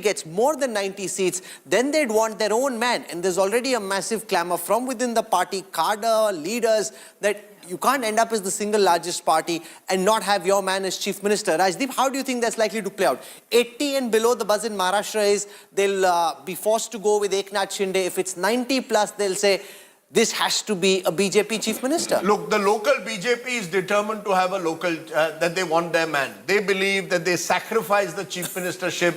gets more than 90 seats, then they'd want their own man. And there's already a massive clamor from within the party, cadre, leaders, that you can't end up as the single largest party and not have your man as chief minister. Rajdeep, how do you think that's likely to play out? 80 and below, the buzz in Maharashtra is they'll be forced to go with Eknath Shinde. If it's 90 plus, they'll say this has to be a BJP chief minister. Look, the local BJP is determined to have a local, that they want their man. They believe that they sacrifice the chief ministership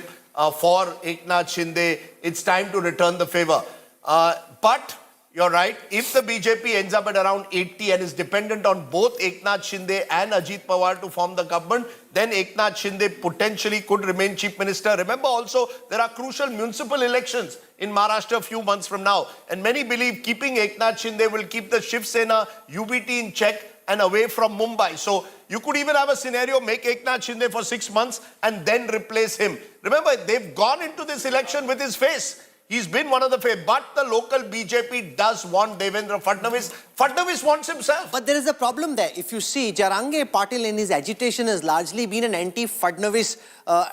for Eknath Shinde. It's time to return the favor. But you're right, if the BJP ends up at around 80 and is dependent on both Eknath Shinde and Ajit Pawar to form the government, then Eknath Shinde potentially could remain chief minister. Remember also, there are crucial municipal elections in Maharashtra a few months from now. And many believe keeping Eknath Shinde will keep the Shiv Sena UBT in check and away from Mumbai. So you could even have a scenario, make Eknath Shinde for 6 months and then replace him. Remember, they've gone into this election with his face. He's been one of the favorites, but the local BJP does want Devendra Fadnavis. Fadnavis wants himself. But there is a problem there. If you see, Jarange Patil in his agitation has largely been an anti-Fadnavis,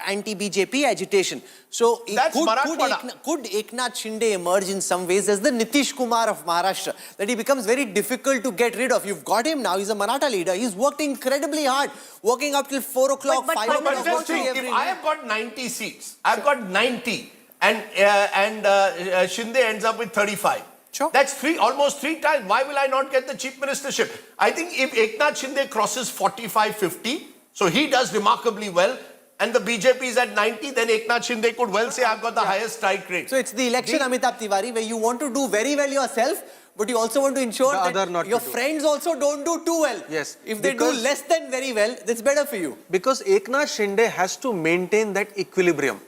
anti-BJP agitation. So could Eknath Shinde emerge in some ways as the Nitish Kumar of Maharashtra? That he becomes very difficult to get rid of. You've got him now. He's a Maratha leader. He's worked incredibly hard, working up till 4 o'clock, 5 o'clock. But just think, if I have got 90 seats, I've got 90. And Shinde ends up with 35. Sure. That's almost three times. Why will I not get the chief ministership? I think if Eknath Shinde crosses 45, 50, so he does remarkably well, and the BJP is at 90, then Eknath Shinde could well say, I've got the highest strike rate. So it's the election, Amitabh Tiwari, where you want to do very well yourself, but you also want to ensure that your friends also don't do too well. Yes. If they do less than very well, that's better for you. Because Eknath Shinde has to maintain that equilibrium.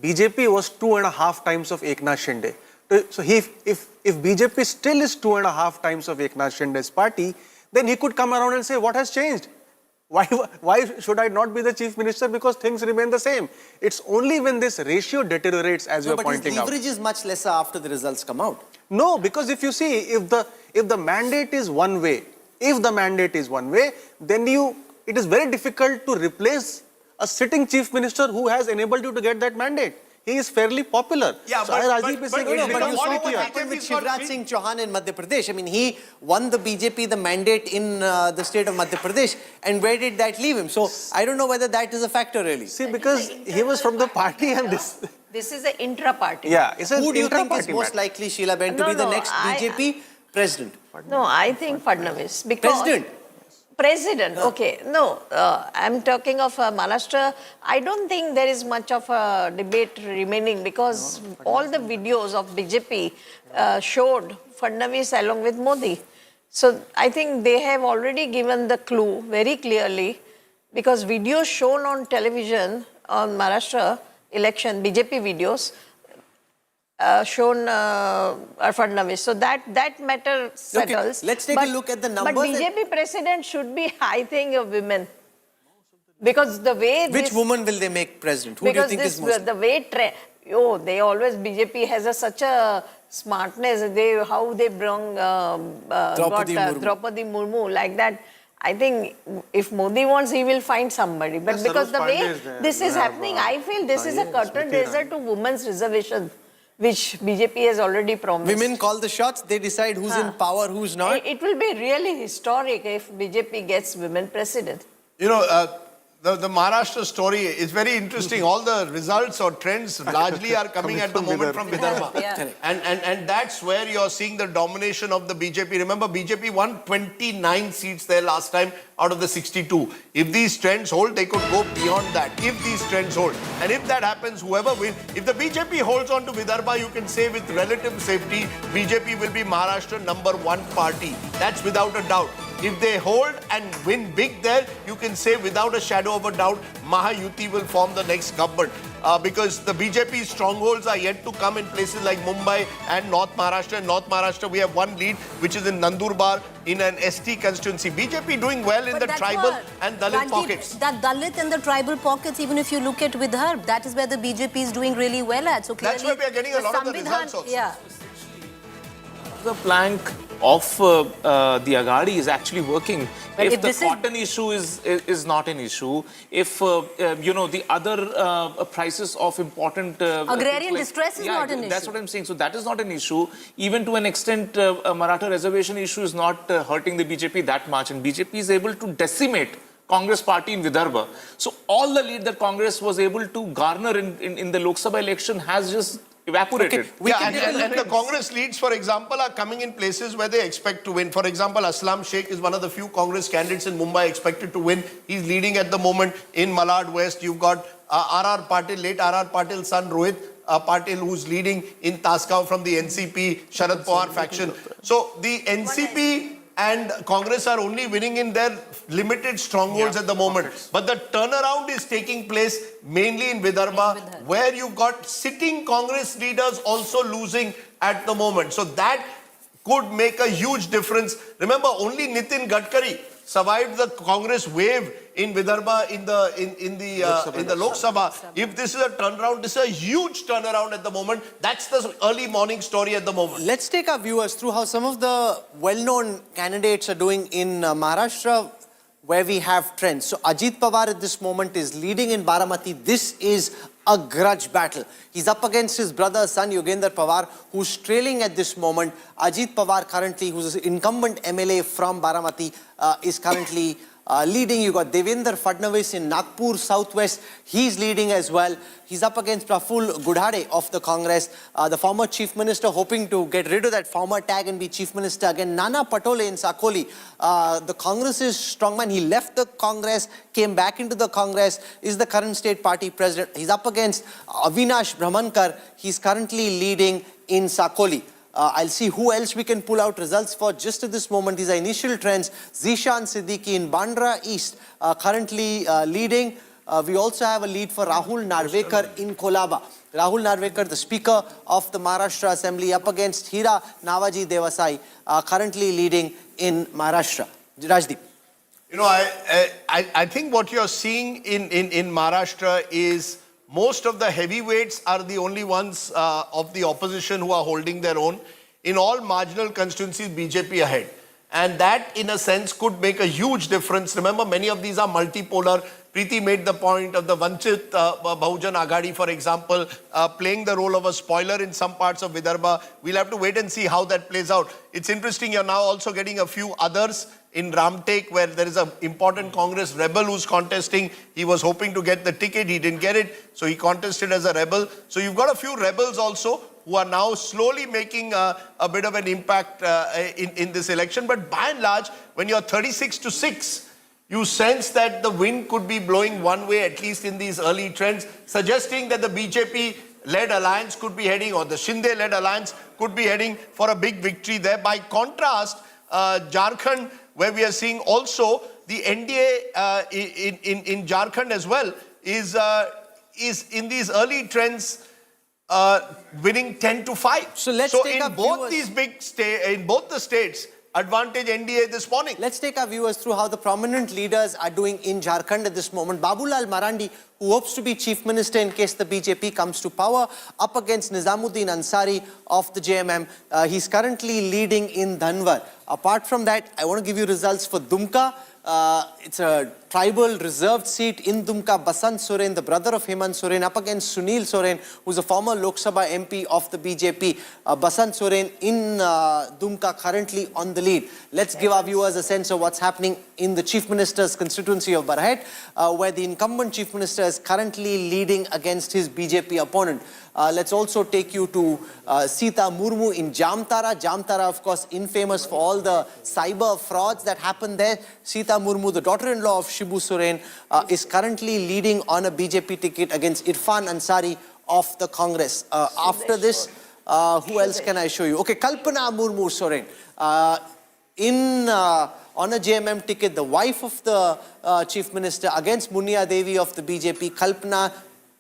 BJP was 2.5 times of Eknath Shinde. So if BJP still is 2.5 times of Eknath Shinde's party, then he could come around and say, what has changed? Why should I not be the chief minister? Because things remain the same. It's only when this ratio deteriorates, as you're pointing out. But his leverage is much lesser after the results come out. No, because if you see, if the mandate is one way, then it is very difficult to replace a sitting chief minister who has enabled you to get that mandate. He is fairly popular. Yeah, so but you saw what happened with Shivraj Singh Chauhan in Madhya Pradesh. I mean, he won the BJP the mandate in the state of Madhya Pradesh. And where did that leave him? So I don't know whether that is a factor really. See, because he was from the party and this... This is an intra-party. Yeah, it's an Who do you think is most likely, Sheila Ben, to be the next BJP president? No, I think Fadnavis. Because President, okay. No, I'm talking of Maharashtra. I don't think there is much of a debate remaining because all the videos of BJP showed Fadnavis along with Modi. So I think they have already given the clue very clearly because videos shown on television on Maharashtra election, BJP videos, shown Fadnavis. So that matter settles. Okay, let's take a look at the numbers. But BJP president should be, I think, a woman. Because the way Which woman will they make president? Who do you think is most? The way they always, BJP has such a smartness. How they bring Draupadi Murmu like that. I think if Modi wants, he will find somebody. But because the way this is happening, I feel this is a curtain raiser to women's reservation, which BJP has already promised. Women call the shots, they decide who's in power, who's not. It will be really historic if BJP gets women president. You know, the Maharashtra story is very interesting. All the results or trends largely are coming at the moment from Vidarbha. And that's where you're seeing the domination of the BJP. Remember, BJP won 29 seats there last time out of the 62. If these trends hold, they could go beyond that. If these trends hold. And if that happens, whoever wins, if the BJP holds on to Vidarbha, you can say with relative safety, BJP will be Maharashtra #1 party. That's without a doubt. If they hold and win big there, you can say without a shadow of a doubt, Mahayuti will form the next government. Because the BJP strongholds are yet to come in places like Mumbai and North Maharashtra. In North Maharashtra, we have one lead, which is in Nandurbar, in an ST constituency. BJP doing well in the tribal and Dalit pockets. That Dalit and the tribal pockets, even if you look at Vidarbha, that is where the BJP is doing really well at. So that's where we are getting a lot of the results also. Yeah. The plank of the Aghadi is actually working. But if if the this is- cotton issue is not an issue, if the other prices of important Agrarian things distress is not an that's issue. what I'm saying. So that is not an issue. Even to an extent, Maratha reservation issue is not hurting the BJP that much, and BJP is able to decimate Congress party in Vidarbha. So all the lead that Congress was able to garner in the Lok Sabha election has just evaporated. We can take a look and the Congress leads, for example, are coming in places where they expect to win. For example, Aslam Sheikh is one of the few Congress candidates in Mumbai expected to win. He's leading at the moment in Malad West. You've got R.R. Patil, late R.R. Patil's son Rohit Patil, who's leading in Taskau from the NCP, Sharad Pawar faction. So the NCP and Congress are only winning in their limited strongholds at the moment. But the turnaround is taking place mainly in Vidarbha, where you've got sitting Congress leaders also losing at the moment. So that could make a huge difference. Remember, only Nitin Gadkari survived the Congress wave in Vidarbha in the Lok Sabha. If this is a turnaround, this is a huge turnaround at the moment. That's the early morning story at the moment. Let's take our viewers through how some of the well-known candidates are doing in Maharashtra, where we have trends. So Ajit Pawar at this moment is leading in Baramati. This is a grudge battle. He's up against his brother, son Yogendra Pawar, who's trailing at this moment. Ajit Pawar currently, who's an incumbent MLA from Baramati, is currently leading. You got Devendra Fadnavis in Nagpur Southwest. He's leading as well. He's up against Praful Gudhade of the Congress, the former chief minister, hoping to get rid of that former tag and be chief minister again. Nana Patole in Sakoli, the Congress's strongman. He left the Congress, came back into the Congress, is the current state party president. He's up against Avinash Brahmankar. He's currently leading in Sakoli. I'll see who else we can pull out results for just at this moment. These are initial trends. Zishan Siddiqui in Bandra East, currently leading. We also have a lead for Rahul Narvekar in Kolaba. Rahul Narvekar, the Speaker of the Maharashtra Assembly, up against Hira Navaji Devasai, currently leading in Maharashtra. Rajdeep. You know, I think what you're seeing in Maharashtra is most of the heavyweights are the only ones of the opposition who are holding their own. In all marginal constituencies, BJP ahead. And that, in a sense, could make a huge difference. Remember, many of these are multipolar. Preeti made the point of the Vanchit Bahujan Aghadi, for example, playing the role of a spoiler in some parts of Vidarbha. We'll have to wait and see how that plays out. It's interesting, you're now also getting a few others in Ramtek, where there is an important Congress rebel who's contesting. He was hoping to get the ticket, he didn't get it, so he contested as a rebel. So you've got a few rebels also who are now slowly making a bit of an impact in this election. But by and large, when you're 36-6, you sense that the wind could be blowing one way, at least in these early trends, suggesting that the BJP-led alliance could be heading, or the Shinde-led alliance could be heading for a big victory there. By contrast, Jharkhand, where we are seeing also the NDA in Jharkhand as well, is in these early trends winning 10-5. So let's take in our both viewers- these big in both the states, advantage NDA this morning. Let's take our viewers through how the prominent leaders are doing in Jharkhand at this moment. Babulal Marandi, who hopes to be chief minister in case the BJP comes to power, up against Nizamuddin Ansari of the JMM. He's currently leading in Dhanwar. Apart from that, I want to give you results for Dumka. It's a tribal reserved seat in Dumka. Basant Soren, the brother of Hemant Soren, up against Sunil Soren, who's a former Lok Sabha MP of the BJP. Basant Soren in Dumka currently on the lead. Let's give our viewers a sense of what's happening in the Chief Minister's constituency of Barhet, where the incumbent Chief Minister is currently leading against his BJP opponent. Let's also take you to Sita Murmu in Jamtara. Jamtara, of course, infamous for all the cyber frauds that happened there. Sita Murmu, the daughter-in-law of Shibu Soren, is currently leading on a BJP ticket against Irfan Ansari of the Congress. After this, who else can I show you? Okay, Kalpana Murmu Soren. On a JMM ticket, the wife of the Chief Minister against Munia Devi of the BJP, Kalpana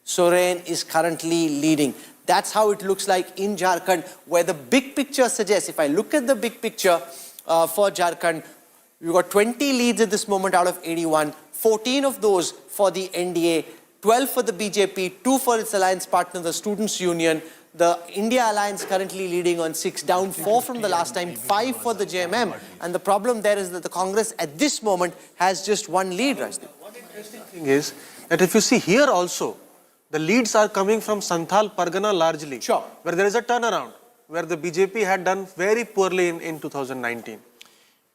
Soren is currently leading. That's how it looks like in Jharkhand, where the big picture suggests, if I look at the big picture for Jharkhand, we've got 20 leads at this moment out of 81, 14 of those for the NDA. 12 for the BJP, 2 for its alliance partner, the Students' Union. The India Alliance currently leading on 6, down 4 from the last time, 5 for the JMM. And the problem there is that the Congress at this moment has just 1 lead, Rajdeep. One interesting thing is that if you see here also, the leads are coming from Santhal Pargana largely, Sure. where there is a turnaround, where the BJP had done very poorly in 2019.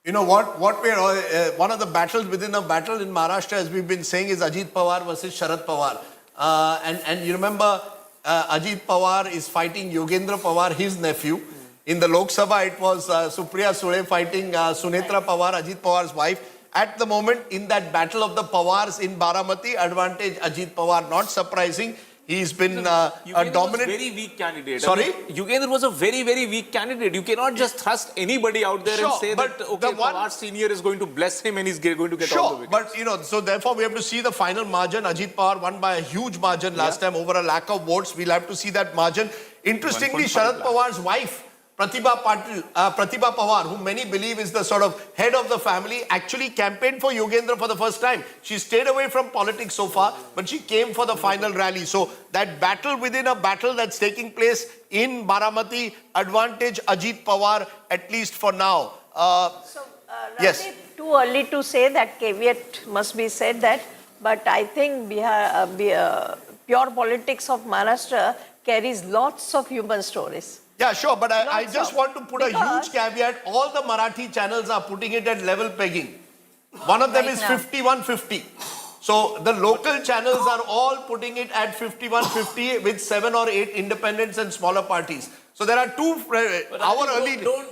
You know what we're, one of the battles within a battle in Maharashtra, as we've been saying, is Ajit Pawar versus Sharad Pawar. And you remember, Ajit Pawar is fighting Yogendra Pawar, his nephew. In the Lok Sabha, it was Supriya Sule fighting Sunetra Pawar, Ajit Pawar's wife. At the moment, in that battle of the Pawars in Baramati, advantage Ajit Pawar. Not surprising. He's been a dominant. Was a very weak candidate. Sorry? I mean, Yogendra was a very, very weak candidate. You cannot just thrust anybody out there and say that, okay, Pawar Senior is going to bless him and he's going to get all the wickets. But, you know, so therefore we have to see the final margin. Ajit Pawar won by a huge margin last time over a lack of votes. We'll have to see that margin. Interestingly, Sharad Pawar's wife, Pratibha Pawar, whom many believe is the sort of head of the family, actually campaigned for Yogendra for the first time. She stayed away from politics so far, but she came for the final rally. So that battle within a battle that's taking place in Baramati, advantage Ajit Pawar, at least for now. Yes. Rajdeep, too early to say that, caveat must be said that, but I think pure politics of Maharashtra carries lots of human stories. Yeah, sure, but I just want to put a huge caveat. All the Marathi channels are putting it at level pegging. One of them is 51-50. So the local channels are all putting it at 51-50 with 7 or 8 independents and smaller parties. So there are two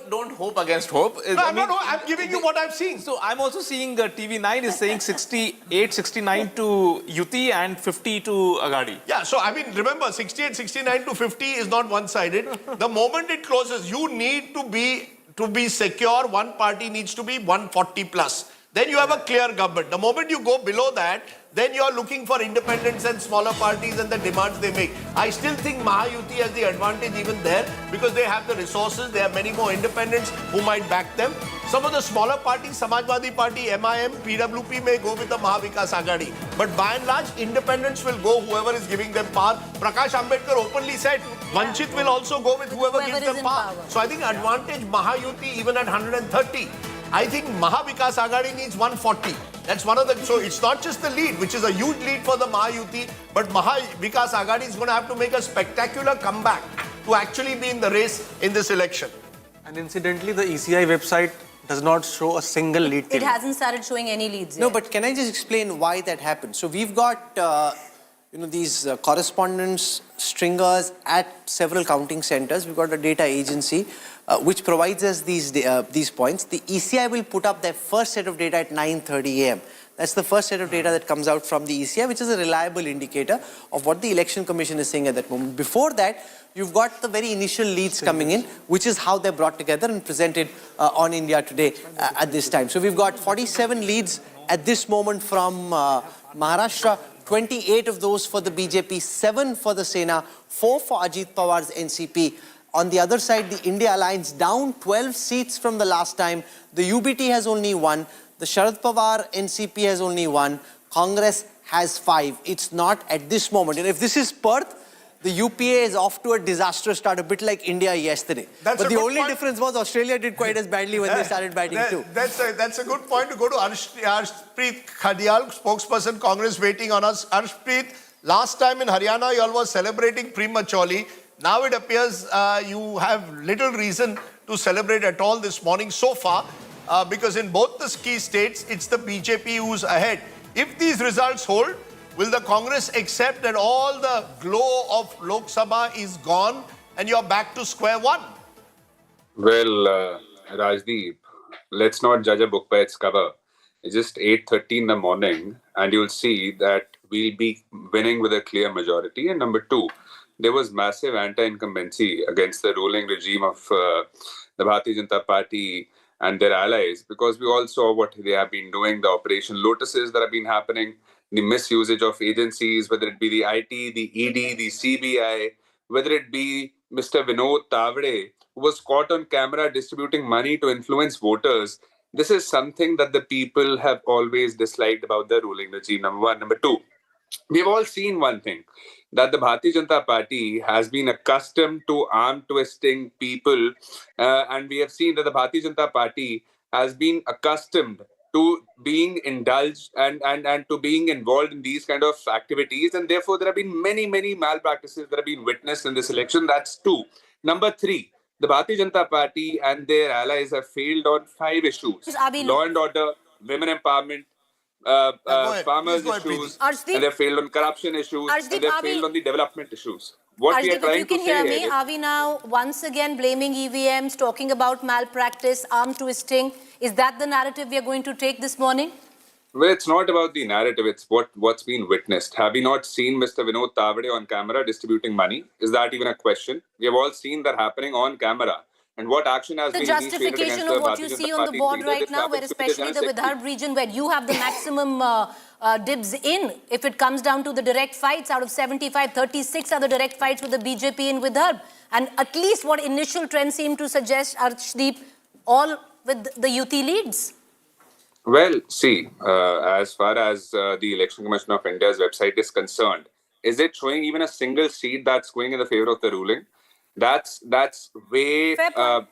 Don't hope against hope. No, I'm giving you what I'm seeing. So I'm also seeing TV9 is saying 68-69 to Yuti and 50 to Agadi. Yeah, so I mean, remember, 68-69 to 50 is not one-sided. The moment it closes, you need to be secure. One party needs to be 140 plus. Then you have a clear government. The moment you go below that, then you are looking for independents and smaller parties and the demands they make. I still think Mahayuti has the advantage even there because they have the resources. They have many more independents who might back them. Some of the smaller parties, Samajwadi Party, MIM, PWP may go with the Mahavikas Agadi. But by and large, independents will go whoever is giving them power. Prakash Ambedkar openly said, Vanchit will also go with whoever gives them power. So I think advantage Mahayuti even at 130. I think Mahavikas Agadi needs 140. That's one of the... So it's not just the lead, which is a huge lead for the Mahayuti, but Mahavikas Agadi is going to have to make a spectacular comeback to actually be in the race in this election. And incidentally, the ECI website does not show a single lead. It hasn't started showing any leads yet. No, but can I just explain why that happened? So we've got... these correspondence stringers at several counting centers. We've got a data agency which provides us these points. The ECI will put up their first set of data at 9:30 a.m. That's the first set of data that comes out from the ECI, which is a reliable indicator of what the Election Commission is saying at that moment. Before that, you've got the very initial leads coming in, which is how they're brought together and presented on India Today at this time. So we've got 47 leads at this moment from Maharashtra. 28 of those for the BJP, 7 for the Sena, 4 for Ajit Pawar's NCP. On the other side, the India Alliance down 12 seats from the last time. The UBT has only 1. The Sharad Pawar NCP has only 1. Congress has 5. It's not at this moment. And if this is Perth, the UPA is off to a disastrous start, a bit like India yesterday. But the only difference was Australia did quite as badly when they started batting too. That's a good point to go to Arshpreet Khadial, spokesperson, Congress, waiting on us. Arshpreet, last time in Haryana, you all were celebrating prematurely. Now it appears you have little reason to celebrate at all this morning so far because in both the key states, it's the BJP who's ahead. If these results hold, will the Congress accept that all the glow of Lok Sabha is gone and you're back to square one? Well, Rajdeep, let's not judge a book by its cover. It's just 8:30 in the morning and you'll see that we'll be winning with a clear majority. And number two, there was massive anti-incumbency against the ruling regime of the Bharatiya Janata Party and their allies because we all saw what they have been doing, the Operation Lotuses that have been happening, the misusage of agencies, whether it be the IT, the ED, the CBI, whether it be Mr. Vinod Tavade, who was caught on camera distributing money to influence voters. This is something that the people have always disliked about the ruling regime, number one. Number two, we've all seen one thing, that the Bharatiya Janata Party has been accustomed to arm twisting people, and we have seen that the Bharatiya Janata Party has been accustomed to being indulged and to being involved in these kind of activities, and therefore there have been many malpractices that have been witnessed in this election. That's two. Number three, the Bharatiya Janata Party and their allies have failed on 5 issues: law and order, women empowerment, farmers Please go ahead, issues, Arshdeep. and they failed on corruption issues, Arshdeep, and they are failed we- on the development issues. What we are Arshdeep, if trying you to can say hear here me, is, are we now once again blaming EVMs, talking about malpractice, arm twisting? Is that the narrative we are going to take this morning? well, it's not about the narrative, it's what's been witnessed. Have we not seen Mr. Vinod Tavade on camera distributing money? Is that even a question? We have all seen that happening on camera. And what action has The been initiated against justification the of what you Bharatiya see Janata on the Party's board leader, right this now, happens where to be the especially the General Secretary. Vidarbha region, where you have the maximum dibs in, if it comes down to the direct fights, out of 75, 36 are the direct fights with the BJP in Vidarbha. And at least what initial trends seem to suggest, Arshdeep, all with the UT leads. Well, see, as far as the Election Commission of India's website is concerned, is it showing even a single seat that's going in the favor of the ruling? That's way Fair point.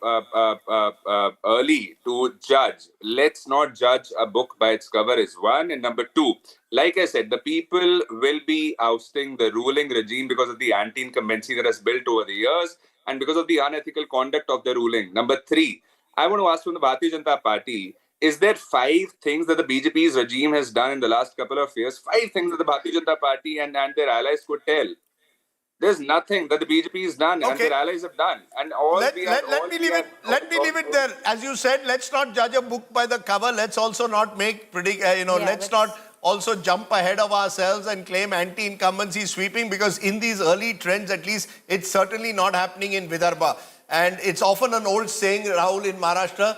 early to judge. Let's not judge a book by its cover is one. And number two, like I said, the people will be ousting the ruling regime because of the anti-incumbency that has built over the years and because of the unethical conduct of the ruling. Number three, I want to ask from the Bharatiya Janata Party, is there 5 things that the BJP's regime has done in the last couple of years? 5 things that the Bharatiya Janata Party and their allies could tell. There's nothing that the BJP has done and Okay. their allies have done. And all Let we me leave it there. As you said, let's not judge a book by the cover. Let's also not make let's not also jump ahead of ourselves and claim anti-incumbency sweeping, because in these early trends, at least, it's certainly not happening in Vidarbha. And it's often an old saying, Rahul, in Maharashtra,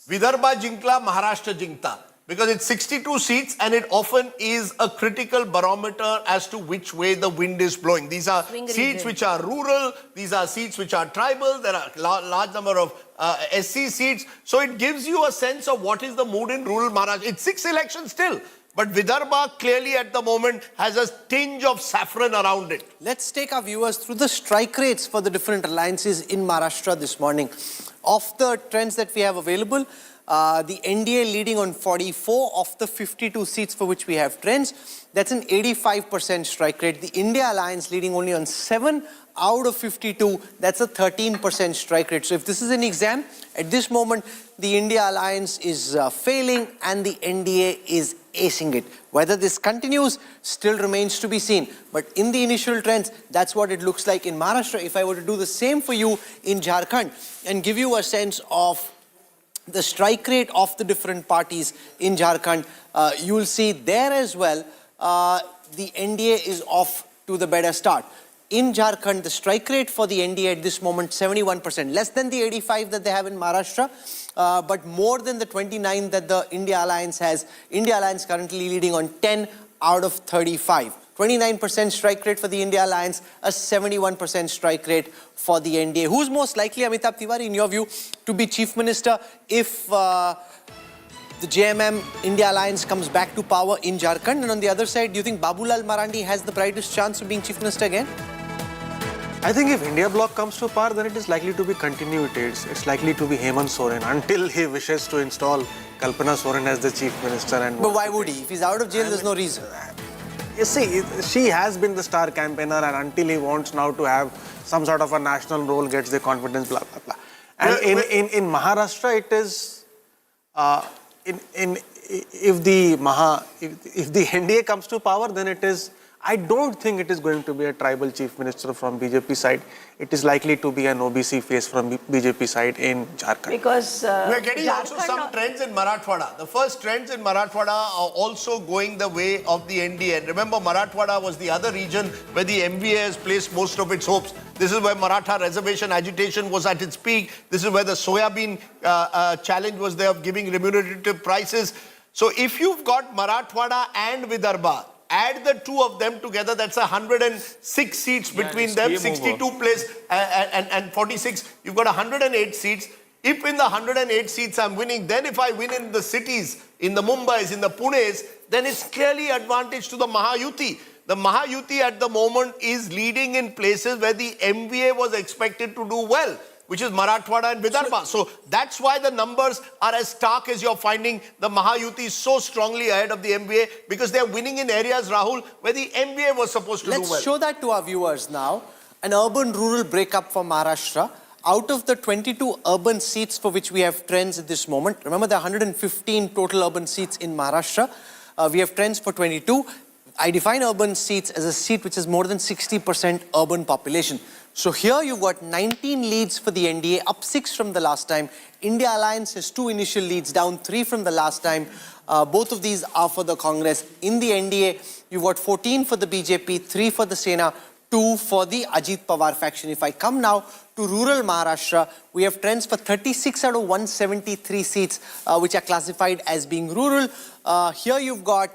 Vidarbha jinkla, Maharashtra jinkta. Because it's 62 seats and it often is a critical barometer as to which way the wind is blowing. These are Swing seats region. which are rural, these are seats which are tribal, there are large number of SC seats. So it gives you a sense of what is the mood in rural Maharashtra. It's 6 elections still, but Vidarbha clearly at the moment has a tinge of saffron around it. Let's take our viewers through the strike rates for the different alliances in Maharashtra this morning. Of the trends that we have available, the NDA leading on 44 of the 52 seats for which we have trends. That's an 85% strike rate. The India Alliance leading only on 7 out of 52. That's a 13% strike rate. So if this is an exam, at this moment, the India Alliance is failing and the NDA is acing it. Whether this continues still remains to be seen. But in the initial trends, that's what it looks like in Maharashtra. If I were to do the same for you in Jharkhand and give you a sense of the strike rate of the different parties in Jharkhand, you'll see there as well, the NDA is off to the better start. In Jharkhand, the strike rate for the NDA at this moment, 71%. Less than the 85 that they have in Maharashtra, but more than the 29 that the India Alliance has. India Alliance currently leading on 10 out of 35. 29% strike rate for the India Alliance, a 71% strike rate for the NDA. Who's most likely, Amitabh Tiwari, in your view, to be Chief Minister if the JMM India Alliance comes back to power in Jharkhand? And on the other side, do you think Babulal Marandi has the brightest chance of being Chief Minister again? I think if India Bloc comes to power, then it is likely to be continuity. It's likely to be Hemant Soren until he wishes to install Kalpana Soren as the Chief Minister. And But why would he? If he's out of jail, there's no reason. You see, she has been the star campaigner, and until he wants now to have some sort of a national role, gets the confidence, blah, blah, blah. And in Maharashtra, it is, if the NDA comes to power, then it is, I don't think it is going to be a tribal chief minister from BJP side. It is likely to be an OBC face from BJP side in Jharkhand. Because We're getting also Jharkhand- some trends in Marathwada. The first trends in Marathwada are also going the way of the NDA. And remember, Marathwada was the other region where the MVA has placed most of its hopes. This is where Maratha reservation agitation was at its peak. This is where the soybean challenge was there of giving remunerative prices. So if you've got Marathwada and Vidarbha, add the two of them together, that's 106 seats between them, 62 place and 46. You've got 108 seats. If in the 108 seats I'm winning, then if I win in the cities, in the Mumbais, in the Punes, then it's clearly advantage to the Mahayuti. The Mahayuti at the moment is leading in places where the MVA was expected to do well, which is Marathwada and Vidarbha. So that's why the numbers are as stark as you're finding the Mahayuti is so strongly ahead of the MVA, because they're winning in areas, Rahul, where the MVA was supposed to do well. Let's show that to our viewers now. An urban-rural breakup for Maharashtra. Out of the 22 urban seats for which we have trends at this moment, remember there are 115 total urban seats in Maharashtra. We have trends for 22. I define urban seats as a seat which is more than 60% urban population. So here you've got 19 leads for the NDA, up 6 from the last time. India Alliance has 2 initial leads, down 3 from the last time. Both of these are for the Congress. In the NDA, you've got 14 for the BJP, 3 for the Sena, 2 for the Ajit Pawar faction. If I come now to rural Maharashtra, we have trends for 36 out of 173 seats, which are classified as being rural. Here you've got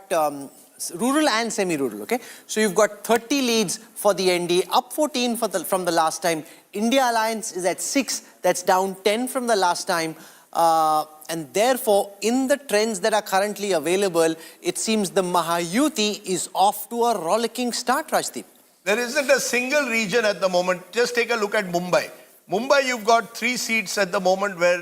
rural and semi-rural, okay? So you've got 30 leads for the NDA, up 14 from the last time. India Alliance is at 6, that's down 10 from the last time. And therefore, in the trends that are currently available, it seems the Mahayuti is off to a rollicking start, Rajdeep. There isn't a single region at the moment. Just take a look at Mumbai. Mumbai, you've got 3 seats at the moment where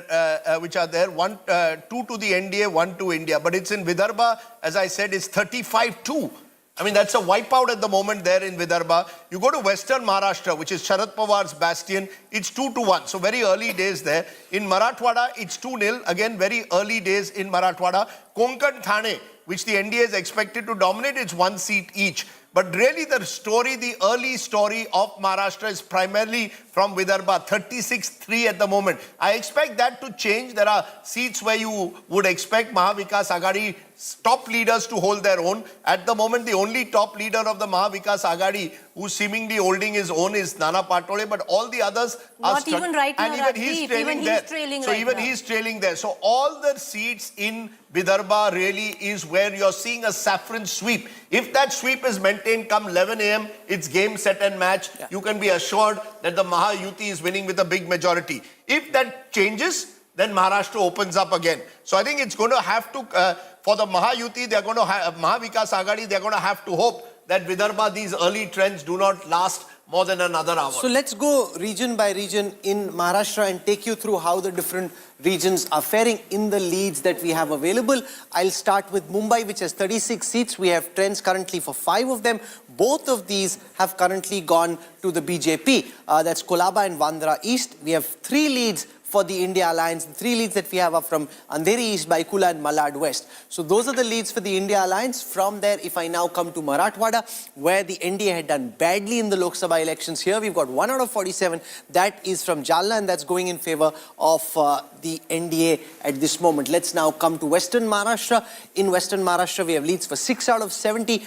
which are there. 2 to the NDA, 1 to India. But it's in Vidarbha, as I said, it's 35-2. I mean, that's a wipeout at the moment there in Vidarbha. You go to Western Maharashtra, which is Sharad Pawar's bastion, it's 2-1. So very early days there. In Marathwada, it's 2-0. Again, very early days in Marathwada. Konkan Thane, which the NDA is expected to dominate, it's 1 seat each. But really the story, the early story of Maharashtra is primarily from Vidarbha, 36-3 at the moment. I expect that to change. There are seats where you would expect Mahavikas Aghadi top leaders to hold their own. At the moment, the only top leader of the Mahavikas Aghadi who's seemingly holding his own is Nana Patole, but all the others are Not even right now, and even he's trailing there. So even he's trailing there. So all the seats in Vidarbha really is where you're seeing a saffron sweep. If that sweep is maintained come 11 a.m., it's game, set and match. Yeah. You can be assured that the Mahayuti is winning with a big majority. If that changes, then Maharashtra opens up again. So I think it's going to have to, for the Mahayuti, they're going to have, Mahavikas Aghadi, they're going to have to hope that Vidarbha, these early trends do not last more than another hour. So let's go region by region in Maharashtra and take you through how the different regions are faring in the leads that we have available. I'll start with Mumbai, which has 36 seats. We have trends currently for 5 of them. Both of these have currently gone to the BJP. That's Kolaba and Vandra East. We have 3 leads for the India Alliance. The 3 leads that we have are from Andheri East, Baikula and Malad West. So those are the leads for the India Alliance. From there, if I now come to Marathwada, where the NDA had done badly in the Lok Sabha elections, here we've got 1 out of 47. That is from Jalna, and that's going in favor of the NDA at this moment. Let's now come to Western Maharashtra. In Western Maharashtra, we have leads for 6 out of 70.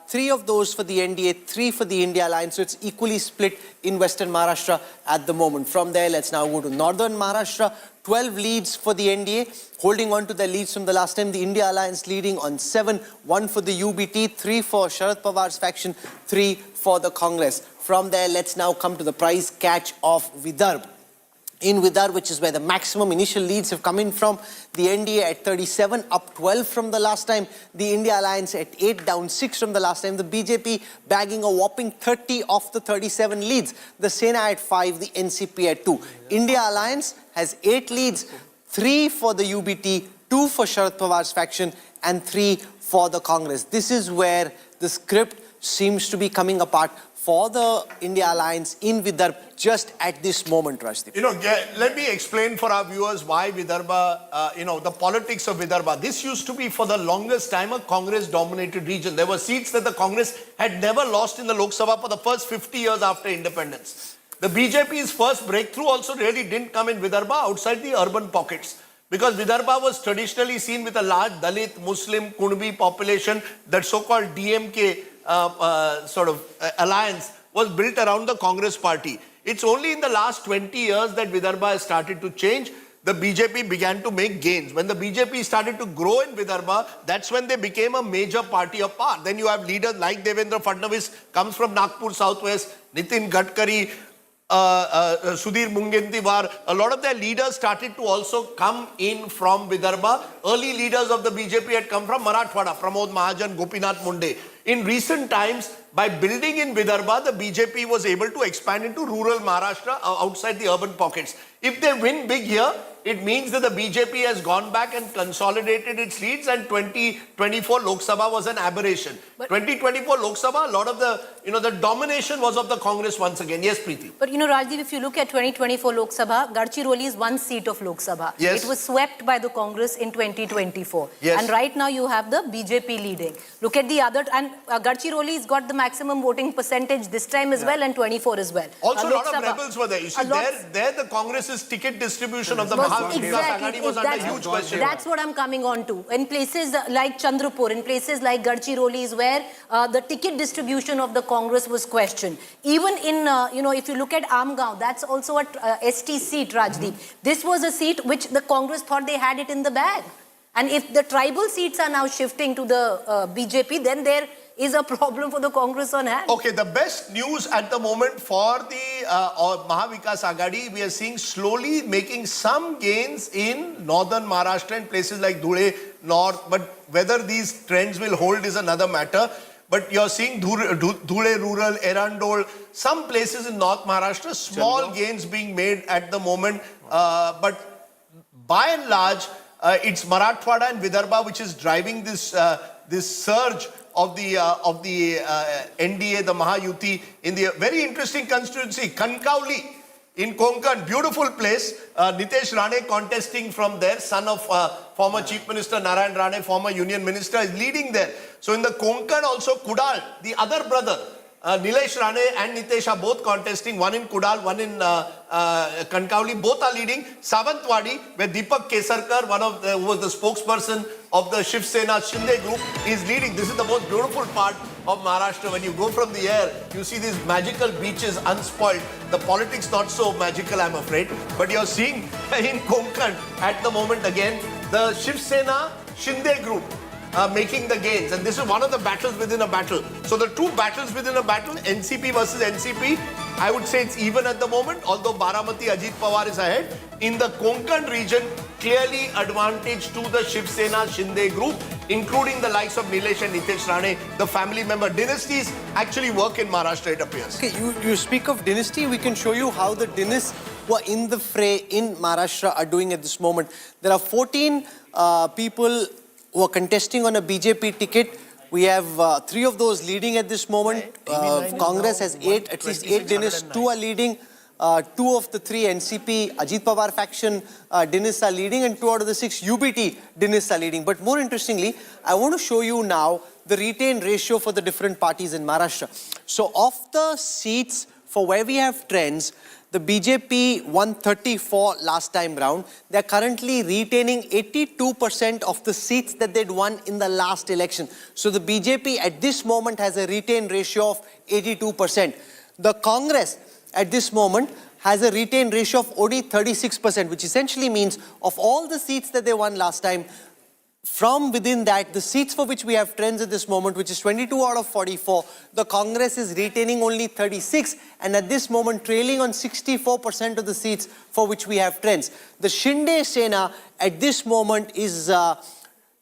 3 of those for the NDA, 3 for the India Alliance. So it's equally split in Western Maharashtra at the moment. From there, let's now go to Northern Maharashtra. 12 leads for the NDA, holding on to their leads from the last time. The India Alliance leading on 7, 1 for the UBT, 3 for Sharad Pawar's faction, 3 for the Congress. From there, let's now come to the prize catch of Vidarbha. In Vidarbha, which is where the maximum initial leads have come in from, the NDA at 37, up 12 from the last time. The India Alliance at 8, down 6 from the last time. The BJP bagging a whopping 30 of the 37 leads. The Sena at 5, the NCP at 2. India Alliance has 8 leads, 3 for the UBT, 2 for Sharad Pawar's faction, and 3 for the Congress. This is where the script seems to be coming apart for the India Alliance in Vidarbha just at this moment, Rajdeep. You know, let me explain for our viewers why Vidarbha, the politics of Vidarbha. This used to be for the longest time a Congress-dominated region. There were seats that the Congress had never lost in the Lok Sabha for the first 50 years after independence. The BJP's first breakthrough also really didn't come in Vidarbha outside the urban pockets. Because Vidarbha was traditionally seen with a large Dalit, Muslim, Kunbi population, that so-called DMK alliance was built around the Congress party. It's only in the last 20 years that Vidarbha has started to change. The BJP began to make gains. When the BJP started to grow in Vidarbha, that's when they became a major party of power. Then you have leaders like Devendra Fadnavis, comes from Nagpur Southwest, Nitin Gadkari, Sudhir Mungantiwar, a lot of their leaders started to also come in from Vidarbha. Early leaders of the BJP had come from Marathwada, Pramod Mahajan, Gopinath Munde. In recent times, by building in Vidarbha, the BJP was able to expand into rural Maharashtra outside the urban pockets. If they win big here, it means that the BJP has gone back and consolidated its leads, and 2024 Lok Sabha was an aberration. 2024 Lok Sabha, a lot of the domination was of the Congress once again. Yes, Preeti. But Rajdeep, if you look at 2024 Lok Sabha, Gadchiroli is one seat of Lok Sabha. Yes. It was swept by the Congress in 2024. Yes. And right now you have the BJP leading. Look at the other, and Gadchiroli's got the maximum voting percentage this time as well, and 24 as well. Also, a Lok lot of Sabha, rebels were there. You see, there the Congress's ticket distribution of the was Mahayuti was under huge question. That's what I'm coming on to. In places like Chandrapur, in places like Gadchiroli is where the ticket distribution of the Congress was questioned. Even in, if you look at Amgaon, that's also a ST seat, Rajdeep. This was a seat which the Congress thought they had it in the bag. And if the tribal seats are now shifting to the BJP, then there is a problem for the Congress on hand. Okay, the best news at the moment for the Mahavikas Agadi, we are seeing slowly making some gains in northern Maharashtra and places like Dhule, North, but whether these trends will hold is another matter. But you're seeing Dhule rural, Erandol, some places in North Maharashtra, small gains being made at the moment. But by and large, it's Marathwada and Vidarbha which is driving this surge of the NDA, the Mahayuti, in the very interesting constituency, Kankauli in Konkan, beautiful place. Nitesh Rane contesting from there, son of former Chief Minister Narayan Rane, former Union Minister, is leading there. So in the Konkan also, Kudal, the other brother, Nilesh Rane and Nitesh are both contesting, one in Kudal, one in Kankauli, both are leading. Savantwadi, where Deepak Kesarkar, who was the spokesperson of the Shiv Sena Shinde group, is leading. This is the most beautiful part of Maharashtra. When you go from the air, you see these magical beaches unspoiled. The politics not so magical, I'm afraid. But you're seeing in Konkan at the moment again, the Shiv Sena Shinde group making the gains, and this is one of the battles within a battle. So the two battles within a battle, NCP versus NCP, I would say it's even at the moment, although Baramati Ajit Pawar is ahead. In the Konkan region, clearly advantage to the Shiv Sena Shinde group, including the likes of Nilesh and Nitesh Rane, the family member. Dynasties actually work in Maharashtra, it appears. Okay, you speak of dynasty, we can show you how the dynasts who are in the fray in Maharashtra are doing at this moment. There are 14 people who are contesting on a BJP ticket. We have 3 of those leading at this moment. Congress has 8, at least 8 dynasts. 2 are leading. 2 of the 3 NCP, Ajit Pawar faction dynasts are leading, and 2 out of the 6 UBT dynasts are leading. But more interestingly, I want to show you now the retain ratio for the different parties in Maharashtra. So of the seats for where we have trends, the BJP won 34 last time round. They're currently retaining 82% of the seats that they'd won in the last election. So the BJP at this moment has a retain ratio of 82%. The Congress at this moment has a retain ratio of only 36%, which essentially means of all the seats that they won last time, from within that, the seats for which we have trends at this moment, which is 22 out of 44, the Congress is retaining only 36, and at this moment trailing on 64% of the seats for which we have trends. The Shinde Sena at this moment is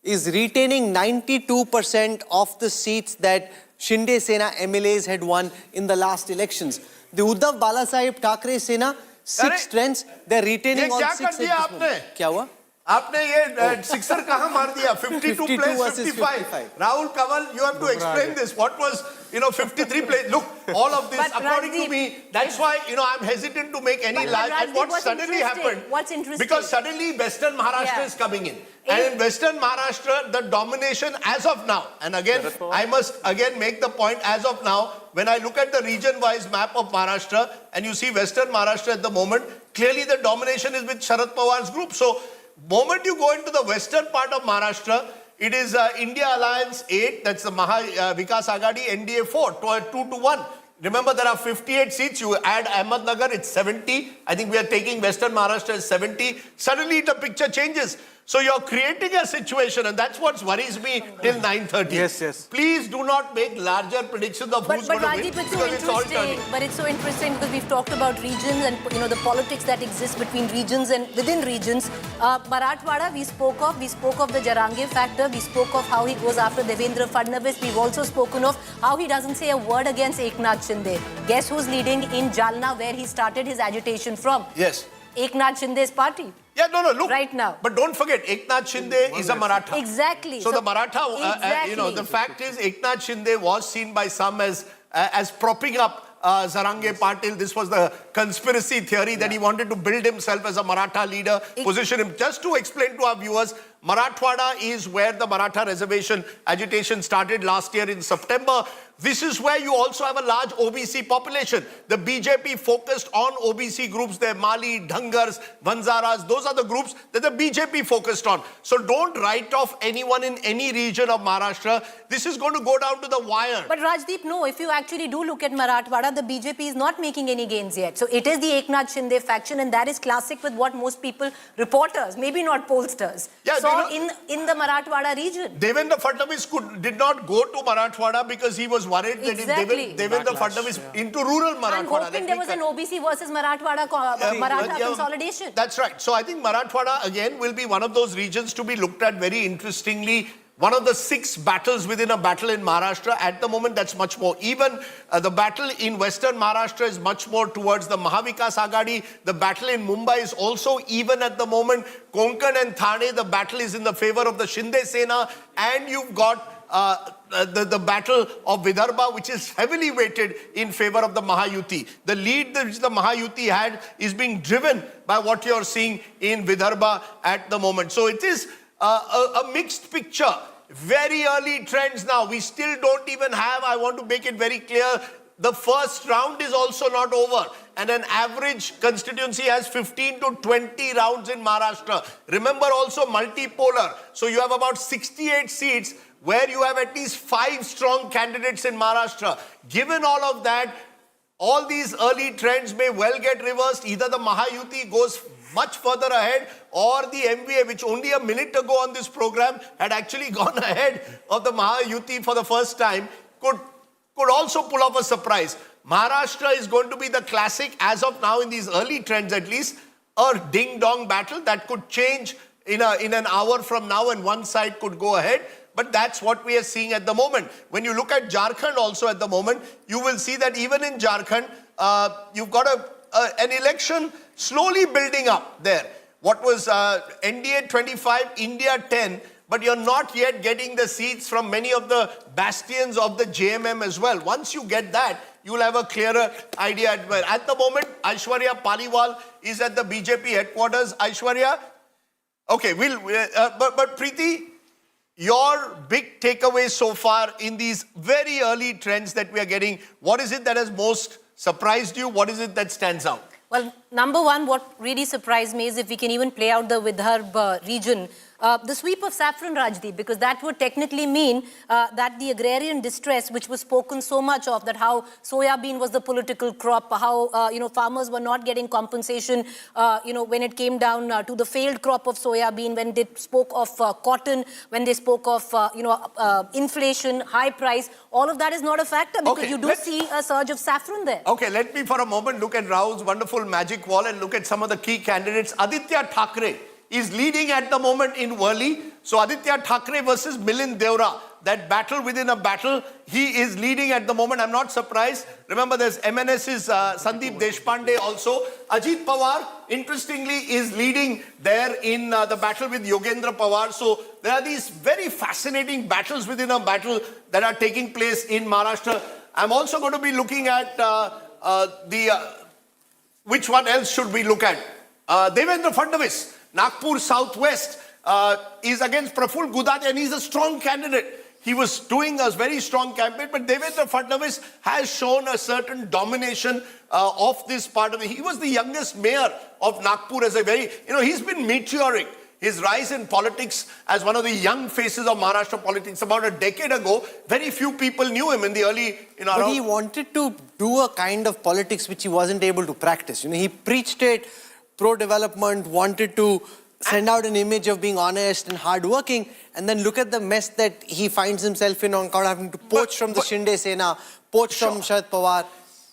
retaining 92% of the seats that Shinde Sena MLAs had won in the last elections. The Uddhav Balasaheb Thackeray Sena, 6 trends, they're retaining on 6 at this moment. Kya hua? आपने ये sixer कहाँ मार दिया? 52 plays 55. Rahul Kanwal, you have to explain this. What was 53 plays? Look, all of this, according to me, that's why I'm hesitant to make any large. And what suddenly happened? What's interesting? Because suddenly Western Maharashtra is coming in, and in Western Maharashtra, the domination as of now, and again, I must again make the point as of now. When I look at the region-wise map of Maharashtra, and you see Western Maharashtra at the moment, clearly the domination is with Sharad Pawar's group. So, moment you go into the western part of Maharashtra, it is India Alliance 8, that's the Mahavikas Agadi, NDA 4, 2-1. Remember, there are 58 seats. You add Ahmednagar, it's 70. I think we are taking Western Maharashtra as 70. Suddenly the picture changes. So you're creating a situation, and that's what worries me till 9:30. Yes. Please do not make larger predictions of who's But going to win, Rajdeep, because it's all turning. it's so interesting because we've talked about regions and the politics that exists between regions and within regions. Marathwada, we spoke of the Jarange factor, we spoke of how he goes after Devendra Fadnavis. We've also spoken of how he doesn't say a word against Eknath Shinde. Guess who's leading in Jalna, where he started his agitation from? Yes. Eknath Shinde's party. Yeah, no, look. Right now. But don't forget, Eknath Shinde is a Maratha. Exactly. So the Maratha, exactly. the fact is, Eknath Shinde was seen by some as propping up Zarange Patil. This was the conspiracy theory that he wanted to build himself as a Maratha leader, position him. Just to explain to our viewers, Marathwada is where the Maratha reservation agitation started last year in September. This is where you also have a large OBC population. The BJP focused on OBC groups there, Mali, Dhangars, Vanzaras. Those are the groups that the BJP focused on. So don't write off anyone in any region of Maharashtra. This is going to go down to the wire. But Rajdeep, no, if you actually do look at Marathwada, the BJP is not making any gains yet. So it is the Eknath Shinde faction, and that is classic with what most people, reporters, maybe not pollsters, saw in the Marathwada region. Devendra Fadnavis did not go to Marathwada because he was worried that if Devendra Fadnavis into rural Marathwada. I'm hoping there was an OBC versus Marathwada Maratha consolidation. That's right. So I think Marathwada again will be one of those regions to be looked at very interestingly. One of the 6 battles within a battle in Maharashtra. At the moment, that's much more even. The battle in Western Maharashtra is much more towards the Mahavikas Agadi. The battle in Mumbai is also even at the moment. Konkan and Thane, the battle is in the favor of the Shinde Sena. And you've got the battle of Vidarbha, which is heavily weighted in favor of the Mahayuti. The lead that the Mahayuti had is being driven by what you're seeing in Vidarbha at the moment. So it is a mixed picture. Very early trends now. We still don't even have, I want to make it very clear, the first round is also not over. And an average constituency has 15 to 20 rounds in Maharashtra. Remember also multipolar. So you have about 68 seats where you have at least 5 strong candidates in Maharashtra. Given all of that, all these early trends may well get reversed. Either the Mahayuti goes much further ahead, or the MVA, which only a minute ago on this program had actually gone ahead of the Mahayuti for the first time, could also pull off a surprise. Maharashtra is going to be the classic, as of now in these early trends at least, a ding-dong battle that could change in an hour from now, and one side could go ahead. But that's what we are seeing at the moment. When you look at Jharkhand also at the moment, you will see that even in Jharkhand, you've got an election slowly building up there. What was NDA 25, India 10, but you're not yet getting the seats from many of the bastions of the JMM as well. Once you get that, you'll have a clearer idea. At the moment, Aishwarya Paliwal is at the BJP headquarters. Aishwarya, okay, but Preeti, your big takeaway so far in these very early trends that we are getting, what is it that has most surprised you? What is it that stands out? Well, number one, what really surprised me is if we can even play out the Vidarbha region. The sweep of saffron, Rajdeep, because that would technically mean that the agrarian distress, which was spoken so much of, that how soya bean was the political crop, how farmers were not getting compensation, when it came down to the failed crop of soya bean, when they spoke of cotton, when they spoke of inflation, high price, all of that is not a factor because you do see a surge of saffron there. Okay, let me for a moment look at Rahul's wonderful magic wall and look at some of the key candidates. Aditya Thackeray is leading at the moment in Worli. So Aditya Thackeray versus Milind Deora, that battle within a battle, he is leading at the moment. I'm not surprised. Remember, there's MNS's Sandeep Deshpande also. Ajit Pawar, interestingly, is leading there in the battle with Yogendra Pawar. So there are these very fascinating battles within a battle that are taking place in Maharashtra. I'm also going to be looking at which one else should we look at? Devendra Fadnavis, Nagpur Southwest, is against Praful Gudade, and he's a strong candidate. He was doing a very strong campaign, but Devendra Fadnavis has shown a certain domination of this part of he was the youngest mayor of Nagpur as a very, he's been meteoric. His rise in politics as one of the young faces of Maharashtra politics about a decade ago, very few people knew him in the early... But he wanted to do a kind of politics which he wasn't able to practice. He preached it, pro-development, wanted to send out an image of being honest and hardworking, and then look at the mess that he finds himself in on account of having to poach from the Shinde Sena, poach from Ajit Pawar.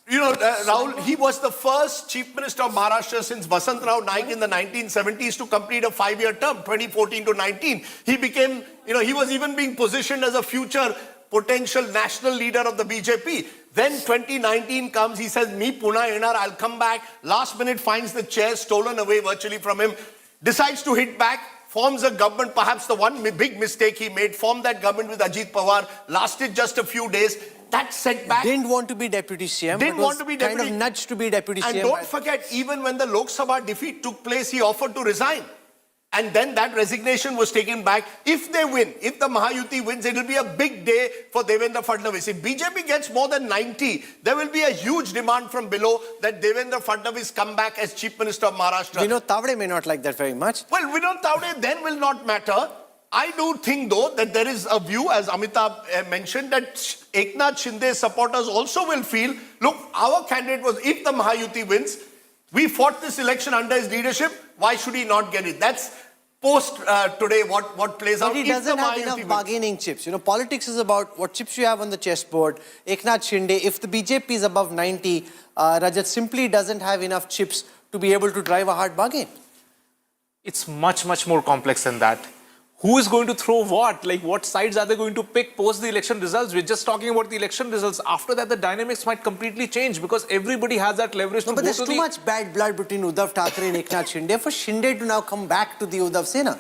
You know, Rahul, he was the first Chief Minister of Maharashtra since Vasant Rao Naik in the 1970s to complete a 5-year term, 2014 to 19. He became, he was even being positioned as a future potential national leader of the BJP. Then 2019 comes, he says, "Me Puna Enar, I'll come back." Last minute finds the chair stolen away virtually from him, decides to hit back, forms a government, perhaps the one big mistake he made, formed that government with Ajit Pawar, lasted just a few days. That setback. Didn't want to be deputy CM. Didn't want to be deputy. Kind of nudged to be deputy CM. And don't forget, even when the Lok Sabha defeat took place, he offered to resign. And then that resignation was taken back. If they win, if the Mahayuti wins, it will be a big day for Devendra Fadnavis. If BJP gets more than 90, there will be a huge demand from below that Devendra Fadnavis come back as Chief Minister of Maharashtra. Vinod Tavade may not like that very much. Well, Vinod Tavade then will not matter. I do think, though, that there is a view, as Amitabh mentioned, that Eknath Shinde's supporters also will feel, look, our candidate was, if the Mahayuti wins, we fought this election under his leadership, why should he not get it? That's post today what plays out. But he doesn't have enough bargaining chips. Politics is about what chips you have on the chessboard. Eknath Shinde, if the BJP is above 90, Rajat simply doesn't have enough chips to be able to drive a hard bargain. It's much, much more complex than that. Who is going to throw what? Like, what sides are they going to pick post the election results? We're just talking about the election results. After that, the dynamics might completely change because everybody has that leverage to go to the... But there's too much bad blood between Uddhav Thackeray and Eknath Shinde for Shinde to now come back to the Uddhav Sena.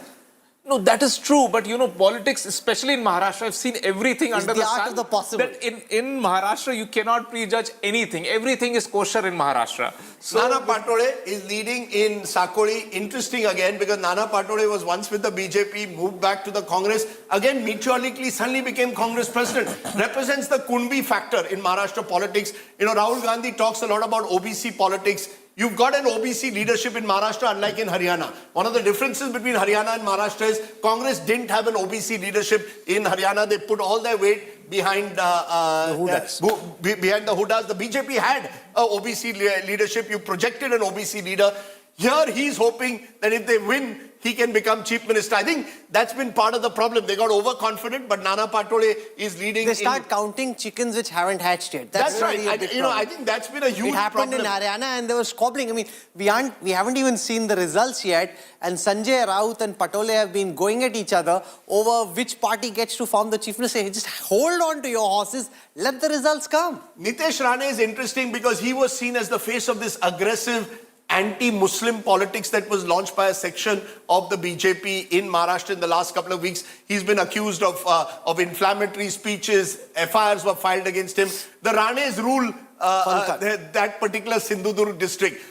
No, that is true. But, politics, especially in Maharashtra, I've seen everything It's under the the art sun. of the possible. That in Maharashtra, you cannot prejudge anything. Everything is kosher in Maharashtra. So, Nana Patole is leading in Sakoli. Interesting again, because Nana Patole was once with the BJP, moved back to the Congress. Again, meteorically, suddenly became Congress president. Represents the Kunbi factor in Maharashtra politics. Rahul Gandhi talks a lot about OBC politics. You've got an OBC leadership in Maharashtra, unlike in Haryana. One of the differences between Haryana and Maharashtra is Congress didn't have an OBC leadership in Haryana. They put all their weight behind the Hudas. The BJP had an OBC leadership. You projected an OBC leader. Here he's hoping that if they win, he can become chief minister. I think that's been part of the problem. They got overconfident, but Nana Patole is leading. They start counting chickens which haven't hatched yet. That's right. I think that's been a huge problem. It happened in Haryana and they were squabbling. I mean, we haven't even seen the results yet. And Sanjay Raut and Patole have been going at each other over which party gets to form the chief minister. Just hold on to your horses. Let the results come. Nitesh Rane is interesting because he was seen as the face of this aggressive anti-Muslim politics that was launched by a section of the BJP in Maharashtra in the last couple of weeks. He's been accused of inflammatory speeches. FIRs were filed against him. The Ranes rule that particular Sindhudurg district.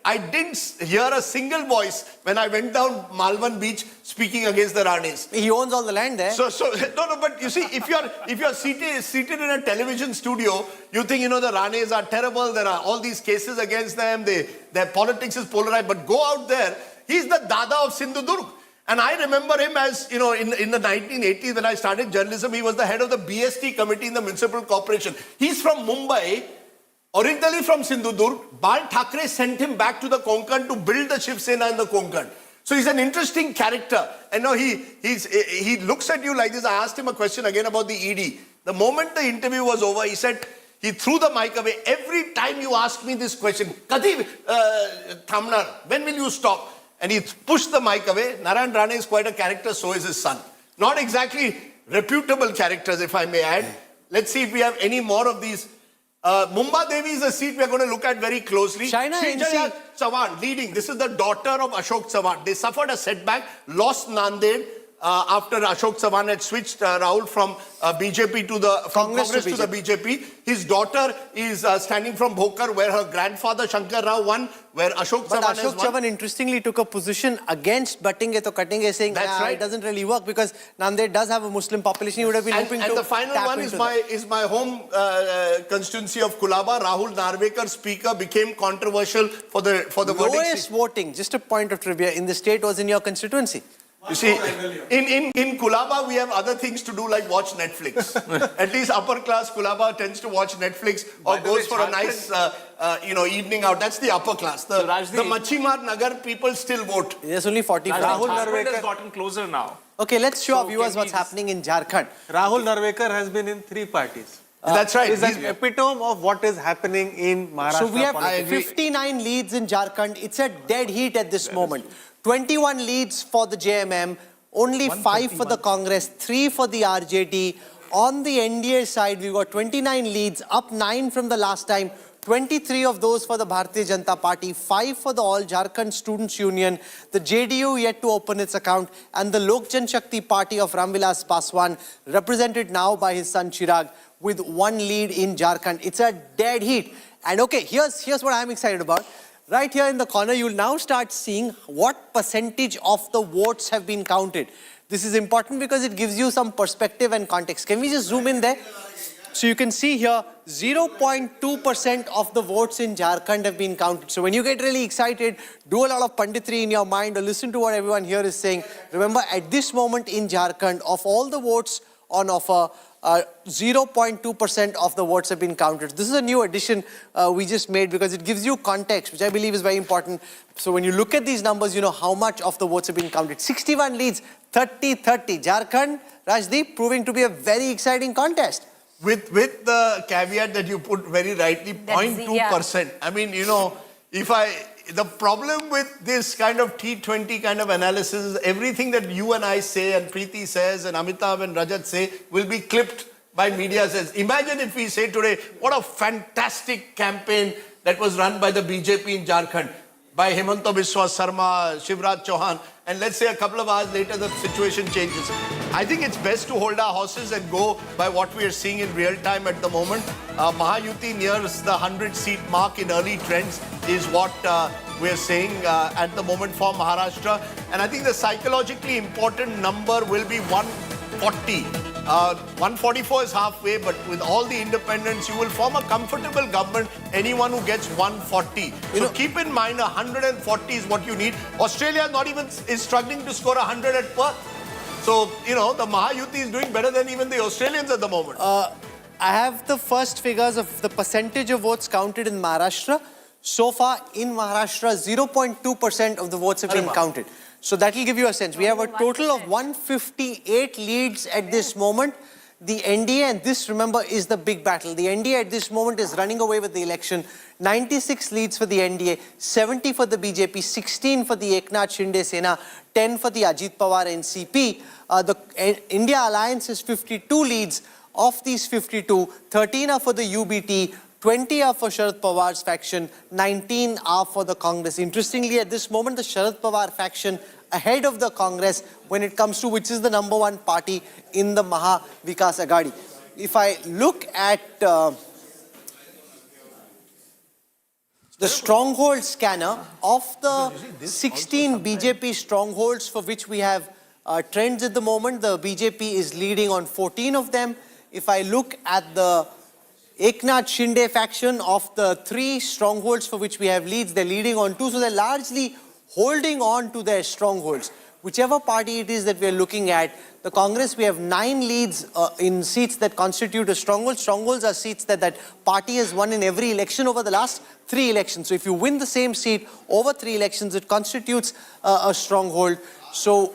I didn't hear a single voice when I went down Malvan beach speaking against the Ranes. He owns all the land there. But you see, if you're seated in a television studio, you think, the Ranes are terrible. There are all these cases against them. Their politics is polarized. But go out there. He's the Dada of Sindhudurg. And I remember him as, in the 1980s when I started journalism, he was the head of the BST committee in the municipal corporation. He's from Mumbai. Originally from Sindhudurg, Bal Thackeray sent him back to the Konkan to build the Shiv Sena in the Konkan. So he's an interesting character. And now he looks at you like this. I asked him a question again about the ED. The moment the interview was over, he said, he threw the mic away. Every time you ask me this question, Kati Thamnar, when will you stop? And he pushed the mic away. Narayan Rane is quite a character, so is his son. Not exactly reputable characters, if I may add. Let's see if we have any more of these. Mumba Devi is a seat we are going to look at very closely. Srijaya Chavan leading. This is the daughter of Ashok Chavan. They suffered a setback, lost Nanded after Ashok Chavan had switched Rahul from BJP to the Congress to the BJP. His daughter is standing from Bhokar, where her grandfather Shankar Rao won, where Ashok Chavan has won. Ashok Chavan interestingly took a position against Battinge to Kattinge, saying it doesn't really work because Nanded does have a Muslim population. He would have been hoping to. And the final one is my home constituency of Kulaba. Rahul Narvekar, speaker, became controversial for the verdict. Lowest voting, just a point of trivia, in the state was in your constituency. You see, in Kulaba, we have other things to do like watch Netflix. At least upper class Kulaba tends to watch Netflix or goes for a nice, evening out. That's the upper class. The Machimar Nagar people still vote. There's only 45. Rahul Narvekar has gotten closer now. Okay, let's show our viewers what's happening in Jharkhand. Rahul Narvekar has been in 3 parties. That's right. He's an epitome of what is happening in Maharashtra. So we have politics. 59 leads in Jharkhand. It's a dead heat at this moment. 21 leads for the JMM, only 5 for the Congress, 3 for the RJD. On the NDA side, we've got 29 leads, up 9 from the last time. 23 of those for the Bharatiya Janata Party, 5 for the All Jharkhand Students Union, the JDU yet to open its account, and the Lok Janshakti Party of Ramvilas Paswan, represented now by his son Chirag, with 1 lead in Jharkhand. It's a dead heat. And okay, here's what I'm excited about. Right here in the corner, you'll now start seeing what percentage of the votes have been counted. This is important because it gives you some perspective and context. Can we just zoom in there? So you can see here, 0.2% of the votes in Jharkhand have been counted. So when you get really excited, do a lot of panditry in your mind or listen to what everyone here is saying. Remember, at this moment in Jharkhand, of all the votes on offer, 0.2% of the votes have been counted. This is a new addition we just made because it gives you context, which I believe is very important. So when you look at these numbers, you know how much of the votes have been counted. 61 leads, 30-30. Jharkhand, Rajdeep, proving to be a very exciting contest. With the caveat that you put very rightly, 0.2%. I mean, the problem with this kind of T20 kind of analysis is everything that you and I say and Preeti says and Amitabh and Rajat say will be clipped by media says. Imagine if we say today, what a fantastic campaign that was run by the BJP in Jharkhand, by Hemanta Biswa Sarma, Shivraj Chauhan, and let's say a couple of hours later the situation changes. I think it's best to hold our horses and go by what we are seeing in real time at the moment. Mahayuti nears the 100-seat mark in early trends is what we're saying at the moment for Maharashtra. And I think the psychologically important number will be 140. 144 is halfway, but with all the independents, you will form a comfortable government, anyone who gets 140. So keep in mind, 140 is what you need. Australia is struggling to score 100 at Perth. So, the Mahayuti is doing better than even the Australians at the moment. I have the first figures of the percentage of votes counted in Maharashtra. So far, in Maharashtra, 0.2% of the votes have been counted. So that will give you a sense. We have a total of 158 leads at this moment. The NDA, and this, remember, is the big battle. The NDA at this moment is running away with the election. 96 leads for the NDA, 70 for the BJP, 16 for the Eknath Shinde Sena, 10 for the Ajit Pawar NCP. The India Alliance has 52 leads. Of these 52, 13 are for the UBT, 20 are for Sharad Pawar's faction, 19 are for the Congress. Interestingly, at this moment, the Sharad Pawar faction ahead of the Congress when it comes to which is the #1 party in the Maha Vikas Aghadi. If I look at the stronghold scanner of the 16 BJP strongholds for which we have trends at the moment, the BJP is leading on 14 of them. If I look at the Eknath Shinde faction of the 3 strongholds for which we have leads, they're leading on 2. So they're largely holding on to their strongholds. Whichever party it is that we're looking at, the Congress, we have 9 leads in seats that constitute a stronghold. Strongholds are seats that party has won in every election over the last 3 elections. So if you win the same seat over 3 elections, it constitutes a stronghold. So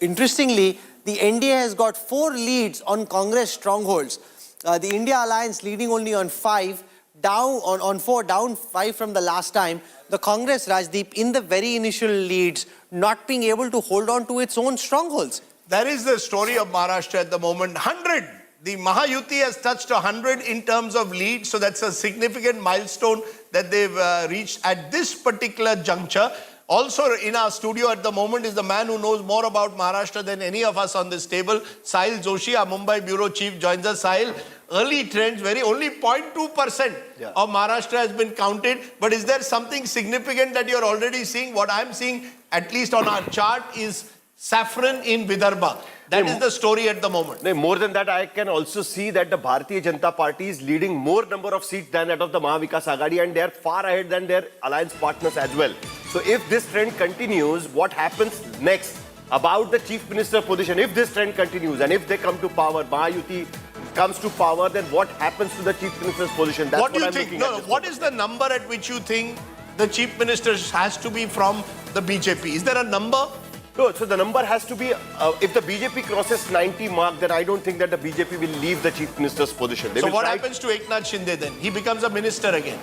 interestingly, the NDA has got 4 leads on Congress strongholds. The India Alliance leading only on 5, down on 4, down 5 from the last time. The Congress, Rajdeep, in the very initial leads, not being able to hold on to its own strongholds. That is the story of Maharashtra at the moment. 100. The Mahayuti has touched 100 in terms of lead. So that's a significant milestone that they've reached at this particular juncture. Also in our studio at the moment is the man who knows more about Maharashtra than any of us on this table. Sahil Joshi, our Mumbai Bureau Chief, joins us. Sahil, early trends, only 0.2% of Maharashtra has been counted. But is there something significant that you're already seeing? What I'm seeing, at least on our chart, is saffron in Vidarbha. That is the story at the moment. More than that, I can also see that the Bharatiya Janata Party is leading more number of seats than that of the Maha Vikas Aghadi, and they are far ahead than their alliance partners as well. So if this trend continues, what happens next about the chief minister position. If this trend continues and if they come to power, Mahayuti comes to power, then what happens to the chief minister's position? That's What do you I'm think? looking No, at this what moment. is the number at which you think the chief minister has to be from the BJP? Is there a number? No, so the number has to be, if the BJP crosses 90 mark, then I don't think that the BJP will leave the chief minister's position. They So will what try- happens to Eknath Shinde then? He becomes a minister again.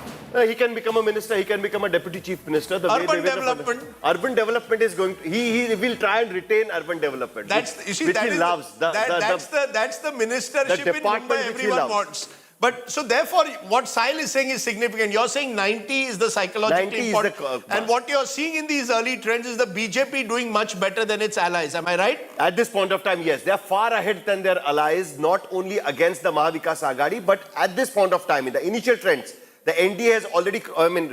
He can become a minister, he can become a deputy chief minister. The Urban way they will- development? Urban development is going to, he will try and retain urban development. That's which, you see which that he is loves. that's the ministership in department Mumbai which he everyone loves. wants. But so therefore, what Sahil is saying is significant. You're saying 90 is the 90 psychologically is important. the And what you're seeing in these early trends is the BJP doing much better than its allies. Am I right? At this point of time, yes, they are far ahead than their allies, not only against the Mahavikas Aghadi, but at this point of time, in the initial trends, the NDA has already,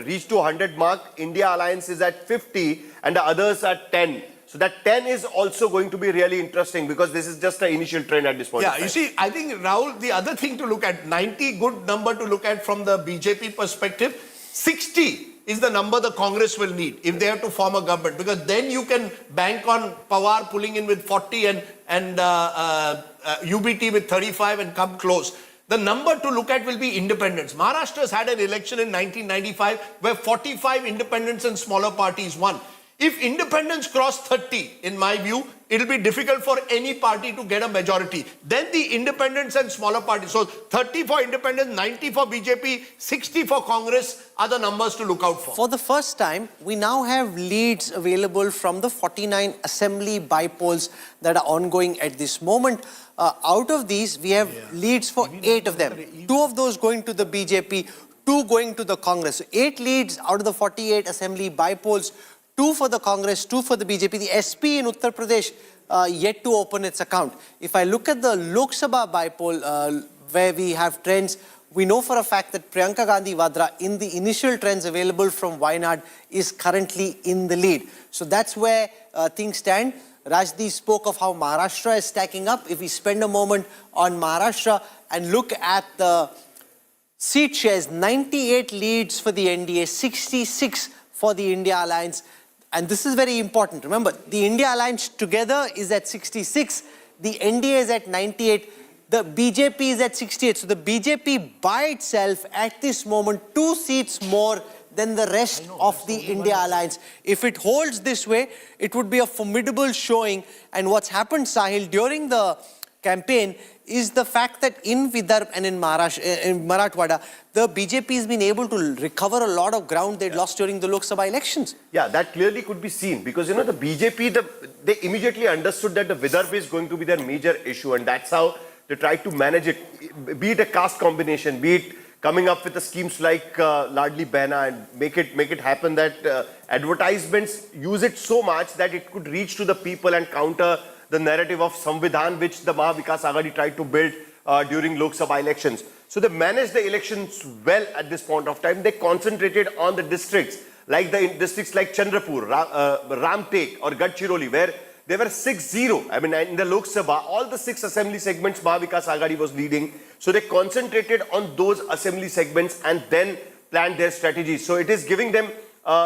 reached to 100 mark. India Alliance is at 50, and the others are 10. So that 10 is also going to be really interesting because this is just an initial trend at this point. Yeah, you see, I think, Rahul, the other thing to look at, 90, good number to look at from the BJP perspective. 60 is the number the Congress will need if they have to form a government, because then you can bank on Pawar pulling in with 40 and UBT with 35 and come close. The number to look at will be independents. Maharashtra has had an election in 1995 where 45 independents and smaller parties won. If independents cross 30, in my view, it'll be difficult for any party to get a majority. Then the independents and smaller parties. So 30 for independents, 90 for BJP, 60 for Congress are the numbers to look out for. For the first time, we now have leads available from the 49 assembly bypolls that are ongoing at this moment. Out of these, we have leads for 8 of them. 2 of those going to the BJP, 2 going to the Congress. So 8 leads out of the 48 assembly bypolls. 2 for the Congress, 2 for the BJP. The SP in Uttar Pradesh yet to open its account. If I look at the Lok Sabha bypoll where we have trends, we know for a fact that Priyanka Gandhi Vadra in the initial trends available from Wayanad is currently in the lead. So that's where things stand. Rajdi spoke of how Maharashtra is stacking up. If we spend a moment on Maharashtra and look at the seat shares, 98 leads for the NDA, 66 for the India Alliance. And this is very important. Remember, the India Alliance together is at 66. The NDA is at 98. The BJP is at 68. So the BJP by itself at this moment 2 seats more than the rest of the India Alliance. If it holds this way, it would be a formidable showing. And what's happened, Sahil, during the campaign is the fact that in Vidarbha and in Marathwada, the BJP has been able to recover a lot of ground they'd lost during the Lok Sabha elections. Yeah, that clearly could be seen because, the BJP, they immediately understood that the Vidarbha is going to be their major issue, and that's how they tried to manage it, be it a caste combination, be it coming up with the schemes like Ladli Behna and make it happen that advertisements use it so much that it could reach to the people and counter the narrative of Samvidhan which the Mahavikas Aghadi tried to build during Lok Sabha elections. So they managed the elections well at this point of time. They concentrated on the districts like Chandrapur, Ramtek or Gadchiroli, where they were 6-0. In the Lok Sabha, all the 6 assembly segments Mahavikas Aghadi was leading. So they concentrated on those assembly segments and then planned their strategies. So it is giving them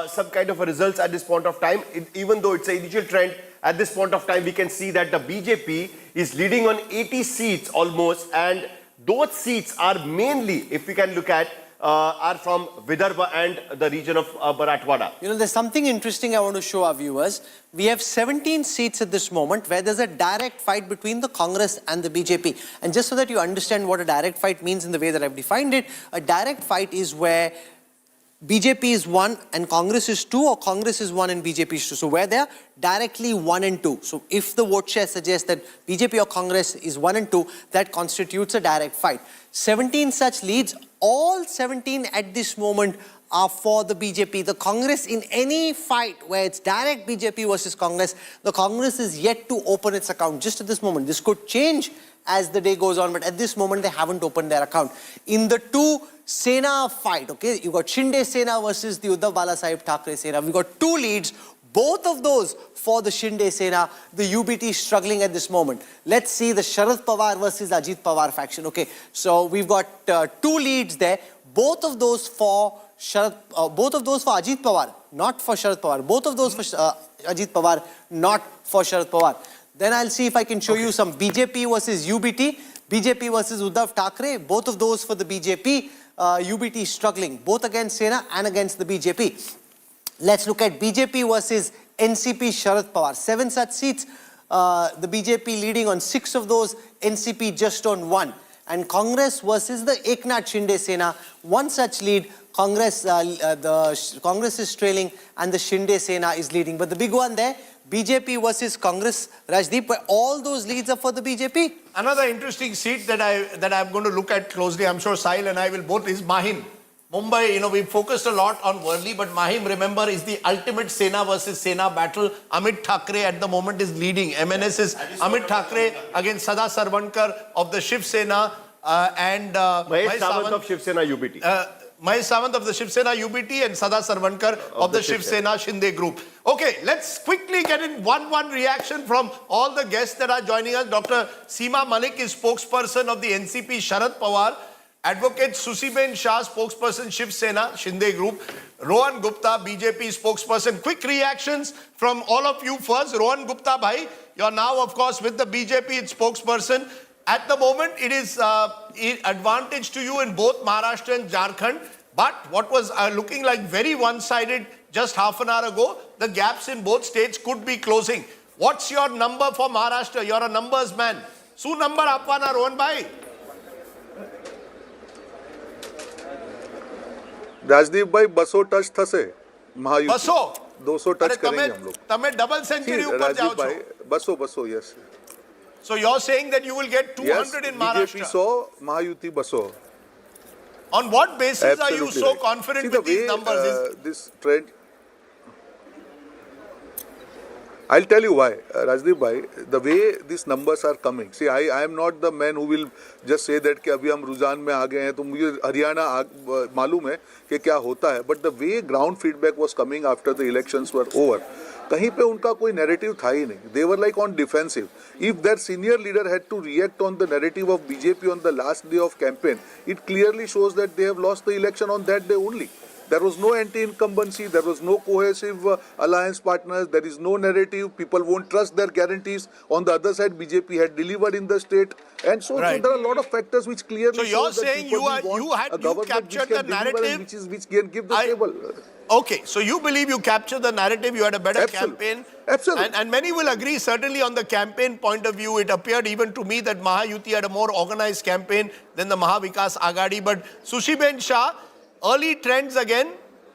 some kind of a results at this point of time. Even though it's an initial trend, at this point of time, we can see that the BJP is leading on 80 seats almost, and those seats are mainly, if we can look at, are from Vidarbha and the region of Marathwada. There's something interesting I want to show our viewers. We have 17 seats at this moment where there's a direct fight between the Congress and the BJP. And just so that you understand what a direct fight means in the way that I've defined it, a direct fight is where BJP is 1 and Congress is 2, or Congress is 1 and BJP is 2. So where they are directly 1 and 2. So if the vote share suggests that BJP or Congress is 1 and 2, that constitutes a direct fight. 17 such leads, all 17 at this moment are for the BJP. The Congress, in any fight where it's direct BJP versus Congress, the Congress is yet to open its account just at this moment. This could change as the day goes on, but at this moment they haven't opened their account. In the 2 Sena fight, okay, you got Shinde Sena versus the Uddhav Balasaheb Thackeray Sena. We got 2 leads, both of those for the Shinde Sena. The UBT struggling at this moment. Let's see the Sharad Pawar versus Ajit Pawar faction. Okay, so we've got 2 leads there, both of those for both of those for Ajit Pawar, not for Sharad Pawar. Both of those for Ajit Pawar, not for Sharad Pawar. Then I'll see if I can show you some BJP versus UBT, BJP versus Uddhav Thackeray, both of those for the BJP. UBT is struggling, both against Sena and against the BJP. Let's look at BJP versus NCP Sharad Pawar. 7 such seats, the BJP leading on 6 of those, NCP just on 1. And Congress versus the Eknath Shinde Sena, 1 such lead. Congress is trailing and the Shinde Sena is leading. But the big one there, BJP versus Congress, Rajdeep, where all those leads are for the BJP. Another interesting seat that I'm going to look at closely, I'm sure Sahil and I will both, is Mahim. Mumbai, we focused a lot on Worli, but Mahim, remember, is the ultimate Sena versus Sena battle. Amit Thackeray at the moment is leading. MNS is Amit Thackeray against Sada Sarvankar of the Shiv Sena and Mahesh Sawant of Shiv Sena UBT. Mahesh Sawant of the Shiv Sena UBT and Sada Sarvankar of the Shiv Sena Shinde group. Okay, let's quickly get in one reaction from all the guests that are joining us. Dr. Seema Malik is spokesperson of the NCP Sharad Pawar. Advocate Susiben Shah, spokesperson Shiv Sena, Shinde Group. Rohan Gupta, BJP spokesperson. Quick reactions from all of you first. Rohan Gupta, bhai, you're now, of course, with the BJP spokesperson. At the moment, it is advantage to you in both Maharashtra and Jharkhand. But what was looking like very one-sided just half an hour ago, the gaps in both states could be closing. What's your number for Maharashtra? You're a numbers man. Su number apwana, Rohan bhai? Rajdeep भाई 200 touch थसे Mahayuti 200 touch करेंगे हम लोग तमे double century ऊपर जाओ राजदीप भाई 200 yes so you're saying that you will get 200 in Maharashtra? BJP 100 Mahayuti 200 on what basis Absolutely are you so right. confident See, with these numbers? This trend, I'll tell you why, Rajdeep bhai, the way these numbers are coming. See, I am not the man who will just say that कि अभी हम रुझान में आ गए हैं तो मुझे हरियाणा मालूम है कि क्या होता है. But the way ground feedback was coming after the elections were over, कहीं पे उनका कोई narrative था ही नहीं. They were like on defensive. If their senior leader had to react on the narrative of BJP on the last day of campaign, it clearly shows that they have lost the election on that day only. There was no anti-incumbency, there was no cohesive alliance partners, there is no narrative, people won't trust their guarantees. On the other side, BJP had delivered in the state. And so, Right. so there are a lot of factors which clearly So you're show that saying people you want captured the narrative, which can give the stable. Okay, so you believe you captured the narrative, you had a better Absolutely. campaign. Absolutely. And many will agree, certainly on the campaign point of view, it appeared even to me that Mahayuti had a more organized campaign than the Mahavikas Agadi. But Sushiben Shah, early trends again.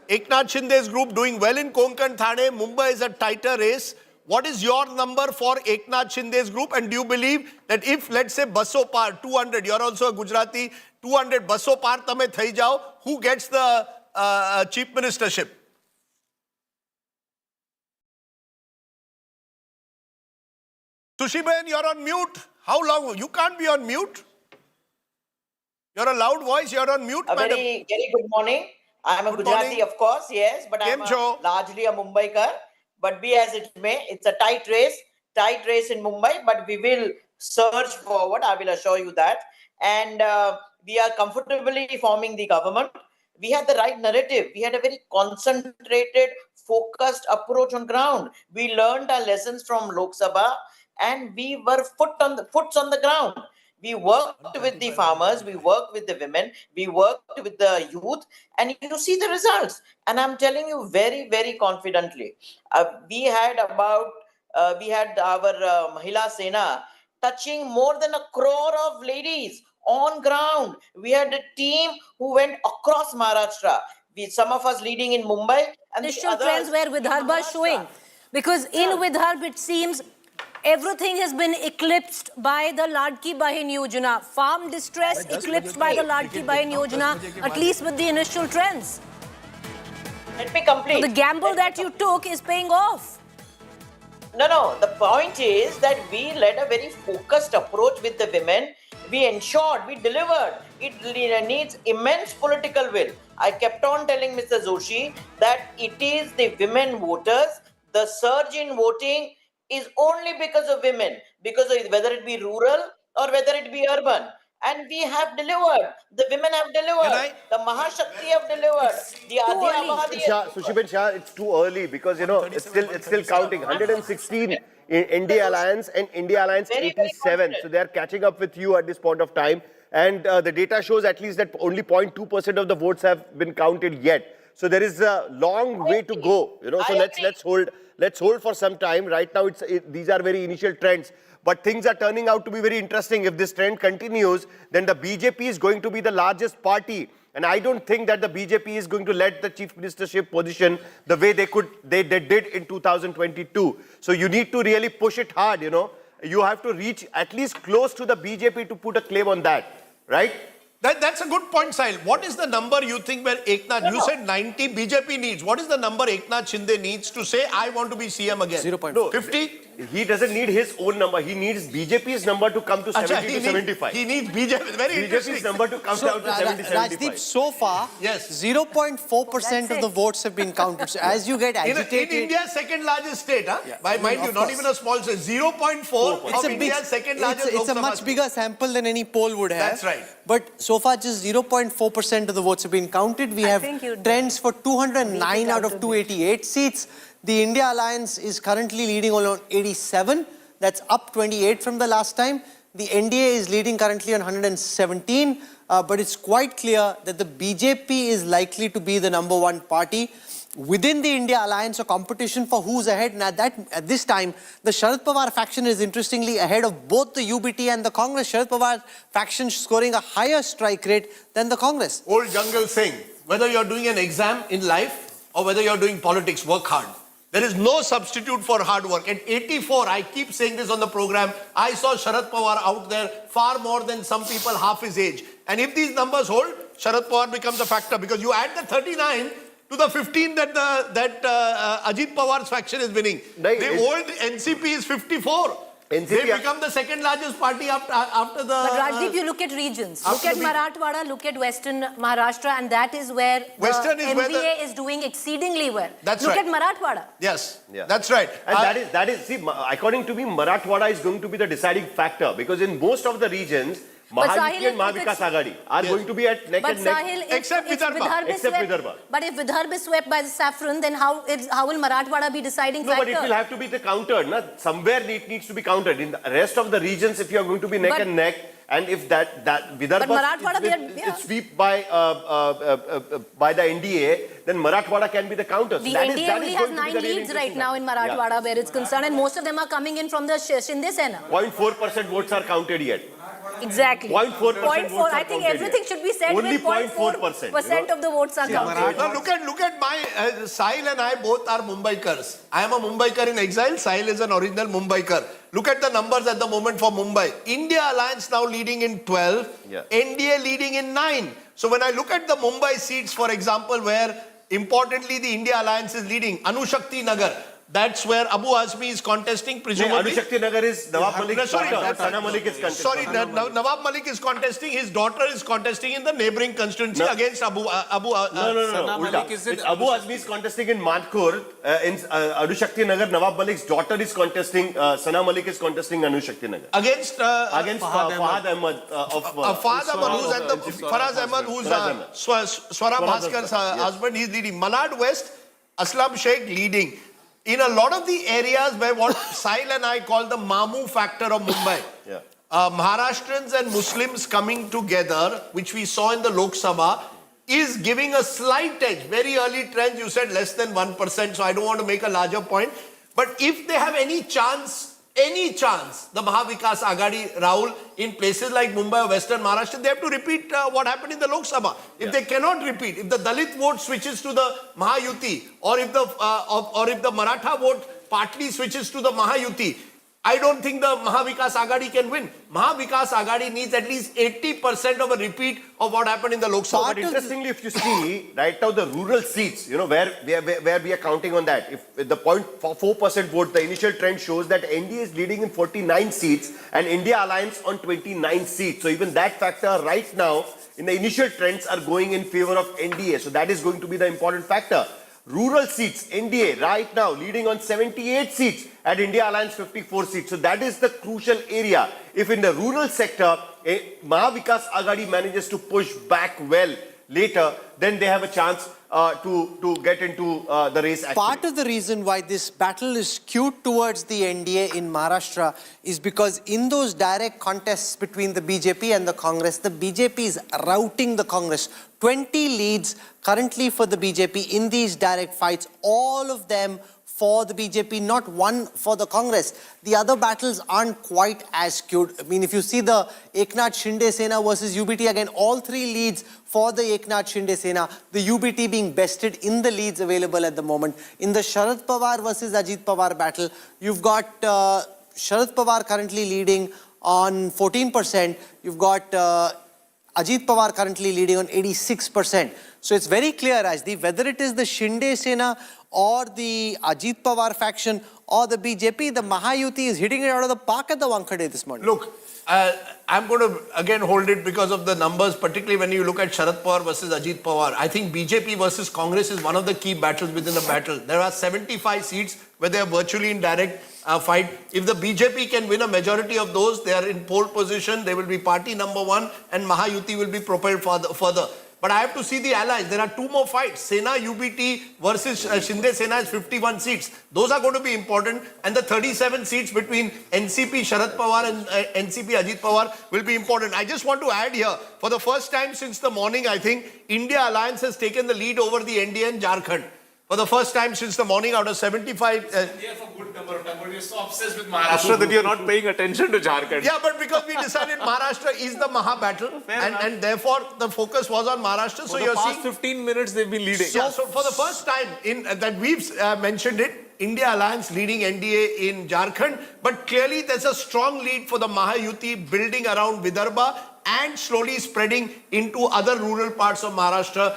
Eknath Shinde's group doing well in Konkan, Thane. Mumbai is a tighter race. What is your number for Eknath Shinde's group? And do you believe that if, let's say, Baso Par, 200, you're also a Gujarati, 200 Baso Par tame thai jao, who gets the chief ministership? Sushiben, you're on mute. How long? You can't be on mute. You're a loud voice. You're on mute, A madam. very good morning. I am a Good Gujarati, morning. of course, yes, but I am largely a Mumbaikar. But be as it may, it's a tight race in Mumbai, but we will surge forward, I will assure you that. And we are comfortably forming the government. We had the right narrative. We had a very concentrated, focused approach on ground. We learned our lessons from Lok Sabha and we were foots on the ground. We worked with the farmers, we worked with the women, we worked with the youth, and you see the results. And I'm telling you very, very confidently, we had our Mahila Sena touching more than 1 crore of ladies on ground. We had a team who went across Maharashtra. Some of us leading in Mumbai. And Initial trends where Vidarbha is showing. Because in Vidarbha, it seems everything has been eclipsed by the Ladki Bahin Yojana. Farm distress eclipsed by the Ladki Bahin Yojana, at least with the initial trends. Let me complete. So the gamble that you took is paying off. No. The point is that we led a very focused approach with the women. We ensured, we delivered. It needs immense political will. I kept on telling Mr. Joshi that it is the women voters. The surge in voting is only because of women, because of whether it be rural or whether it be urban. And we have delivered. The women have delivered. The Mahashakti have delivered. The Adhya Mahadi. Sushiben Shah, it's too early because it's still counting. 116 in India Alliance and India Alliance Very, 87. very So they are catching up with you at this point of time. And the data shows at least that only 0.2% of the votes have been counted yet. So there is a long way to go. So let's hold for some time. Right now, these are very initial trends. But things are turning out to be very interesting. If this trend continues, then the BJP is going to be the largest party. And I don't think that the BJP is going to let the chief ministership position the way they did in 2022. So you need to really push it hard, You have to reach at least close to the BJP to put a claim on that, right? That's a good point, Sahil. What is the number you think where Eknath, you said 90 BJP needs. What is the number Eknath Shinde needs to say, I want to be CM again? 0.5. 50? He doesn't need his own number. He needs BJP's number to come to 70 to 75. He needs BJP. Very interesting. BJP's number to come down to 70 75. Rajdeep, so far, Yes. 0.4% of the votes have been counted. So as you get agitated... In India's second largest state, mind you, not even a small state, 0.4 of India's second largest It's a much bigger sample than any poll would have. That's right. But so far, just 0.4% of the votes have been counted. We have trends for 209 out of 288 seats. The India Alliance is currently leading on 87. That's up 28 from the last time. The NDA is leading currently on 117. But it's quite clear that the BJP is likely to be the #1 party. Within the India Alliance, a competition for who's ahead. Now at this time, the Sharad Pawar faction is interestingly ahead of both the UBT and the Congress. Sharad Pawar faction scoring a higher strike rate than the Congress. Old jungle saying, whether you're doing an exam in life or whether you're doing politics, work hard. There is no substitute for hard work. At 84, I keep saying this on the program, I saw Sharad Pawar out there far more than some people half his age. And if these numbers hold, Sharad Pawar becomes a factor because you add the 39 to the 15 that Ajit Pawar's faction is winning. The old NCP is 54. They become the second largest party after the... But Rajdeep, you look at regions. Look at Marathwada, look at Western Maharashtra, and that is where MVA is doing exceedingly well. That's look right. at Marathwada. Yes, that's right. And that is, see, according to me, Marathwada is going to be the deciding factor because in most of the regions, Mahayuti and Mahavikas Agadi are going to be at neck and neck. Except Vidarbha. But if Vidarbha is swept by the Saffron, then how will Marathwada be deciding factor? No, but it will have to be countered. Somewhere it needs to be countered. In the rest of the regions, if you are going to be neck and neck, and if that Vidarbha is swept by the NDA, then Marathwada can be the counter. The NDA only has 9 leads right now in Marathwada where it's concerned, and most of them are coming in from the Shinde Sena. 0.4% votes are counted yet. Exactly. 0.4%. I think everything should be said only with 0.4% of the votes are counted. Now look at my Sahil and I both are Mumbaikars. I am a Mumbaikar in exile. Sahil is an original Mumbaikar. Look at the numbers at the moment for Mumbai. India Alliance now leading in 12. NDA leading in 9. So when I look at the Mumbai seats, for example, where importantly the India Alliance is leading, Anushakti Nagar. That's where Abu Azmi is contesting, presumably. Anushakti Nagar is Nawab Malik's daughter. Sana Malik is contesting. Sorry, Nawab Malik is contesting. His daughter is contesting in the neighboring constituency against Abu. No. Abu Azmi is contesting in Madhkur. In Anushakti Nagar, Nawab Malik's daughter is contesting. Sana Malik is contesting Anushakti Nagar. Against Fahad Ahmad Faraz Ahmad, who's Swara Bhaskar's husband. He's leading. Malad West, Aslam Sheikh leading. In a lot of the areas where what Sahil and I call the Mamu factor of Mumbai, Maharashtrians and Muslims coming together, which we saw in the Lok Sabha, is giving a slight edge. Very early trends, you said less than 1%, so I don't want to make a larger point. But if they have any chance, the Mahavikas Agadi, Rahul, in places like Mumbai or Western Maharashtra, they have to repeat what happened in the Lok Sabha. If they cannot repeat, if the Dalit vote switches to the Mahayuti, or if the Maratha vote partly switches to the Mahayuti, I don't think the Mahavikas Agadi can win. Mahavikas Agadi needs at least 80% of a repeat of what happened in the Lok Sabha. But interestingly, if you see right now the rural seats, where we are counting on that. If the 0.4% vote, the initial trend shows that NDA is leading in 49 seats and India Alliance on 29 seats. So even that factor right now in the initial trends are going in favor of NDA. So that is going to be the important factor. Rural seats, NDA right now leading on 78 seats at India Alliance 54 seats. So that is the crucial area. If in the rural sector, Mahavikas Aghadi manages to push back well later, then they have a chance to get into the race. Actually. Part of the reason why this battle is skewed towards the NDA in Maharashtra is because in those direct contests between the BJP and the Congress, the BJP is routing the Congress. 20 leads currently for the BJP in these direct fights, all of them for the BJP, not one for the Congress. The other battles aren't quite as skewed. I mean, if you see the Eknath Shinde Sena versus UBT, again, all three leads for the Eknath Shinde Sena, the UBT being bested in the leads available at the moment. In the Sharad Pawar versus Ajit Pawar battle, you've got Sharad Pawar currently leading on 14%. You've got Ajit Pawar currently leading on 86%. So it's very clear, Rajdeep, whether it is the Shinde Sena or the Ajit Pawar faction or the BJP, the Mahayuti is hitting it out of the park at the Wankhede this morning. Look, I'm going to again hold it because of the numbers, particularly when you look at Sharad Pawar versus Ajit Pawar. I think BJP versus Congress is one of the key battles within the battle. There are 75 seats where they are virtually in direct fight. If the BJP can win a majority of those, they are in pole position, they will be party number one and Mahayuti will be propelled further. But I have to see the allies. There are two more fights. Sena UBT versus Shinde Sena is 51 seats. Those are going to be important. And the 37 seats between NCP Sharad Pawar and NCP Ajit Pawar will be important. I just want to add here, for the first time since the morning, I think India Alliance has taken the lead over the NDA and Jharkhand. For the first time since the morning, out of 75... India for good number of time, but you're so obsessed with Maharashtra that you're not paying attention to Jharkhand. Yeah, but because we decided Maharashtra is the Maha battle, and therefore the focus was on Maharashtra. So you're seeing 15 minutes they've been leading. So for the first time in that we've mentioned it, India Alliance leading NDA in Jharkhand, but clearly there's a strong lead for the Mahayuti building around Vidarbha and slowly spreading into other rural parts of Maharashtra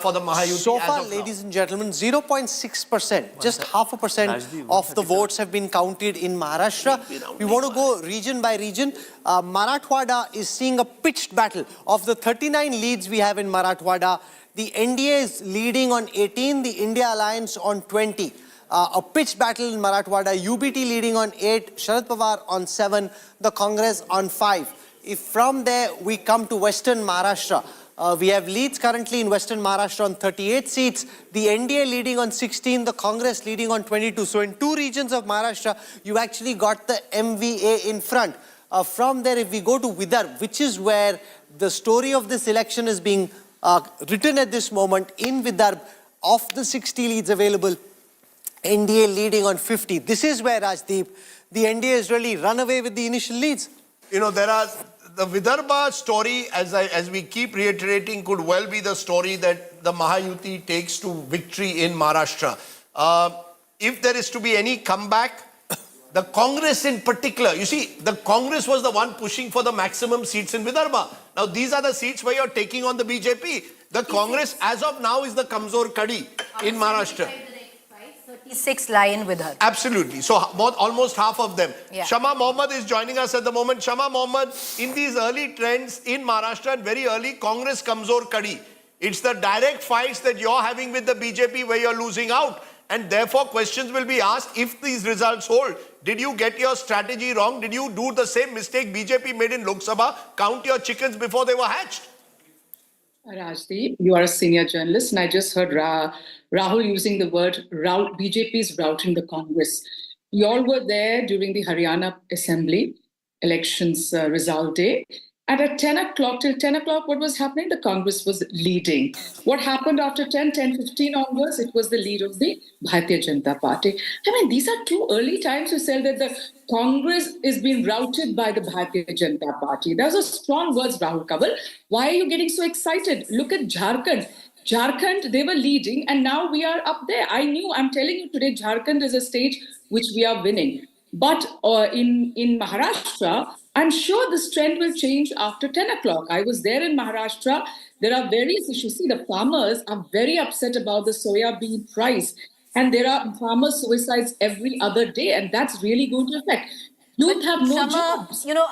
for the Mahayuti. So far, ladies and gentlemen, 0.6%, just 0.5% of the votes have been counted in Maharashtra. We want to go region by region. Marathwada is seeing a pitched battle. Of the 39 leads we have in Marathwada, the NDA is leading on 18, the India Alliance on 20. A pitched battle in Marathwada, UBT leading on 8, Sharad Pawar on 7, the Congress on 5. If from there we come to Western Maharashtra, we have leads currently in Western Maharashtra on 38 seats, the NDA leading on 16, the Congress leading on 22. So in two regions of Maharashtra, you actually got the MVA in front. From there, if we go to Vidarbha, which is where the story of this election is being written at this moment, in Vidarbha, of the 60 leads available, NDA leading on 50. This is where, Rajdeep, the NDA has really run away with the initial leads. You know, there are the Vidarbha story, as we keep reiterating, could well be the story that the Mahayuti takes to victory in Maharashtra. If there is to be any comeback, the Congress in particular, you see, the Congress was the one pushing for the maximum seats in Vidarbha. Now, these are the seats where you're taking on the BJP. The Congress, as of now, is the Kamzor Kadi in Maharashtra. 36 lie in with her. Absolutely. So almost half of them. Yeah. Shama Mohammed is joining us at the moment. Shama Mohammed, in these early trends in Maharashtra and very early, Congress Kamzor Kadi. It's the direct fights that you're having with the BJP where you're losing out. And therefore, questions will be asked if these results hold. Did you get your strategy wrong? Did you do the same mistake BJP made in Lok Sabha? Count your chickens before they were hatched. Rajdeep, you are a senior journalist, and I just heard Rahul using the word BJP is routing the Congress. You all were there during the Haryana Assembly elections result day. And at 10 o'clock, till 10 o'clock, what was happening? The Congress was leading. What happened after 10:15 onwards? It was the lead of the Bharatiya Janata Party. I mean, these are too early times to say that the Congress is being routed by the Bharatiya Janata Party. Those are strong words, Rahul Kanwal. Why are you getting so excited? Look at Jharkhand. Jharkhand, they were leading, and now we are up there. I'm telling you today, Jharkhand is a state which we are winning. But in Maharashtra, I'm sure this trend will change after 10 o'clock. I was there in Maharashtra. There are various issues. See, the farmers are very upset about the soya bean price. And there are farmer suicides every other day. And that's really going to affect. Youth have no Shama, jobs. you know,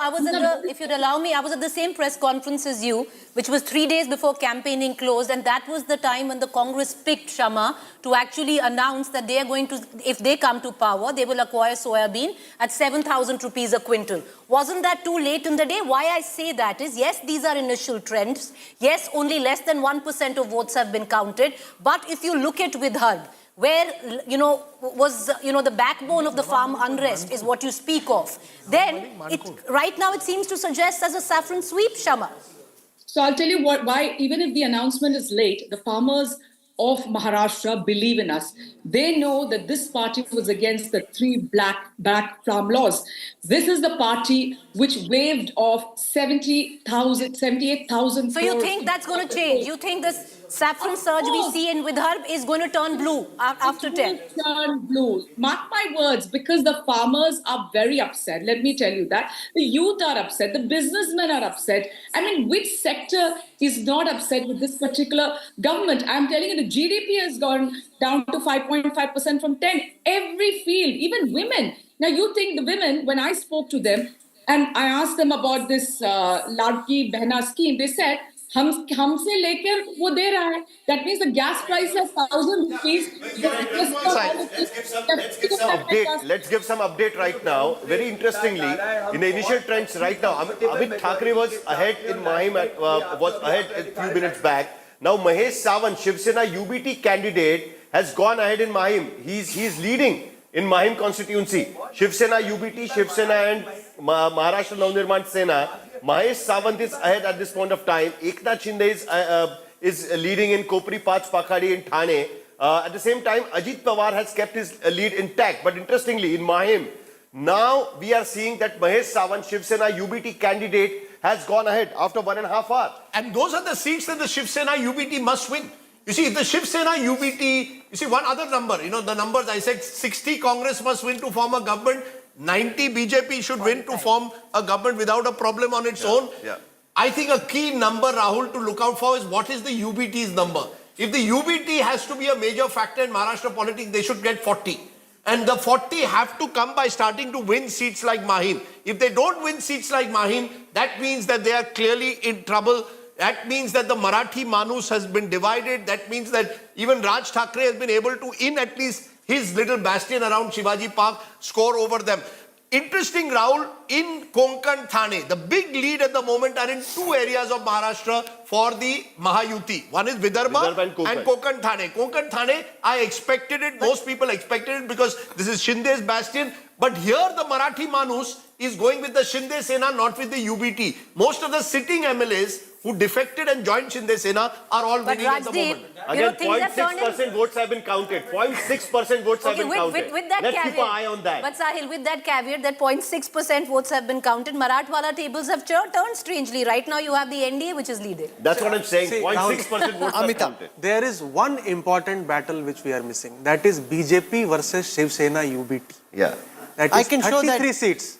if you'd allow me, I was at the same press conference as you, which was 3 days before campaigning closed, and that was the time when the Congress picked Shama to actually announce that they are going to, if they come to power, they will acquire soybean at 7,000 rupees a quintal. Wasn't that too late in the day? Why I say that is, yes, these are initial trends. Yes, only less than 1% of votes have been counted. But if you look at Vidarbha, where, was, the backbone of the farm unrest is what you speak of, then right now it seems to suggest as a saffron sweep, Shama. So I'll tell you why, even if the announcement is late, the farmers of Maharashtra believe in us. They know that this party was against the 3 black farm laws. This is the party which waived off 78,000 So you think that's going to change? You think this saffron surge we see in Vidarbha is going to turn blue after 10? Turn blue. Mark my words, because the farmers are very upset. Let me tell you that. The youth are upset. The businessmen are upset. I mean, which sector is not upset with this particular government? I'm telling you, the GDP has gone down to 5.5% from 10. Every field, even women. Now, you think the women, when I spoke to them and I asked them about this Ladki Behna scheme, they said, हमसे लेकर वो दे रहा है. That means the gas price is 1,000 rupees. Let's give some update right now. Very interestingly, in the initial trends right now, Amit Thackeray was ahead in Mahim, was ahead a few minutes back. Now Mahesh Sawant, Shiv Sena UBT candidate, has gone ahead in Mahim. He's leading in Mahim constituency. Shiv Sena UBT, Shiv Sena and Maharashtra Navnirman Sena. Mahesh Sawant is ahead at this point of time. Eknath Shinde is leading in Kopri Pach Pakhadi in Thane. At the same time, Ajit Pawar has kept his lead intact. But interestingly, in Mahim, now we are seeing that Mahesh Sawant, Shiv Sena UBT candidate, has gone ahead after 1.5 hours. And those are the seats that the Shiv Sena UBT must win. You see, if the Shiv Sena UBT, you see one other number, the numbers I said, 60 Congress must win to form a government, 90 BJP should win to form a government without a problem on its own. Yeah. I think a key number, Rahul, to look out for is what is the UBT's number. If the UBT has to be a major factor in Maharashtra politics, they should get 40. And the 40 have to come by starting to win seats like Mahim. If they don't win seats like Mahim, that means that they are clearly in trouble. That means that the Marathi Manus has been divided. That means that even Raj Thackeray has been able to, in at least his little bastion around Shivaji Park, score over them. Interesting, Rahul, in Konkan, Thane, the big lead at the moment are in 2 areas of Maharashtra for the Mahayuti. One is Vidarbha and Konkan, Thane. Konkan, Thane, I expected it. Most people expected it because this is Shinde's bastion. But here the Marathi Manus is going with the Shinde Sena, not with the UBT. Most of the sitting MLAs who defected and joined Shinde Sena are all winning at the moment. Again, 0.6% votes have been counted. 0.6% votes have been counted. With that Let's caveat, keep an eye on that. But Sahil, with that caveat that 0.6% votes have been counted, Marathwala tables have turned strangely. Right now you have the NDA which is leading. That's what I'm saying. 0.6% votes are counted. There is one important battle which we are missing. That is BJP versus Shiv Sena UBT. Yeah. That is I can show 33 that. seats.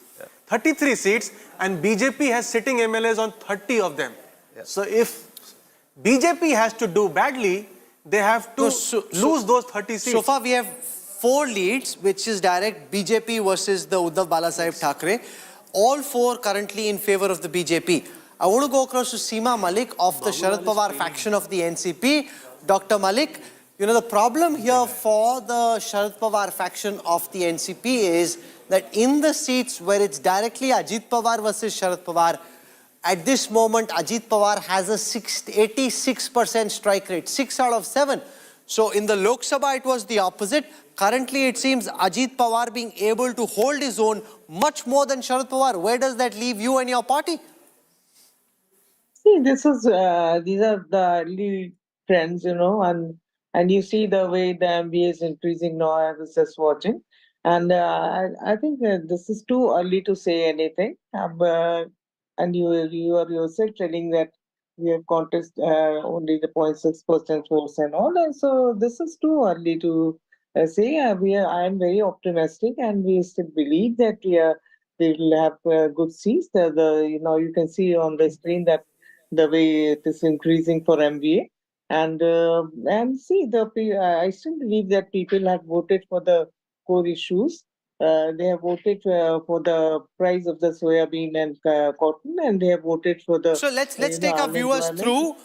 33 seats, and BJP has sitting MLAs on 30 of them. Yeah. So if BJP has to do badly, they have to lose those 30 seats. So far we have 4 leads, which is direct BJP versus the Uddhav Balasaheb Thackeray. All 4 currently in favor of the BJP. I want to go across to Seema Malik of the Sharad Pawar faction of the NCP. Dr. Malik, the problem here for the Sharad Pawar faction of the NCP is that in the seats where it's directly Ajit Pawar versus Sharad Pawar, at this moment Ajit Pawar has a 86% strike rate, 6 out of 7. So in the Lok Sabha it was the opposite. Currently it seems Ajit Pawar being able to hold his own much more than Sharad Pawar. Where does that leave you and your party? See, these are the early trends, and you see the way the MVA is increasing now. I was just watching. And I think this is too early to say anything. And you are yourself telling that we have contested only the 0.6% votes and all. And so this is too early to say. I am very optimistic, and we still believe that we will have good seats. You can see on the screen that the way it is increasing for MVA. And see, I still believe that people have voted for the core issues, they have voted for the price of the soya bean and cotton, and they have voted for the. So let's take our viewers through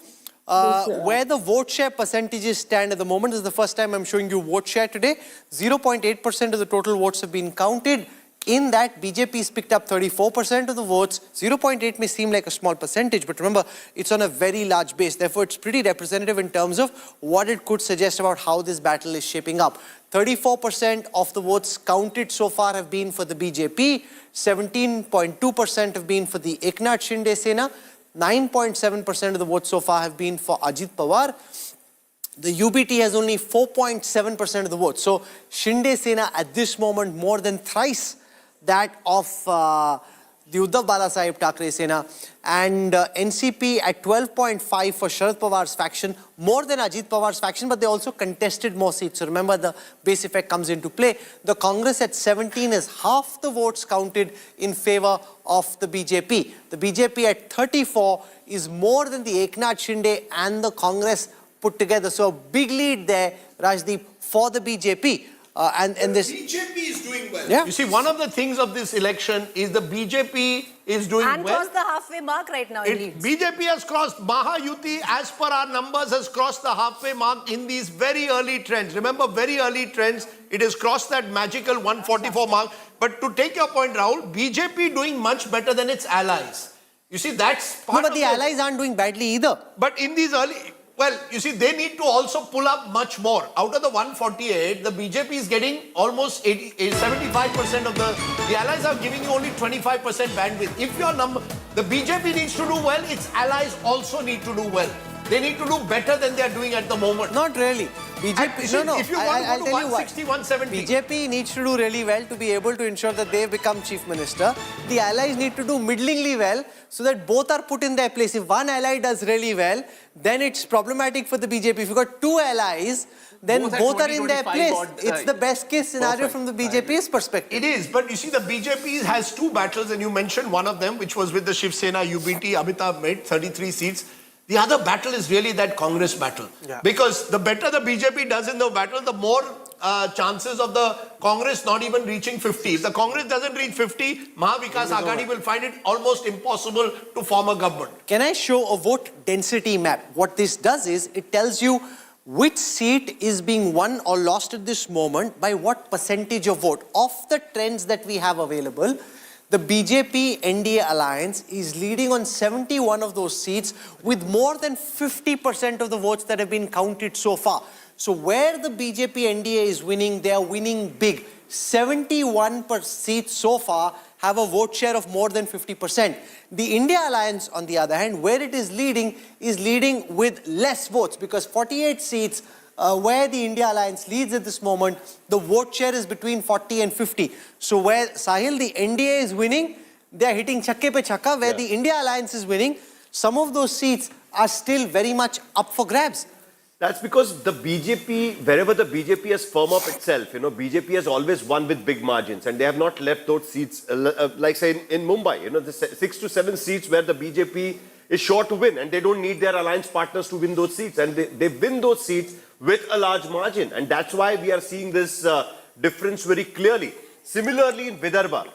where the vote share percentages stand at the moment. This is the first time I'm showing you vote share today. 0.8% of the total votes have been counted. In that, BJP has picked up 34% of the votes. 0.8 may seem like a small percentage, but remember, it's on a very large base. Therefore, it's pretty representative in terms of what it could suggest about how this battle is shaping up. 34% of the votes counted so far have been for the BJP. 17.2% have been for the Eknath Shinde Sena. 9.7% of the votes so far have been for Ajit Pawar. The UBT has only 4.7% of the votes. So Shinde Sena at this moment more than thrice that of the Uddhav Balasaheb Thackeray Sena, and NCP at 12.5 for Sharad Pawar's faction, more than Ajit Pawar's faction, but they also contested more seats. So remember, the base effect comes into play. The Congress at 17 is half the votes counted in favor of the BJP. The BJP at 34 is more than the Eknath Shinde and the Congress put together. So a big lead there, Rajdeep, for the BJP. And this BJP is doing well. Yeah. You see, one of the things of this election is the BJP is doing And well. crossed the halfway mark right now in leads. BJP has crossed, Mahayuti, as per our numbers, has crossed the halfway mark in these very early trends. Remember, very early trends, it has crossed that magical 144 mark. But to take your point, Rahul, BJP doing much better than its allies. You see, that's part no, but the allies aren't doing badly either. But in these early... Well, you see, they need to also pull up much more. Out of the 148, the BJP is getting almost 75% of the allies are giving you only 25% bandwidth. If your number, the BJP needs to do well, its allies also need to do well. They need to do better than they are doing at the moment. Not really. BJP, If you want to go to 160, 170. BJP needs to do really well to be able to ensure that they become chief minister. The allies need to do middlingly well so that both are put in their place. If one ally does really well, then it's problematic for the BJP. If you've got two allies, then both are in their place. It's the best case scenario from the BJP's perspective. It is, but you see, the BJP has two battles, and you mentioned one of them, which was with the Shiv Sena UBT. Amitabh made 33 seats. The other battle is really that Congress battle. Yeah. Because the better the BJP does in the battle, the more chances of the Congress not even reaching 50. If the Congress doesn't reach 50, Mahavikas Aghadi will find it almost impossible to form a government. Can I show a vote density map? What this does is, it tells you which seat is being won or lost at this moment by what percentage of vote. Of the trends that we have available, the BJP NDA alliance is leading on 71 of those seats with more than 50% of the votes that have been counted so far. So where the BJP NDA is winning, they are winning big. 71 seats so far have a vote share of more than 50%. The India Alliance, on the other hand, where it is leading with less votes, because 48 seats where the India Alliance leads at this moment, the vote share is between 40 and 50. So where, Sahil, the NDA is winning, they are hitting chakke pe chakka. Where the India Alliance is winning, some of those seats are still very much up for grabs. That's because the BJP, wherever the BJP has firmed up itself, BJP has always won with big margins, and they have not left those seats, like say in Mumbai, the 6 to 7 seats where the BJP is sure to win, and they don't need their alliance partners to win those seats, and they win those seats with a large margin, and that's why we are seeing this difference very clearly. Similarly in Vidarbha,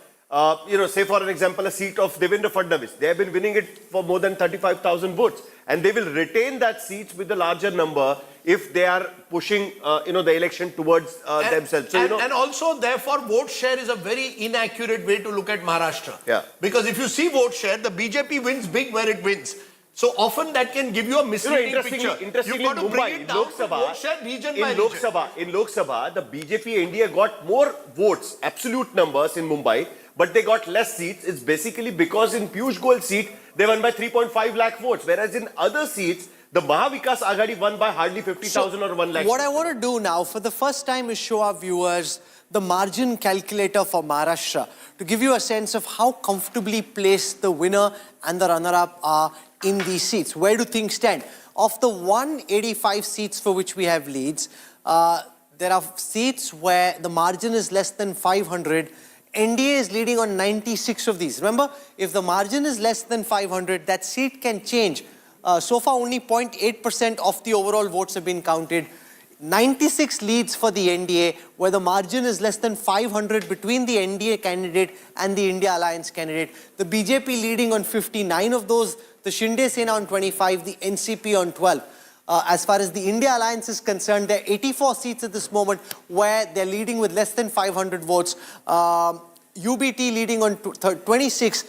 say for an example, a seat of Devendra Fadnavis, they have been winning it for more than 35,000 votes, and they will retain that seat with a larger number if they are pushing, the election towards themselves. So, and also, therefore, vote share is a very inaccurate way to look at Maharashtra. Yeah. Because if you see vote share, the BJP wins big where it wins. So often that can give you a misleading picture. Interestingly, You've got to bring Mumbai, it down to vote share region by region. In Lok Sabha, the BJP India got more votes, absolute numbers in Mumbai, but they got less seats. It's basically because in Piyush Goyal's seat, they won by 3.5 lakh votes, whereas in other seats, the Mahavikas Aghadi won by hardly 50,000 or 1 lakh. What I want to do now, for the first time, is show our viewers the margin calculator for Maharashtra to give you a sense of how comfortably placed the winner and the runner-up are in these seats. Where do things stand? Of the 185 seats for which we have leads, there are seats where the margin is less than 500. NDA is leading on 96 of these. Remember, if the margin is less than 500, that seat can change. So far, only 0.8% of the overall votes have been counted. 96 leads for the NDA, where the margin is less than 500 between the NDA candidate and the India Alliance candidate. The BJP leading on 59 of those, the Shinde Sena on 25, the NCP on 12. As far as the India Alliance is concerned, there are 84 seats at this moment where they're leading with less than 500 votes. UBT leading on 26,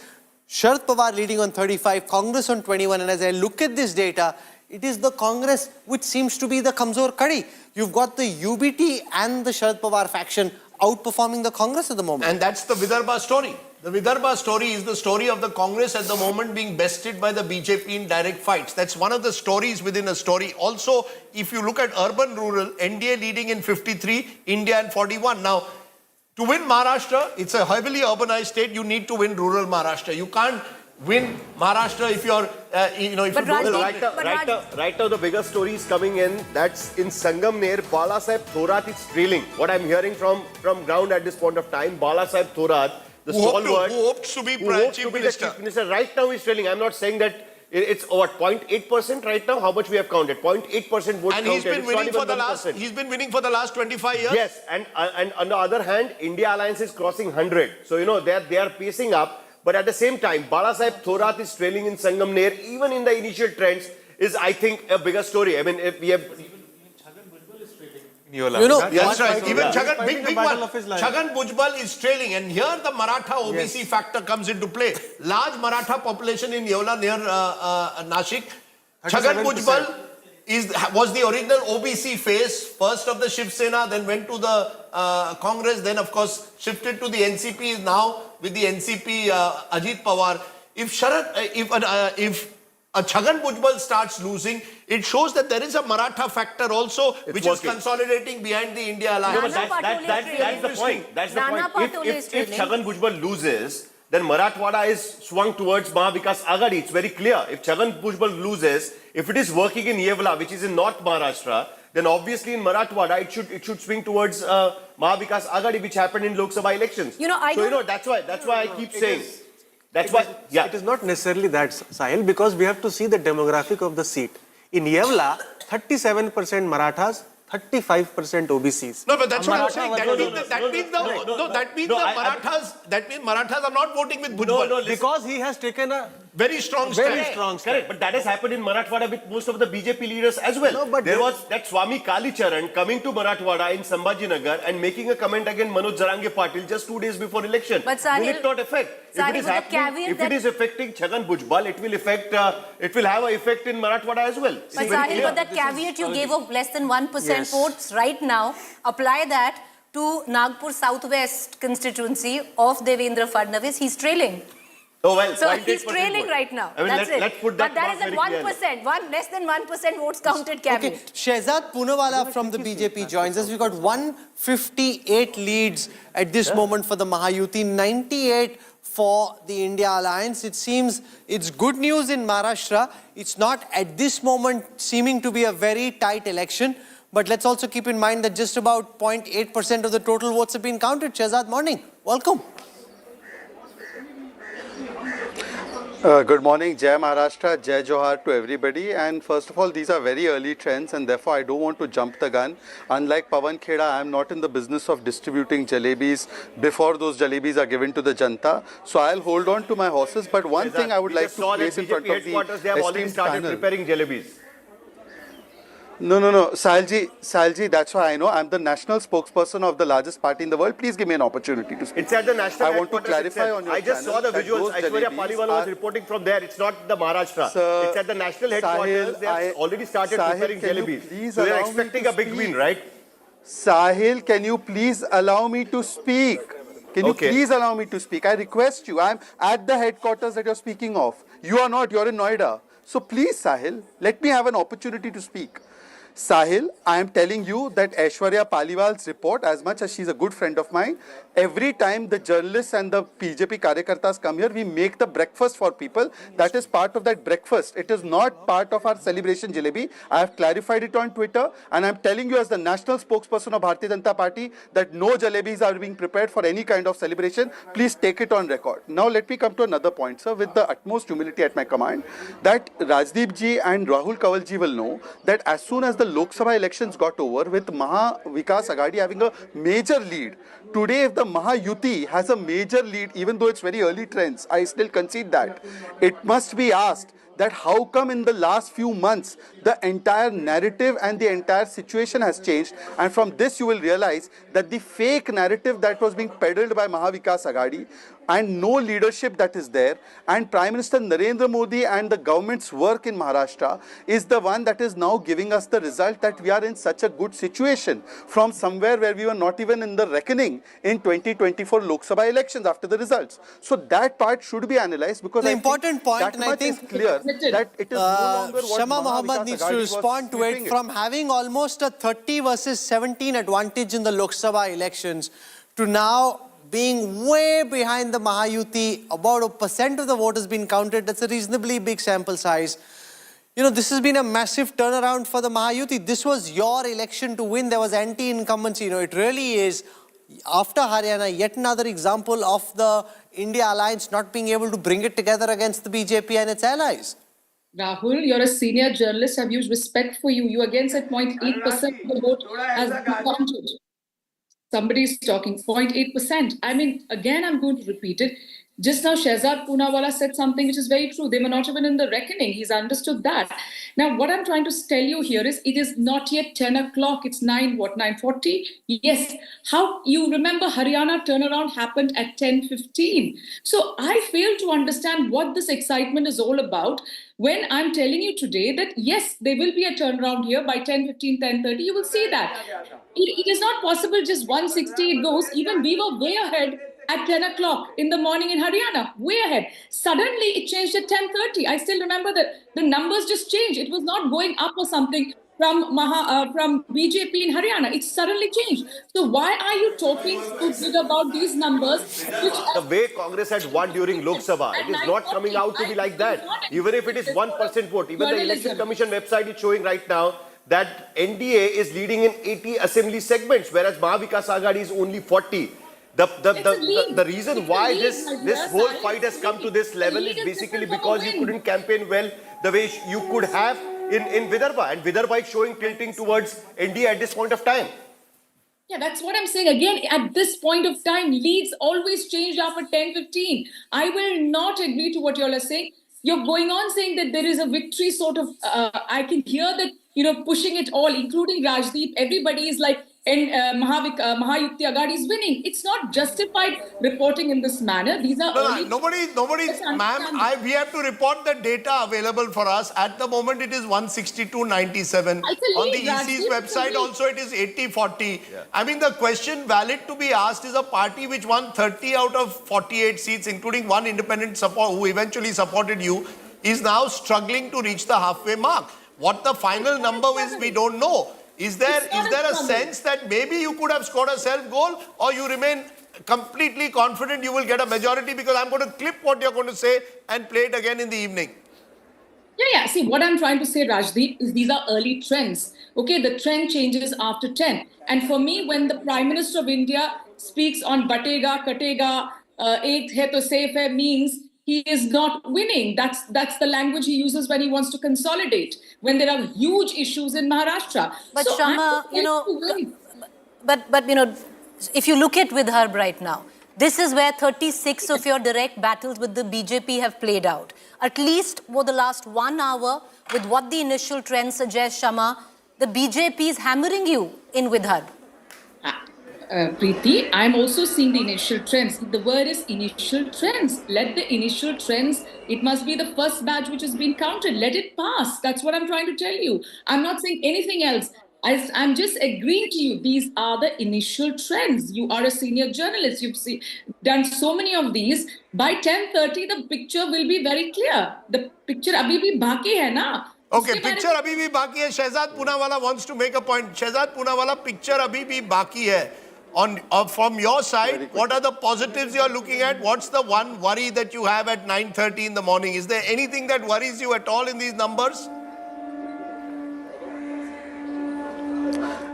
Sharad Pawar leading on 35, Congress on 21. And as I look at this data, it is the Congress which seems to be the Kamzor Kadi. You've got the UBT and the Sharad Pawar faction outperforming the Congress at the moment. And that's the Vidarbha story. The Vidarbha story is the story of the Congress at the moment being bested by the BJP in direct fights. That's one of the stories within a story. Also, if you look at urban-rural, NDA leading in 53, India in 41. Now, to win Maharashtra, it's a heavily urbanized state. You need to win rural Maharashtra. You can't win Maharashtra if you're, Right now, the bigger story is coming in. That's in Sangamner. Balasaheb Thorat is trailing. What I'm hearing from ground at this point of time, Balasaheb Thorat, the stalwart, who hopes to be chief minister. Right now he's trailing. I'm not saying that it's what 0.8% right now. How much we have counted? 0.8% vote and counted. he's been winning for the last 25 years. Yes, and on the other hand, India Alliance is crossing 100. So they are pacing up. But at the same time, Balasaheb Thorat is trailing in Sangamner, even in the initial trends, is I think a bigger story. I mean, if we have. That's right. Even Chhagan, big one. Chhagan Bhujbal is trailing, and here the Maratha OBC factor comes into play. Large Maratha population in Yeola near Nashik. Chhagan Bhujbal was the original OBC face, first of the Shiv Sena, then went to the Congress, then of course shifted to the NCP, is now with the NCP Ajit Pawar. If Chhagan Bhujbal starts losing, it shows that there is a Maratha factor also, which is consolidating behind the India Alliance. That's the point. That's the point. If Chhagan Bhujbal loses, then Marathwada is swung towards Mahavikas Aghadi. It's very clear. If Chhagan Bhujbal loses, if it is working in Yevala, which is in North Maharashtra, then obviously in Marathwada it should swing towards Mahavikas Aghadi, which happened in Lok Sabha elections. That's why I keep saying. That's why. Yeah. It is not necessarily that, Sahil, because we have to see the demographic of the seat. In Yevala, 37% Marathas, 35% OBCs. No, but that's what I'm saying. That means Marathas are not voting with Bhujbal. No, because he has taken a very strong stand. Correct, but that has happened in Marathwada with most of the BJP leaders as well. No, but there was that Swami Kalicharan coming to Marathwada in Sambhajinagar and making a comment against Manoj Jarange Patil just 2 days before election. But Sahil, will it not affect? If it is affecting Chhagan Bhujbal, it will have an effect in Marathwada as well. But Sahil, but that caveat you gave of less than 1% votes right now, apply that to Nagpur Southwest constituency of Devendra Fadnavis. He's trailing. Oh, well, so he's trailing right now. I mean, that's it. Let's put that but that is at 1%. Less than 1% votes counted cabinet. Okay, Shehzad Poonawala from the BJP joins us. We've got 158 leads at this moment for the Mahayuti, 98 for the India Alliance. It seems it's good news in Maharashtra. It's not at this moment seeming to be a very tight election. But let's also keep in mind that just about 0.8% of the total votes have been counted. Shehzad, morning. Welcome. Good morning, Jai Maharashtra, Jai Johar to everybody. And first of all, these are very early trends and therefore I don't want to jump the gun. Unlike Pawan Kheda, I am not in the business of distributing jalebis before those jalebis are given to the Janta. So I'll hold on to my horses. But one thing I would like to place in front of the they have already started preparing jalebis. No. Sahilji, that's why I know. I'm the national spokesperson of the largest party in the world. Please give me an opportunity to speak. It's at the national I want to clarify on your I just saw the visuals. Aishwarya Paliwala was reporting from there. It's not the Maharashtra. Sir, it's at the national headquarters. They have already started preparing jalebis. So we're expecting a big win, right? Sahil, can you please allow me to speak? Can you please allow me to speak? I request you. I'm at the headquarters that you're speaking of. You are not. You're in Noida. So please, Sahil, let me have an opportunity to speak. Sahil, I am telling you that Aishwarya Paliwal's report, as much as she's a good friend of mine, every time the journalists and the BJP Karyakartas come here, we make the breakfast for people. That is part of that breakfast. It is not part of our celebration jalebi. I have clarified it on Twitter and I'm telling you as the national spokesperson of Bharatiya Janata Party that no jalebis are being prepared for any kind of celebration. Please take it on record. Now let me come to another point, sir, with the utmost humility at my command, that Rajdeep ji and Rahul Kanwal ji will know that as soon as the Lok Sabha elections got over with Maha Vikas Aghadi having a major lead. Today, if the Mahayuti has a major lead, even though it's very early trends, I still concede that. It must be asked that how come in the last few months the entire narrative and the entire situation has changed, and from this you will realize that the fake narrative that was being peddled by Mahavikas Aghadi and no leadership that is there, and Prime Minister Narendra Modi and the government's work in Maharashtra is the one that is now giving us the result that we are in such a good situation from somewhere where we were not even in the reckoning in 2024 Lok Sabha elections after the results. So that part should be analyzed, because The important point, that and I much think is clear that it is no longer what Shama Maha Mohammed Vikas needs Aghadi to was respond to it. sweeping From having almost a 30 versus 17 advantage in the Lok Sabha elections to now being way behind the Mahayuti, about 1% of the vote has been counted. That's a reasonably big sample size. You know, this has been a massive turnaround for the Mahayuti. This was your election to win. There was anti-incumbency. You know, it really is, after Haryana, yet another example of the India alliance not being able to bring it together against the BJP and its allies. Rahul, you're a senior journalist. I've used respect for you. You again said 0.8% of the vote has been counted. Somebody's talking 0.8%. I mean, again, I'm going to repeat it. Just now, Shehzad Poonawala said something which is very true. They were not even in the reckoning. He's understood that. Now, what I'm trying to tell you here is it is not yet 10 o'clock. It's 9:40? Yes. How you remember Haryana turnaround happened at 10:15. So I fail to understand what this excitement is all about when I'm telling you today that, yes, there will be a turnaround here by 10:15, 10:30. You will see that. It is not possible just 160 it goes. Even we were way ahead at 10 o'clock in the morning in Haryana, way ahead. Suddenly it changed at 10:30. I still remember that the numbers just changed. It was not going up or something from BJP in Haryana. It suddenly changed. So why are you talking so good about these numbers? The way Congress had won during Lok Sabha, it is not coming out to be like that. Even if it is 1% vote, even the Election Commission website is showing right now that NDA is leading in 80 assembly segments, whereas Mahavikas Aghadi is only 40. The reason why this whole fight has come to this level is basically because you couldn't campaign well the way you could have in Vidarbha, and Vidarbha is showing tilting towards NDA at this point of time. Yeah, that's what I'm saying. Again, at this point of time, leads always changed after 10:15. I will not agree to what you all are saying. You're going on saying that there is a victory sort of, I can hear that, pushing it all, including Rajdeep. Everybody is like, and Mahayuti Aghadi is winning. It's not justified reporting in this manner. These are nobody, ma'am. We have to report the data available for us. At the moment, it is 162.97. On the EC's website, also it is 80-40. Yeah. I mean, the question valid to be asked is a party which won 30 out of 48 seats, including one independent support who eventually supported you, is now struggling to reach the halfway mark. What the final number is, we don't know. Is there a sense that maybe you could have scored a self-goal, or you remain completely confident you will get a majority? Because I'm going to clip what you're going to say and play it again in the evening. Yeah. See, what I'm trying to say, Rajdeep, is these are early trends. Okay, the trend changes after 10. And for me, when the Prime Minister of India speaks on batega, katega, ek hai to safe hai, means he is not winning. That's the language he uses when he wants to consolidate, when there are huge issues in Maharashtra. But so Shama, if you look at Vidarbha right now, this is where 36 of your direct battles with the BJP have played out. At least for the last 1 hour, with what the initial trend suggests, Shama, the BJP is hammering you in Vidarbha. Preeti, I'm also seeing the initial trends. The word is initial trends. Let the initial trends, it must be the first batch which has been counted. Let it pass. That's what I'm trying to tell you. I'm not saying anything else. I'm just agreeing to you. These are the initial trends. You are a senior journalist. You've done so many of these. By 10:30, the picture will be very clear. The picture abhi bhi baki hai na. Okay, picture abhi bhi baki hai. Shehzad Poonawala wants to make a point. Shehzad Poonawala, picture abhi bhi baki hai. From your side, what are the positives you are looking at? What's the one worry that you have at 9:30 in the morning? Is there anything that worries you at all in these numbers?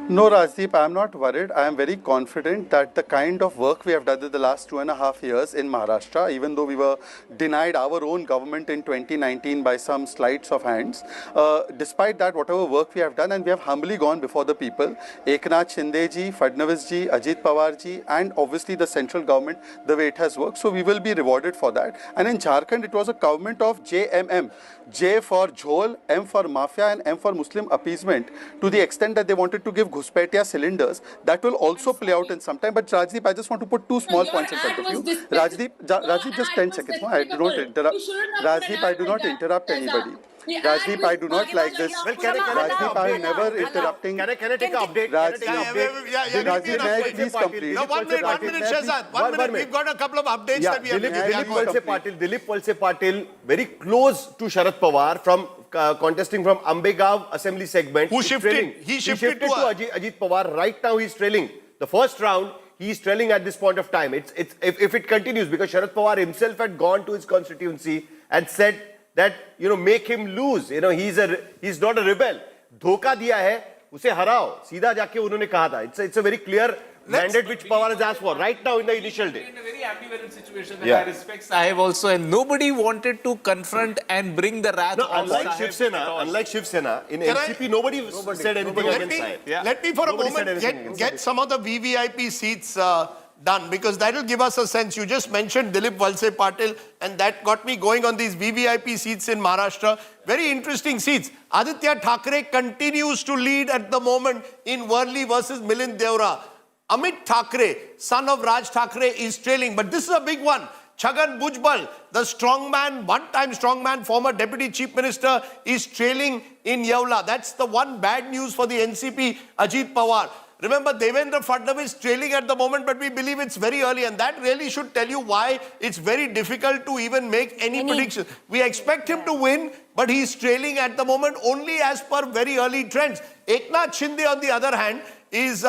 No, Rajdeep, I am not worried. I am very confident that the kind of work we have done in the last 2.5 years in Maharashtra, even though we were denied our own government in 2019 by some sleights of hands, despite that, whatever work we have done, and we have humbly gone before the people, Eknath Shinde ji, Fadnavis ji, Ajit Pawar ji, and obviously the central government, the way it has worked. So we will be rewarded for that. And in Jharkhand, it was a government of JMM. J for Jhol, M for Mafia, and M for Muslim appeasement, to the extent that they wanted to give Ghuspetia cylinders. That will also play out in some time. But Rajdeep, I just want to put two small points in front of you. Rajdeep, just 10 seconds. No, I do not interrupt. Rajdeep, I do not interrupt anybody. Rajdeep, I do not like this. Rajdeep, I am never interrupting. Can I take an update? Rajdeep, may I please complete? No, 1 minute, Shehzad. 1 minute. We've got a couple of updates that we have to Dilip Walse Patil, very close to Sharad Pawar, from contesting from Ambegaon Assembly segment. Who shifted? He shifted to Ajit Pawar. Right now he's trailing. The first round, he's trailing at this point of time. If it continues, because Sharad Pawar himself had gone to his constituency and said that, make him lose. He's not a rebel. Dhoka diya hai, use harao. Seedha jaake unhone kaha tha. It's a very clear mandate which Pawar has asked for right now in the initial day. In a very ambivalent situation that I respect Sahib also, and nobody wanted to confront and bring the wrath of Unlike Shiv Sena, in NCP, nobody said anything against Sahib. Let me for a moment get some of the VVIP seats done, because that will give us a sense. You just mentioned Dilip Walse Patil, and that got me going on these VVIP seats in Maharashtra. Very interesting seats. Aditya Thackeray continues to lead at the moment in Worli versus Milind Deora. Amit Thackeray, son of Raj Thackeray, is trailing. But this is a big one. Chhagan Bhujbal, the strongman, one-time strongman, former Deputy Chief Minister, is trailing in Yeola. That's the one bad news for the NCP, Ajit Pawar. Remember, Devendra Fadnavis trailing at the moment, but we believe it's very early, and that really should tell you why it's very difficult to even make any predictions. We expect him to win, but he's trailing at the moment only as per very early trends. Eknath Shinde, on the other hand, is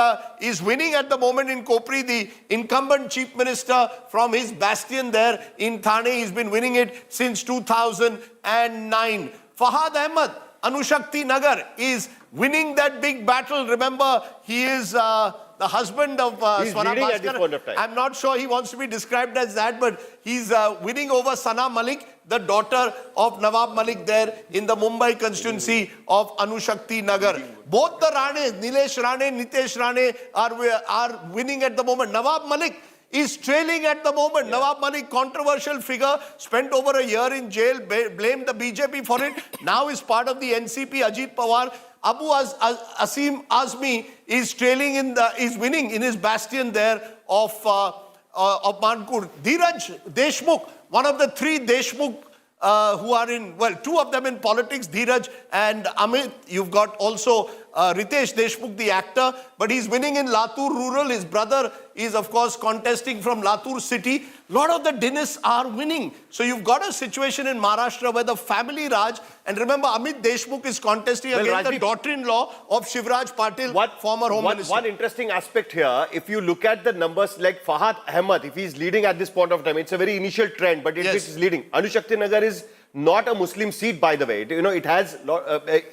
winning at the moment in Kopri, the incumbent chief minister from his bastion there in Thane. He's been winning it since 2009. Fahad Ahmed, Anushakti Nagar, is winning that big battle. Remember, he is the husband of Swana Bhaskar. I'm not sure he wants to be described as that, but he's winning over Sana Malik, the daughter of Nawab Malik there in the Mumbai constituency of Anushakti Nagar. Both the Ranes, Nilesh Rane, Nitesh Rane, are winning at the moment. Nawab Malik is trailing at the moment. Nawab Malik, controversial figure, spent over a year in jail, blamed the BJP for it. Now is part of the NCP, Ajit Pawar. Abu Asim Azmi is is winning in his bastion there of Mankur. Dheeraj Deshmukh, one of the three Deshmukh who are in, well, two of them in politics, Dheeraj and Amit. You've got also Ritesh Deshmukh, the actor, but he's winning in Latur rural. His brother is, of course, contesting from Latur city. A lot of the Dinis are winning. So you've got a situation in Maharashtra where the family Raj, and remember, Amit Deshmukh is contesting against the daughter-in-law of Shivraj Patil, former Home Minister. One interesting aspect here, if you look at the numbers like Fahad Ahmed, if he's leading at this point of time, it's a very initial trend, but it is leading. Anushakti Nagar is not a Muslim seat, by the way. It has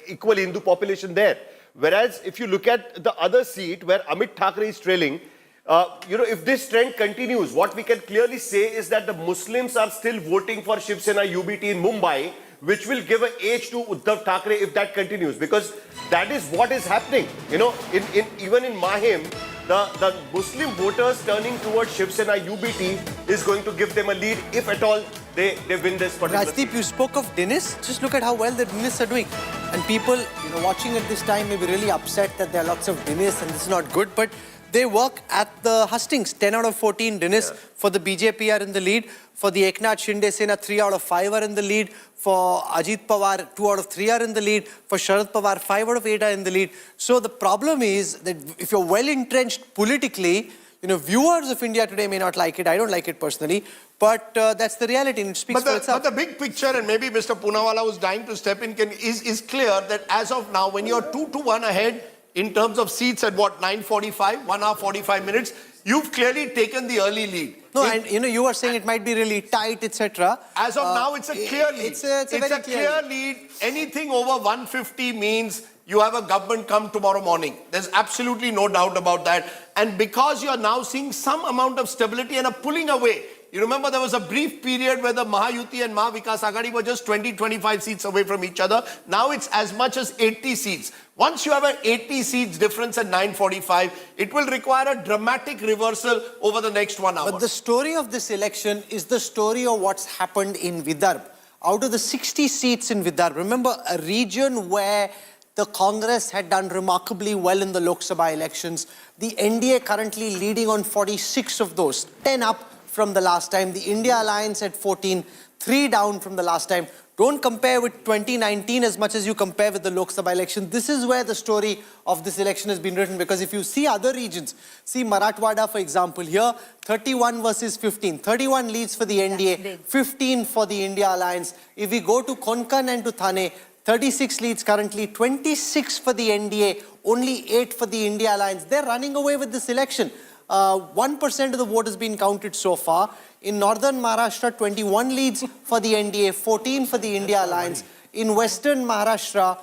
equal Hindu population there. Whereas if you look at the other seat where Amit Thackeray is trailing, if this trend continues, what we can clearly say is that the Muslims are still voting for Shiv Sena UBT in Mumbai, which will give an edge to Uddhav Thackeray if that continues, because that is what is happening. Even in Mahim, the Muslim voters turning towards Shiv Sena UBT is going to give them a lead if at all they win this particular Rajdeep, you spoke of Dinis. Just look at how well the Dinis are doing. And people, watching at this time may be really upset that there are lots of Dinis and this is not good, but they work at the hustings. 10 out of 14 Dinis for the BJP are in the lead. For the Eknath Shinde Sena, 3 out of 5 are in the lead. For Ajit Pawar, 2 out of 3 are in the lead. For Sharad Pawar, 5 out of 8 are in the lead. So the problem is that if you're well entrenched politically, viewers of India Today may not like it. I don't like it personally. But that's the reality, and it speaks for itself. But the big picture, and maybe Mr. Poonawalla who's dying to step in, is clear that as of now, when you're 2-1 ahead in terms of seats at 9:45, 1 hour 45 minutes, you've clearly taken the early lead. No, and you were saying it might be really tight, etc. As of now, it's a clear lead. It's a very clear lead. Anything over 150 means you have a government come tomorrow morning. There's absolutely no doubt about that. And because you are now seeing some amount of stability and a pulling away. You remember there was a brief period where the Mahayuti and Mahavikas Aghadi were just 20-25 seats away from each other. Now it's as much as 80 seats. Once you have an 80 seats difference at 9:45, it will require a dramatic reversal over the next 1 hour. But the story of this election is the story of what's happened in Vidarbha. Out of the 60 seats in Vidarbha, remember a region where the Congress had done remarkably well in the Lok Sabha elections. The NDA currently leading on 46 of those, 10 up from the last time. The India Alliance at 14, 3 down from the last time. Don't compare with 2019 as much as you compare with the Lok Sabha election. This is where the story of this election has been written, because if you see other regions, see Marathwada for example, here 31 versus 15, 31 leads for the NDA, 15 for the India Alliance. If we go to Konkan and to Thane, 36 leads currently, 26 for the NDA, only 8 for the India Alliance. They're running away with this election. 1% of the vote has been counted so far. In northern Maharashtra, 21 leads for the NDA, 14 for the India Alliance. In western Maharashtra,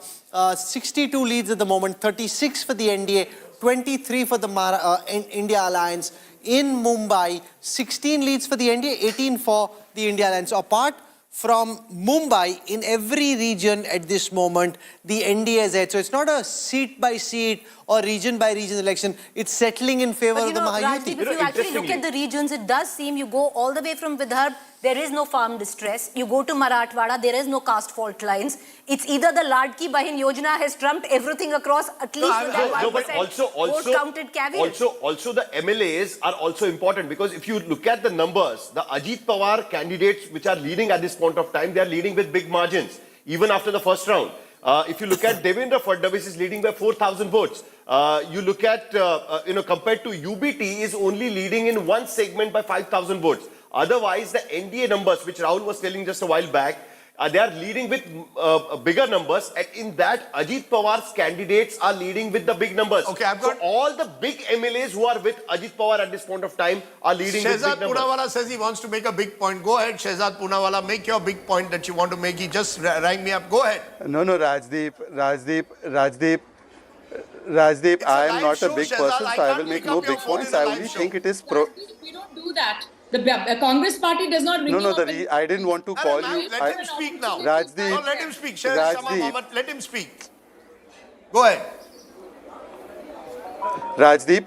62 leads at the moment, 36 for the NDA, 23 for the India Alliance. In Mumbai, 16 leads for the NDA, 18 for the India Alliance. So apart from Mumbai, in every region at this moment, the NDA is ahead. So it's not a seat by seat or region by region election. It's settling in favor of the Mahayuti. Rajdeep, if you actually look at the regions, it does seem you go all the way from Vidarbha, there is no farm distress. You go to Marathwada, there is no caste fault lines. It's either the Ladki Bahin Yojana has trumped everything across, at least with that 1% but also counted caveat. Also the MLAs are also important, because if you look at the numbers, the Ajit Pawar candidates which are leading at this point of time, they are leading with big margins, even after the first round. If you look at Devendra Fadnavis is leading by 4,000 votes. You look at, compared to UBT is only leading in one segment by 5,000 votes. Otherwise, the NDA numbers, which Rahul was telling just a while back, they are leading with bigger numbers. And in that, Ajit Pawar's candidates are leading with the big numbers. Okay, I've got... So all the big MLAs who are with Ajit Pawar at this point of time are leading with big numbers. Poonawalla says he wants to make a big point. Go ahead, Shehzad Poonawalla, make your big point that you want to make. He just rang me up. Go ahead. No, Rajdeep, I am not a big person, so I will make no big points. I only think it is We don't do that. The Congress party does not ring I didn't want to call you. Let him speak now. Rajdeep. No, let him speak. Let him speak. Go ahead. Rajdeep,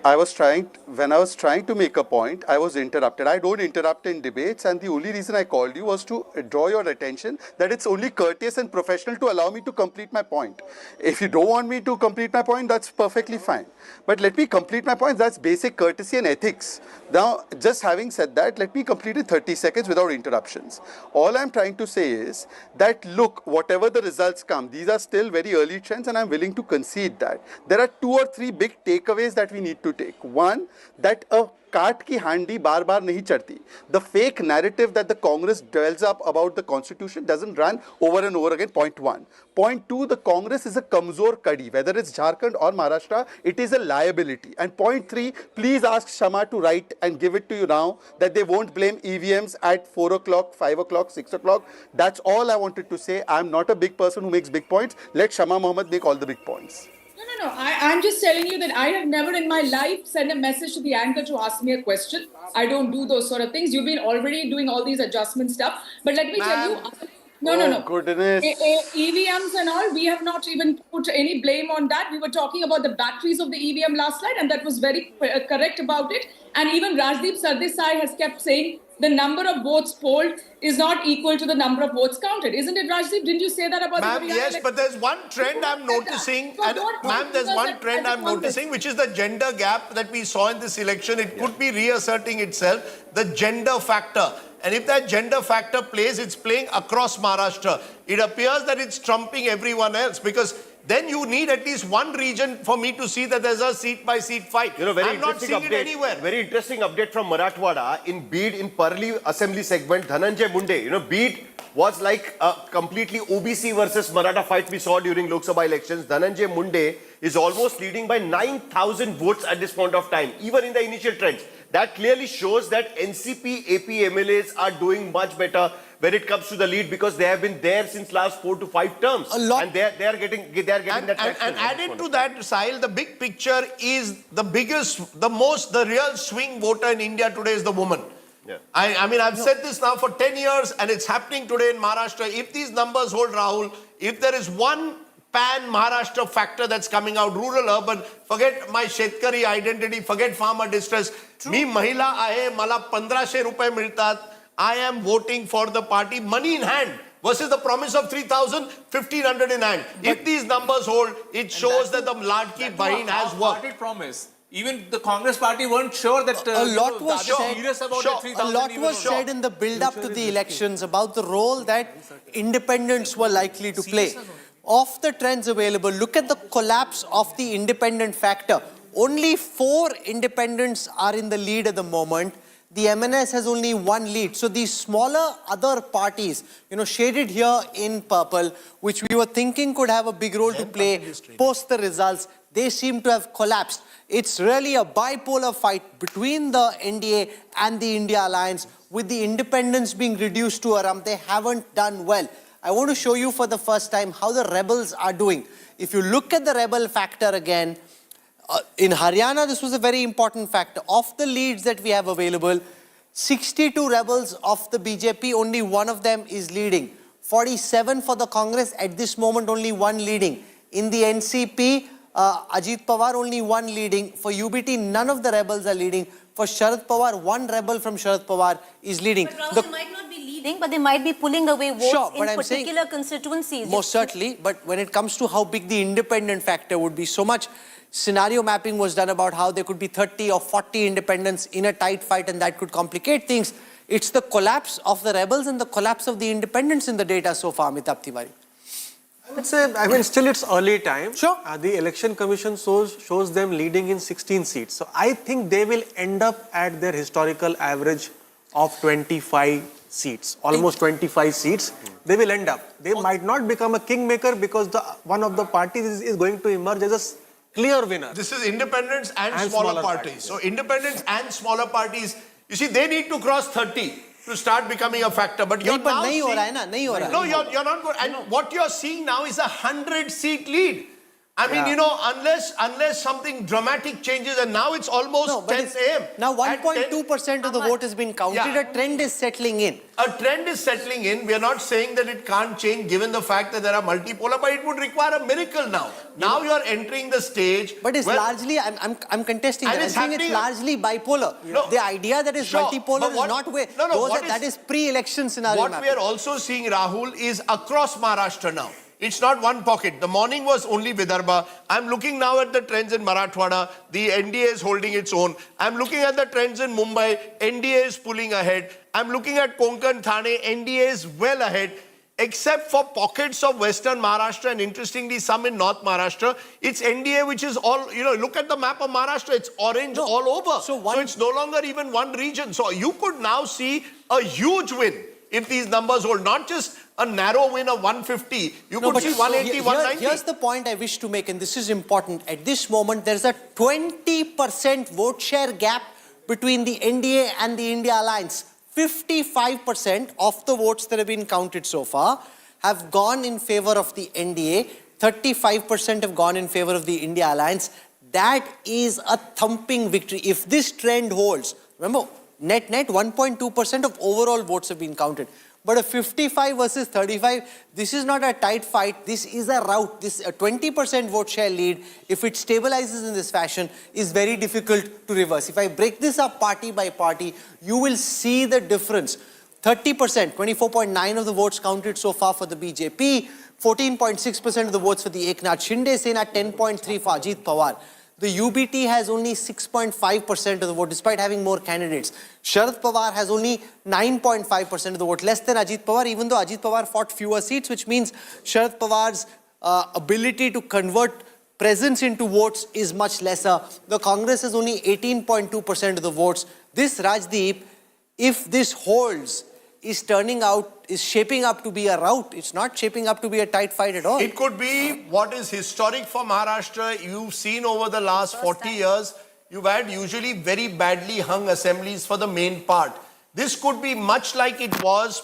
when I was trying to make a point, I was interrupted. I don't interrupt in debates, and the only reason I called you was to draw your attention that it's only courteous and professional to allow me to complete my point. If you don't want me to complete my point, that's perfectly fine. But let me complete my point. That's basic courtesy and ethics. Now, just having said that, let me complete in 30 seconds without interruptions. All I'm trying to say is that, look, whatever the results come, these are still very early trends, and I'm willing to concede that. There are 2 or 3 big takeaways that we need to take. One, that a काट की हांडी बार बार नहीं चढ़ती. The fake narrative that the Congress dwells up about the constitution doesn't run over and over again. Point 1. Point 2, the Congress is a kamzor kadi. Whether it's Jharkhand or Maharashtra, it is a liability. And point 3, please ask Shama to write and give it to you now that they won't blame EVMs at 4 o'clock, 5 o'clock, 6 o'clock. That's all I wanted to say. I'm not a big person who makes big points. Let Shama Mohammed make all the big points. No. I'm just telling you that I have never in my life sent a message to the anchor to ask me a question. I don't do those sort of things. You've been already doing all these adjustment stuff. But let me tell you... No. Goodness. EVMs and all, we have not even put any blame on that. We were talking about the batteries of the EVM last night, and that was very correct about it. And even Rajdeep Sardesai has kept saying the number of votes polled is not equal to the number of votes counted. Isn't it, Rajdeep? Didn't you say that about the yes, but there's one trend I'm noticing. Ma'am, there's one trend I'm noticing, which is the gender gap that we saw in this election. It could be reasserting itself, the gender factor. And if that gender factor plays, it's playing across Maharashtra. It appears that it's trumping everyone else, because then you need at least one region for me to see that there's a seat-by-seat fight. I'm not seeing it anywhere. Very interesting update from Marathwada. In Bid, in Parli Assembly segment, Dhananjay Munde, Bid was like a completely OBC versus Maratha fight we saw during Lok Sabha elections. Dhananjay Munde is almost leading by 9,000 votes at this point of time, even in the initial trends. that clearly shows that NCP, AP MLAs are doing much better when it comes to the lead because they have been there since last 4 to 5 terms. And they are getting that traction. And added to that, Sahil, the big picture is the real swing voter in India today is the woman. Yeah. I mean, I've said this now for 10 years and it's happening today in Maharashtra. If these numbers hold, Rahul, if there is one pan-Maharashtra factor that's coming out, rural, urban, forget my Shetkari identity, forget farmer distress. Me Mahila aahe, mala 1500 rupaye miltat. I am voting for the party, money in hand, versus the promise of 3,000, 1,500 in hand. If these numbers hold, it shows that the Ladki Bahin has worked. Party promise. Even the Congress party weren't sure that a lot was said in the build-up to the elections about the role that independents were likely to play. Of the trends available, look at the collapse of the independent factor. Only 4 independents are in the lead at the moment. The MNS has only 1 lead. So these smaller other parties, shaded here in purple, which we were thinking could have a big role to play post the results, they seem to have collapsed. It's really a bipolar fight between the NDA and the India Alliance, with the independents being reduced to a rump. They haven't done well. I want to show you for the first time how the rebels are doing. If you look at the rebel factor again, in Haryana, this was a very important factor. Of the leads that we have available, 62 rebels of the BJP, only 1 of them is leading. 47 for the Congress, at this moment only 1 leading. In the NCP, Ajit Pawar, only 1 leading. For UBT, none of the rebels are leading. For Sharad Pawar, 1 rebel from Sharad Pawar is leading. But Rahul, they might not be leading, but they might be pulling away votes in particular constituencies. Most certainly, but when it comes to how big the independent factor would be, so much scenario mapping was done about how there could be 30 or 40 independents in a tight fight and that could complicate things. It's the collapse of the rebels and the collapse of the independents in the data so far, Amitabh Tiwari. I would say, still it's early time. Sure. The election commission shows them leading in 16 seats. So I think they will end up at their historical average of 25 seats, almost 25 seats. They will end up. They might not become a kingmaker because one of the parties is going to emerge as a clear winner. This is independents and smaller parties. So independents and smaller parties, you see, they need to cross 30 to start becoming a factor. But you're now seeing... No, you're not good. And what you're seeing now is a 100-seat lead. I mean, unless something dramatic changes, and now it's almost 10 a.m. Now 1.2% of the vote has been counted. A trend is settling in. A trend is settling in. We are not saying that it can't change given the fact that there are multipolar, but it would require a miracle now. Now you are entering the stage. But it's largely, I'm contesting that. I'm saying it's largely bipolar. No, the idea that is multipolar is not way. That is pre-election scenario. What we are also seeing, Rahul, is across Maharashtra now. It's not one pocket. The morning was only Vidarbha. I'm looking now at the trends in Marathwada. The NDA is holding its own. I'm looking at the trends in Mumbai. NDA is pulling ahead. I'm looking at Konkan, Thane. NDA is well ahead. Except for pockets of Western Maharashtra and interestingly some in North Maharashtra. It's NDA which is all, look at the map of Maharashtra. It's orange all over. So it's no longer even one region. So you could now see a huge win if these numbers hold. Not just a narrow win of 150. You could see 180, 190. Here's the point I wish to make, and this is important. At this moment, there's a 20% vote share gap between the NDA and the India Alliance. 55% of the votes that have been counted so far have gone in favor of the NDA. 35% have gone in favor of the India Alliance. That is a thumping victory. If this trend holds, remember, net 1.2% of overall votes have been counted. But a 55 versus 35, this is not a tight fight. This is a rout. This a 20% vote share lead, if it stabilizes in this fashion, is very difficult to reverse. If I break this up party by party, you will see the difference. 30%, 24.9 of the votes counted so far for the BJP, 14.6% of the votes for the Eknath Shinde, Sena 10.3 for Ajit Pawar. The UBT has only 6.5% of the vote, despite having more candidates. Sharad Pawar has only 9.5% of the vote, less than Ajit Pawar, even though Ajit Pawar fought fewer seats, which means Sharad Pawar's ability to convert presence into votes is much lesser. The Congress has only 18.2% of the votes. This, Rajdeep, if this holds, is shaping up to be a rout. It's not shaping up to be a tight fight at all. It could be what is historic for Maharashtra. You've seen over the last 40 years, you've had usually very badly hung assemblies for the main part. This could be much like it was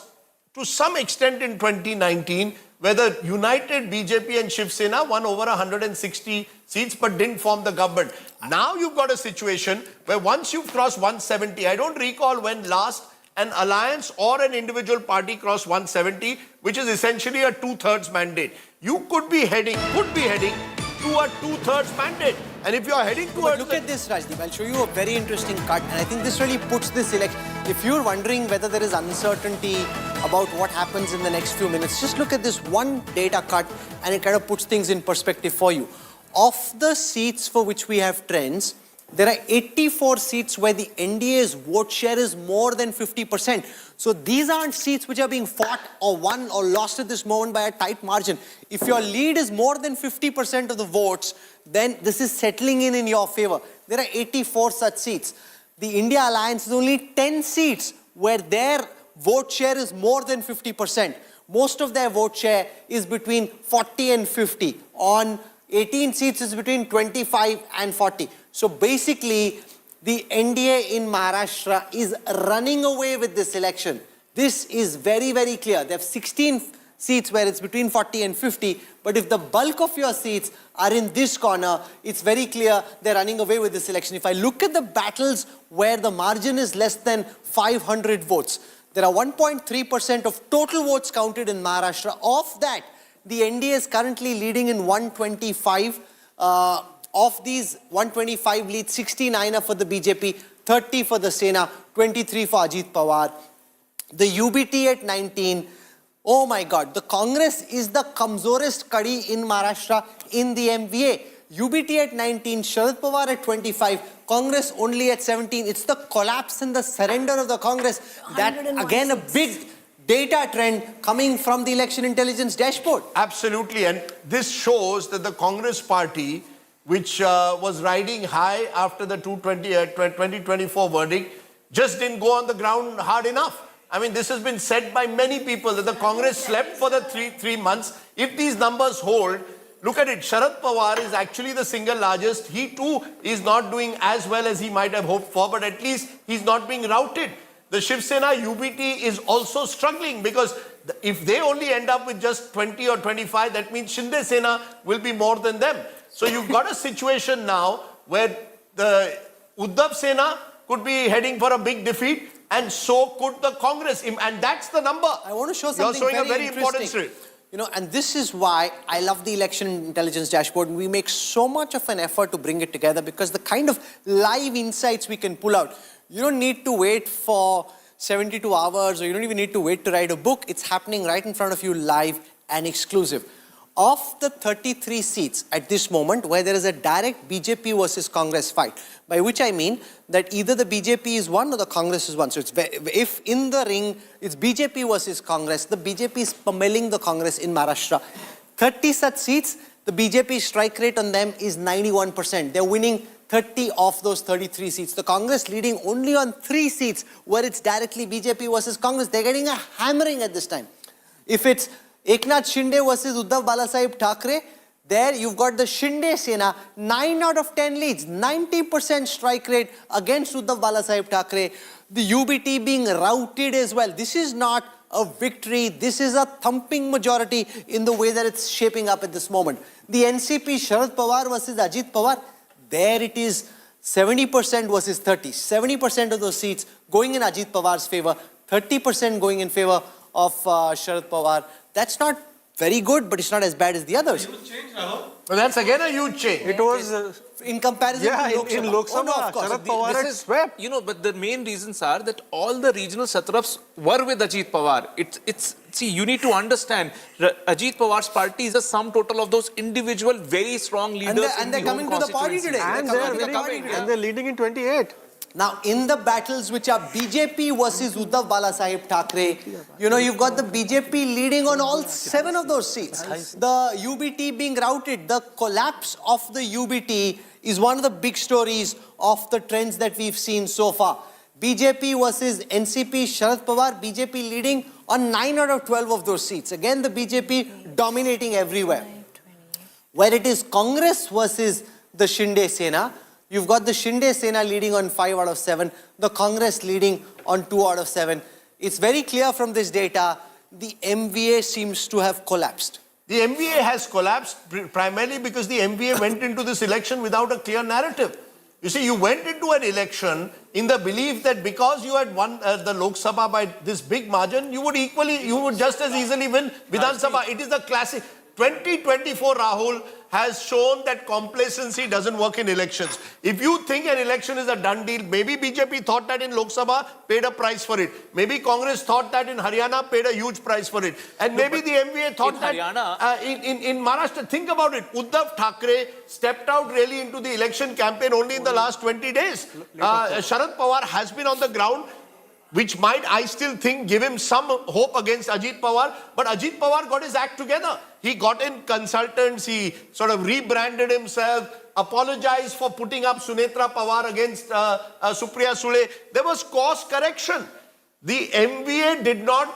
to some extent in 2019, where the united BJP and Shiv Sena won over 160 seats but didn't form the government. Now you've got a situation where once you've crossed 170, I don't recall when last an alliance or an individual party crossed 170, which is essentially a 2/3 mandate. You could be heading to a 2/3 mandate. And if you're heading towards... But look at this, Rajdeep. I'll show you a very interesting cut. And I think this really puts this election... If you're wondering whether there is uncertainty about what happens in the next few minutes, just look at this one data cut and it kind of puts things in perspective for you. Of the seats for which we have trends, there are 84 seats where the NDA's vote share is more than 50%. So these aren't seats which are being fought or won or lost at this moment by a tight margin. If your lead is more than 50% of the votes, then this is settling in your favor. There are 84 such seats. The India Alliance is only 10 seats where their vote share is more than 50%. Most of their vote share is between 40 and 50. On 18 seats is between 25 and 40. So basically, the NDA in Maharashtra is running away with this election. This is very, very clear. They have 16 seats where it's between 40 and 50. But if the bulk of your seats are in this corner, it's very clear they're running away with this election. If I look at the battles where the margin is less than 500 votes, there are 1.3% of total votes counted in Maharashtra. Of that, the NDA is currently leading in 125. Of these 125 leads, 69 are for the BJP, 30 for the Sena, 23 for Ajit Pawar. The UBT at 19. Oh my God, the Congress is the kamzorest kadi in Maharashtra in the MVA. UBT at 19, Sharad Pawar at 25, Congress only at 17. It's the collapse and the surrender of the Congress. That, again, a big data trend coming from the election intelligence dashboard. Absolutely, and this shows that the Congress party, which was riding high after the 2024 verdict, just didn't go on the ground hard enough. I mean, this has been said by many people that the Congress slept for the three months. If these numbers hold, look at it, Sharad Pawar is actually the single largest. He too is not doing as well as he might have hoped for, but at least he's not being routed. The Shiv Sena UBT is also struggling because if they only end up with just 20 or 25, that means Shinde Sena will be more than them. So you've got a situation now where the Uddhav Sena could be heading for a big defeat, and so could the Congress. And that's the number. I want to show something You're showing a very important story. You know, and this is why I love the election intelligence dashboard. We make so much of an effort to bring it together because the kind of live insights we can pull out. You don't need to wait for 72 hours, or you don't even need to wait to write a book. It's happening right in front of you, live and exclusive. Of the 33 seats at this moment where there is a direct BJP versus Congress fight, by which I mean that either the BJP is one or the Congress is one. So it's, if in the ring it's BJP versus Congress, the BJP is pummeling the Congress in Maharashtra. 30 such seats, the BJP strike rate on them is 91%. They're winning 30 of those 33 seats. The Congress leading only on 3 seats where it's directly BJP versus Congress. They're getting a hammering at this time. If it's Eknath Shinde versus Uddhav Balasaheb Thackeray, there you've got the Shinde Sena, 9 out of 10 leads, 90% strike rate against Uddhav Balasaheb Thackeray. The UBT being routed as well. This is not a victory, this is a thumping majority in the way that it's shaping up at this moment. The NCP Sharad Pawar versus Ajit Pawar, there it is 70% versus 30. 70% of those seats going in Ajit Pawar's favor, 30% going in favor of Sharad Pawar. That's not very good, but it's not as bad as the others. Well, that's again a huge change. It was in comparison to Lok Sabha. in Lok Sabha, Oh, no, of course. Sharad Pawar had swept. You know, but the main reasons are that all the regional satraps were with Ajit Pawar. See, you need to understand, Ajit Pawar's party is a sum total of those individual, very strong leaders. And they're coming to the party today. And they're leading in 28. Now, in the battles which are BJP versus Uddhav Balasaheb Thackeray, you know, you've got the BJP leading on all 7 of those seats. The UBT being routed, the collapse of the UBT is one of the big stories of the trends that we've seen so far. BJP versus NCP, Sharad Pawar, BJP leading on 9 out of 12 of those seats. Again, the BJP dominating everywhere. Where it is Congress versus the Shinde Sena, You've got the Shinde-Sena leading on 5 out of 7, the Congress leading on 2 out of 7. It's very clear from this data, the MVA seems to have collapsed. The MVA has collapsed primarily because the MVA went into this election without a clear narrative. You see, you went into an election in the belief that because you had won the Lok Sabha by this big margin, you would just as easily win Vidhan Sabha. It is the classic. 2024, Rahul, has shown that complacency doesn't work in elections. If you think an election is a done deal, maybe BJP thought that in Lok Sabha, paid a price for it. Maybe Congress thought that in Haryana, paid a huge price for it. And maybe the MVA thought that in Maharashtra, think about it. Uddhav Thackeray stepped out really into the election campaign only in the last 20 days. Sharad Pawar has been on the ground, which might, I still think, give him some hope against Ajit Pawar. But Ajit Pawar got his act together. He got in consultants, he sort of rebranded himself, apologized for putting up Sunetra Pawar against Supriya Sule. There was course correction. The MVA did not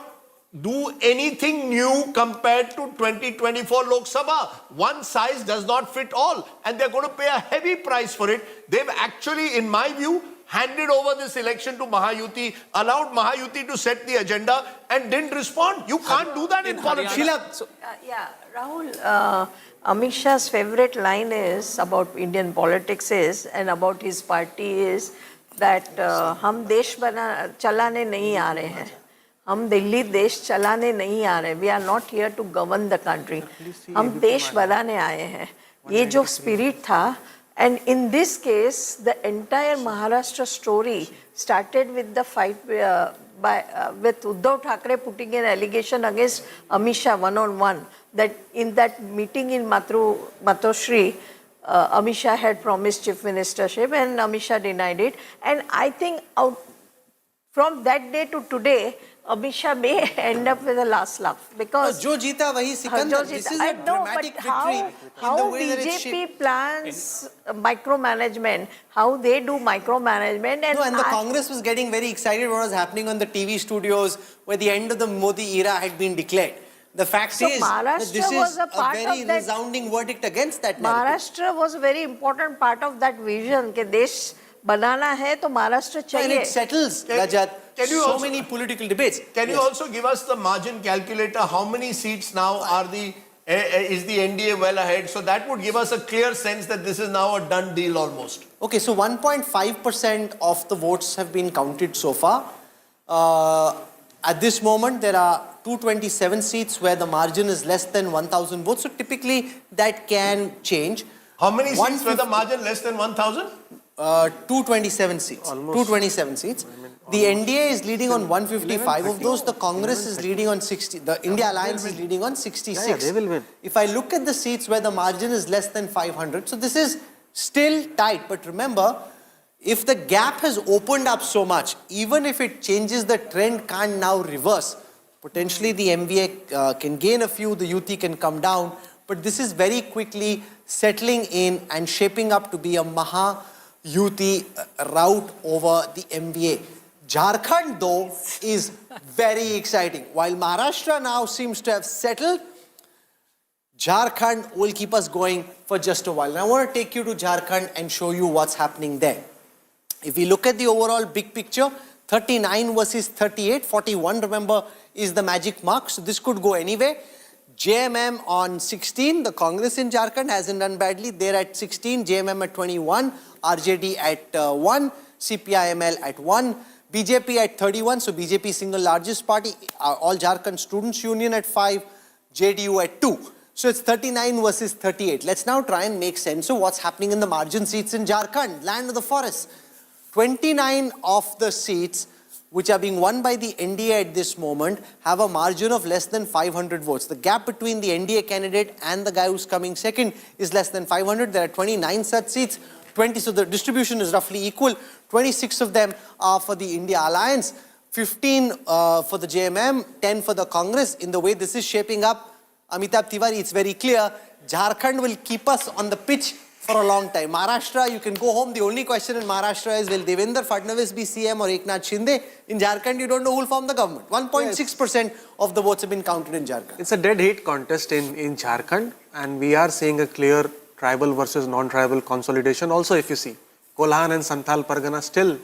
do anything new compared to 2024 Lok Sabha. One size does not fit all. And they're going to pay a heavy price for it. They've actually, in my view, handed over this election to Mahayuti, allowed Mahayuti to set the agenda and didn't respond. You can't do that in politics. Yeah, Rahul, Amit Shah's favorite line is about Indian politics is, and about his party is, that हम देश चलाने नहीं आ रहे हैं. हम दिल्ली देश चलाने नहीं आ रहे. We are not here to govern the country. हम देश बनाने आए हैं. ये जो spirit था. And in this case, the entire Maharashtra story started with the fight with Uddhav Thackeray putting an allegation against Amit Shah one-on-one, that in that meeting in Matoshri, Amit Shah had promised chief ministership and Amit Shah denied it. And I think from that day to today, Amit Shah may end up with a last laugh because Jo jeeta wahi Sikandar. This is a dramatic victory in the way that it's BJP plans micromanagement, how they do micromanagement, and the Congress was getting very excited what was happening on the TV studios where the end of the Modi era had been declared. The fact is that this is a very resounding verdict against that narrative. Maharashtra was a very important part of that vision कि देश बनाना है तो महाराष्ट्र चाहिए. And it settles, Rajat, so many political debates. Can you also give us the margin calculator? How many seats now are is the NDA well ahead? So that would give us a clear sense that this is now a done deal almost. Okay, so 1.5% of the votes have been counted so far. At this moment, there are 227 seats where the margin is less than 1,000 votes. So typically, that can change. How many seats where the margin less than 1,000? 227 seats. Almost. 227 seats. The NDA is leading on 155 of those. The Congress is leading on 60. The India Alliance is leading on 66. Yeah, they will win. If I look at the seats where the margin is less than 500, so this is still tight. But remember, if the gap has opened up so much, even if it changes, the trend can't now reverse. Potentially the MVA can gain a few, the UT can come down. But this is very quickly settling in and shaping up to be a Mahayuti route over the MVA. Jharkhand, though, is very exciting. While Maharashtra now seems to have settled, Jharkhand will keep us going for just a while. And I want to take you to Jharkhand and show you what's happening there. If we look at the overall big picture, 39 versus 38, 41, remember, is the magic mark. So this could go anywhere. JMM on 16, the Congress in Jharkhand hasn't done badly. They're at 16, JMM at 21, RJD at 1, CPIML at 1, BJP at 31, so BJP single largest party, All Jharkhand Students Union at 5, JDU at 2. So it's 39 versus 38. Let's now try and make sense of what's happening in the margin seats in Jharkhand, land of the forest. 29 of the seats which are being won by the NDA at this moment have a margin of less than 500 votes. The gap between the NDA candidate and the guy who's coming second is less than 500. There are 29 such seats. 20, so the distribution is roughly equal. 26 of them are for the India Alliance, 15 for the JMM, 10 for the Congress. In the way this is shaping up, Amitabh Tiwari, it's very clear, Jharkhand will keep us on the pitch for a long time. Maharashtra, you can go home. The only question in Maharashtra is, will Devendra Fadnavis be CM or Eknath Shinde? In Jharkhand, you don't know who will form the government. 1.6% of the votes have been counted in Jharkhand. It's a dead heat contest in Jharkhand, and we are seeing a clear tribal versus non-tribal consolidation. Also, if you see, Kolhan and Santhal Pargana, still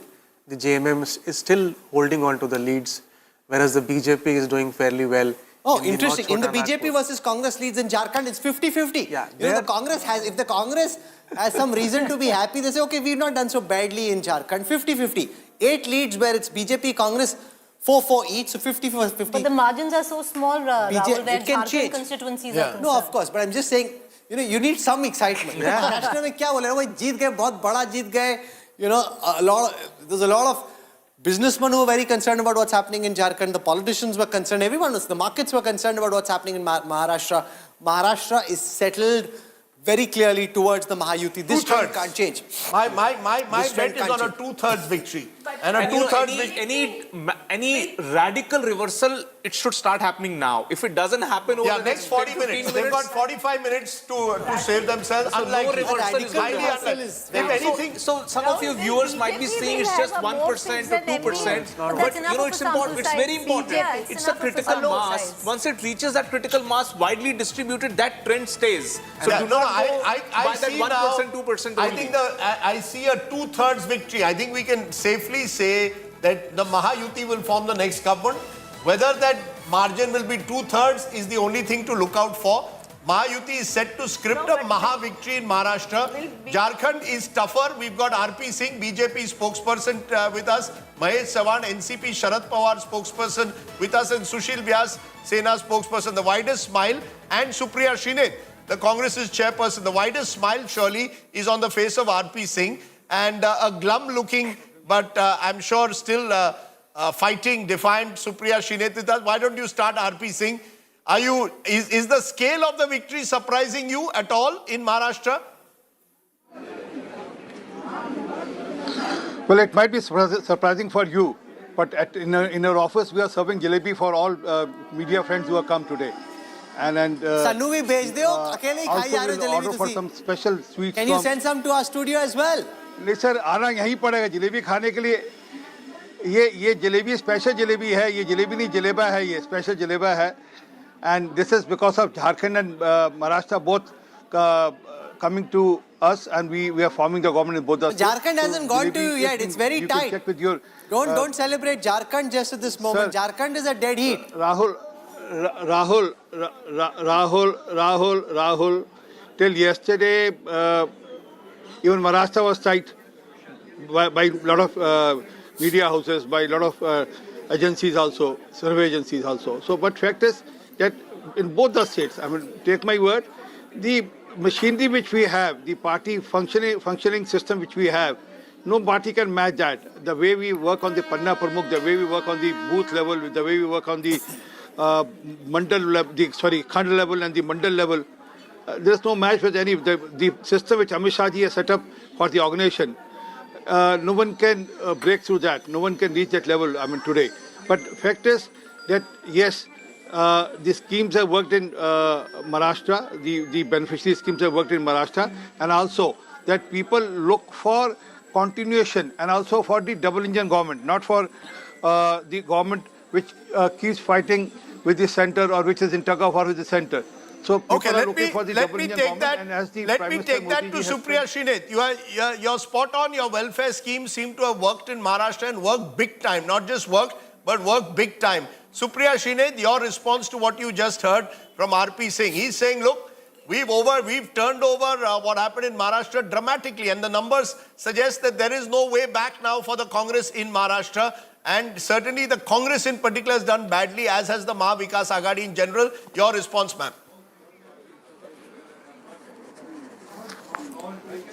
the JMM is still holding on to the leads, whereas the BJP is doing fairly well. Oh, interesting. In the BJP versus Congress leads in Jharkhand, it's 50-50. Yeah, you know, the Congress has, if the Congress has some reason to be happy, they say, okay, we've not done so badly in Jharkhand, 50-50. 8 leads where it's BJP, Congress, 4-4 each, so 50-50. But the margins are so small, Rahul, where it can Jharkhand change. constituencies are concerned. No, of course, but I'm just saying, you know, you need some excitement. Maharashtra में क्या बोले ना, भाई जीत गए, बहुत बड़ा जीत गए. You know, there's a lot of businessmen who were very concerned about what's happening in Jharkhand. The politicians were concerned. Everyone was. The markets were concerned about what's happening in Maharashtra. Maharashtra is settled very clearly towards the Mahayuti. This trend can't change. My bet is on a 2/3 victory. And a 2/3 victory. Any radical reversal, it should start happening now. If it doesn't happen over the next 40 minutes. They've got 45 minutes to save themselves. So no reversal is highly going to unlikely. If anything, so some of your viewers might be saying it's just 1% or 2%. But you know, it's important. It's very important. It's a critical mass. Once it reaches that critical mass, widely distributed, that trend stays. So do not go by that 1%, 2% I only. think I see a 2/3 victory. I think we can safely say that the Mahayuti will form the next government. Whether that margin will be 2/3 is the only thing to look out for. Mahayuti is set to script a Maha victory in Maharashtra. Jharkhand is tougher. We've got RP Singh, BJP spokesperson with us. Mahesh Sawan, NCP Sharad Pawar spokesperson with us. And Sushil Vyas, Sena spokesperson. The widest smile. And Supriya Shinde, the Congress's chairperson. The widest smile surely is on the face of RP Singh. And a glum looking, but I'm sure still fighting, defiant Supriya Shinde. Why don't you start RP Singh? Is the scale of the victory surprising you at all in Maharashtra? Well, it might be surprising for you, but in our office we are serving jalebi for all media friends who have come today. And Sanu bhi bhej deo, akele hi khai aa rahe ho jalebi for tusi. some special sweets. Can you send some to our studio as well? नहीं sir, आना यहीं पड़ेगा जलेबी खाने के लिए. ये jalebi special jalebi है, ये जलेबी नहीं जलेबा है, ये स्पेशल जलेबा है. And this is because of Jharkhand and Maharashtra both coming to us, and we are forming the government in both the states. Jharkhand hasn't gone to you yet. It's very tight. Check with your, don't celebrate Jharkhand just at this moment. Sir, Jharkhand is a dead heat. Rahul, till yesterday, even Maharashtra was tight by a lot of media houses, by a lot of agencies also, survey agencies also. So, but fact is that in both the states, I mean, take my word, the machinery which we have, the party functioning system which we have, no party can match that. The way we work on the Panna Pramukh, the way we work on the booth level, the way we work on the mandal level, Khand level and the mandal level, there is no match with any. The system which Amit Shah ji has set up for the organization, no one can break through that. No one can reach that level, I mean, today. But fact is that, yes, the schemes have worked in Maharashtra, the beneficiary schemes have worked in Maharashtra, and also that people look for continuation and also for the double engine government, not for the government which keeps fighting with the center or which is in tug of war with the center. So people are looking for the double engine government, and as the let Prime me Minister take that Modi to ji has Supriya Shinde. You're spot on. Your welfare schemes seem to have worked in Maharashtra and worked big time. Not just worked, but worked big time. Supriya Shinde, your response to what you just heard from RP Singh. He's saying, look, we've turned over what happened in Maharashtra dramatically, and the numbers suggest that there is no way back now for the Congress in Maharashtra. And certainly the Congress in particular has done badly, as has the Maha Vikas Aghadi in general. Your response, ma'am.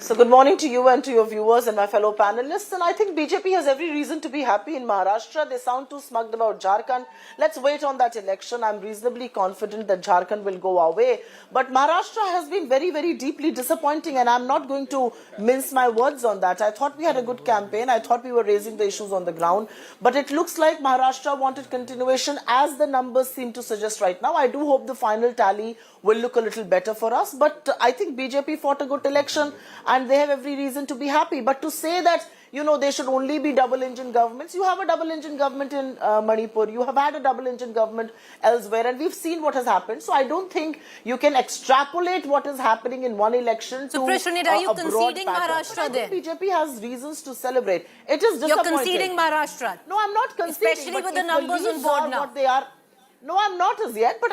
So good morning to you and to your viewers and my fellow panelists. And I think BJP has every reason to be happy in Maharashtra. They sound too smug about Jharkhand. Let's wait on that election. I'm reasonably confident that Jharkhand will go our way. But Maharashtra has been very, very deeply disappointing, and I'm not going to mince my words on that. I thought we had a good campaign. I thought we were raising the issues on the ground. But it looks like Maharashtra wanted continuation, as the numbers seem to suggest right now. I do hope the final tally will look a little better for us. But I think BJP fought a good election and they have every reason to be happy. But to say that there should only be double-engine governments. You have a double-engine government in Manipur. You have had a double-engine government elsewhere, and we've seen what has happened. So I don't think you can extrapolate what is happening in one election to Are you a broad conceding pattern. Maharashtra But I then? think BJP has reasons to celebrate. It is disappointing. You're conceding Maharashtra? No, I'm not conceding. Especially but with the if numbers on leads board are now. What they are. No, I'm not as yet, but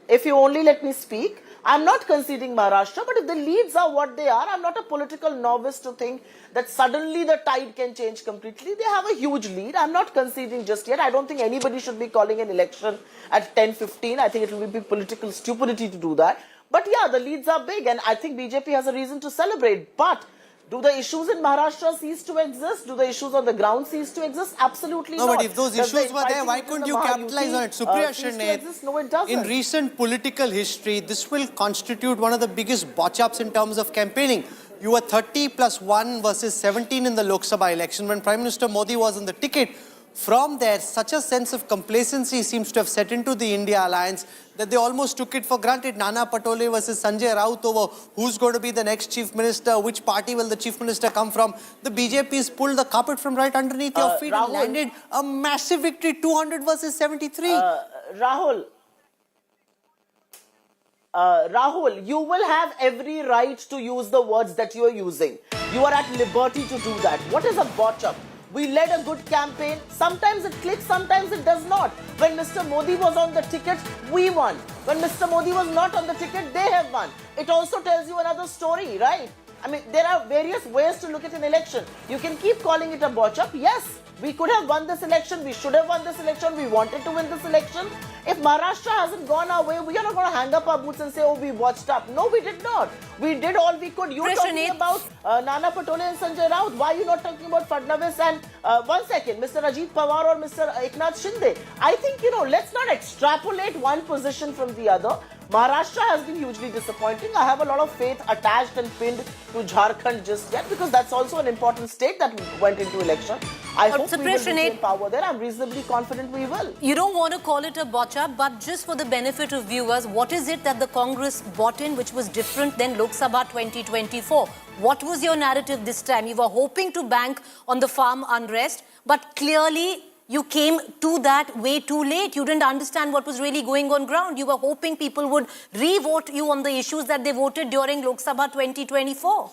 if you only let me speak, I'm not conceding Maharashtra, but if the leads are what they are, I'm not a political novice to think that suddenly the tide can change completely. They have a huge lead. I'm not conceding just yet. I don't think anybody should be calling an election at 10:15. I think it will be political stupidity to do that. But yeah, the leads are big, and I think BJP has a reason to celebrate. But do the issues in Maharashtra cease to exist? Do the issues on the ground cease to exist? Absolutely not. No, but if those issues were there, why couldn't you capitalize on it? Supriya Shinde, no, it doesn't. in recent political history, this will constitute one of the biggest botch-ups in terms of campaigning. You were 30 plus 1 versus 17 in the Lok Sabha election when Prime Minister Modi was on the ticket. From there, such a sense of complacency seems to have set into the India alliance that they almost took it for granted. Nana Patole versus Sanjay Raut over who's going to be the next chief minister, which party will the chief minister come from. The BJP's pulled the carpet from right underneath your feet Rahul, and landed a massive victory, 200 versus 73. Rahul, you will have every right to use the words that you are using. You are at liberty to do that. What is a botch-up? We led a good campaign. Sometimes it clicks, sometimes it does not. When Mr. Modi was on the ticket, we won. When Mr. Modi was not on the ticket, they have won. It also tells you another story, right? I mean, there are various ways to look at an election. You can keep calling it a botch-up. Yes, we could have won this election. We should have won this election. We wanted to win this election. If Maharashtra hasn't gone our way, we are not going to hang up our boots and say, oh, we watched up. No, we did not. We did all we could. You're talking about Nana Patole and Sanjay Raut. Why are you not talking about Fadnavis and, one second, Mr. Ajit Pawar or Mr. Eknath Shinde? I think, let's not extrapolate one position from the other. Maharashtra has been hugely disappointing. I have a lot of faith attached and pinned to Jharkhand just yet because that's also an important state that went into election. I hope we will retain power there. I'm reasonably confident we will. You don't want to call it a botch-up, but just for the benefit of viewers, what is it that the Congress bought in which was different than Lok Sabha 2024? What was your narrative this time? You were hoping to bank on the farm unrest, but clearly you came to that way too late. You didn't understand what was really going on ground. You were hoping people would re-vote you on the issues that they voted during Lok Sabha 2024.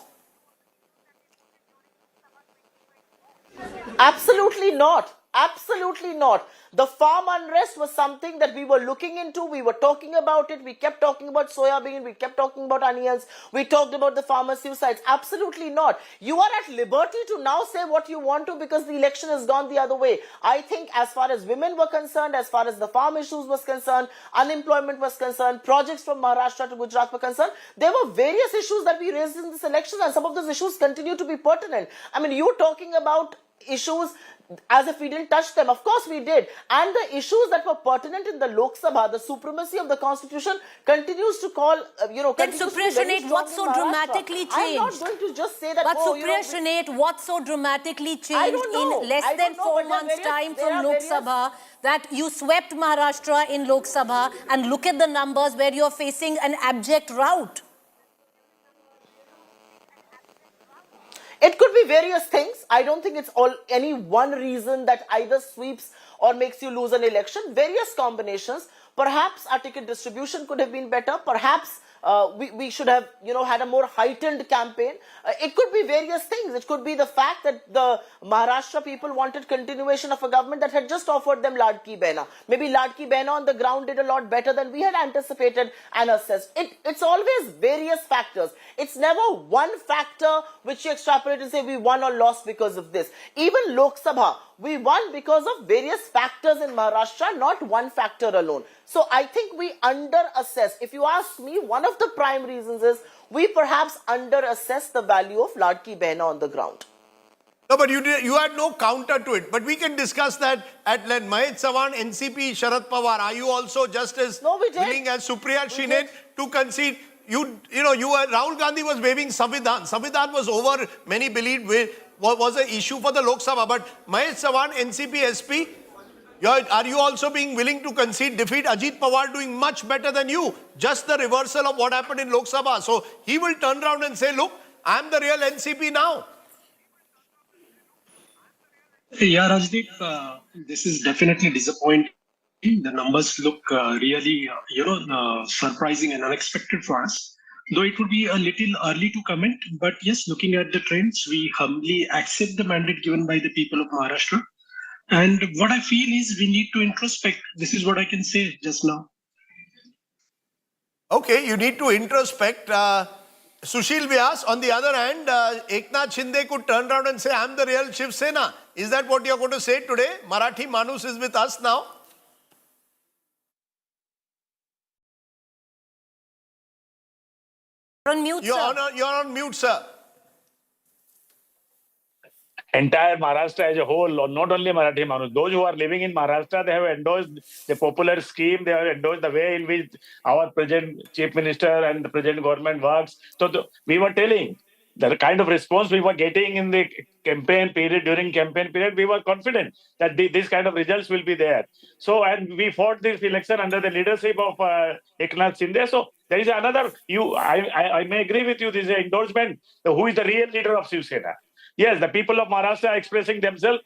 Absolutely not. Absolutely not. The farm unrest was something that we were looking into. We were talking about it. We kept talking about soya bean. We kept talking about onions. We talked about the farmer suicides. Absolutely not. You are at liberty to now say what you want to because the election has gone the other way. I think as far as women were concerned, as far as the farm issues was concerned, unemployment was concerned, projects from Maharashtra to Gujarat were concerned, there were various issues that we raised in this election and some of those issues continue to be pertinent. I mean, you're talking about issues as if we didn't touch them. Of course we did. And the issues that were pertinent in the Lok Sabha, the supremacy of the constitution continues to call, Then Supriya Shinde, what so dramatically changed? I'm not going to just say that, but Supriya Shinde, what so dramatically changed in less than 4 months' time from Lok Sabha that you swept Maharashtra in Lok Sabha and look at the numbers where you're facing an abject rout? It could be various things. I don't think it's any one reason that either sweeps or makes you lose an election. Various combinations. Perhaps our ticket distribution could have been better. Perhaps we should have, had a more heightened campaign. It could be various things. It could be the fact that the Maharashtra people wanted continuation of a government that had just offered them Ladki Behna. Maybe Ladki Behna on the ground did a lot better than we had anticipated and assessed. It's always various factors. It's never one factor which you extrapolate and say we won or lost because of this. Even Lok Sabha, we won because of various factors in Maharashtra, not one factor alone. So I think we under-assess. If you ask me, one of the prime reasons is we perhaps under-assess the value of Ladki Behna on the ground. No, but you had no counter to it. But we can discuss that at length. Mahit Sawan, NCP, Sharad Pawar, are you also just as willing as Supriya Shinde to concede? Rahul Gandhi was waving Samvidhan. Samvidhan was over, many believed, was an issue for the Lok Sabha. But Mahit Sawan, NCP, SP, are you also being willing to concede defeat? Ajit Pawar doing much better than you. Just the reversal of what happened in Lok Sabha. So he will turn around and say, look, I'm the real NCP now. Yeah, Rajdeep, this is definitely disappointing. The numbers look really, surprising and unexpected for us. Though it would be a little early to comment, but yes, looking at the trends, we humbly accept the mandate given by the people of Maharashtra. And what I feel is we need to introspect. This is what I can say just now. Okay, you need to introspect. Sushil Vyas, on the other hand, Eknath Shinde could turn around and say, I'm the real Shiv Sena. Is that what you're going to say today? Marathi Manus is with us now. You're on mute, sir. You're on mute, sir. Entire Maharashtra as a whole, not only Marathi Manus, those who are living in Maharashtra, they have endorsed the popular scheme, they have endorsed the way in which our present Chief Minister and the present government works. So we were telling, the kind of response we were getting in the campaign period, during campaign period, we were confident that this kind of results will be there. So, and we fought this election under the leadership of Eknath Shinde. So there is another, I may agree with you, this is an endorsement, who is the real leader of Shiv Sena. Yes, the people of Maharashtra are expressing themselves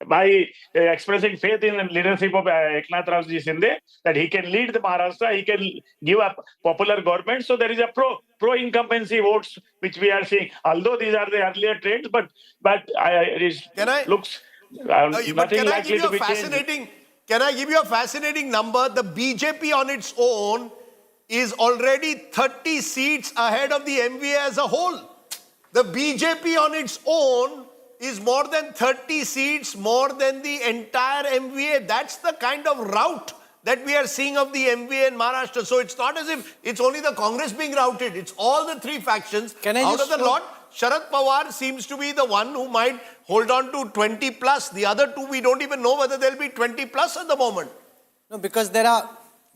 by expressing faith in the leadership of Eknath Shinde, that he can lead the Maharashtra, he can give a popular government. So there is a pro-incumbency votes which we are seeing. Although these are the earlier trends, but it looks nothing likely to be changed. Can I give you a fascinating number? The BJP on its own is already 30 seats ahead of the MVA as a whole. The BJP on its own is more than 30 seats more than the entire MVA. That's the kind of rout that we are seeing of the MVA in Maharashtra. So it's not as if it's only the Congress being routed. It's all the three factions. Out of the lot, Sharad Pawar seems to be the one who might hold on to 20 plus. The other two, we don't even know whether they'll be 20 plus at the moment. No, because there are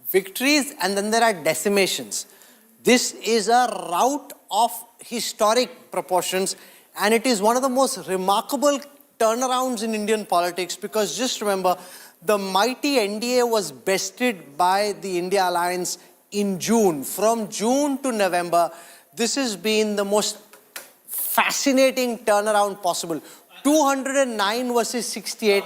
victories and then there are decimations. This is a rout of historic proportions, and it is one of the most remarkable turnarounds in Indian politics, because just remember, the mighty NDA was bested by the India Alliance in June. From June to November, this has been the most fascinating turnaround possible. 209 versus 68.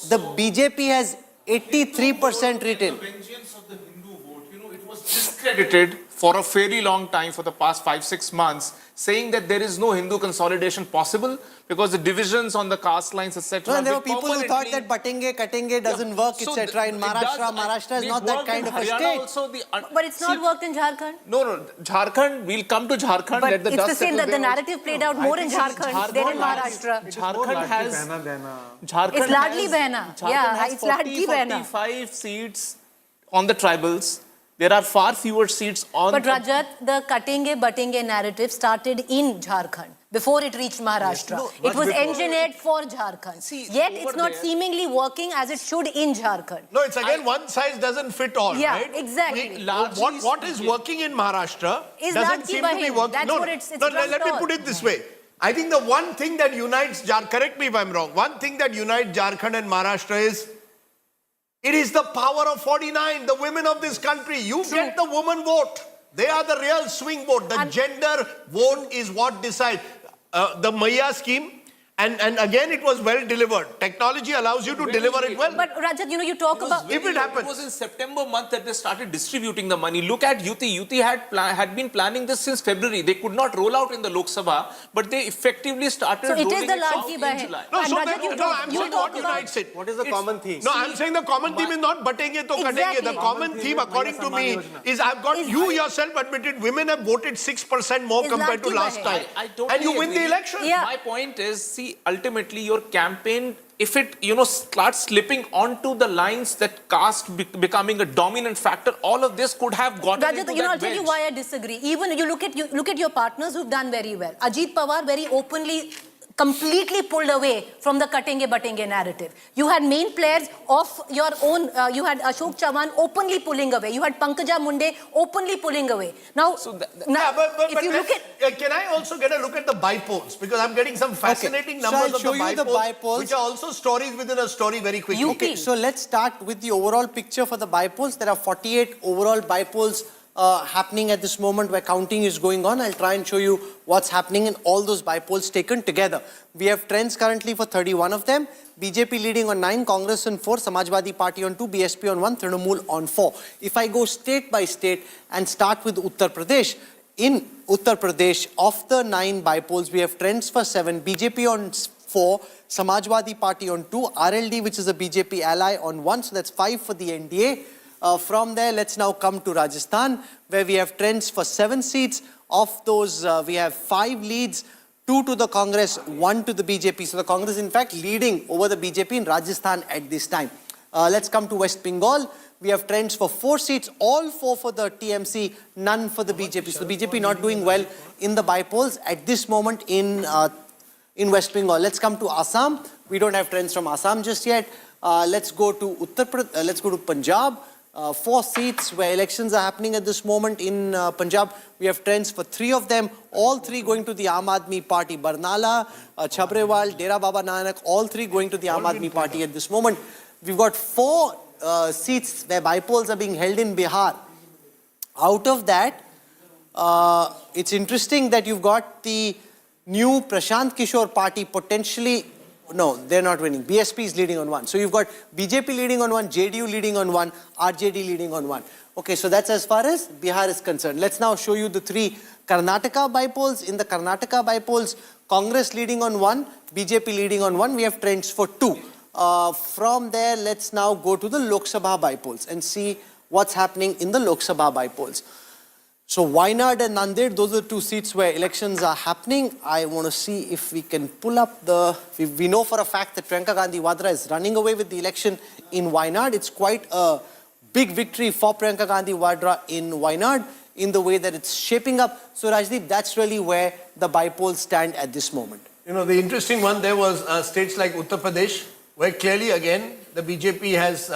The BJP has 83% retain. The vengeance of the Hindu vote, it was discredited for a fairly long time, for the past 5-6 months, saying that there is no Hindu consolidation possible because the divisions on the caste lines, etc. No, there were people who thought that Batenge, Katenge doesn't work, etc. in Maharashtra. Maharashtra is not that kind of a state. But it's not worked in Jharkhand. No, Jharkhand, we'll come to Jharkhand. But it's the same, that the narrative played out more in Jharkhand than in Maharashtra. Jharkhand has... It's Ladli Behna. Yeah, it's Ladli Behna. 45 seats on the tribals. There are far fewer seats on... But Rajat, the Katenge-Batenge narrative started in Jharkhand before it reached Maharashtra. Yes, no, it was engineered for Jharkhand. Yet it's not seemingly working as it should in Jharkhand. No, it's again one size doesn't fit all, yeah, right? Exactly. What is working in Maharashtra doesn't seem to be working. That's what it's let me put it this way. I think the one thing that unites Jharkhand, correct me if I'm wrong, one thing that unites Jharkhand and Maharashtra is it is the power of 49, the women of this country. You get the woman vote. They are the real swing vote. The gender vote is what decides. The Maya scheme, and again it was well delivered. Technology allows you to deliver it well. But Rajat, you talk about... If it happens. It was in September month that they started distributing the money. Look at UT. UT had been planning this since February. They could not roll out in the Lok Sabha, but they effectively started rolling it out in July. No, so I'm saying what unites it. What is the common theme? No, I'm saying the common theme is not batenge to katenge. The common theme, according to me, is I've got you yourself admitted women have voted 6% more compared to last time. And you win the election. My point is, see, ultimately your campaign, if it starts slipping onto the lines that caste becoming a dominant factor, all of this could have gotten Rajat, into that I'll tell you why I disagree. Even you look at your partners who've done very well. Ajit Pawar very openly completely pulled away from the Katenge-Batenge narrative. You had main players of your own, you had Ashok Chavan openly pulling away. You had Pankaja Munde openly pulling away. Now, if you look at... Can I also get a look at the bypolls? Because I'm getting some fascinating numbers of the bypolls, which are also stories within a story very quickly. Okay, so let's start with the overall picture for the bypolls. There are 48 overall bypolls happening at this moment where counting is going on. I'll try and show you what's happening in all those bypolls taken together. We have trends currently for 31 of them. BJP leading on 9, Congress on 4, Samajwadi Party on 2, BSP on 1, Trinamool on 4. If I go state by state and start with Uttar Pradesh, in Uttar Pradesh, of the 9 bypolls, we have trends for 7, BJP on 4, Samajwadi Party on 2, RLD, which is a BJP ally, on 1, so that's 5 for the NDA. From there, let's now come to Rajasthan, where we have trends for 7 seats. Of those, we have 5 leads, 2 to the Congress, 1 to the BJP. So the Congress, in fact, leading over the BJP in Rajasthan at this time. Let's come to West Bengal. We have trends for 4 seats, all 4 for the TMC, none for the BJP. So the BJP not doing well in the bypolls at this moment in West Bengal. Let's come to Assam. We don't have trends from Assam just yet. Let's go to let's go to Punjab. 4 seats where elections are happening at this moment in Punjab. We have trends for 3 of them, all 3 going to the Aam Aadmi Party. Barnala, Chhabrewal, Dera Baba Nanak, all 3 going to the Aam Aadmi Party at this moment. We've got 4 seats where bypolls are being held in Bihar. Out of that, it's interesting that you've got the new Prashant Kishore Party potentially. No, they're not winning. BSP is leading on 1. So you've got BJP leading on 1, JDU leading on 1, RJD leading on 1. Okay, so that's as far as Bihar is concerned. Let's now show you the 3 Karnataka bypolls. In the Karnataka bypolls, Congress leading on 1, BJP leading on 1. We have trends for 2. From there, let's now go to the Lok Sabha bypolls and see what's happening in the Lok Sabha bypolls. So Wayanad and Nanded, those are 2 seats where elections are happening. I want to see if we can pull up the... We know for a fact that Priyanka Gandhi Vadra is running away with the election in Wayanad. It's quite a big victory for Priyanka Gandhi Vadra in Wayanad in the way that it's shaping up. So Rajdeep, that's really where the bypolls stand at this moment. You know, the interesting one there was states like Uttar Pradesh, where clearly again the BJP has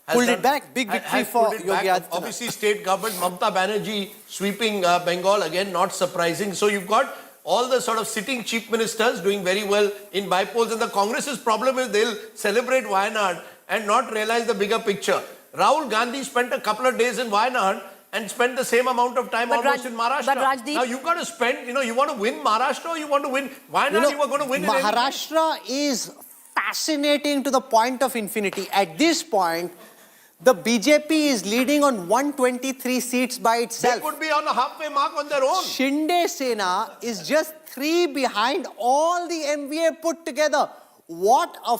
pulled it back. Big victory for Yogi Adityanath. Obviously, state government, Mamata Banerjee sweeping Bengal, again, not surprising. So you've got all the sort of sitting chief ministers doing very well in bypolls. And the Congress's problem is they'll celebrate Wayanad and not realize the bigger picture. Rahul Gandhi spent a couple of days in Wayanad and spent the same amount of time almost in Maharashtra. But Rajdeep, now you've got to spend, you want to win Maharashtra or you want to win Wayanad, you are going to win Maharashtra is fascinating to the point of infinity. At this point, the BJP is leading on 123 seats by itself. They could be on a halfway mark on their own. Shinde-Sena is just 3 behind all the MVA put together. What a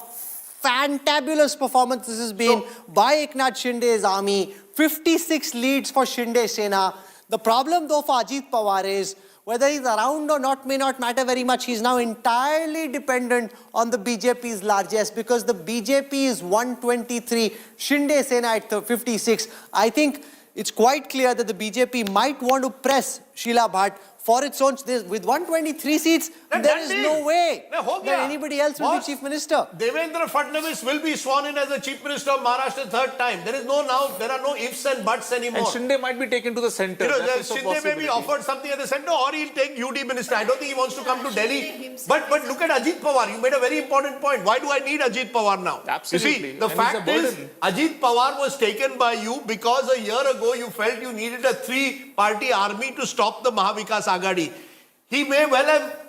fantabulous performance this has been by Eknath Shinde's army. 56 leads for Shinde-Sena. The problem though for Ajit Pawar is whether he's around or not may not matter very much. He's now entirely dependent on the BJP's largesse because the BJP is 123, Shinde-Sena at 56. I think it's quite clear that the BJP might want to press Sheila Bhatt for its own. With 123 seats, there is no way that anybody else will be chief minister. Devendra Fadnavis will be sworn in as the chief minister of Maharashtra 3rd time. There are no ifs and buts anymore. And Shinde might be taken to the centre. Shinde may be offered something at the centre or he'll take UD minister. I don't think he wants to come to Delhi. But look at Ajit Pawar. You made a very important point. Why do I need Ajit Pawar now? Absolutely. You see, the fact is, Ajit Pawar was taken by you because a year ago you felt you needed a 3-party army to stop the Mahavikas Agadi. He may well have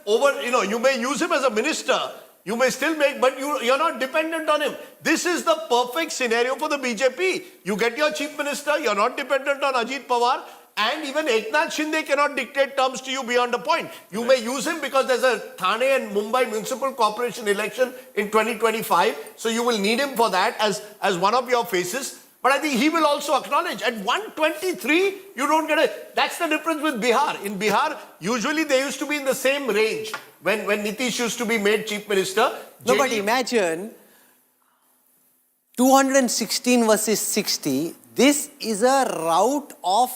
you may use him as a minister, you may still make, but you're not dependent on him. This is the perfect scenario for the BJP. You get your chief minister, you're not dependent on Ajit Pawar, and even Eknath Shinde cannot dictate terms to you beyond a point. You may use him because there's a Thane and Mumbai Municipal Corporation election in 2025, so you will need him for that as one of your faces. But I think he will also acknowledge at 123, you don't get it. That's the difference with Bihar. In Bihar, usually they used to be in the same range when Nitish used to be made chief minister. No, but imagine 216 versus 60. This is a rout of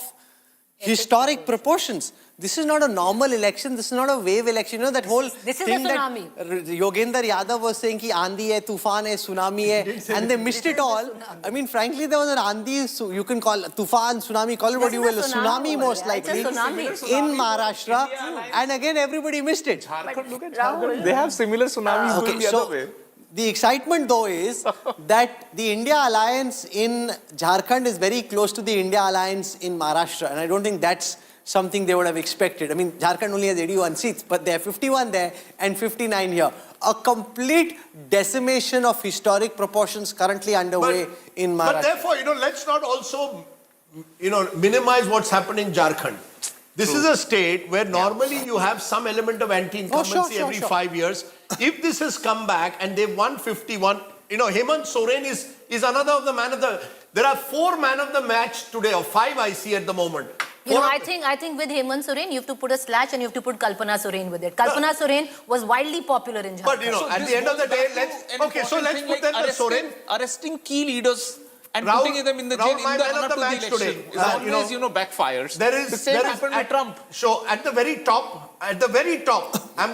historic proportions. This is not a normal election. This is not a wave election. You know that whole this thing is a tsunami. That Yogendra Yadav was saying ki Aandhi hai, Tufan hai, Tsunami hai, and they missed it all. I mean, frankly, there was an Aandhi, so you can call Tufan, Tsunami, call it what you will, a tsunami most likely in Maharashtra. And again, everybody missed it. Jharkhand, look at Jharkhand. They have similar tsunamis going the other way. The excitement, though, is that the India alliance in Jharkhand is very close to the India alliance in Maharashtra. And I don't think that's something they would have expected. I mean, Jharkhand only has 81 seats, but there are 51 there and 59 here. A complete decimation of historic proportions currently underway in Maharashtra. But therefore, let's not also, minimize what's happened in Jharkhand. This is a state where normally you have some element of anti-incumbency every 5 years. If this has come back and they've won 51, Hemant Soren is another of the man of the... There are 4 man of the match today, or 5 I see at the moment. I think with Hemant Soren, you have to put a slash and you have to put Kalpana Soren with it. Kalpana Soren was wildly popular in Jharkhand. But, at the end of the day, let's put them the Soren. Arresting key leaders and putting them in the jail in the run-up to the election today. is always, backfires. The same happened with Trump. So at the very top, I'm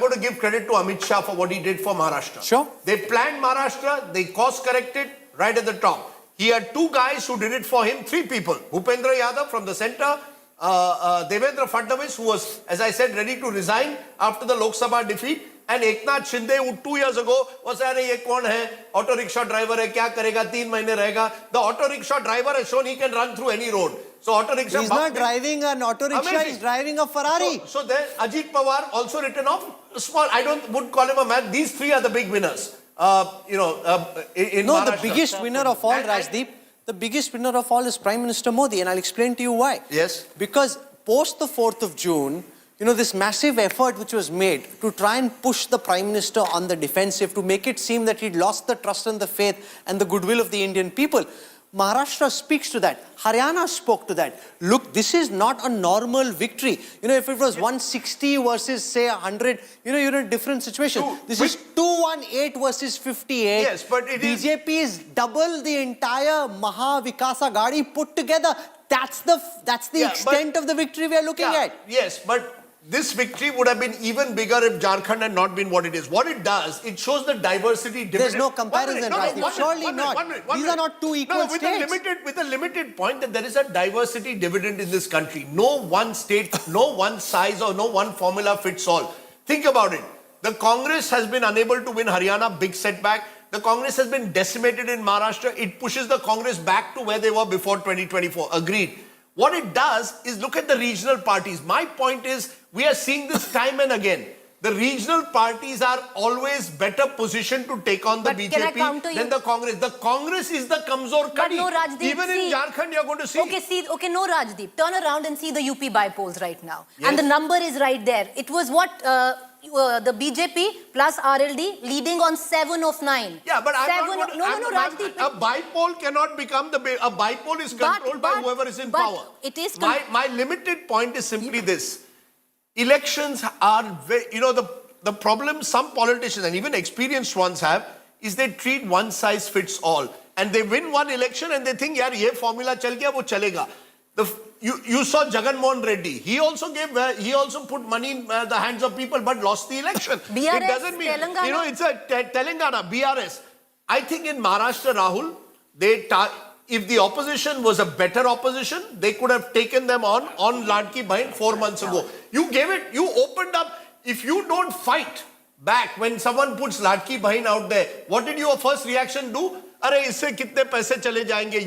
going to give credit to Amit Shah for what he did for Maharashtra. Sure. They planned Maharashtra, they course-corrected right at the top. He had 2 guys who did it for him, 3 people. Bhupendra Yadav from the center, Devendra Fadnavis, who was, as I said, ready to resign after the Lok Sabha defeat, and Eknath Shinde, who 2 years ago was, ye kaun hai? Auto rickshaw driver hai, kya karega, 3 mahine rahega. The auto rickshaw driver has shown he can run through any road. So auto rickshaw... He's not driving an auto rickshaw, he's driving a Ferrari. So there, Ajit Pawar also written off. Small, would call him a man. These 3 are the big winners. In the biggest winner of all, Rajdeep, the biggest winner of all is Prime Minister Modi, and I'll explain to you why. Yes. Because post the 4th of June, this massive effort which was made to try and push the Prime Minister on the defensive, to make it seem that he'd lost the trust and the faith and the goodwill of the Indian people. Maharashtra speaks to that. Haryana spoke to that. Look, this is not a normal victory. If it was 160 versus, say, 100, you're in a different situation. This is 218 versus 58. Yes, but it BJP is double the entire Maha Vikasa Gadi put together. That's the extent of the victory we are looking at. Yes, but this victory would have been even bigger if Jharkhand had not been what it is. What it does, it shows the diversity. There's no comparison, surely not. These are not 2 equal states. With a limited point that there is a diversity dividend in this country. No one state, no one size or no one formula fits all. Think about it. The Congress has been unable to win Haryana, big setback. The Congress has been decimated in Maharashtra. It pushes the Congress back to where they were before 2024. Agreed. What it does is look at the regional parties. My point is, we are seeing this time and again. The regional parties are always better positioned to take on the BJP than the Congress. The Congress is the Kamzor Kadi. No, Rajdeep, even in Jharkhand, you're going to see. Okay, no, Rajdeep. Turn around and see the UP bypolls right now. Yes. And the number is right there. It was what... the BJP plus RLD leading on 7 of 9. Yeah, but a bypoll cannot become a bypoll is controlled by whoever is in power. It is my limited point is simply this. Elections are very, the problem some politicians and even experienced ones have is they treat one size fits all. And they win one election and they think, yaar, ye formula chal gaya, wo chalega. You saw Jagan Mohan Reddy. He also put money in the hands of people but lost the election. BRS, it doesn't mean, Telangana. It's a Telangana, BRS. I think in Maharashtra, Rahul, if the opposition was a better opposition, they could have taken them on Ladki Bahin 4 months ago. You opened up. If you don't fight back when someone puts Ladki Bahin out there, what did your first reaction do? Arey, isse kitne paise chale jayenge?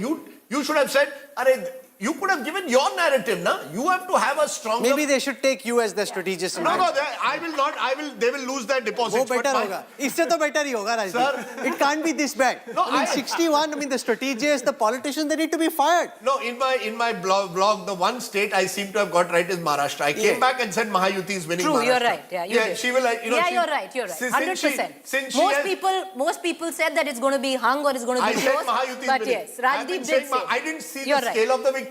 You should have said, arey, you could have given your narrative, na? You have to have a stronger... Maybe they should take you as the strategist. No, I will not. They will lose their deposits. Wo better hoga. Isse to better hi hoga, Rajdeep. It can't be this bad. No, 61, the strategists, the politicians, they need to be fired. No, in my blog, the one state I seem to have got right is Maharashtra. I came back and said Mahayuti is winning Maharashtra. True, you're right. Yeah, you did. She will, you're right. 100%. Most people said that it's going to be hung or it's going to be close. I said Mahayuti is winning. But yes, Rajdeep did say. I didn't see the scale of the victory.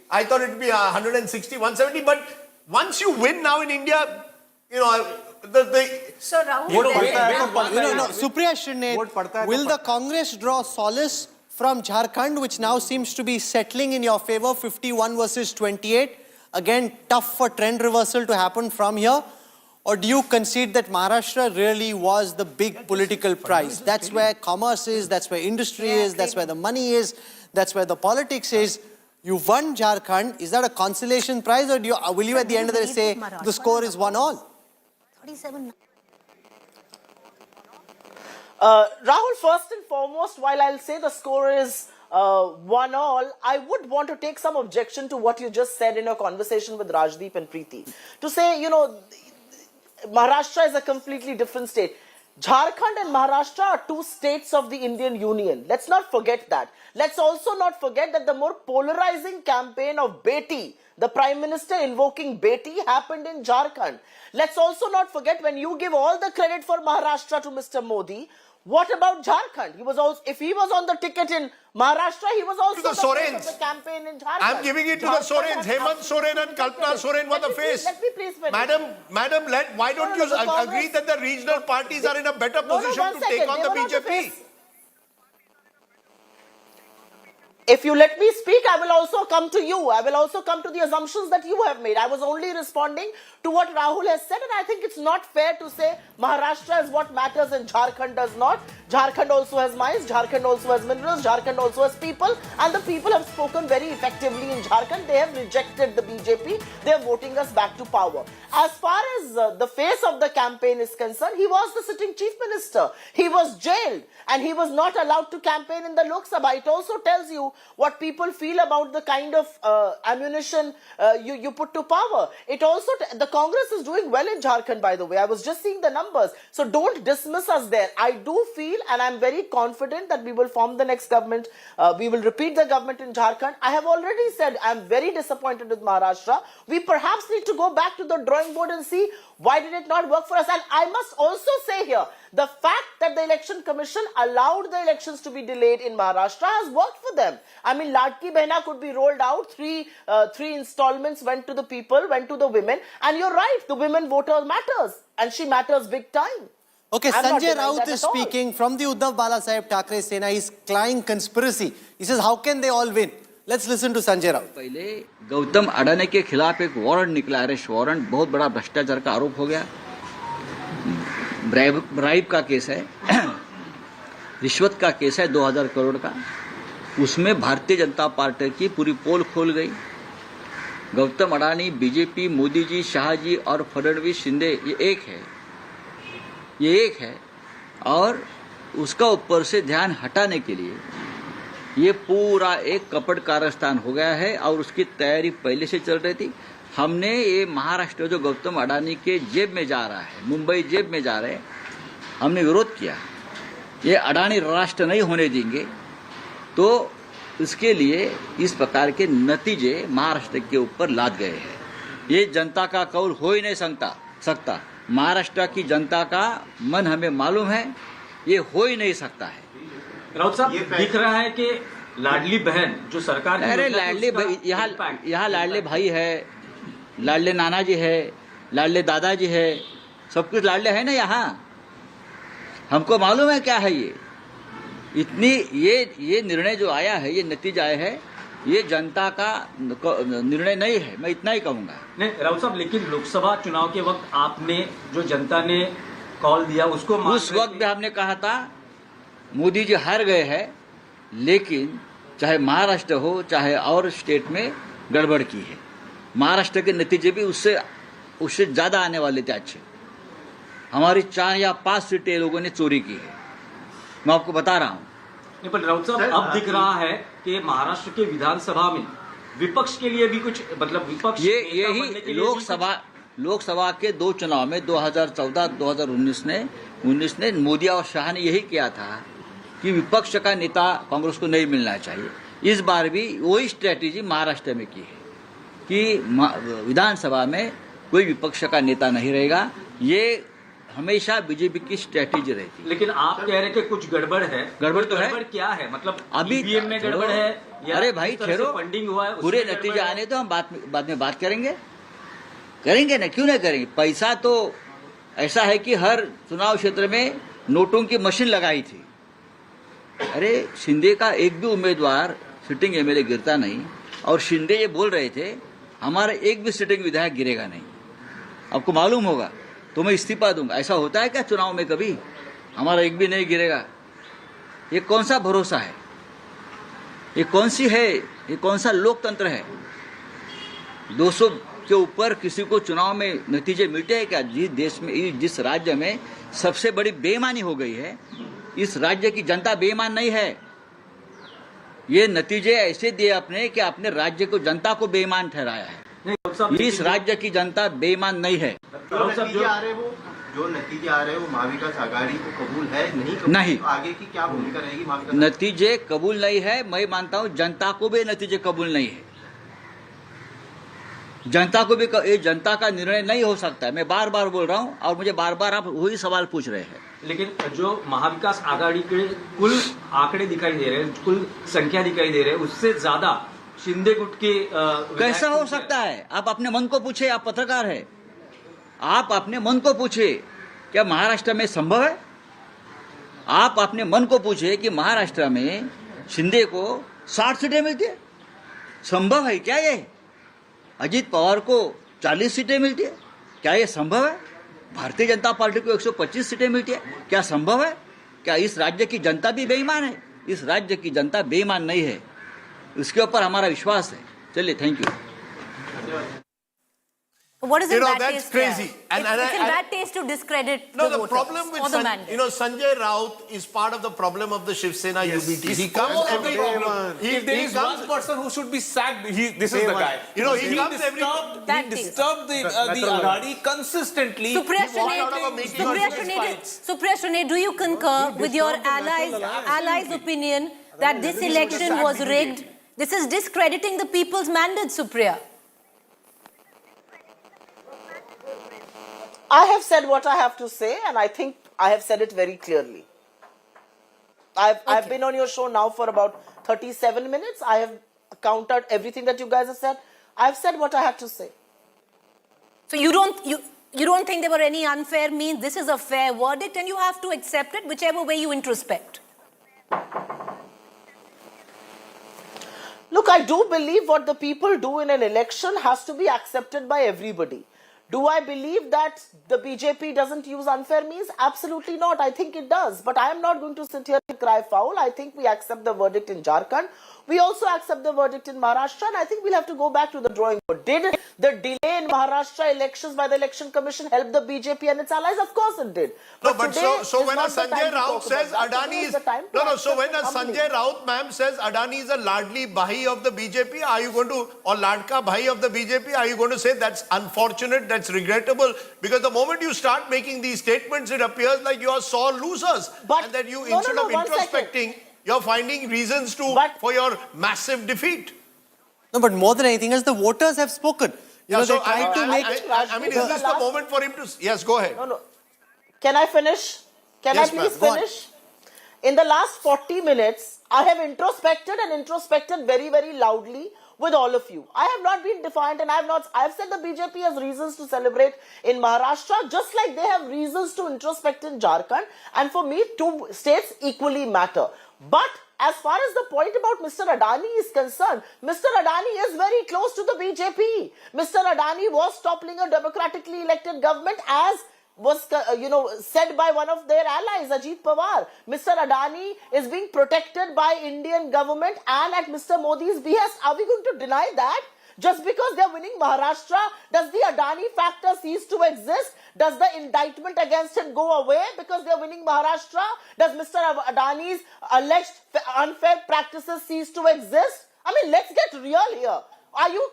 I thought it would be 160, 170. But once you win now in India, So Rahul, Supriya Shinde, will the Congress draw solace from Jharkhand, which now seems to be settling in your favor, 51 versus 28? Again, tough for trend reversal to happen from here. Or do you concede that Maharashtra really was the big political prize? That's where commerce is, that's where industry is, that's where the money is, that's where the politics is. You won Jharkhand. Is that a consolation prize, or will you at the end of the day say the score is 1-all? 37. Rahul, first and foremost, while I'll say the score is 1-1, I would want to take some objection to what you just said in your conversation with Rajdeep and Preeti. To say, Maharashtra is a completely different state. Jharkhand and Maharashtra are two states of the Indian Union. Let's not forget that. Let's also not forget that the more polarizing campaign of Beti, the Prime Minister invoking Beti, happened in Jharkhand. Let's also not forget, when you give all the credit for Maharashtra to Mr. Modi, what about Jharkhand? He was also, if he was on the ticket in Maharashtra, he was also the face of the campaign in Jharkhand. I'm giving it to the Sorens. Hemant Soren and Kalpana Soren were the face. Let me please finish. Madam, why don't you agree that the regional parties are in a better position to take on the BJP? If you let me speak, I will also come to you. I will also come to the assumptions that you have made. I was only responding to what Rahul has said, and I think it's not fair to say Maharashtra is what matters and Jharkhand does not. Jharkhand also has mines, Jharkhand also has minerals, Jharkhand also has people, and the people have spoken very effectively in Jharkhand. They have rejected the BJP. They are voting us back to power. As far as the face of the campaign is concerned, he was the sitting chief minister. He was jailed and he was not allowed to campaign in the Lok Sabha. It also tells you what people feel about the kind of ammunition you put to power. It also, the Congress is doing well in Jharkhand, by the way. I was just seeing the numbers. So don't dismiss us there. I do feel, and I'm very confident that we will form the next government. We will repeat the government in Jharkhand. I have already said I'm very disappointed with Maharashtra. We perhaps need to go back to the drawing board and see why did it not work for us. And I must also say here, the fact that the Election Commission allowed the elections to be delayed in Maharashtra has worked for them. I mean, Ladki Behna could be rolled out. Three installments went to the people, went to the women. And you're right, the women voter matters. And she matters big time. Okay, Sanjay Raut is speaking from the Uddhav Balasaheb Thackeray Sena. He's crying conspiracy. He says, how can they all win? Let's listen to Sanjay Raut. पहले गौतम अडानी के खिलाफ एक warrant निकला, arrest warrant, बहुत बड़ा भ्रष्टाचार का आरोप हो गया, ब्राइब का केस है, रिश्वत का केस है 2000 करोड़ का, उसमें भारतीय जनता पार्टी की पूरी पोल खोल गई। गौतम अडानी, बीजेपी, मोदी जी, शाह जी और फडणवीस, शिंदे, ये एक है और उसका ऊपर से ध्यान हटाने के लिए ये पूरा एक कपट कारस्तान हो गया है और उसकी तैयारी पहले से चल रही थी। हमने ये महाराष्ट्र जो गौतम अडानी के जेब में जा रहा है, मुंबई जेब में जा रहे हैं, हमने विरोध किया। ये अडानी राष्ट्र नहीं होने देंगे, तो इसके लिए इस प्रकार के नतीजे महाराष्ट्र के ऊपर लाद गए हैं। ये जनता का कौल हो ही नहीं सकता। महाराष्ट्र की जनता का मन हमें मालूम है, ये हो ही नहीं सकता है। राउत साहब, दिख रहा है कि लाडली बहन जो सरकार, अरे लाडली भाई, यहाँ लाडले भाई है, लाडले नाना जी है, लाडले दादाजी है, सब कुछ लाडले है ना यहाँ। हमको मालूम है क्या है ये। इतनी ये निर्णय जो आया है, ये नतीजा आया है, ये जनता का निर्णय नहीं है, मैं इतना ही कहूँगा। नहीं राउत साहब, लेकिन लोकसभा चुनाव के वक्त आपने जो जनता ने कॉल दिया उसको, उस वक्त भी हमने कहा था मोदी जी हार गए हैं, लेकिन चाहे महाराष्ट्र हो चाहे और स्टेट में गड़बड़ की है। महाराष्ट्र के नतीजे भी उससे ज्यादा आने वाले थे अच्छे। हमारी 4 या 5 सीटें लोगों ने चोरी की है, मैं आपको बता रहा हूँ। नहीं, पर राउत साहब, अब दिख रहा है कि महाराष्ट्र के विधानसभा में विपक्ष के लिए भी कुछ, मतलब विपक्ष यही लोकसभा के 2 चुनाव में 2014, 2019 ने मोदी और शाह ने यही किया था कि विपक्ष का नेता कांग्रेस को नहीं मिलना चाहिए। इस बार भी वही स्ट्रेटेजी महाराष्ट्र में की है कि विधानसभा में कोई विपक्ष का नेता नहीं रहेगा। ये हमेशा बीजेपी की स्ट्रेटेजी रहती है। लेकिन आप कह रहे हैं कि कुछ गड़बड़ है। गड़बड़ तो है। गड़बड़ क्या है? मतलब अभी ईवीएम में गड़बड़ है या अरे भाई ठहरो, फंडिंग हुआ है, पूरे नतीजे आने तो हम बाद में बात करेंगे ना, क्यों नहीं करेंगे। पैसा तो ऐसा है कि हर चुनाव क्षेत्र में नोटों की मशीन लगाई थी। अरे शिंदे का एक भी उम्मीदवार सिटिंग एमएलए गिरता नहीं, और शिंदे ये बोल रहे थे हमारा एक भी सिटिंग विधायक गिरेगा नहीं। आपको मालूम होगा तो मैं इस्तीफा दूंगा। ऐसा होता है क्या चुनाव में कभी? हमारा एक भी नहीं गिरेगा। ये कौन सा भरोसा है? ये कौन सा लोकतंत्र है? 200 के ऊपर किसी को चुनाव में नतीजे मिलते हैं क्या? जिस देश में, जिस राज्य में सबसे बड़ी बेईमानी हो गई है, इस राज्य की जनता बेईमान नहीं है। ये नतीजे ऐसे दिए आपने कि आपने राज्य को जनता को बेईमान ठहराया है। इस राज्य की जनता बेईमान नहीं है। जो नतीजे आ रहे हैं वो महाविकास आघाड़ी को कबूल है नहीं। तो आगे की क्या भूमिका रहेगी महाविकास? नतीजे कबूल नहीं है। मैं मानता हूं जनता को भी नतीजे कबूल नहीं है। जनता को भी ये जनता का निर्णय नहीं हो सकता है। मैं बार बार बोल रहा हूं और मुझे बार बार आप वही सवाल पूछ रहे हैं। लेकिन जो महाविकास आघाड़ी के कुल आंकड़े दिखाई दे रहे हैं, कुल संख्या दिखाई दे रहे हैं, उससे ज्यादा शिंदे गुट के कैसा हो सकता है? आप अपने मन को पूछे, आप पत्रकार है, आप अपने मन को पूछे क्या महाराष्ट्र में संभव है? आप अपने मन को पूछे कि महाराष्ट्र में शिंदे को 60 सीटें मिलती है, संभव है क्या ये? अजीत पवार को 40 सीटें मिलती है, क्या ये संभव है? भारतीय जनता पार्टी को 125 सीटें मिलती है, क्या संभव है? क्या इस राज्य की जनता भी बेईमान है? इस राज्य की जनता बेईमान नहीं है, उसके ऊपर हमारा विश्वास है। चलिए, thank you. What is in bad that's taste crazy. there? It's in bad taste to discredit No, the the voters problem with or the mandate. Sanjay Raut is part of the problem of the Shiv Sena UBT. He comes every If there is one person who should be sacked, this is the guy. He comes every. He disturbed the Aghadi consistently. Supriya Shinde, do you concur with your allies' opinion that this election was rigged? This is discrediting the people's mandate, Supriya. I have said what I have to say, and I think I have said it very clearly. I've been on your show now for about 37 minutes. I have countered everything that you guys have said. I've said what I have to say. So you don't think there were any unfair means? This is a fair verdict, and you have to accept it whichever way you introspect. Look, I do believe what the people do in an election has to be accepted by everybody. Do I believe that the BJP doesn't use unfair means? Absolutely not. I think it does. But I am not going to sit here and cry foul. I think we accept the verdict in Jharkhand. We also accept the verdict in Maharashtra, and I think we'll have to go back to the drawing board. Did the delay in Maharashtra elections by the Election Commission help the BJP and its allies? Of course it did. No, but so when a Sanjay Raut says Adani is so when a Sanjay Raut ma'am says Adani is a ladli bhai of the BJP, are you going to, or ladka bhai of the BJP, are you going to say that's unfortunate, that's regrettable? Because the moment you start making these statements, it appears like you are sore losers, and that you instead of introspecting, you're finding reasons for your massive defeat. No, but more than anything else, the voters have spoken. Is this the moment for him to... Yes, go ahead. No. Can I finish? Can I please finish? In the last 40 minutes, I have introspected very, very loudly with all of you. I have not been defiant, and I have said the BJP has reasons to celebrate in Maharashtra, just like they have reasons to introspect in Jharkhand. And for me, two states equally matter. But as far as the point about Mr. Adani is concerned, Mr. Adani is very close to the BJP. Mr. Adani was toppling a democratically elected government, as was said by one of their allies, Ajit Pawar. Mr. Adani is being protected by Indian government and at Mr. Modi's behest. Are we going to deny that? Just because they are winning Maharashtra, does the Adani factor cease to exist? Does the indictment against him go away because they are winning Maharashtra? Does Mr. Adani's alleged unfair practices cease to exist? I mean, let's get real here. Are you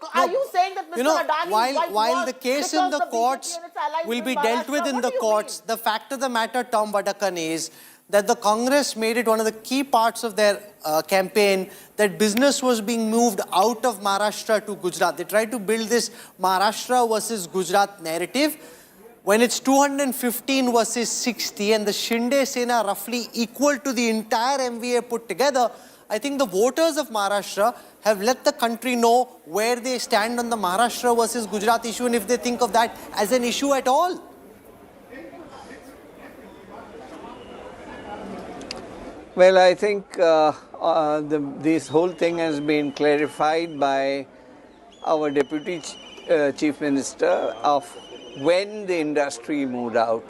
saying that Mr. Adani while the case in the courts will be dealt with in the courts, the fact of the matter, Tom Vadakan, is that the Congress made it one of the key parts of their campaign that business was being moved out of Maharashtra to Gujarat. They tried to build this Maharashtra versus Gujarat narrative. When it's 215 versus 60 and the Shinde Sena roughly equal to the entire MVA put together, I think the voters of Maharashtra have let the country know where they stand on the Maharashtra versus Gujarat issue, and if they think of that as an issue at all. Well, I think this whole thing has been clarified by our Deputy Chief Minister of when the industry moved out.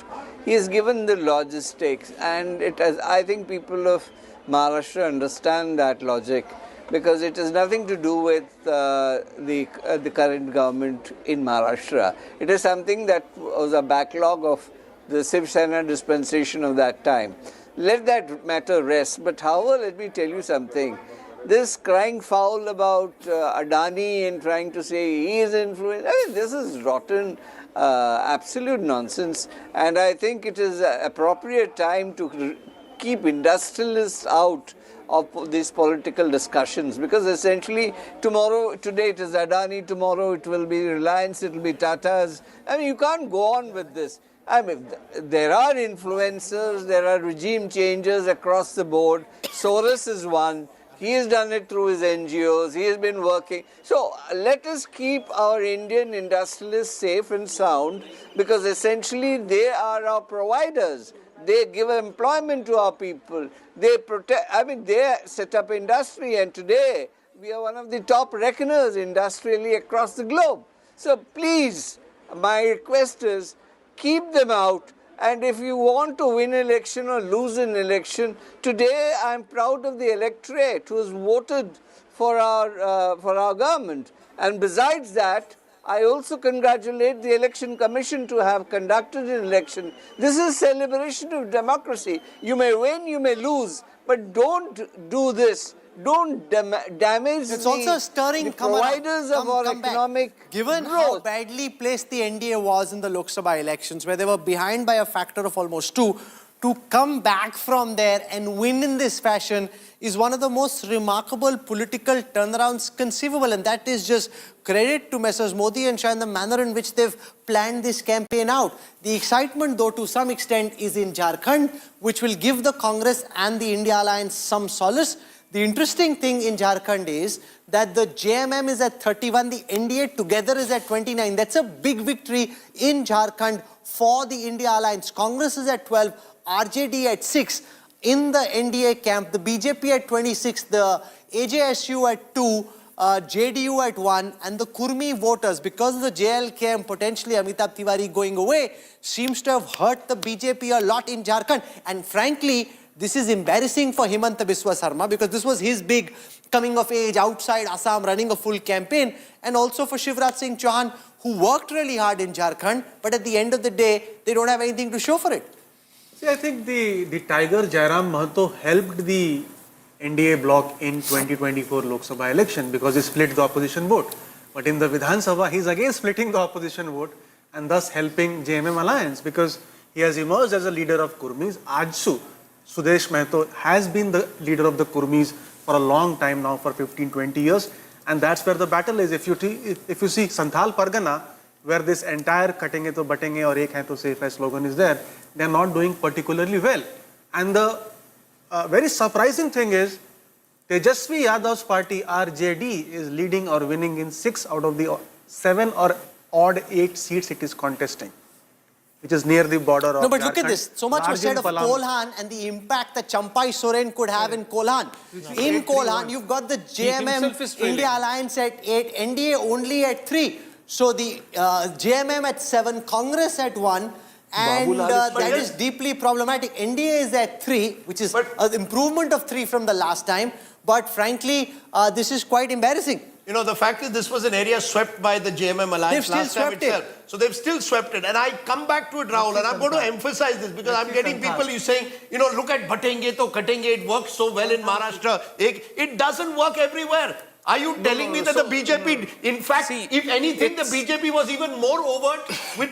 He has given the logistics, and I think people of Maharashtra understand that logic, because it has nothing to do with the current government in Maharashtra. It is something that was a backlog of the Shiv Sena dispensation of that time. let that matter rest. But however, let me tell you something. This crying foul about Adani and trying to say he is influenced, I mean, this is rotten, absolute nonsense. And I think it is an appropriate time to keep industrialists out of these political discussions, because essentially today it is Adani, tomorrow it will be Reliance, it will be Tata's. I mean, you can't go on with this. I mean, there are influencers, there are regime changers across the board. Solace is one. He has done it through his NGOs. He has been working. So let us keep our Indian industrialists safe and sound, because essentially they are our providers. They give employment to our people. They protect, I mean, they set up industry, and today we are one of the top reckoners industrially across the globe. So please, my request is, keep them out. And if you want to win an election or lose an election, today I'm proud of the electorate who has voted for our government. And besides that, I also congratulate the Election Commission to have conducted an election. This is a celebration of democracy. You may win, you may lose, but don't do this. Don't damage it's also stirring the providers of our economic Given growth. how badly placed the NDA was in the Lok Sabha elections, where they were behind by a factor of almost 2, to come back from there and win in this fashion is one of the most remarkable political turnarounds conceivable. And that is just credit to Messrs. Modi and Shah and the manner in which they've planned this campaign out. The excitement, though, to some extent is in Jharkhand, which will give the Congress and the India Alliance some solace. The interesting thing in Jharkhand is that the JMM is at 31, the NDA together is at 29. That's a big victory in Jharkhand for the India Alliance. Congress is at 12, RJD at 6. In the NDA camp, the BJP at 26, the AJSU at 2, JDU at 1, and the Kurmi voters, because of the JLK and potentially Amitabh Tiwari going away, seems to have hurt the BJP a lot in Jharkhand. And frankly, this is embarrassing for Himanta Biswa Sarma, because this was his big coming of age outside Assam, running a full campaign, and also for Shivraj Singh Chauhan, who worked really hard in Jharkhand, but at the end of the day, they don't have anything to show for it. See, I think the Tiger Jairam Mahato helped the NDA bloc in 2024 Lok Sabha election because he split the opposition vote. But in the Vidhan Sabha, he's again splitting the opposition vote and thus helping JMM alliance, because he has emerged as a leader of Kurmis. Ajsu, Sudesh Mahto has been the leader of the Kurmis for a long time now, for 15-20 years. And that's where the battle is. If you see Santhal Pargana, where this entire "Katenge to batenge or ek hai to safe hai" slogan is there, they are not doing particularly well. And the very surprising thing is, Tejasvi Yadav's party, RJD, is leading or winning in 6 out of the 7 or odd 8 seats it is contesting, which is near the border of No, but Jharkhand. look at this. So much was said of Kolhan and the impact that Champai Soren could have in Kolhan. In Kolhan, you've got the JMM India Alliance at 8, NDA only at 3. So the JMM at 7, Congress at 1, and that is deeply problematic. NDA is at 3, which is an improvement of 3 from the last time. But frankly, this is quite embarrassing. You know, the fact is this was an area swept by the JMM alliance last time itself. So they've still swept it. And I come back to it, Rahul, and I'm going to emphasize this because I'm getting people you saying, you know, look at Bhatenge to Katenge, it works so well in Maharashtra. It doesn't work everywhere. Are you telling me that the BJP, in fact, if anything, the BJP was even more overt with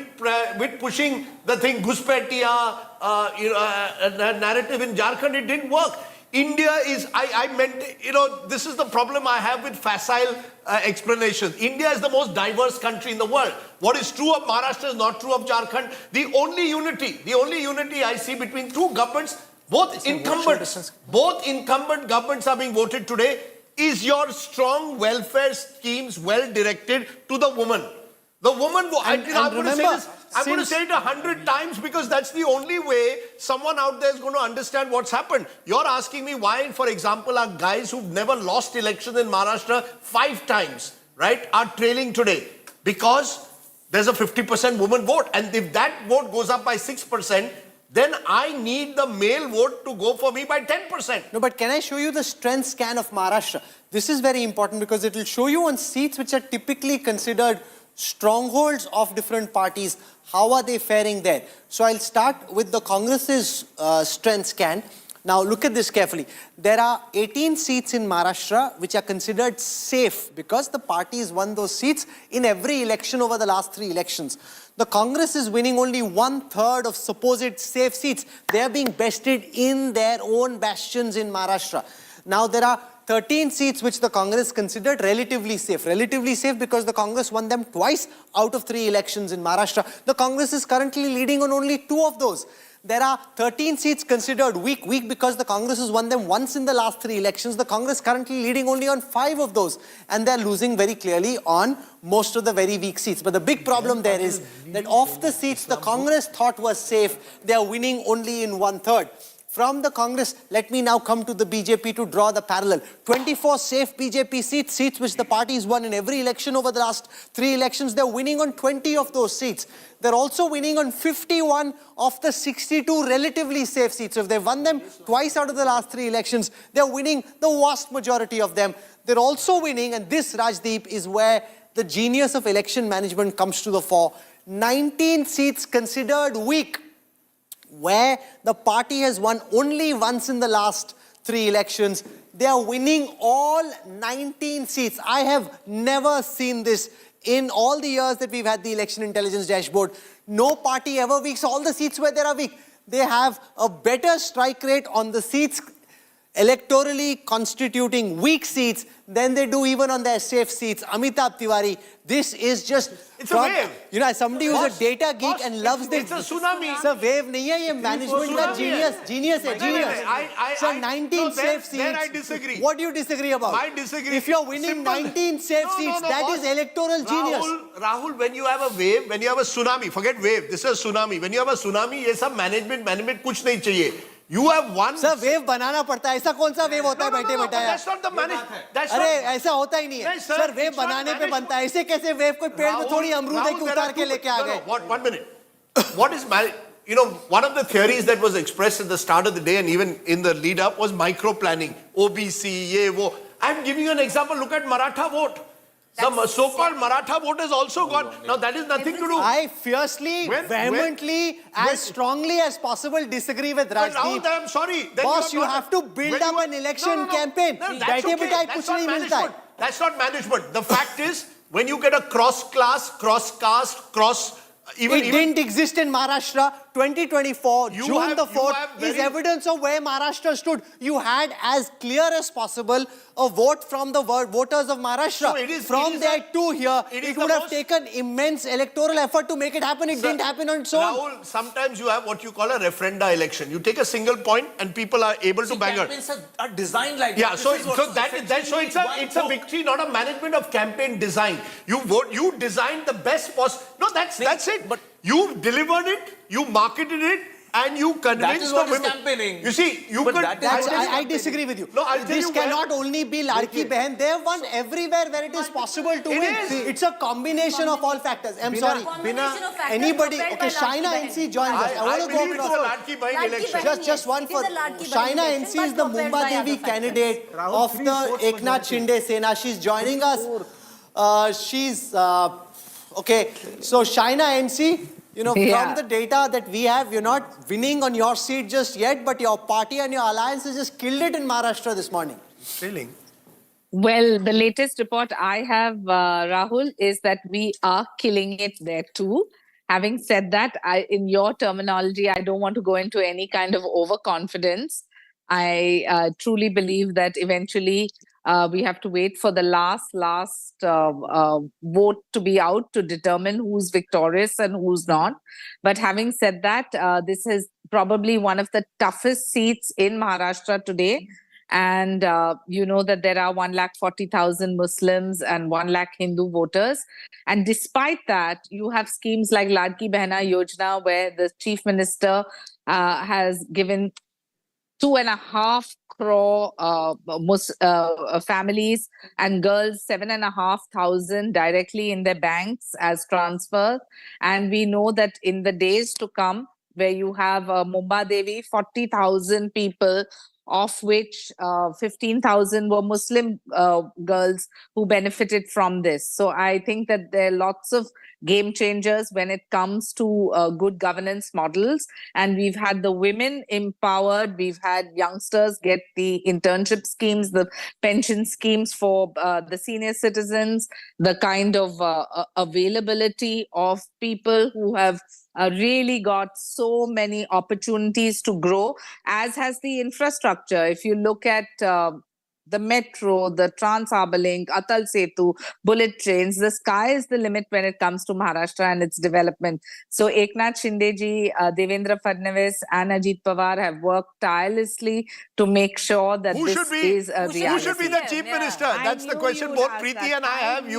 pushing the thing, Ghuspetiya, narrative in Jharkhand? It didn't work. India is, I meant, you know, this is the problem I have with facile explanations. India is the most diverse country in the world. What is true of Maharashtra is not true of Jharkhand. The only unity I see between two governments, both incumbent governments are being voted today, is your strong welfare schemes well directed to the woman. The woman, I'm going to say this, I'm going to say it 100 times because that's the only way someone out there is going to understand what's happened. You're asking me why, for example, our guys who've never lost elections in Maharashtra 5 times, right, are trailing today. Because there's a 50% woman vote. And if that vote goes up by 6%, then I need the male vote to go for me by 10%. No, but can I show you the strength scan of Maharashtra? This is very important because it will show you on seats which are typically considered strongholds of different parties, how are they faring there? So I'll start with the Congress's strength scan. Now look at this carefully. There are 18 seats in Maharashtra which are considered safe because the party has won those seats in every election over the last 3 elections. The Congress is winning only 1/3 of supposed safe seats. They are being bested in their own bastions in Maharashtra. Now there are 13 seats which the Congress considered relatively safe. Relatively safe because the Congress won them twice out of 3 elections in Maharashtra. The Congress is currently leading on only 2 of those. There are 13 seats considered weak because the Congress has won them once in the last 3 elections. The Congress currently leading only on 5 of those. And they're losing very clearly on most of the very weak seats. But the big problem there is that of the seats the Congress thought was safe, they are winning only in 1/3. From the Congress, let me now come to the BJP to draw the parallel. 24 safe BJP seats which the party has won in every election over the last 3 elections. They're winning on 20 of those seats. They're also winning on 51 of the 62 relatively safe seats. So if they've won them twice out of the last 3 elections, they're winning the vast majority of them. They're also winning, and this, Rajdeep, is where the genius of election management comes to the fore. 19 seats considered weak, where the party has won only once in the last 3 elections. They are winning all 19 seats. I have never seen this in all the years that we've had the election intelligence dashboard. No party ever weaks all the seats where they are weak. They have a better strike rate on the seats electorally constituting weak seats than they do even on their safe seats. Amitabh Tiwari, this is just... It's a wave. You know, as somebody who's a data geek and loves this... It's a tsunami. It's a wave. Nahi hai, ye management ka genius hai, genius. So 19 safe seats. Then I disagree. What do you disagree about? I disagree. If you're winning 19 safe seats, that is electoral genius. Rahul, when you have a wave, when you have a tsunami, forget wave, this is a tsunami. When you have a tsunami, ये सब management कुछ नहीं चाहिए. You have one. Sir, wave बनाना पड़ता है. ऐसा कौन सा wave होता है बैठे बैठे? That's not the management. अरे ऐसा होता ही नहीं है. Sir, wave बनाने पे बनता है. ऐसे कैसे wave कोई पेड़ में थोड़ी अमरूद है कि उतार के लेके आ गए? One minute. What is you know, one of the theories that was expressed at the start of the day and even in the lead up was micro planning. OBC, ye wo. I'm giving you an example. Look at Maratha vote. The so-called Maratha vote is also gone. Now that is nothing to do. I fiercely, vehemently, as strongly as possible disagree with Rajdeep. Rahul, I'm sorry. Boss, you have to build up an election campaign. That's okay. That's not management. The fact is, when you get a cross-class, cross-caste, it didn't exist in Maharashtra. 2024, June the 4th is evidence of where Maharashtra stood. You had as clear as possible a vote from the voters of Maharashtra. From there to here, it would have taken immense electoral effort to make it happen. It didn't happen on its own. Rahul, sometimes you have what you call a referenda election. You take a single point and people are able to bang it. Campaigns are designed like that. So it's a victory, not a management of campaign design. You vote, you designed the best possible. No, that's it. But you delivered it, you marketed it, and you convinced the women. Campaigning. You see, you could... I disagree with you. No, I'll tell this you cannot only be Ladki Behan. They have won everywhere where it is possible to win. It's a combination of all factors. I'm sorry. Anybody... Okay, Shaina NC joins us. I want to go across. Just one for... Shaina NC is the Mumba Devi candidate of the Eknath Shinde Sena. She's joining us. She's... Okay, so Shaina NC... You know, from the data that we have, you're not winning on your seat just yet, but your party and your alliance has just killed it in Maharashtra this morning. Really? Well, the latest report I have, Rahul, is that we are killing it there too. Having said that, in your terminology, I don't want to go into any kind of overconfidence. I truly believe that eventually we have to wait for the last vote to be out to determine who's victorious and who's not. But having said that, this is probably one of the toughest seats in Maharashtra today. And you know that there are 140,000 Muslims and 1 lakh Hindu voters. And despite that, you have schemes like Ladki Behna Yojana, where the chief minister has given 2.5 crore families and girls 7,500 directly in their banks as transfers. And we know that in the days to come, where you have Mumba Devi, 40,000 people of which 15,000 were Muslim girls who benefited from this. So I think that there are lots of game changers when it comes to good governance models. And we've had the women empowered. We've had youngsters get the internship schemes, the pension schemes for the senior citizens, the kind of availability of people who have really got so many opportunities to grow, as has the infrastructure. If you look at the metro, the Trans-Harbour Link, Atal Setu, bullet trains, the sky is the limit when it comes to Maharashtra and its development. So Eknath Shinde-ji, Devendra Fadnavis and Ajit Pawar have worked tirelessly to make sure that this is a reality. Who should be the chief minister? That's the question both Preeti and I have.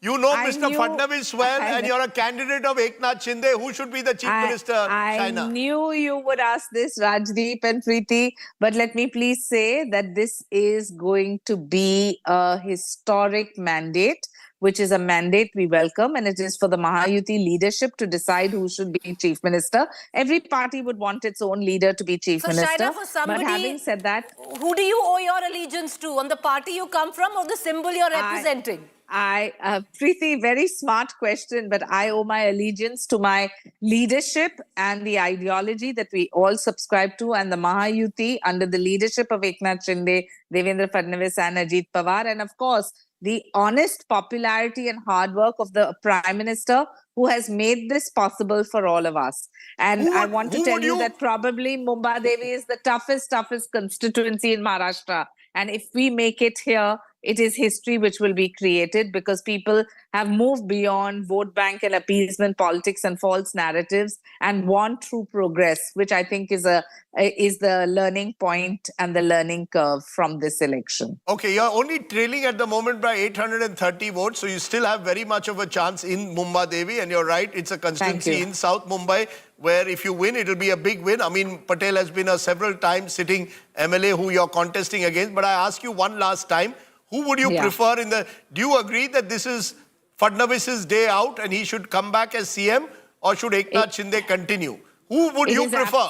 You know Mr. Fadnavis well, and you're a candidate of Eknath Shinde. Who should be the chief minister, Shaina? I knew you would ask this, Rajdeep and Preeti, but let me please say that this is going to be a historic mandate, which is a mandate we welcome, and it is for the Mahayuti leadership to decide who should be chief minister. Every party would want its own leader to be chief minister. Shaina, for somebody, but having said that, who do you owe your allegiance to? On the party you come from or the symbol you're representing? Preeti, very smart question, but I owe my allegiance to my leadership and the ideology that we all subscribe to, and the Mahayuti under the leadership of Eknath Shinde, Devendra Fadnavis and Ajit Pawar, and of course, the honest popularity and hard work of the Prime Minister who has made this possible for all of us. And I want to tell you that probably Mumbai Devi is the toughest constituency in Maharashtra. And if we make it here, it is history which will be created, because people have moved beyond vote bank and appeasement politics and false narratives and want true progress, which I think is the learning point and the learning curve from this election. Okay, you're only trailing at the moment by 830 votes, so you still have very much of a chance in Mumbai Devi, and you're right, it's a constituency in South Mumbai where if you win, it'll be a big win. Amin Patel has been a several times sitting MLA who you're contesting against, but I ask you one last time, who would you prefer in the... Do you agree that this is Fadnavis's day out and he should come back as CM, or should Eknath Shinde continue? Who would you prefer?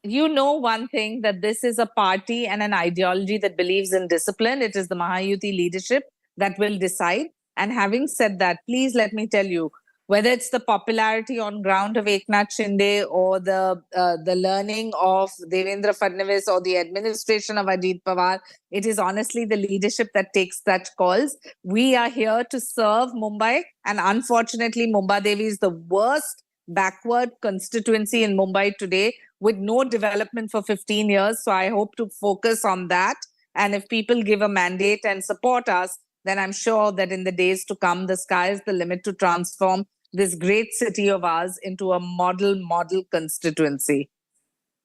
You know one thing, that this is a party and an ideology that believes in discipline. It is the Mahayuti leadership that will decide. And having said that, please let me tell you, whether it's the popularity on ground of Eknath Shinde or the learning of Devendra Fadnavis or the administration of Ajit Pawar, it is honestly the leadership that takes such calls. We are here to serve Mumbai, and unfortunately Mumbai Devi is the worst backward constituency in Mumbai today, with no development for 15 years. So I hope to focus on that. And if people give a mandate and support us, then I'm sure that in the days to come, the sky is the limit to transform this great city of ours into a model constituency.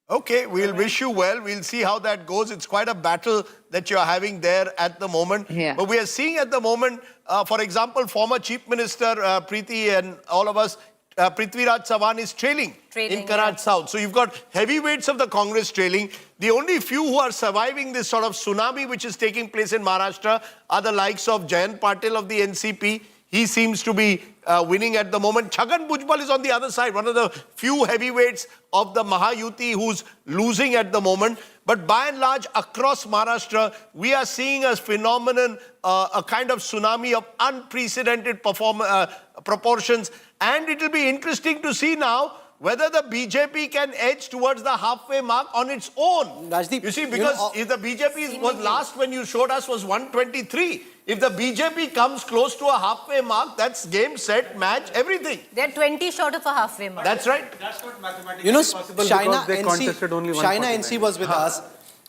Okay, we'll wish you well. We'll see how that goes. It's quite a battle that you're having there at the moment. Yeah. But we are seeing at the moment, for example, former Chief Minister Preeti and all of us, Prithviraj Chavan is trailing in Karaj South. So you've got heavyweights of the Congress trailing. The only few who are surviving this sort of tsunami which is taking place in Maharashtra are the likes of Jayant Patil of the NCP. He seems to be winning at the moment. Chhagan Bhujbal is on the other side, one of the few heavyweights of the Mahayuti who's losing at the moment. But by and large, across Maharashtra, we are seeing a phenomenon, a kind of tsunami of unprecedented proportions. And it will be interesting to see now whether the BJP can edge towards the halfway mark on its own. Rajdeep, you see, because if the BJP was last when you showed us was 123. If the BJP comes close to a halfway mark, that's game, set, match, everything. They're 20 short of a halfway mark. That's right. That's not mathematically You know, possible Shaina because they contested only NC was with us.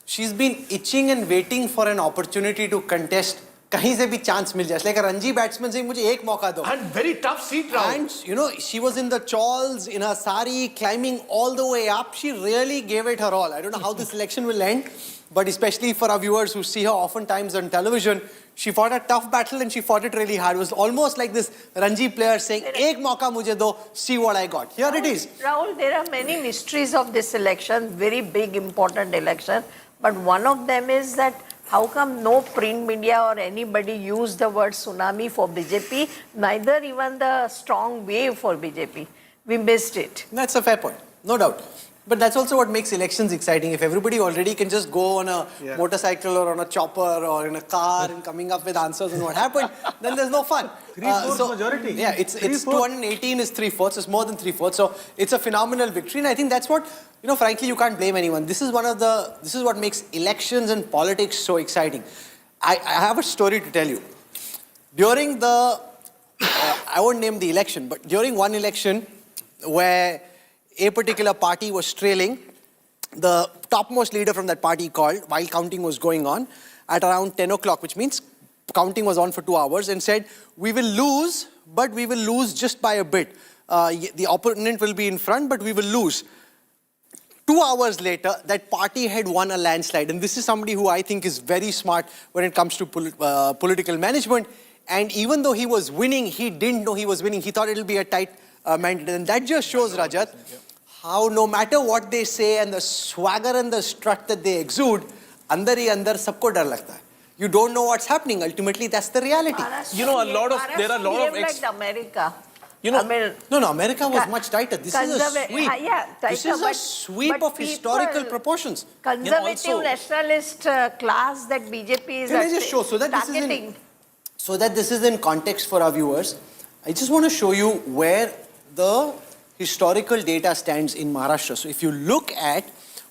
She's been itching and waiting for an opportunity to contest. कहीं से भी chance मिल जाए. Like a Ranji batsman saying, मुझे एक मौका दो. And very tough seat round. And you know, she was in the chawls, in her sari, climbing all the way up. She really gave it her all. I don't know how this election will end, but especially for our viewers who see her oftentimes on television, she fought a tough battle and she fought it really hard. It was almost like this Ranji player saying, ek mauka mujhe do, see what I got. Here it is. Rahul, there are many mysteries of this election, very big, important election. But one of them is that how come no print media or anybody used the word tsunami for BJP, neither even the strong wave for BJP? We missed it. That's a fair point, no doubt. But that's also what makes elections exciting. If everybody already can just go on a motorcycle or on a chopper or in a car and coming up with answers on what happened, then there's no fun. 3/4 majority. Yeah, it's 218 is 3/4. It's more than 3/4. So it's a phenomenal victory, and I think that's what, frankly, you can't blame anyone. This is what makes elections and politics so exciting. I have a story to tell you. During the, I won't name the election, but during one election where a particular party was trailing, the topmost leader from that party called while counting was going on at around 10 o'clock, which means counting was on for 2 hours, and said, we will lose, but we will lose just by a bit. The opponent will be in front, but we will lose. 2 hours later, that party had won a landslide. And this is somebody who I think is very smart when it comes to political management. And even though he was winning, he didn't know he was winning. He thought it'll be a tight mandate. And that just shows, Rajat, how no matter what they say and the swagger and the strut that they exude, andar hi andar sabko dar lagta hai. You don't know what's happening. Ultimately, that's the reality. There are a lot of like America. No, America was much tighter. This is a sweep. This is a sweep of historical proportions. Conservative nationalist class that BJP is Can I just show so that this is in context for our viewers? I just want to show you where the historical data stands in Maharashtra. So if you look at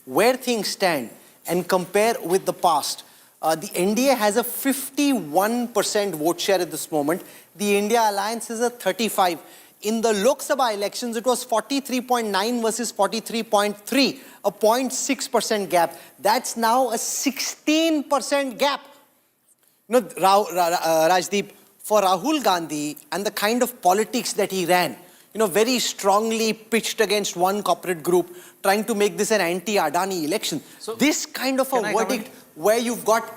where things stand and compare with the past, the NDA has a 51% vote share at this moment. The India Alliance is a 35%. In the Lok Sabha elections, it was 43.9 versus 43.3, a 0.6% gap. That's now a 16% gap. Rajdeep, for Rahul Gandhi and the kind of politics that he ran, very strongly pitched against one corporate group, trying to make this an anti-Adani election. So this kind of a verdict where you've got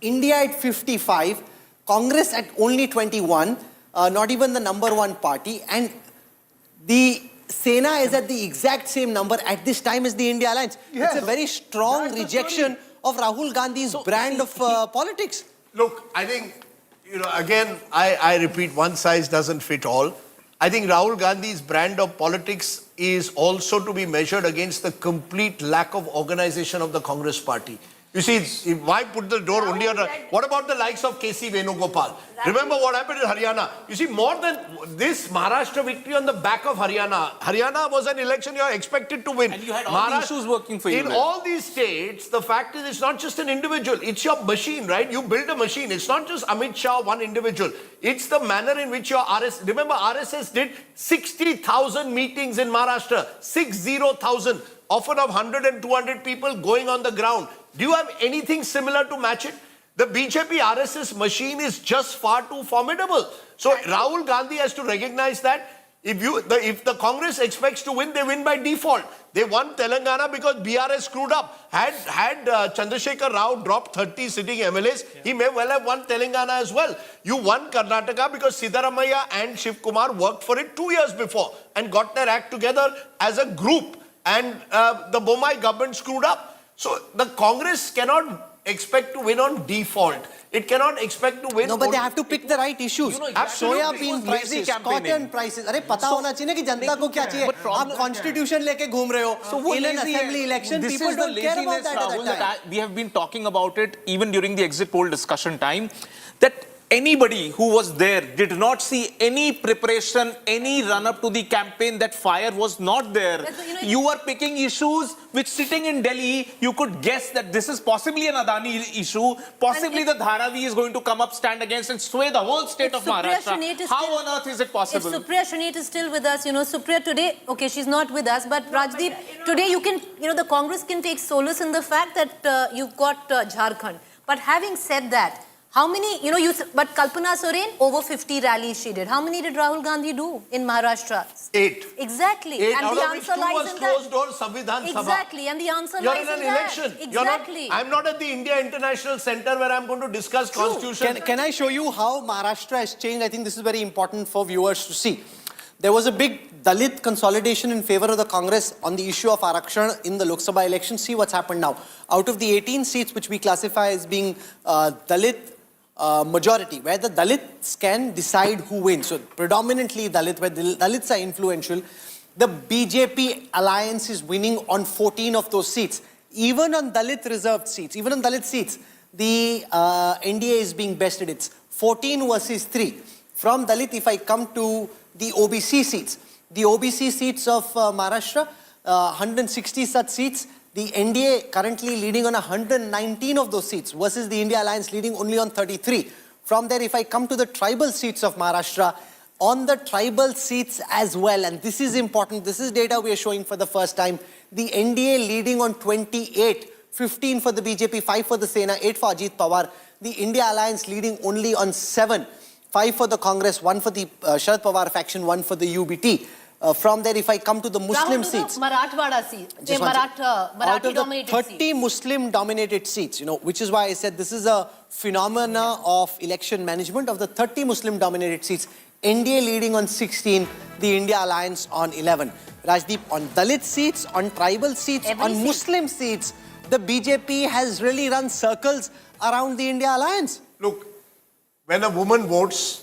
India at 55, Congress at only 21, not even the number one party, and the Sena is at the exact same number at this time as the India Alliance. It's a very strong rejection of Rahul Gandhi's brand of politics. Look, I think, again, I repeat, one size doesn't fit all. I think Rahul Gandhi's brand of politics is also to be measured against the complete lack of organization of the Congress party. You see, why put the door only on... What about the likes of K.C. Venugopal? Remember what happened in Haryana? You see, more than this Maharashtra victory on the back of Haryana. Haryana was an election you are expected to win. And you had all the issues working for you. In all these states, the fact is it's not just an individual. It's your machine, right? You build a machine. It's not just Amit Shah, one individual. It's the manner in which your RSS... Remember, RSS did 60,000 meetings in Maharashtra. 60,000. Often of 100 and 200 people going on the ground. Do you have anything similar to match it? The BJP RSS machine is just far too formidable. So Rahul Gandhi has to recognize that. If the Congress expects to win, they win by default. They won Telangana because BRS screwed up. Had Chandrasekhar Rao dropped 30 sitting MLAs, he may well have won Telangana as well. You won Karnataka because Siddaramaiah and Shiv Kumar worked for it 2 years before and got their act together as a group. And the Bommai government screwed up. So the Congress cannot expect to win on default. It cannot expect to win. No, but they have to pick the right issues. Soybean prices, cotton prices. अरे पता होना चाहिए ना कि जनता को क्या चाहिए. आप constitution लेके घूम रहे हो. So in an assembly election, this people is the don't care about that at Rahul, that time. we have been talking about it even during the exit poll discussion time, that anybody who was there did not see any preparation, any run-up to the campaign. That fire was not there. You were picking issues which, sitting in Delhi, you could guess that this is possibly an Adani issue. Possibly the Dharavi is going to come up, stand against and sway the whole state of Maharashtra. How on earth is it possible? If Supriya Shunit is still with us, Supriya today, okay, she's not with us, but Rajdeep, today you can, the Congress can take solace in the fact that you've got Jharkhand. But having said that, how many, but Kalpana Soren, over 50 rallies she did. How many did Rahul Gandhi do in Maharashtra? 8. Exactly. 8 and out the of which answer 2 lies was in closed that. door Samvidhan Sabha. Exactly. And the answer You're lies in an in election. That. Exactly. I'm not at the India International Center where I'm going to discuss constitution. Can I show you how Maharashtra has changed? I think this is very important for viewers to see. There was a big Dalit consolidation in favor of the Congress on the issue of Arakshan in the Lok Sabha election. See what's happened now. Out of the 18 seats which we classify as being Dalit majority, where the Dalits can decide who wins. So predominantly Dalit, where the Dalits are influential. the BJP alliance is winning on 14 of those seats. Even on Dalit reserved seats, even on Dalit seats, the NDA is being bested. It's 14 versus 3. From Dalit, if I come to the OBC seats, the OBC seats of Maharashtra, 160 such seats, the NDA currently leading on 119 of those seats versus the India Alliance leading only on 33. From there, if I come to the tribal seats of Maharashtra, on the tribal seats as well, and this is important, this is data we are showing for the first time, the NDA leading on 28, 15 for the BJP, 5 for the Sena, 8 for Ajit Pawar, the India Alliance leading only on 7, 5 for the Congress, 1 for the Sharad Pawar faction, 1 for the UBT. From there, if I come to the Muslim seats, Marathwada seats, out of the 30 Muslim-dominated seats, which is why I said this is a phenomena of election management. Of the 30 Muslim-dominated seats, NDA leading on 16, the India Alliance on 11. Rajdeep, on Dalit seats, on tribal seats, on Muslim seats, the BJP has really run circles around the India Alliance. Look, when a woman votes,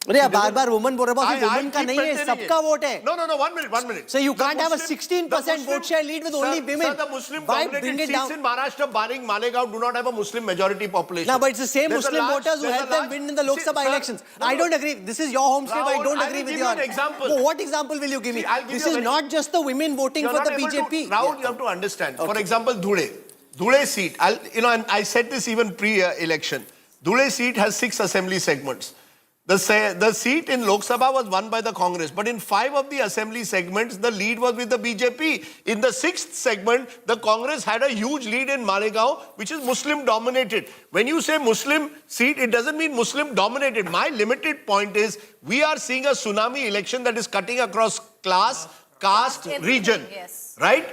बार-बार woman बोल रहा है, woman का नहीं है, सबका vote है. No, 1 minute. So you can't have a 16% vote share lead with only women. Sir, the Muslim-dominated seats in Maharashtra, barring Malegaon, do not have a Muslim majority population. No, but it's the same Muslim voters who helped them win in the Lok Sabha elections. I don't agree. This is your home state, but I don't agree with you. I'll give you an example. No, what example will you give me? This is not just the women voting for the BJP. Rahul, you have to understand. For example, Dhule seat. I said this even pre-election. Dhule seat has 6 assembly segments. The seat in Lok Sabha was won by the Congress, but in 5 of the assembly segments, the lead was with the BJP. In the 6th segment, the Congress had a huge lead in Malegaon, which is Muslim-dominated. When you say Muslim seat, it doesn't mean Muslim-dominated. My limited point is, we are seeing a tsunami election that is cutting across class, caste, region, right?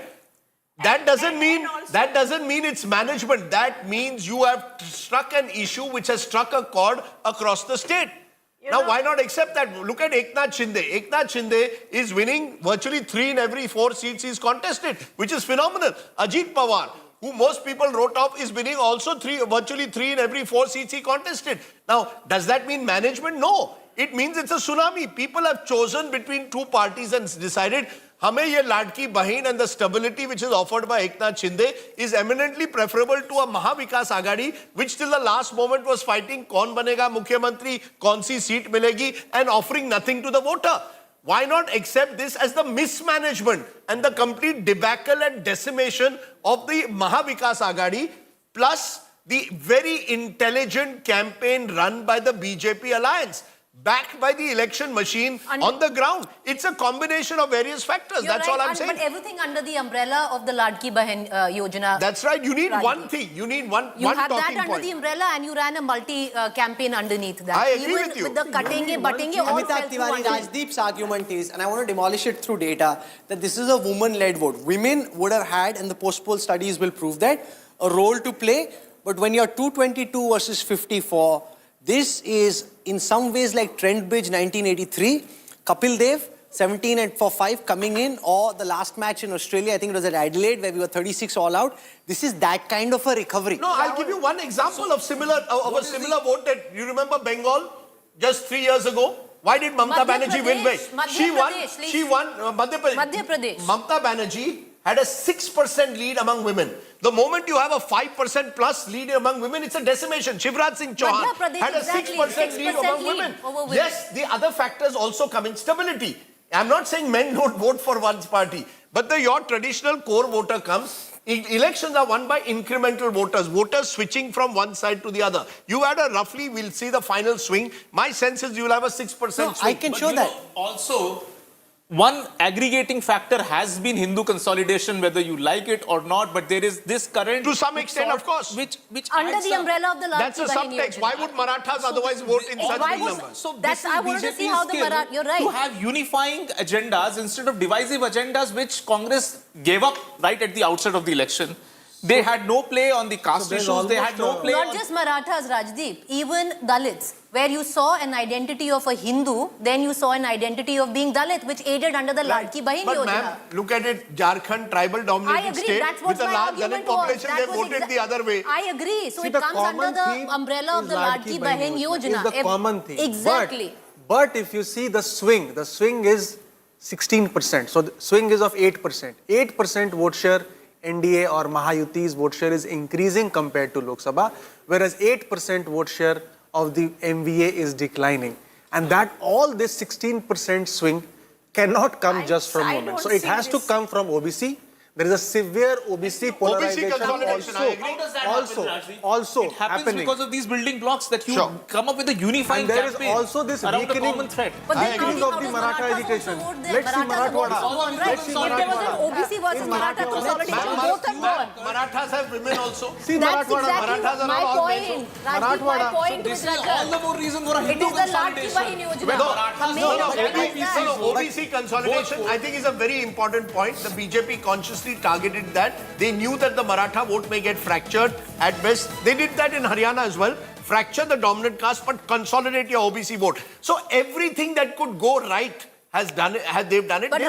That doesn't mean it's management. That means you have struck an issue which has struck a chord across the state. Now, why not accept that? Look at Eknath Shinde. Eknath Shinde is winning virtually 3 in every 4 seats he's contested, which is phenomenal. Ajit Pawar, who most people wrote off, is winning also virtually 3 in every 4 seats he contested. Now, does that mean management? No. It means it's a tsunami. People have chosen between 2 parties and decided, हमें ये लाडकी बहन and the stability which is offered by Eknath Shinde is eminently preferable to a Mahavikas Agadi, which till the last moment was fighting कौन बनेगा मुख्यमंत्री, कौन सी seat मिलेगी, and offering nothing to the voter. Why not accept this as the mismanagement and the complete debacle and decimation of the Mahavikas Agadi, plus the very intelligent campaign run by the BJP alliance, backed by the election machine on the ground. It's a combination of various factors. That's all I'm saying. But everything under the umbrella of the Ladki Bahin Yojana. That's right. You need one thing. You need one talking point. You have that under the umbrella and you ran a multi-campaign underneath that. I agree with you. With the batenge, all Amitabh Tiwari, Rajdeep's argument is, and I want to demolish it through data, that this is a woman-led vote. Women would have had, and the post-poll studies will prove that, a role to play. But when you're 222 versus 54, this is in some ways like Trent Bridge 1983, Kapil Dev 17-5 coming in, or the last match in Australia, I think it was at Adelaide, where we were 36 all out. This is that kind of a recovery. No, I'll give you one example of a similar vote that you remember Bengal just 3 years ago. Why did Mamata Banerjee win big? She won Madhya Pradesh. Mamata Banerjee had a 6% lead among women. The moment you have a 5% plus lead among women, it's a decimation. Shivraj Singh Chauhan had a 6% lead among women. Yes, the other factors also come in. Stability. I'm not saying men don't vote for one's party, but your traditional core voter comes. Elections are won by incremental voters switching from one side to the other. You had a roughly, we'll see the final swing. My sense is you'll have a 6% swing. I can show that. Also, one aggregating factor has been Hindu consolidation, whether you like it or not, but there is this current... To some extent, of course. Which under the umbrella of the Ladki That's a subtext. Why would Marathas otherwise vote in such big numbers? So that's, I want to see how the Marathas... You're right. To have unifying agendas instead of divisive agendas, which Congress gave up right at the outset of the election. They had no play on the caste issues. They had no play Not just Marathas, Rajdeep. Even Dalits, where you saw an identity of a Hindu, then you saw an identity of being Dalit, which aided under the Ladki Bahin Yojana. But ma'am, look at it, Jharkhand, tribal-dominated state, with a large Dalit population, they voted the other way. I agree. So it comes under the umbrella of the Ladki Bahin Yojana. Is the common theme. Exactly. But if you see the swing is 16%. So the swing is of 8%. 8% vote share, NDA or Mahayuti's vote share is increasing compared to Lok Sabha, whereas 8% vote share of the MVA is declining. And that all this 16% swing cannot come just from movement. So it has to come from OBC. There is a severe OBC polarization also it happens happening. because of these building blocks that you come up with a unifying and there campaign is also this around a weakening, common threat. But then weakening of the Maratha agitation. Let's see Marathwada. Right? If there was an OBC versus Maratha consolidation, both have gone. Marathas have women also. See That's Marathwada. exactly my point. Rajdeep, my point This with is all the more reason for a It Hindu is the Ladki consolidation. Bahini Yojana. OBC consolidation, I think, is a very important point. The BJP consciously targeted that. They knew that the Maratha vote may get fractured at best. They did that in Haryana as well. Fracture the dominant caste, but consolidate your OBC vote. So everything that could go right they've done it. But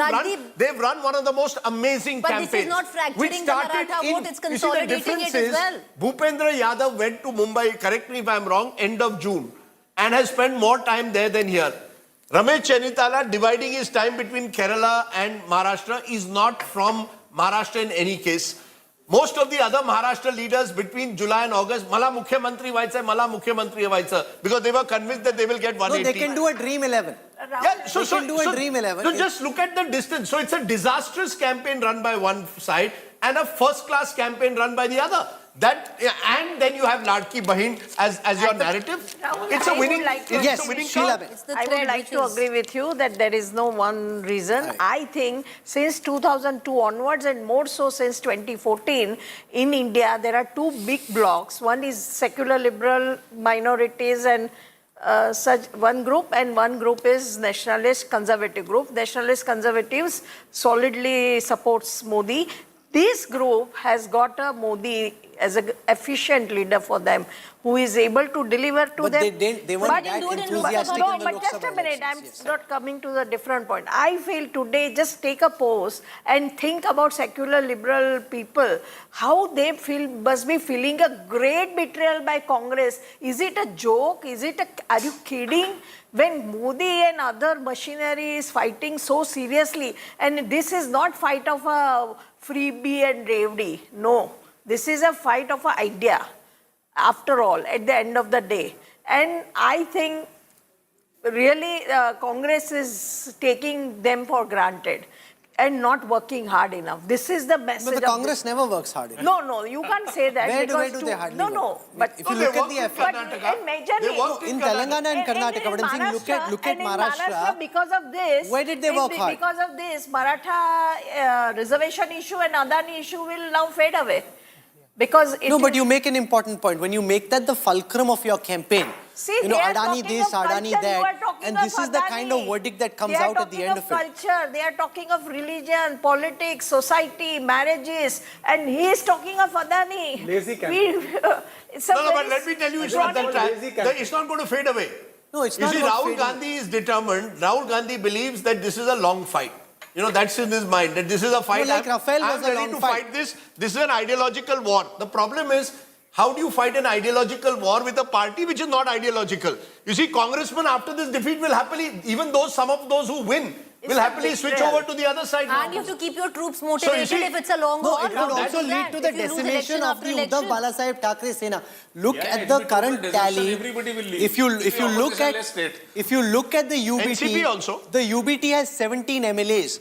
They've run one of the most amazing campaigns. But this is not fracturing the Maratha vote, it's consolidating it as well. Bhupendra Yadav went to Mumbai, correct me if I'm wrong, end of June, and has spent more time there than here. Ramesh Chennitala, dividing his time between Kerala and Maharashtra, is not from Maharashtra in any case. Most of the other Maharashtra leaders between July and August, Mala Mukhyamantri Vaitsa, because they were convinced that they will get 180. No, they can do a Dream 11. Yeah, so Dream 11. So just look at the distance. So it's a disastrous campaign run by one side and a first-class campaign run by the other. And then you have Ladki Bahin as your narrative. It's a winning. Yes, a winning Sheila. I would like to agree with you that there is no one reason. I think since 2002 onwards and more so since 2014, in India there are two big blocks. One is secular liberal minorities and such one group, and one group is nationalist conservative group. Nationalist conservatives solidly supports Modi. This group has got a Modi as an efficient leader for them, who is able to deliver to them. They weren't that enthusiastic in the Lok just Sabha a minute, elections. I'm not coming to the different point. I feel today, just take a pause and think about secular liberal people, how they must be feeling a great betrayal by Congress. Is it a joke? Are you kidding? When Modi and other machinery is fighting so seriously, and this is not fight of a freebie and Revdi. No, this is a fight of an idea, after all, at the end of the day. And I think really Congress is taking them for granted and not working hard enough. This is the message. But the Congress never works hard enough. No, you can't say that. Where do they hardly work? No, but if you look at the effort, in Telangana and Karnataka, but I'm saying look at Maharashtra. Because of this, where did they work hard? Because of this, Maratha reservation issue and Adani issue will now fade away. Because but you make an important point. When you make that the fulcrum of your campaign, see, Adani this, Adani that, and this is the kind of verdict that comes out at the end of it. Culture, they are talking of religion, politics, society, marriages, and he is talking of Adani. Lazy campaign. But let me tell you, it's not that it's not going to fade away. No, it's not. You see, Rahul Gandhi is determined. Rahul Gandhi believes that this is a long fight. That's in his mind, that this is a fight. I'm ready to fight this. This is an ideological war. The problem is, how do you fight an ideological war with a party which is not ideological? You see, congressmen after this defeat will happily, even some of those who win, will happily switch over to the other side. And you have to keep your troops motivated if it's a long war. It would also lead to the decimation of the Uddhav Balasaheb Thackeray Sena. Look at the current tally. If you look at the UBT, NCP also. The UBT has 17 MLAs.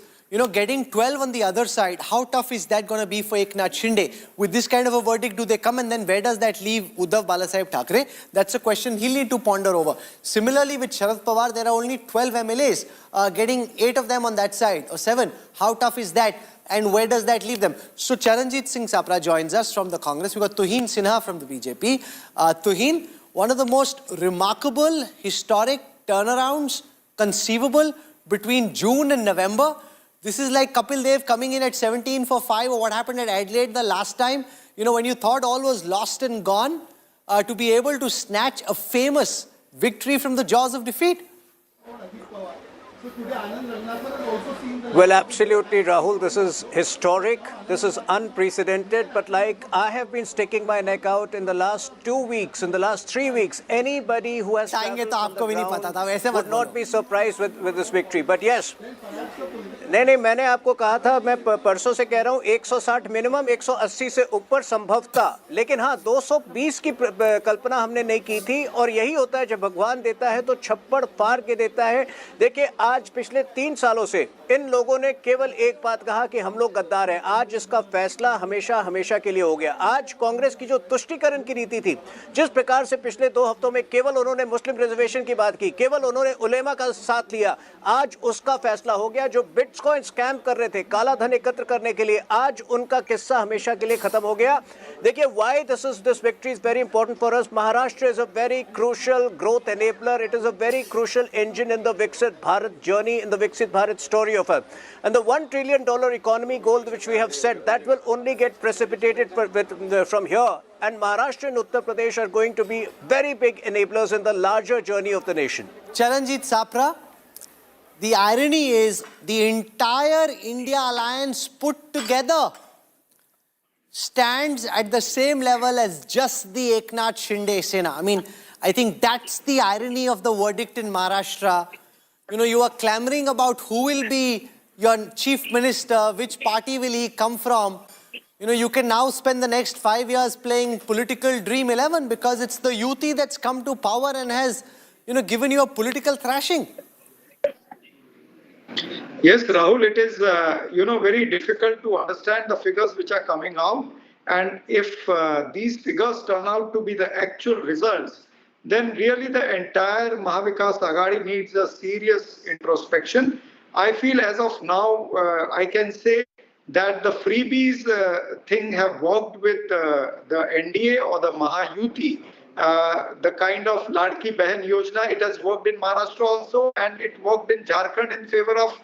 Getting 12 on the other side, how tough is that going to be for Eknath Shinde? With this kind of a verdict, do they come, and then where does that leave Uddhav Balasaheb Thackeray? That's a question he'll need to ponder over. Similarly, with Sharad Pawar, there are only 12 MLAs, getting 8 of them on that side, or 7. How tough is that? And where does that leave them? So Charanjit Singh Sapra joins us from the Congress. We've got Tuhin Sinha from the BJP. Tuhin, one of the most remarkable, historic turnarounds conceivable between June and November. This is like Kapil Dev coming in at 17 for 5, or what happened at Adelaide the last time. When you thought all was lost and gone, to be able to snatch a famous victory from the jaws of defeat. Well, absolutely, Rahul. This is historic. This is unprecedented. But like I have been sticking my neck out in the last 2 weeks, in the last 3 weeks, anybody who has traveled on the ground would not be surprised with this victory. But yes, नहीं मैंने आपको कहा था, मैं परसों से कह रहा हूँ 160 मिनिमम, 180 से ऊपर संभवतः, लेकिन हाँ 220 की कल्पना हमने नहीं की थी। और यही होता है जब भगवान देता है तो छप्पड़ फाड़ के देता है। देखिए आज पिछले 3 सालों से इन लोगों ने केवल एक बात कहा कि हम लोग गद्दार हैं। आज इसका फैसला हमेशा हमेशा के लिए हो गया। आज कांग्रेस की जो तुष्टीकरण की नीति थी, जिस प्रकार से पिछले 2 हफ्तों में केवल उन्होंने मुस्लिम रिजर्वेशन की बात की, केवल उन्होंने उलेमा का साथ लिया, आज उसका फैसला हो गया। जो बिटकॉइन स्कैम कर रहे थे, काला धन एकत्र करने के लिए, आज उनका किस्सा हमेशा के लिए खत्म हो गया। देखिए why this victory is very important for us. Maharashtra is a very crucial growth enabler. It is a very crucial engine in the Viksit Bharat journey, in the Viksit Bharat story of us. And the $1 trillion economy goal which we have set, that will only get precipitated from here. And Maharashtra and Uttar Pradesh are going to be very big enablers in the larger journey of the nation. Charanjit Sapra, the irony is the entire India alliance put together stands at the same level as just the Eknath Shinde Sena. I mean, I think that's the irony of the verdict in Maharashtra. You know, you are clamoring about who will be your chief minister, which party will he come from. You know, you can now spend the next 5 years playing political dream 11 because it's the Yuti that's come to power and has, you know, given you a political thrashing. Yes, Rahul, it is, very difficult to understand the figures which are coming out. And if these figures turn out to be the actual results, then really the entire Mahavikas Aghadi needs a serious introspection. I feel as of now, I can say that the freebies thing have worked with the NDA or the Mahayuti. The kind of Ladki Behan Yojana, it has worked in Maharashtra also, and it worked in Jharkhand in favor of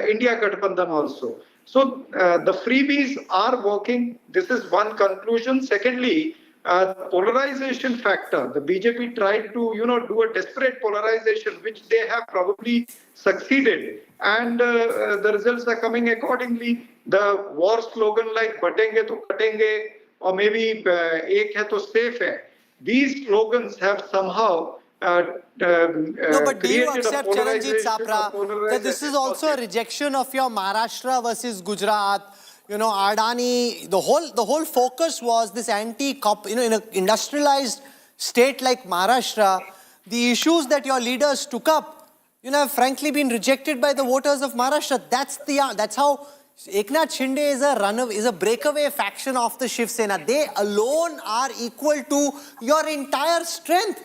India Gathbandhan also. So the freebies are working. This is one conclusion. Secondly, polarization factor. The BJP tried to, do a desperate polarization, which they have probably succeeded. And the results are coming accordingly. The war slogan like "Batenge to Katenge" or maybe "Ek hai to safe hai." These slogans have somehow no, but do you accept, Charanjit Sapra, that this is also a rejection of your Maharashtra versus Gujarat? You know, Adani, the whole focus was this anti-cop, in an industrialized state like Maharashtra, the issues that your leaders took up, have frankly been rejected by the voters of Maharashtra. That's how Eknath Shinde is a breakaway faction of the Shiv Sena. They alone are equal to your entire strength.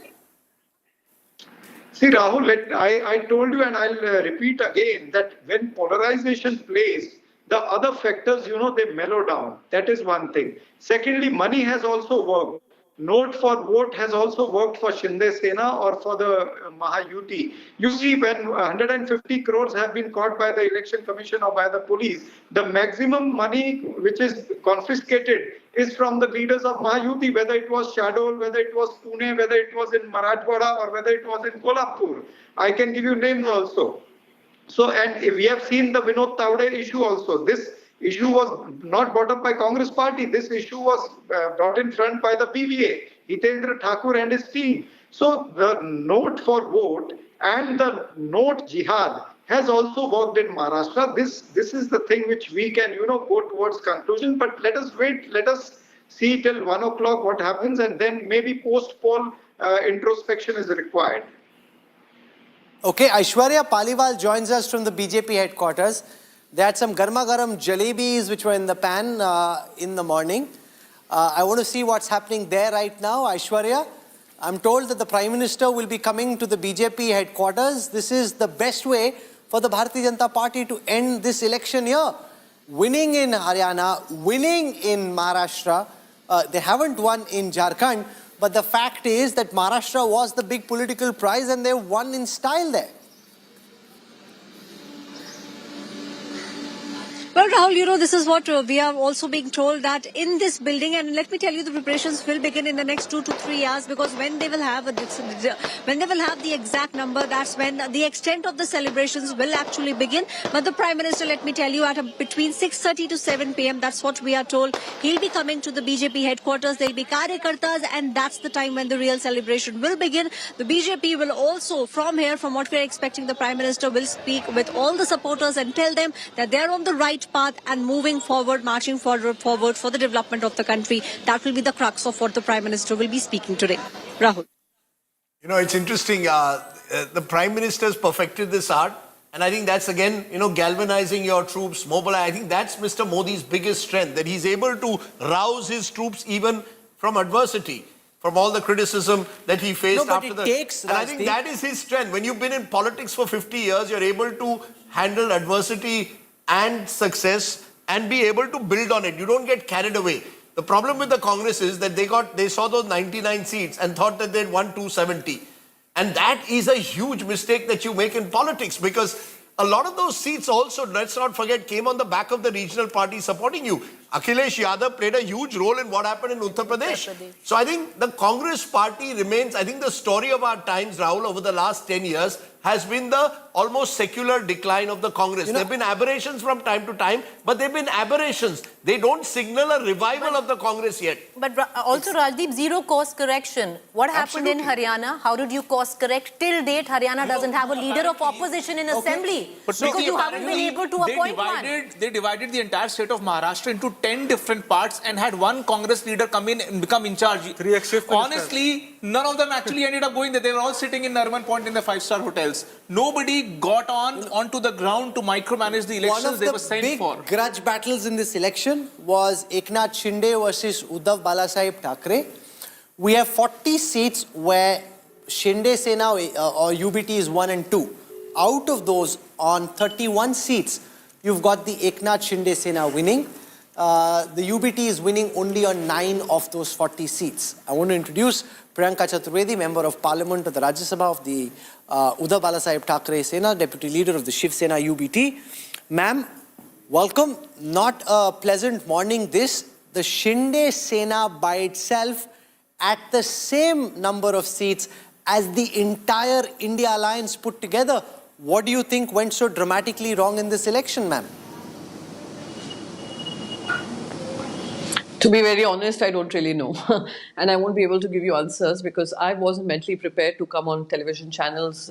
See, Rahul, I told you and I'll repeat again that when polarization plays, the other factors, they mellow down. That is one thing. Secondly, money has also worked. Note for vote has also worked for Shinde Sena or for the Mahayuti. You see, when 150 crores have been caught by the election commission or by the police, the maximum money which is confiscated is from the leaders of Mahayuti, whether it was Shadol, whether it was Pune, whether it was in Marathwada or whether it was in Kolhapur. I can give you names also. So, and we have seen the Vinod Tawde issue also. This issue was not brought up by Congress party. This issue was brought in front by the BVA, Hitendra Thakur and his team. So the note for vote and the note jihad has also worked in Maharashtra. This is the thing which we can, go towards conclusion. But let us wait. Let us see till 1 o'clock what happens, and then maybe post-poll introspection is required. Okay, Aishwarya Paliwal joins us from the BJP headquarters. They had some garma garam jalebis which were in the pan in the morning. I want to see what's happening there right now. Aishwarya, I'm told that the Prime Minister will be coming to the BJP headquarters. This is the best way for the Bharatiya Janata Party to end this election here. Winning in Haryana, winning in Maharashtra. They haven't won in Jharkhand, but the fact is that Maharashtra was the big political prize and they won in style there. Well, Rahul, this is what we are also being told, that in this building, and let me tell you, the preparations will begin in the next 2 to 3 hours, because when they will have the exact number, that's when the extent of the celebrations will actually begin. But the Prime Minister, let me tell you, between 6:30 to 7 p.m., that's what we are told, he'll be coming to the BJP headquarters. There'll be karyakartas, and that's the time when the real celebration will begin. The BJP will also, from here, from what we're expecting, the Prime Minister will speak with all the supporters and tell them that they're on the right path and moving forward, marching forward for the development of the country. That will be the crux of what the Prime Minister will be speaking today. Rahul. It's interesting. The Prime Minister's perfected this art. And I think that's, again, galvanizing your troops, mobilize. I think that's Mr. Modi's biggest strength, that he's able to rouse his troops even from adversity, from all the criticism that he faced after the... And I think that is his strength. When you've been in politics for 50 years, you're able to handle adversity and success and be able to build on it. You don't get carried away. The problem with the Congress is that they saw those 99 seats and thought that they'd won 270. And that is a huge mistake that you make in politics, because a lot of those seats also, let's not forget, came on the back of the regional parties supporting you. Akhilesh Yadav played a huge role in what happened in Uttar Pradesh. So I think the Congress party remains, I think the story of our times, Rahul, over the last 10 years has been the almost secular decline of the Congress. There have been aberrations from time to time, but they've been aberrations. They don't signal a revival of the Congress yet. But also, Rajdeep, zero course correction. What happened in Haryana? How did you course correct? Till date, Haryana doesn't have a leader of opposition in assembly. But because you haven't been able to appoint one. They divided the entire state of Maharashtra into 10 different parts and had one Congress leader come in and become in charge. Honestly, none of them actually ended up going there. They were all sitting in Narman Point in the 5-star hotels. Nobody got onto the ground to micromanage the elections they were sent for. One of the big grudge battles in this election was Eknath Shinde versus Uddhav Balasaheb Thackeray. We have 40 seats where Shinde Sena or UBT is 1 and 2. Out of those, on 31 seats, you've got the Eknath Shinde Sena winning. The UBT is winning only on 9 of those 40 seats. I want to introduce Priyanka Chaturvedi, Member of Parliament of the Rajya Sabha of the Uddhav Balasaheb Thackeray Sena, Deputy Leader of the Shiv Sena UBT. Ma'am, welcome. Not a pleasant morning this. The Shinde Sena by itself at the same number of seats as the entire India Alliance put together. What do you think went so dramatically wrong in this election, ma'am? To be very honest, I don't really know. And I won't be able to give you answers because I wasn't mentally prepared to come on television channels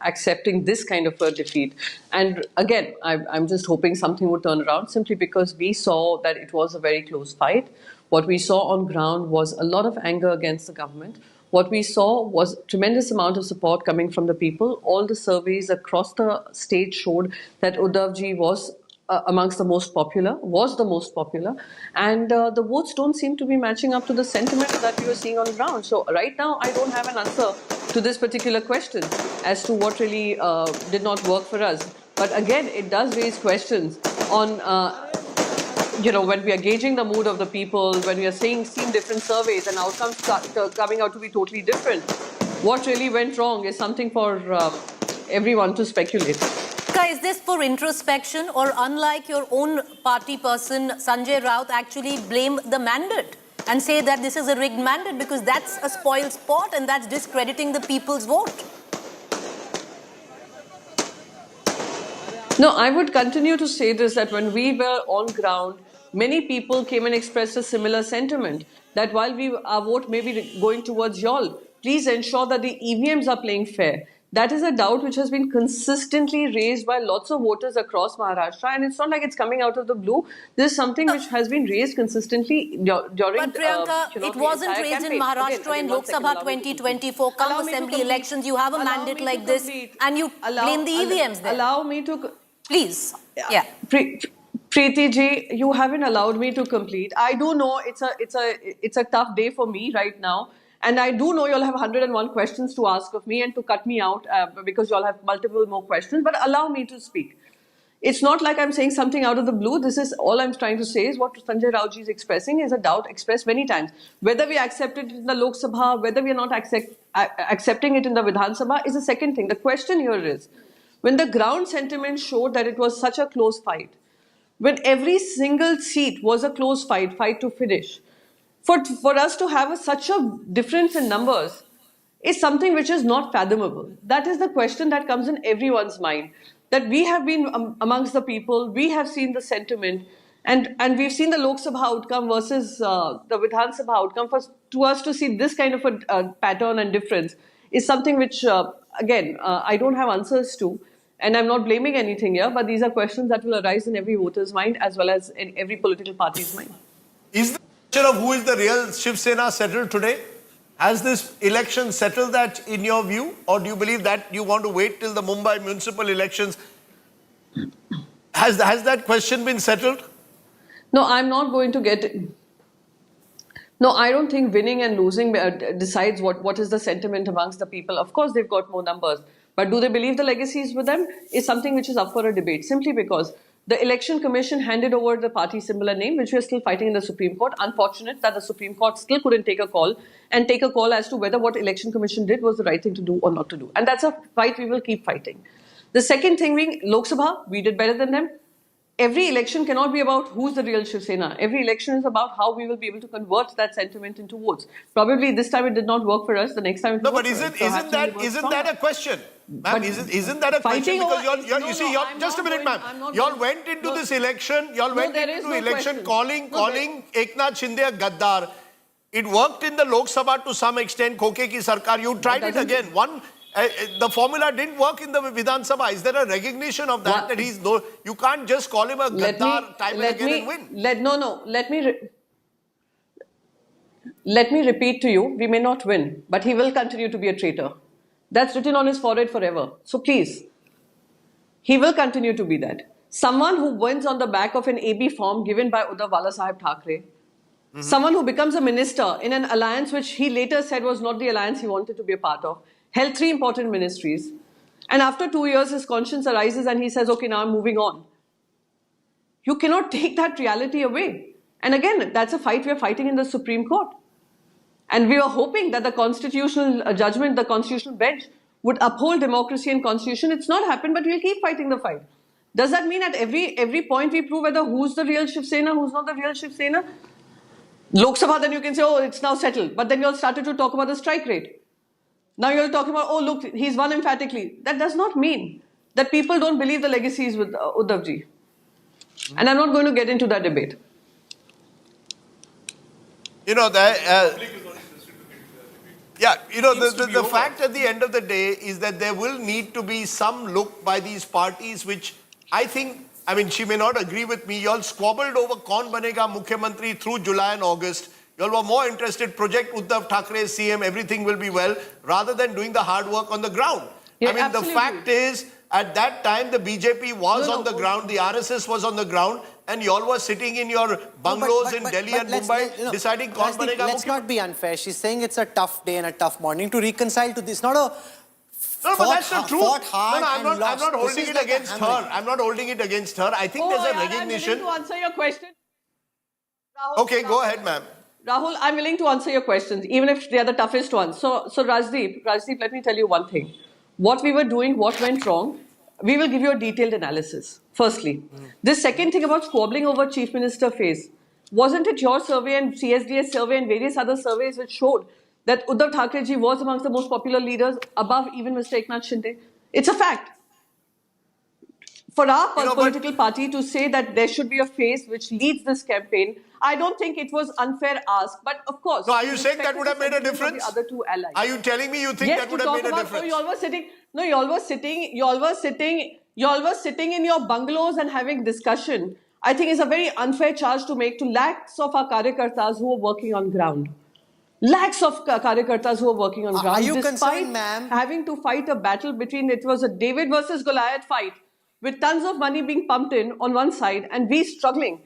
accepting this kind of a defeat. And again, I'm just hoping something would turn around simply because we saw that it was a very close fight. What we saw on ground was a lot of anger against the government. What we saw was tremendous amount of support coming from the people. All the surveys across the state showed that Uddhavji was amongst the most popular, and the votes don't seem to be matching up to the sentiment that we were seeing on ground. So right now, I don't have an answer to this particular question as to what really did not work for us. But again, it does raise questions on, when we are gauging the mood of the people, when we are seeing different surveys and outcomes coming out to be totally different. What really went wrong is something for everyone to speculate. Is this for introspection, or unlike your own party person Sanjay Raut actually blame the mandate and say that this is a rigged mandate because that's a spoiled sport and that's discrediting the people's vote? No, I would continue to say this, that when we were on ground, many people came and expressed a similar sentiment that while our vote may be going towards y'all, please ensure that the EVMs are playing fair. That is a doubt which has been consistently raised by lots of voters across Maharashtra, and it's not like it's coming out of the blue. This is something which has been raised consistently during. But Priyanka, it wasn't raised in Maharashtra in Lok Sabha 2024. Come assembly elections, you have a mandate like this, and you blame the EVMs there. Allow me to, please. Yeah. Preeti ji, you haven't allowed me to complete. I do know it's a tough day for me right now. And I do know you'll have 101 questions to ask of me and to cut me out because you'll have multiple more questions. But allow me to speak. It's not like I'm saying something out of the blue. This is all I'm trying to say is what Sanjay Rautji is expressing is a doubt expressed many times. Whether we accept it in the Lok Sabha, whether we are not accepting it in the Vidhan Sabha is the second thing. The question here is, when the ground sentiment showed that it was such a close fight, when every single seat was a close fight to finish. For us to have such a difference in numbers is something which is not fathomable. That is the question that comes in everyone's mind. That we have been amongst the people, we have seen the sentiment, and we've seen the Lok Sabha outcome versus the Vidhan Sabha outcome. To us to see this kind of a pattern and difference is something which, again, I don't have answers to. And I'm not blaming anything here, but these are questions that will arise in every voter's mind as well as in every political party's mind. Is the question of who is the real Shiv Sena settled today? Has this election settled that in your view? Or do you believe that you want to wait till the Mumbai municipal elections? Has that question been settled? No, I'm not going to get... No, I don't think winning and losing decides what is the sentiment amongst the people. Of course, they've got more numbers. But do they believe the legacy is with them? Is something which is up for a debate. Simply because the Election Commission handed over the party symbol and name, which we are still fighting in the Supreme Court. Unfortunate that the Supreme Court still couldn't take a call as to whether what Election Commission did was the right thing to do or not to do. And that's a fight we will keep fighting. The second thing being Lok Sabha, we did better than them. Every election cannot be about who's the real Shiv Sena. Every election is about how we will be able to convert that sentiment into votes. Probably this time it did not work for us. The next time it will work for us. Isn't that a question? Ma'am, isn't that a question? Because just a minute, ma'am. Y'all went into this election, calling Eknath Shinde a Gaddar. It worked in the Lok Sabha to some extent, Khoke ki Sarkar. You tried it again. The formula didn't work in the Vidhan Sabha. Is there a recognition of that? That he's no, you can't just call him a Gaddar time and again and win. Let me repeat to you, we may not win, but he will continue to be a traitor. That's written on his forehead forever. So please, he will continue to be that. Someone who wins on the back of an AB form given by Uddhav Balasaheb Thackeray, someone who becomes a minister in an alliance which he later said was not the alliance he wanted to be a part of, held 3 important ministries, and after 2 years his conscience arises and he says, okay, now I'm moving on. You cannot take that reality away. And again, that's a fight we are fighting in the Supreme Court. And we are hoping that the constitutional judgment, the constitutional bench would uphold democracy and constitution. It's not happened, but we'll keep fighting the fight. Does that mean at every point we prove whether who's the real Shiv Sena, who's not the real Shiv Sena? Lok Sabha, then you can say, oh, it's now settled. But then you all started to talk about the strike rate. Now you're talking about, oh, look, he's won emphatically. That does not mean that people don't believe the legacy is with Uddhavji. And I'm not going to get into that debate. You know, the fact at the end of the day is that there will need to be some look by these parties, which I think, I mean, she may not agree with me. You all squabbled over Kaun Banega Mukhyamantri through July and August. You all were more interested, project Uddhav Thackeray CM, everything will be well, rather than doing the hard work on the ground. Yeah, I mean, absolutely. the fact is, at that time, the BJP was on the ground, the RSS was on the ground, and you all were sitting in your bungalows in Delhi and Mumbai deciding Kaun Banega Mukhyamantri. Let's not be unfair. She's saying it's a tough day and a tough morning to reconcile to this. Not a No, but that's the truth. Fought hard I'm not holding it against her. I'm not holding it against her. I think there's a recognition. I'm willing to answer your question. Okay, go ahead, ma'am. Rahul, I'm willing to answer your questions, even if they are the toughest ones. So Rajdeep, let me tell you one thing. What we were doing, what went wrong, we will give you a detailed analysis, firstly. This second thing about squabbling over Chief Minister phase, wasn't it your survey and CSDS survey and various other surveys which showed that Uddhav Thackeray ji was amongst the most popular leaders, above even Mr. Eknath Shinde? It's a fact. For our political party to say that there should be a phase which leads this campaign, I don't think it was unfair ask, but of course. No, are you saying that would have made a difference? The other two allies. Are you telling me you think that would have made a difference? You all were sitting in your bungalows and having discussion. I think it's a very unfair charge to make to lakhs of our karyakartas who are working on ground. Lakhs of karyakartas who are working on ground. Are you concerned, ma'am? Having to fight a battle between, it was a David versus Goliath fight, with tons of money being pumped in on one side, and we struggling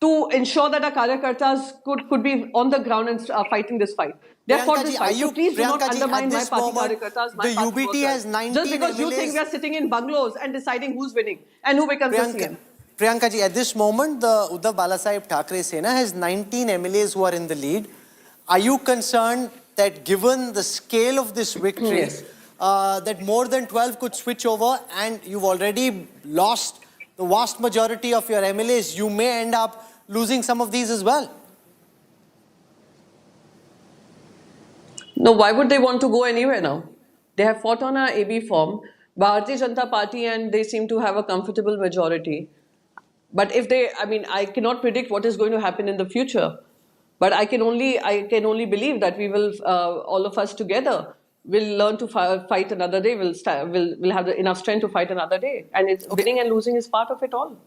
to ensure that our karyakartas could be on the ground and fighting this fight. They have fought this fight. So please do not undermine my party karyakartas, my party UBT workers. has 19 Just because MLAs. you think we are sitting in bungalows and deciding who's winning and who becomes the CM. Priyanka ji, at this moment, the Uddhav Balasaheb Thackeray Sena has 19 MLAs who are in the lead. Are you concerned that given the scale of this victory, that more than 12 could switch over, and you've already lost the vast majority of your MLAs, you may end up losing some of these as well. No, why would they want to go anywhere now? They have fought on our AB form, Bharatiya Janata Party, and they seem to have a comfortable majority. But if they, I mean, I cannot predict what is going to happen in the future. But I can only believe that we will, all of us together, will learn to fight another day. We'll have enough strength to fight another day. And winning and losing is part of it all.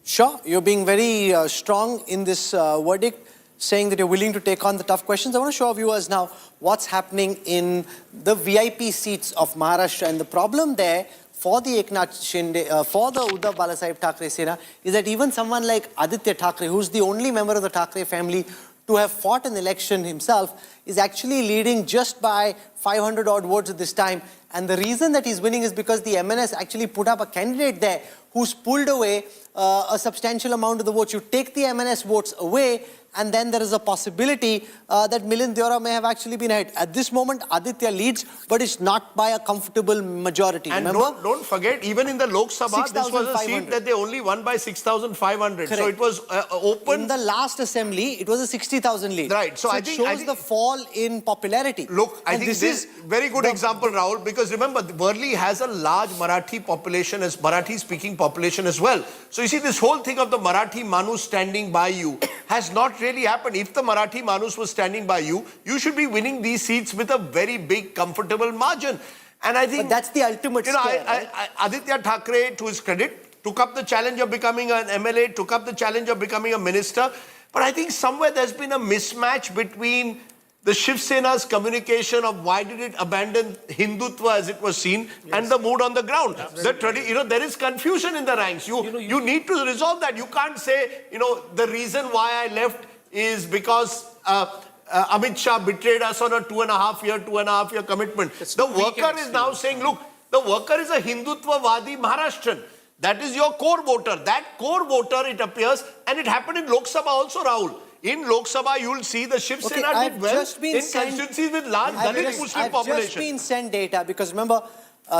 Sure, you're being very strong in this verdict, saying that you're willing to take on the tough questions. I want to show our viewers now what's happening in the VIP seats of Maharashtra. And the problem there for the Eknath Shinde, for the Uddhav Balasaheb Thackeray Sena, is that even someone like Aditya Thackeray, who's the only member of the Thackeray family to have fought an election himself, is actually leading just by 500 odd votes at this time. And the reason that he's winning is because the MNS actually put up a candidate there who's pulled away a substantial amount of the votes. You take the MNS votes away, and then there is a possibility that Milind Deora may have actually been ahead. At this moment, Aditya leads, but it's not by a comfortable majority. And remember? Don't forget, even in the Lok Sabha, this was a seat that they only won by 6,500. So it was open. In the last assembly, it was a 60,000 lead. Right. So I it think shows the fall in popularity. Look, I think this is very good example, Rahul, because remember, Worli has a large Marathi population, as Marathi-speaking population as well. So you see, this whole thing of the Marathi Manus standing by you has not really happened. If the Marathi Manus was standing by you, you should be winning these seats with a very big, comfortable margin. And I think but that's the ultimate scare, right? Aditya Thackeray, to his credit, took up the challenge of becoming an MLA, took up the challenge of becoming a minister. But I think somewhere there's been a mismatch between the Shiv Sena's communication of why did it abandon Hindutva as it was seen, and the mood on the ground. There is confusion in the ranks. You need to resolve that. You can't say, the reason why I left is because Amit Shah betrayed us on a 2.5 year commitment. The worker is now saying, look, the worker is a Hindutva-Vadi Maharashtrian. That is your core voter. That core voter, it appears, and it happened in Lok Sabha also, Rahul. In Lok Sabha, you will see the Shiv Sena did well in constituencies with large Dalit Muslim population. I've just been sent data because remember,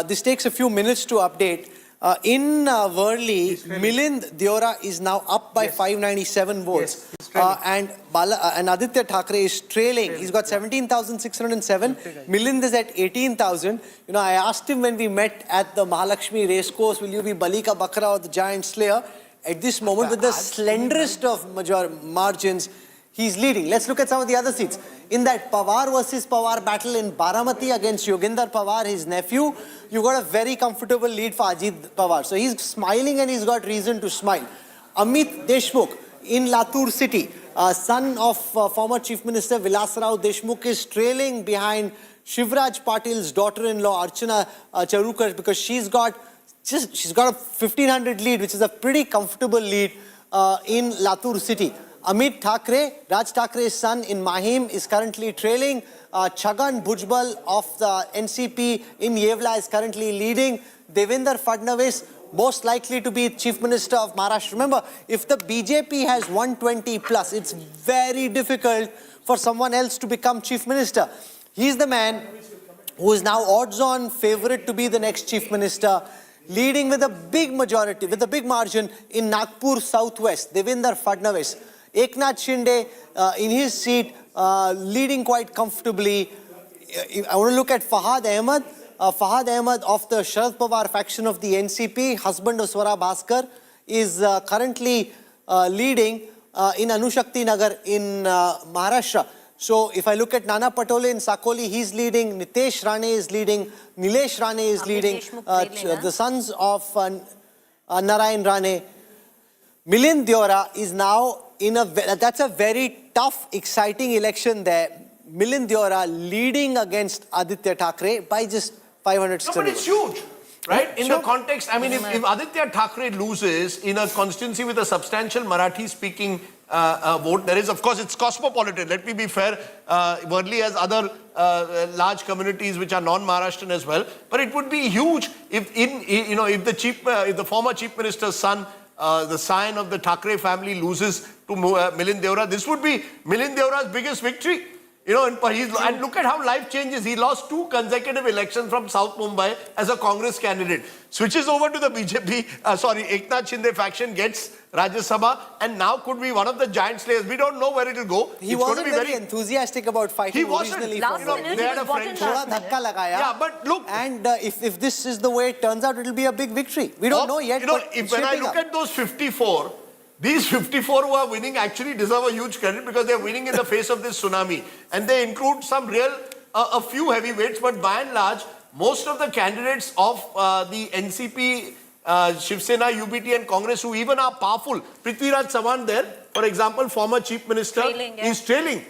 this takes a few minutes to update. In Worli, Milind Deora is now up by 597 votes. And Aditya Thackeray is trailing. He's got 17,607. Milind is at 18,000. I asked him when we met at the Mahalakshmi racecourse, will you be Balika Bakra or the Giant Slayer? At this moment, with the slenderest of margins, he's leading. Let's look at some of the other seats. In that Pawar versus Pawar battle in Baramati against Yogendar Pawar, his nephew, you got a very comfortable lead for Ajit Pawar. So he's smiling and he's got reason to smile. Amit Deshmukh in Latur city, son of former Chief Minister Vilasrao Deshmukh, is trailing behind Shivraj Patil's daughter-in-law Archana Charukar because she's got a 1,500 lead, which is a pretty comfortable lead in Latur city. Amit Thackeray, Raj Thackeray's son in Mahim, is currently trailing. Chhagan Bhujbal of the NCP in Yevla is currently leading. Devendra Fadnavis, most likely to be Chief Minister of Maharashtra. Remember, if the BJP has 120 plus, it's very difficult for someone else to become Chief Minister. He's the man who is now odds-on favorite to be the next Chief Minister, leading with a big majority, with a big margin in Nagpur Southwest, Devendra Fadnavis. Eknath Shinde in his seat, leading quite comfortably. I want to look at Fahad Ahmed. Fahad Ahmed of the Sharad Pawar faction of the NCP, husband of Swara Bhaskar, is currently leading in Anushakti Nagar in Maharashtra. So if I look at Nana Patole in Sakoli, he's leading. Nitesh Rane is leading. Nilesh Rane is leading. The sons of Narayan Rane. Milind Deora is now in that's a very tough, exciting election there. Milind Deora leading against Aditya Thackeray by just 500. No, but it's huge, right? In the context, I mean, if Aditya Thackeray loses in a constituency with a substantial Marathi-speaking vote, there is, of course, it's cosmopolitan. Let me be fair. Worli has other large communities which are non-Maharashtrian as well. But it would be huge if if the former Chief Minister's son, the scion of the Thackeray family, loses to Milind Deora. This would be Milind Deora's biggest victory. You know, and look at how life changes. He lost 2 consecutive elections from South Mumbai as a Congress candidate. Switches over to the Eknath Shinde faction, gets Rajya Sabha, and now could be one of the giant slayers. We don't know where it will go. He wasn't very enthusiastic about fighting. He wasn't. Originally. Last minute, they he had a was bought friend. in last minute. Yeah, but look. And if this is the way it turns out, it will be a big victory. We don't know yet. You know, but when I look at those 54, these 54 who are winning actually deserve a huge credit because they're winning in the face of this tsunami. And they include some a few heavyweights, but by and large, most of the candidates of the NCP, Shiv Sena, UBT and Congress who even are powerful. Prithviraj Chavan there, for example, former Chief Minister, is trailing.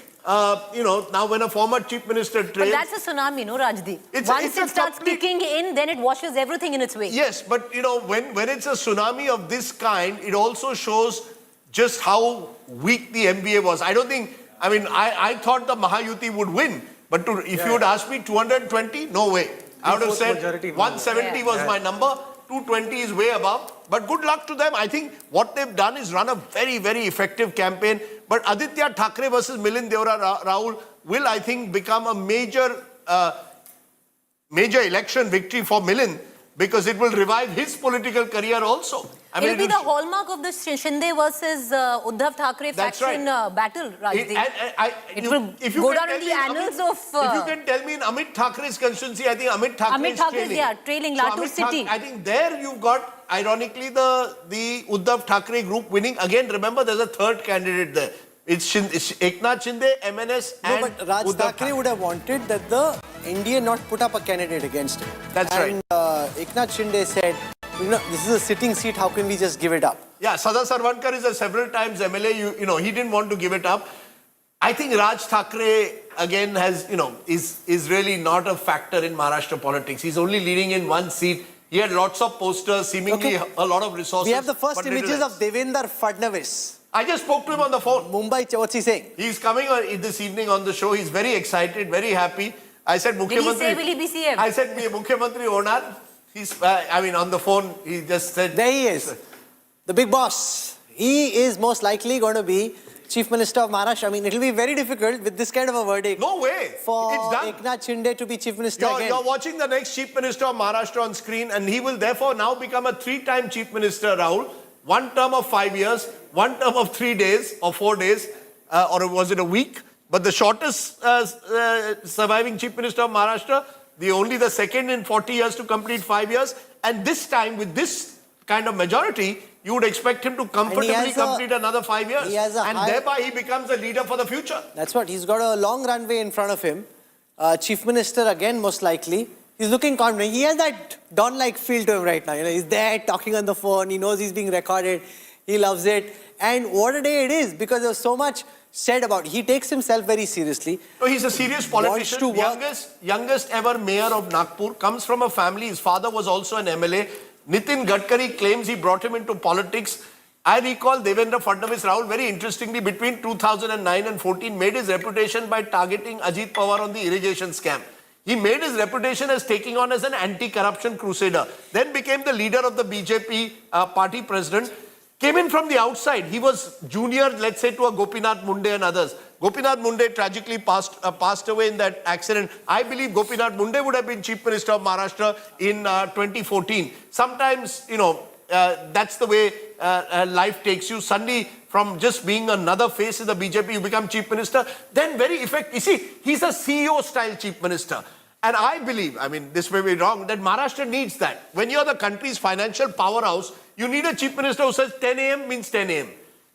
You know, now when a former Chief Minister trails... But that's a tsunami, no, Rajdeep? Once it starts kicking in, then it washes everything in its way. Yes, but you know, when it's a tsunami of this kind, it also shows just how weak the MVA was. I don't think, I mean, I thought the Mahayuti would win, but if you would ask me 220, no way. I would have said 170 was my number, 220 is way above. But good luck to them. I think what they've done is run a very, very effective campaign. But Aditya Thackeray versus Milind Deora Rahul will, I think, become a major election victory for Milind because it will revive his political career also. It will be the hallmark of the Shinde versus Uddhav Thackeray faction battle, Rajdeep. It will go down in the annals of... if you can tell me in Amit Thackeray's constituency, I think Amit Thackeray is trailing. Trailing Latur City. I think there you've got, ironically, the Uddhav Thackeray group winning. Again, remember, there's a third candidate there. It's Eknath Shinde, MNS and but Raj Thackeray would have wanted that the NDA not put up a candidate against him. That's right. And Eknath Shinde said, you know, this is a sitting seat, how can we just give it up? Yeah, Sada Sarvankar is a several times MLA, you know, he didn't want to give it up. I think Raj Thackeray, again, has, you know, is really not a factor in Maharashtra politics. He's only leading in one seat. He had lots of posters, seemingly a lot of resources. We have the first images of Devendra Fadnavis. I just spoke to him on the phone. Mumbai, what's he saying? He's coming this evening on the show. He's very excited, very happy. I said, Mukhyamantri... Did he say, will he be CM? I said, Mukhyamantri Onar. He's, I mean, on the phone, he just said... There he is. The big boss. He is most likely going to be Chief Minister of Maharashtra. I mean, it will be very difficult with this kind of a verdict. No way. For it's done. Eknath Shinde to be Chief Minister again. You're watching the next Chief Minister of Maharashtra on screen, and he will therefore now become a 3-time Chief Minister, Rahul. 1 term of 5 years, 1 term of 3 days or 4 days, or was it a week? But the shortest surviving Chief Minister of Maharashtra, only the second in 40 years to complete 5 years. And this time, with this kind of majority, you would expect him to comfortably complete another 5 years. And thereby he becomes a leader for the future. That's what, he's got a long runway in front of him. Chief Minister again, most likely. He's looking confident. He has that Don-like feel to him right now. You know, he's there talking on the phone. He knows he's being recorded. He loves it. And what a day it is, because there's so much said about it. He takes himself very seriously. No, he's a serious politician. Youngest ever mayor of Nagpur. Comes from a family. His father was also an MLA. Nitin Gadkari claims he brought him into politics. I recall Devendra Fadnavis, Rahul, very interestingly, between 2009 and 14, made his reputation by targeting Ajit Pawar on the irrigation scam. He made his reputation as taking on as an anti-corruption crusader. Then became the leader of the BJP party president. Came in from the outside. He was junior, let's say, to a Gopinath Munde and others. Gopinath Munde tragically passed away in that accident. I believe Gopinath Munde would have been Chief Minister of Maharashtra in 2014. Sometimes, you know, that's the way life takes you. Suddenly, from just being another face in the BJP, you become Chief Minister. Then very effective. You see, he's a CEO-style Chief Minister. And I believe, I mean, this may be wrong, that Maharashtra needs that. When you're the country's financial powerhouse, you need a Chief Minister who says 10 a.m. means 10 a.m.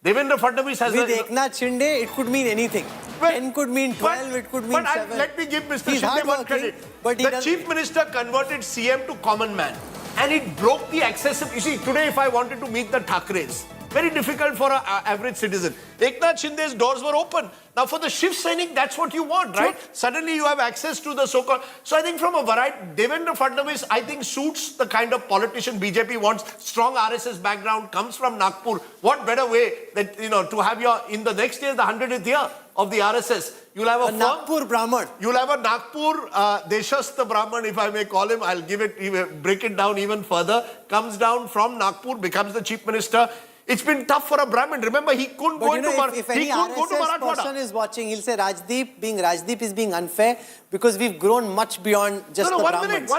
Devendra Fadnavis has... With Eknath Shinde, it could mean anything. 10 could mean 12, it could mean 7. Let me give Mr. Shinde one credit. The Chief Minister converted CM to common man. And it broke the accessibility. You see, today if I wanted to meet the Thackeray's, very difficult for an average citizen. Eknath Shinde's doors were open. Now for the Shiv Sainik, that's what you want, right? Suddenly you have access to the so-called... So I think from a variety, Devendra Fadnavis, I think suits the kind of politician BJP wants. Strong RSS background, comes from Nagpur. What better way that, you know, to have your... In the next year, the 100th year of the RSS. You'll have a Nagpur Brahman. You'll have a Nagpur Deshastha Brahman, if I may call him. I'll give it, break it down even further. Comes down from Nagpur, becomes the Chief Minister. It's been tough for a Brahmin. Remember, he couldn't go into if any RSS person is watching, he'll say Rajdeep is being unfair because we've grown much beyond just the Brahmins.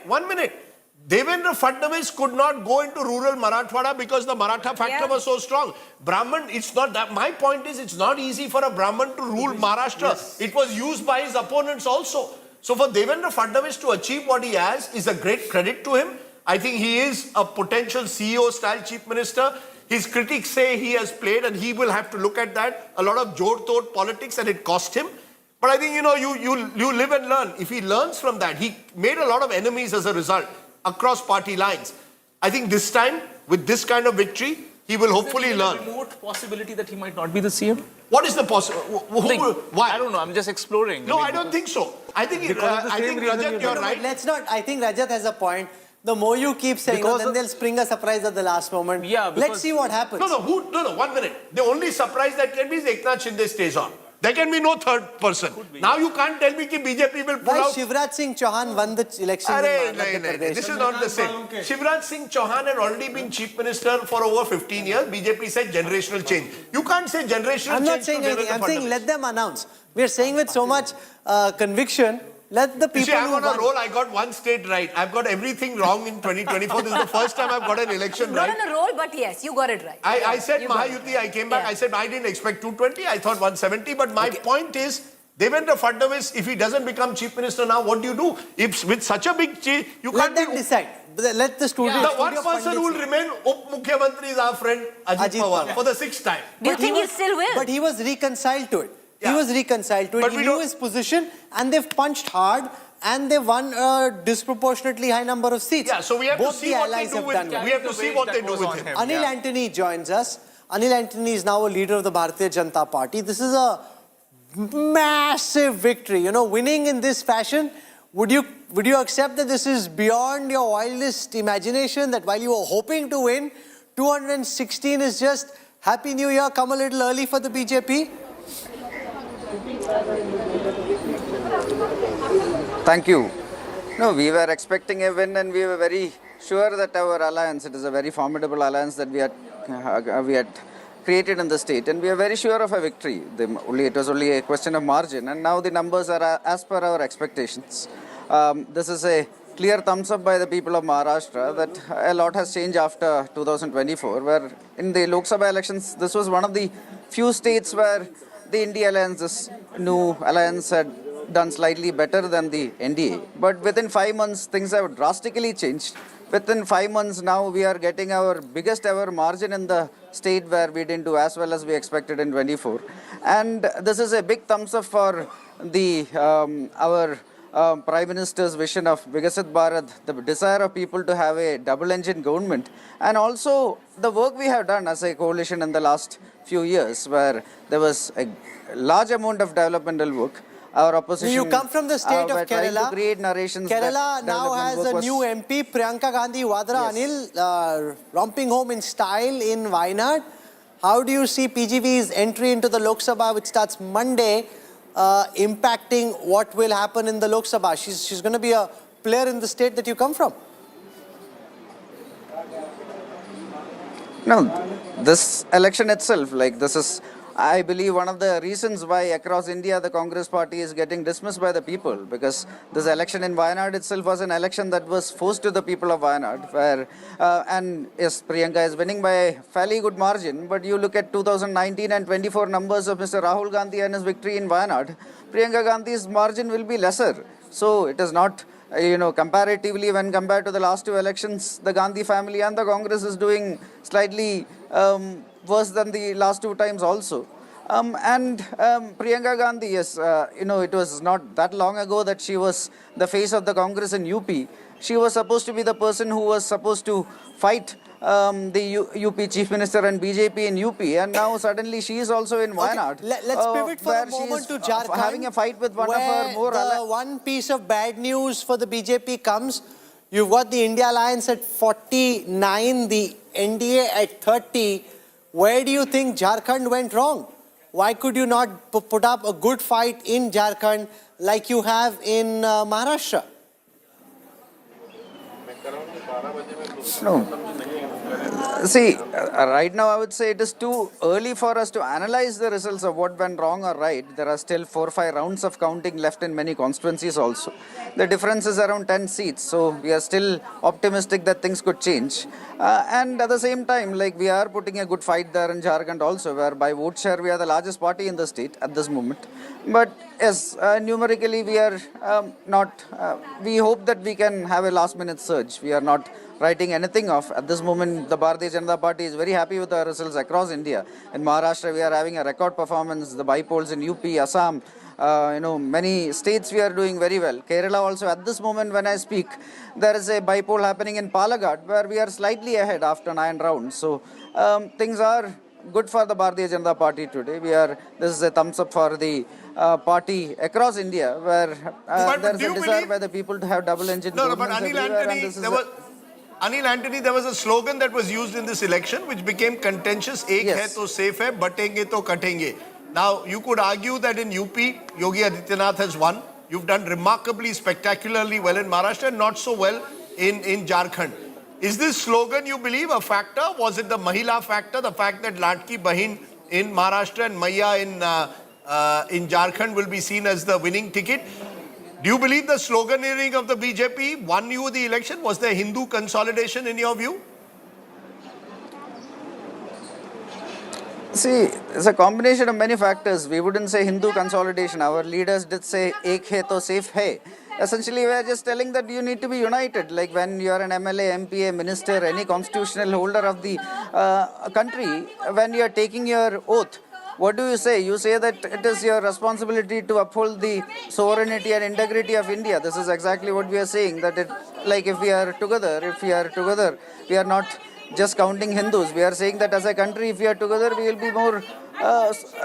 One minute. Devendra Fadnavis could not go into rural Marathwada because the Maratha factor was so strong. Brahman, it's not that. My point is, it's not easy for a Brahman to rule Maharashtra. Yes. It was used by his opponents also. So for Devendra Fadnavis to achieve what he has is a great credit to him. I think he is a potential CEO-style chief minister. His critics say he has played, and he will have to look at that, a lot of jod-tod politics, and it cost him. But I think, you live and learn. If he learns from that, he made a lot of enemies as a result across party lines. I think this time, with this kind of victory, he will hopefully learn. Is there a remote possibility that he might not be the CM? What is the possibility? Why? I don't know. I'm just exploring. No, I don't think so. I think Rajat, you're right. Let's not. I think Rajat has a point. The more you keep saying, then they'll spring a surprise at the last moment. Yeah, let's see what happens. No, 1 minute. The only surprise that can be is Eknath Shinde stays on. There can be no third person. Now you can't tell me that BJP will pull out. Shivraj Singh Chauhan won the election. This is not the same. Shivraj Singh Chauhan had already been chief minister for over 15 years. BJP said generational change. You can't say generational change. I'm not saying anything. I'm saying let them announce. We are saying with so much conviction. Let the people. You see, I'm on a roll. I got one state right. I've got everything wrong in 2024. This is the first time I've got an election right. Not on a roll, but yes, you got it right. I said Mahayuti. I came back. Yeah. I said I didn't expect 220. I thought 170. But my point is, Devendra Fadnavis, if he doesn't become chief minister now, what do you do? If with such a big change, you can't. Let them decide. Let the students. The one person who will remain Up Mukhyamantri is our friend Ajit Pawar for the 6th time. Do you think he still will? But he was reconciled to it. Yeah. He was reconciled to it. He knew his position, and they've punched hard. And they won a disproportionately high number of seats. Yeah, so we have to see what they do with him. We have to see what they do with him. Anil Antony joins us. Anil Antony is now a leader of the Bharatiya Janata Party. This is a massive victory. Winning in this fashion, would you accept that this is beyond your wildest imagination, that while you were hoping to win, 216 is just Happy New Year, come a little early for the BJP? Thank you. No, we were expecting a win, and we were very sure that our alliance, it is a very formidable alliance that we had created in the state, and we are very sure of a victory. It was only a question of margin, and now the numbers are as per our expectations. This is a clear thumbs up by the people of Maharashtra that a lot has changed after 2024, where in the Lok Sabha elections, this was one of the few states where the India alliance, this new alliance, had done slightly better than the NDA. But within 5 months, things have drastically changed. Within 5 months now, we are getting our biggest ever margin in the state, where we didn't do as well as we expected in 24. And this is a big thumbs up for the our Prime Minister's vision of Vikasit Bharat, the desire of people to have a double-engine government, and also the work we have done as a coalition in the last few years, where there was a large amount of developmental work. Our opposition. You come from the state of Kerala. To create narrations. Kerala now has a new MP, Priyanka Gandhi Vadra. Yes. Anil, romping home in style in Wayanad. How do you see PGV's entry into the Lok Sabha, which starts Monday, impacting what will happen in the Lok Sabha? She's going to be a player in the state that you come from. No, this election itself, this is, I believe, one of the reasons why across India the Congress party is getting dismissed by the people, because this election in Wayanad itself was an election that was forced to the people of Wayanad, where, and yes, Priyanka is winning by a fairly good margin, but you look at 2019 and 24 numbers of Mr. Rahul Gandhi and his victory in Wayanad, Priyanka Gandhi's margin will be lesser. So it is not, comparatively, when compared to the last two elections, the Gandhi family and the Congress is doing slightly worse than the last two times also. Priyanka Gandhi, yes, it was not that long ago that she was the face of the Congress in UP. She was supposed to be the person who was supposed to fight the UP Chief Minister and BJP in UP, and now suddenly she is also in Wayanad. Let's pivot for a moment to Jharkhand, having a fight with one of her more... one piece of bad news for the BJP comes. You've got the India Alliance at 49, the NDA at 30. Where do you think Jharkhand went wrong? Why could you not put up a good fight in Jharkhand like you have in Maharashtra? No. See, right now I would say it is too early for us to analyze the results of what went wrong or right. There are still 4 or 5 rounds of counting left in many constituencies also. The difference is around 10 seats, so we are still optimistic that things could change. And at the same time, like we are putting a good fight there in Jharkhand also, where by vote share we are the largest party in the state at this moment. But yes, numerically we are we hope that we can have a last minute surge. We are not writing anything off. At this moment, the Bharatiya Janata Party is very happy with the results across India. In Maharashtra, we are having a record performance. The bypolls in UP, Assam, many states we are doing very well. Kerala also, at this moment when I speak, there is a bypoll happening in Palakkad where we are slightly ahead after 9 rounds. So things are good for the Bharatiya Janata Party today. This is a thumbs up for the party across India where there is a desire by the people to have double engine governments everywhere. Anil Antony, there was a slogan that was used in this election which became contentious. Ek hai to safe hai, batenge to katenge. Now, you could argue that in UP, Yogi Adityanath has won. You've done remarkably, spectacularly well in Maharashtra and not so well in Jharkhand. Is this slogan, you believe, a factor? Was it the Mahila factor, the fact that Latki Bahin in Maharashtra and Maya in Jharkhand will be seen as the winning ticket? Do you believe the sloganeering of the BJP won you the election? Was there Hindu consolidation in your view? See, it's a combination of many factors. We wouldn't say Hindu consolidation. Our leaders did say ek hai to safe hai. Essentially, we are just telling that you need to be united. Like when you are an MLA, MP, a minister, any constitutional holder of the country, when you are taking your oath, what do you say? You say that it is your responsibility to uphold the sovereignty and integrity of India. This is exactly what we are saying. That if we are together, we are not just counting Hindus. We are saying that as a country, if we are together, we will be more,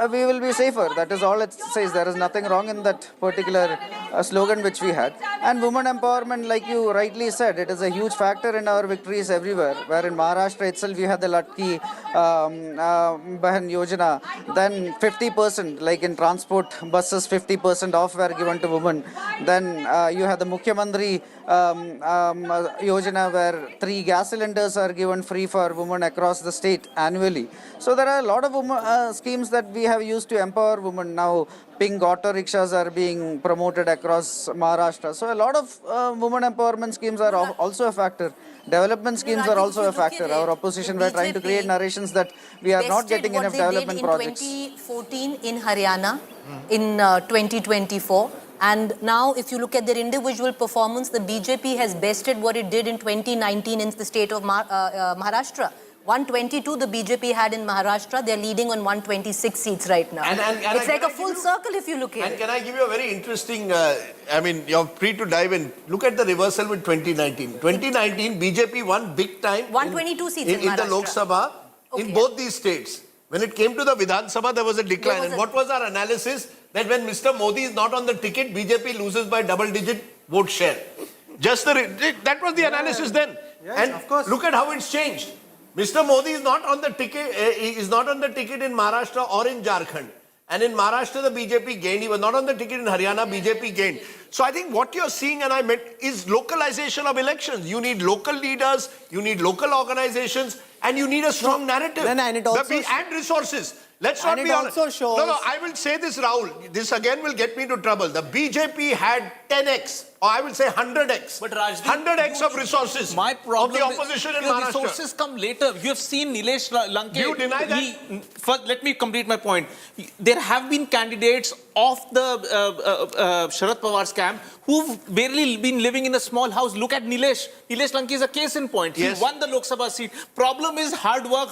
we will be safer. That is all it says. There is nothing wrong in that particular slogan which we had. And women empowerment, like you rightly said, it is a huge factor in our victories everywhere. Where in Maharashtra itself, we had the Latki Bahan Yojana. Then 50%, like in transport buses, 50% off were given to women. Then you had the Mukhyamantri Yojana where 3 gas cylinders are given free for women across the state annually. So there are a lot of schemes that we have used to empower women. Now pink auto rickshaws are being promoted across Maharashtra. So a lot of women empowerment schemes are also a factor. Development schemes are also a factor. Our opposition were trying to create narrations that we are not getting enough development projects. In 2014 in Haryana, in 2024. And now, if you look at their individual performance, the BJP has bested what it did in 2019 in the state of Maharashtra. 122 the BJP had in Maharashtra. They're leading on 126 seats right now. It's like a full circle if you look at it. And can I give you a very interesting, you're free to dive in. Look at the reversal with 2019. 2019, BJP won big time. 122 seats in the Lok Sabha in both these states. When it came to the Vidhan Sabha, there was a decline. And what was our analysis? That when Mr. Modi is not on the ticket, BJP loses by double-digit vote share. That was the analysis then. And of course, look at how it's changed. Mr. Modi is not on the ticket. In Maharashtra or in Jharkhand. And in Maharashtra, the BJP gained. He was not on the ticket in Haryana. BJP gained. So I think what you're seeing, and I meant, is localization of elections. You need local leaders. You need local organizations. And you need a strong narrative. And resources. Let's not be honest. No, I will say this, Rahul. This again will get me into trouble. The BJP had 10x, or I will say 100x. But Rajdeep, 100x of resources my problem of the opposition in Maharashtra. Resources come later. You have seen Nilesh Lanke. Do you deny that? First, let me complete my point. There have been candidates of the Sharad Pawar's camp who've barely been living in a small house. Look at Nilesh. Nilesh Lanke is a case in point. Yes. He won the Lok Sabha seat. Problem is hard work.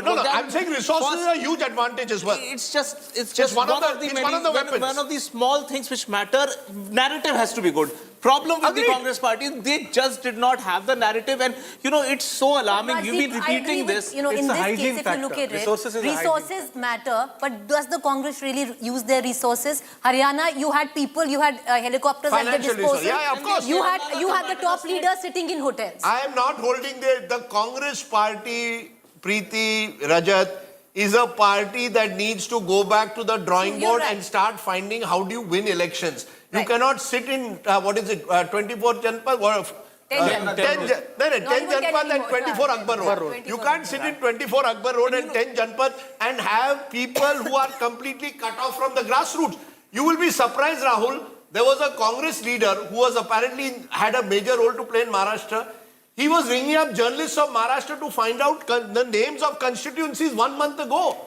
No, I'm saying resources are a huge advantage as well. It's just one of these small things which matter. Narrative has to be good. Problem with the Congress party, they just did not have the narrative, and it's so alarming. You've been repeating this. In this case, if you look at it, resources matter, but does the Congress really use their resources? Haryana, you had people, you had helicopters at their disposal. Yeah, of course. You had the top leaders sitting in hotels. I am not holding the Congress party, Preeti, Rajat, is a party that needs to go back to the drawing board and start finding how do you win elections. You cannot sit in, 24 Janpad, 10 Janpad and 24 Akbar Road. You can't sit in 24 Akbar Road and 10 Janpad and have people who are completely cut off from the grassroots. You will be surprised, Rahul. There was a Congress leader who was apparently had a major role to play in Maharashtra. He was ringing up journalists of Maharashtra to find out the names of constituencies 1 month ago.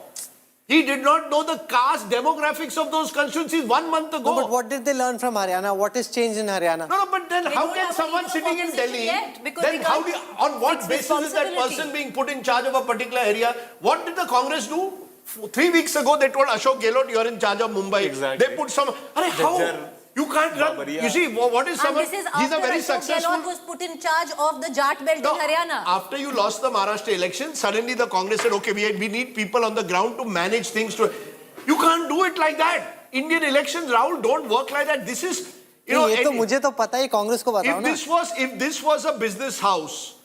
He did not know the caste demographics of those constituencies 1 month ago. No, but what did they learn from Haryana? What has changed in Haryana? No, but then how can someone sitting in Delhi, then how do you, on what basis is that person being put in charge of a particular area? What did the Congress do? 3 weeks ago, they told Ashok Gehlot, you're in charge of Mumbai. Exactly. They put some, how? You can't run. You see, what is someone? And this is He's a after very Ashok successful. Gehlot was put in charge of the Jat belt in Haryana. After you lost the Maharashtra election, suddenly the Congress said, okay, we need people on the ground to manage things. You can't do it like that. Indian elections, Rahul, don't work like that. This is, you know, if this was a business house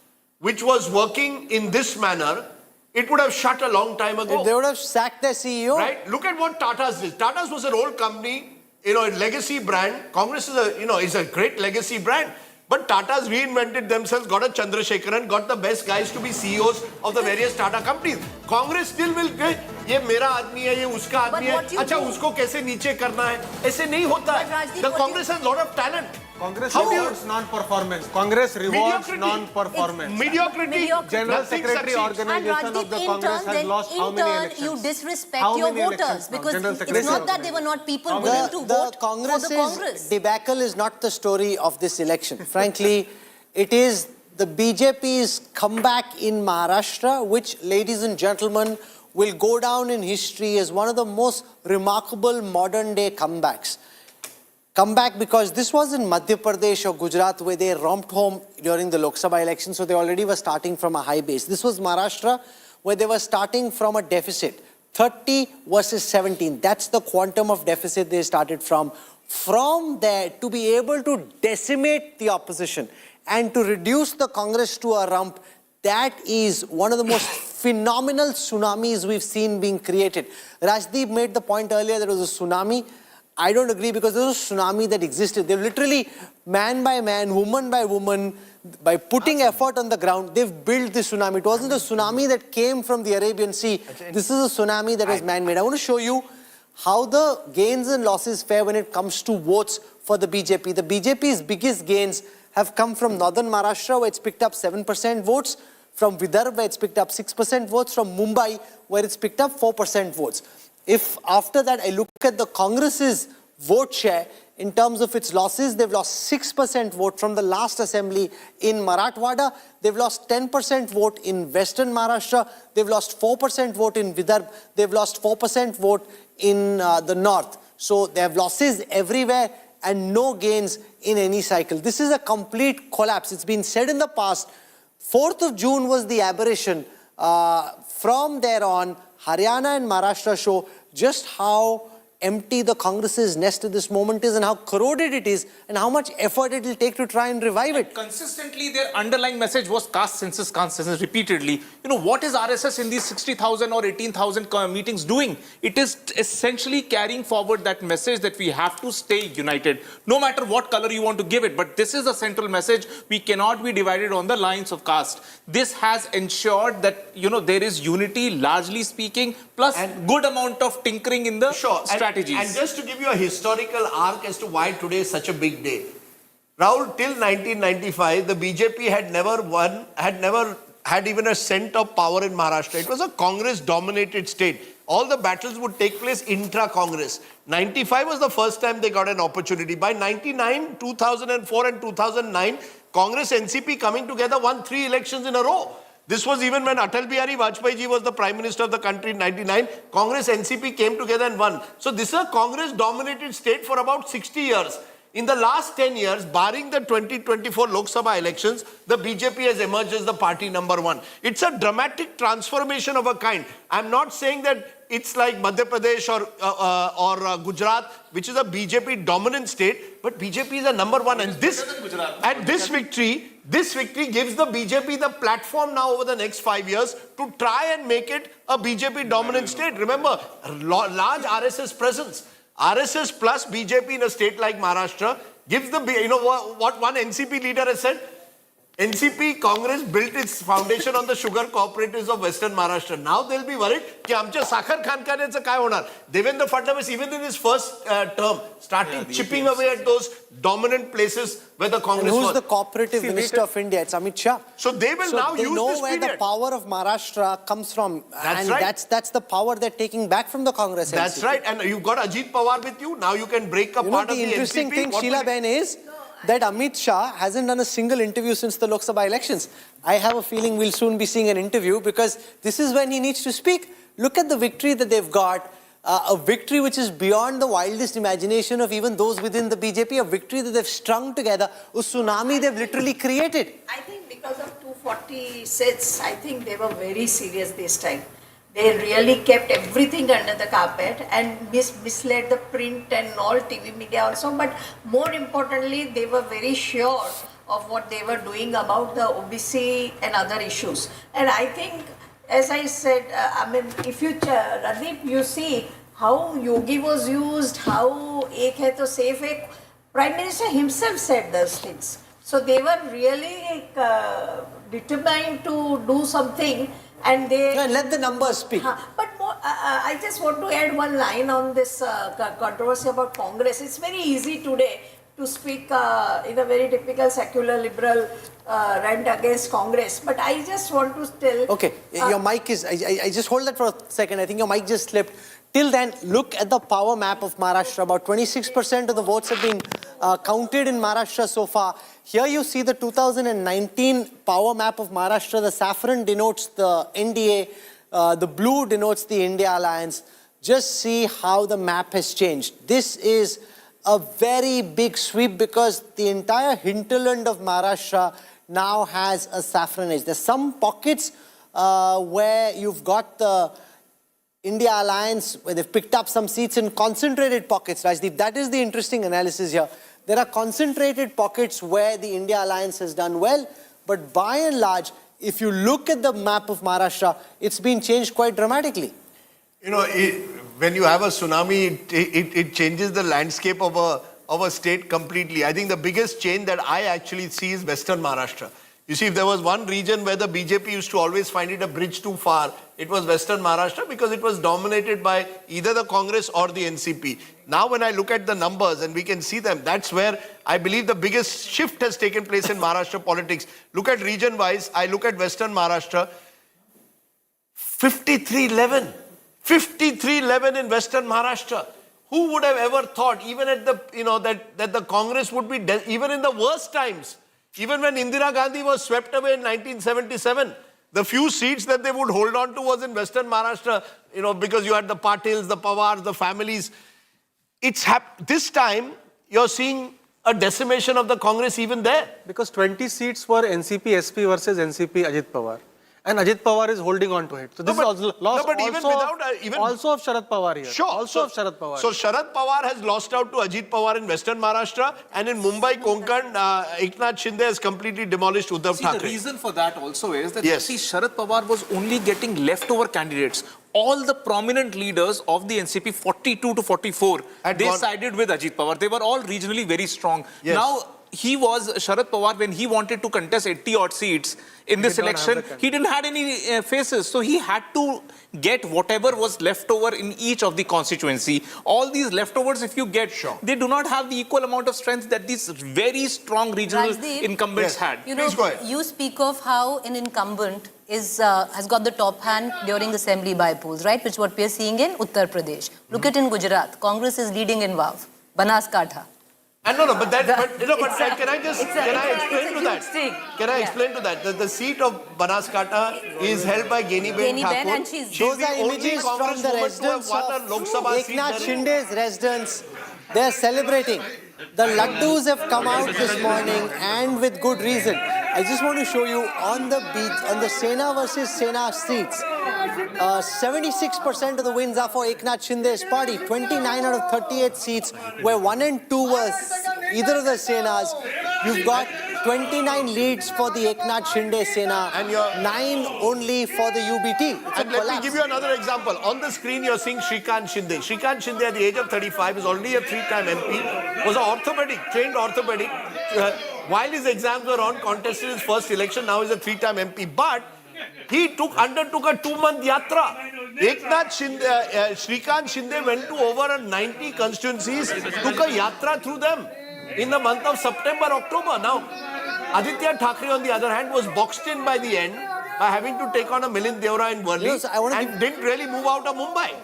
which was working in this manner, it would have shut a long time ago. They would have sacked their CEO. Right? Look at what Tata's did. Tata's was an old company, you know, a legacy brand. Congress is a, you know, is a great legacy brand. But Tata's reinvented themselves, got a Chandrasekharan, got the best guys to be CEOs of the various Tata companies. Congress still will say, ये मेरा आदमी है, ये उसका आदमी है, अच्छा उसको कैसे नीचे करना है, ऐसे नहीं होता है. The Congress has a lot of talent. Congress rewards non-performance. Congress rewards non-performance. Mediocrity. General Secretary organization of the Congress has lost how many elections? You disrespect your voters because it's not that they were not people willing to vote for the Congress. Debacle is not the story of this election. Frankly, it is the BJP's comeback in Maharashtra, which, ladies and gentlemen, will go down in history as one of the most remarkable modern-day comebacks. Comeback because this was in Madhya Pradesh or Gujarat where they romped home during the Lok Sabha election, so they already were starting from a high base. This was Maharashtra where they were starting from a deficit. 30 versus 17, that's the quantum of deficit they started from. From there, to be able to decimate the opposition and to reduce the Congress to a rump, that is one of the most phenomenal tsunamis we've seen being created. Rajdeep made the point earlier that it was a tsunami. I don't agree because there was a tsunami that existed. They've literally, man by man, woman by woman, by putting effort on the ground, they've built this tsunami. It wasn't a tsunami that came from the Arabian Sea. This is a tsunami that was man-made. I want to show you how the gains and losses fare when it comes to votes for the BJP. The BJP's biggest gains have come from northern Maharashtra, where it's picked up 7% votes, from Vidarbha, where it's picked up 6% votes, from Mumbai, where it's picked up 4% votes. If after that I look at the Congress's vote share in terms of its losses, they've lost 6% vote from the last assembly in Marathwada. They've lost 10% vote in Western Maharashtra. They've lost 4% vote in Vidarbha. They've lost 4% vote in the north. So they have losses everywhere and no gains in any cycle. This is a complete collapse. It's been said in the past, 4th of June was the aberration. From there on, Haryana and Maharashtra show just how empty the Congress's nest at this moment is and how corroded it is and how much effort it will take to try and revive it. Consistently, their underlying message was caste census repeatedly. You know, what is RSS in these 60,000 or 18,000 meetings doing? It is essentially carrying forward that message that we have to stay united, no matter what color you want to give it. But this is a central message. We cannot be divided on the lines of caste. This has ensured that, you know, there is unity, largely speaking, plus good amount of tinkering in the strategies. And just to give you a historical arc as to why today is such a big day. Rahul, till 1995, the BJP had never had even a cent of power in Maharashtra. It was a Congress-dominated state. All the battles would take place intra-Congress. 95 was the first time they got an opportunity. By 99, 2004 and 2009, Congress NCP coming together won 3 elections in a row. This was even when Atal Bihari Vajpayee ji was the Prime Minister of the country in 99. Congress NCP came together and won. So this is a Congress-dominated state for about 60 years. In the last 10 years, barring the 2024 Lok Sabha elections, the BJP has emerged as the party number 1. It's a dramatic transformation of a kind. I'm not saying that it's like Madhya Pradesh or Gujarat, which is a BJP dominant state, but BJP is a number 1. And this victory gives the BJP the platform now over the next 5 years to try and make it a BJP dominant state. Remember, large RSS presence. RSS plus BJP in a state like Maharashtra gives the, you know what one NCP leader has said? NCP Congress built its foundation on the sugar cooperatives of Western Maharashtra. Now they'll be worried कि आमच्या साखर कारखान्याचं काय होणार? Devendra Fadnavis, even in his first term, started chipping away at those dominant places where the Congress and who's was. the cooperative minister of India? It's Amit Shah. So they will now use know this where period. the power of Maharashtra comes from. That's and right. that's the power they're taking back from the Congress. That's NCP. right. And you've got Ajit Pawar with you. Now you can break a You know, part of the the interesting NCP. thing, What Sheila will- Ben, is that Amit Shah hasn't done a single interview since the Lok Sabha elections. I have a feeling we'll soon be seeing an interview because this is when he needs to speak. Look at the victory that they've got. A victory which is beyond the wildest imagination of even those within the BJP. A victory that they've strung together. A tsunami they've literally created. I think because of 240 seats, I think they were very serious this time. They really kept everything under the carpet and misled the print and all TV media also. But more importantly, they were very sure of what they were doing about the OBC and other issues. And I think, as I said, I mean, if you, Radip, you see how Yogi was used, how Ek Hai To Safe Hai, Prime Minister himself said those things. So they were really determined to do something. And they let the numbers speak. But more, I just want to add one line on this controversy about Congress. It's very easy today to speak in a very typical secular liberal rant against Congress. But I just want to tell... Okay, your mic is... I just hold that for a second. I think your mic just slipped. Till then, look at the power map of Maharashtra. About 26% of the votes have been counted in Maharashtra so far. Here you see the 2019 power map of Maharashtra. The saffron denotes the NDA. The blue denotes the India Alliance. Just see how the map has changed. This is a very big sweep because the entire hinterland of Maharashtra now has a saffron edge. There's some pockets where you've got the India Alliance, where they've picked up some seats in concentrated pockets, Rajdeep. That is the interesting analysis here. There are concentrated pockets where the India Alliance has done well, but by and large, if you look at the map of Maharashtra, it's been changed quite dramatically. You know, when you have a tsunami, it changes the landscape of a state completely. I think the biggest change that I actually see is Western Maharashtra. You see, if there was one region where the BJP used to always find it a bridge too far, it was Western Maharashtra because it was dominated by either the Congress or the NCP. Now when I look at the numbers and we can see them, that's where I believe the biggest shift has taken place in Maharashtra politics. Look at region-wise, I look at Western Maharashtra, 53-11. 53-11 in Western Maharashtra. Who would have ever thought, even at the, that the Congress would be, even in the worst times, even when Indira Gandhi was swept away in 1977, the few seats that they would hold on to was in Western Maharashtra, because you had the Patils, the Pawars, the families. This time, you're seeing a decimation of the Congress even there. Because 20 seats were NCP SP versus NCP Ajit Pawar. And Ajit Pawar is holding on to it. So this is also loss also of Sharad Pawar here. Sure. Also of Sharad Pawar. So Sharad Pawar has lost out to Ajit Pawar in Western Maharashtra, and in Mumbai, Konkan, Eknath Shinde has completely demolished Uddhav Thackeray. The reason for that also is that Yes. Sharad Pawar was only getting leftover candidates. All the prominent leaders of the NCP, 42 to 44, they sided with Ajit Pawar. They were all regionally very strong. Yes. Now, Sharad Pawar, when he wanted to contest 80 odd seats in this election, he didn't have any faces. So he had to get whatever was left over in each of the constituency. All these leftovers, if you get, they do not have the equal amount of strength that these very strong regional Rajdeep, incumbents had. You know, you speak of how an incumbent has got the top hand during the assembly bypolls, right? Which is what we are seeing in Uttar Pradesh. Look at in Gujarat, Congress is leading in Vav, Banaskantha. And can I explain to that? Can I explain to that? The seat of Banaskantha is held by Geniben Thakur. And She's Those the are only images Congress from the woman to have residents won a of Lok Sabha seat. Eknath Shinde's residents. They're celebrating. The laddus have come out this morning, and with good reason. I just want to show you on the Sena versus Sena seats. 76% of the wins are for Eknath Shinde's party. 29 out of 38 seats where 1 and 2 were either of the Senas. You've got 29 leads for the Eknath Shinde Sena and 9 only for the UBT. And let me give you another example. On the screen, you're seeing Shrikant Shinde. Shrikant Shinde, at the age of 35, is already a 3-time MP, was an trained orthopedic. while his exams were on, contested his first election. Now he's a 3-time MP. But he undertook a 2-month yatra. Eknath Shinde, Shrikant Shinde went to over 90 constituencies, took a yatra through them in the month of September, October. Now, Aditya Thackeray, on the other hand, was boxed in by the end by having to take on a Milind Deora in Worli and didn't really move out of Mumbai.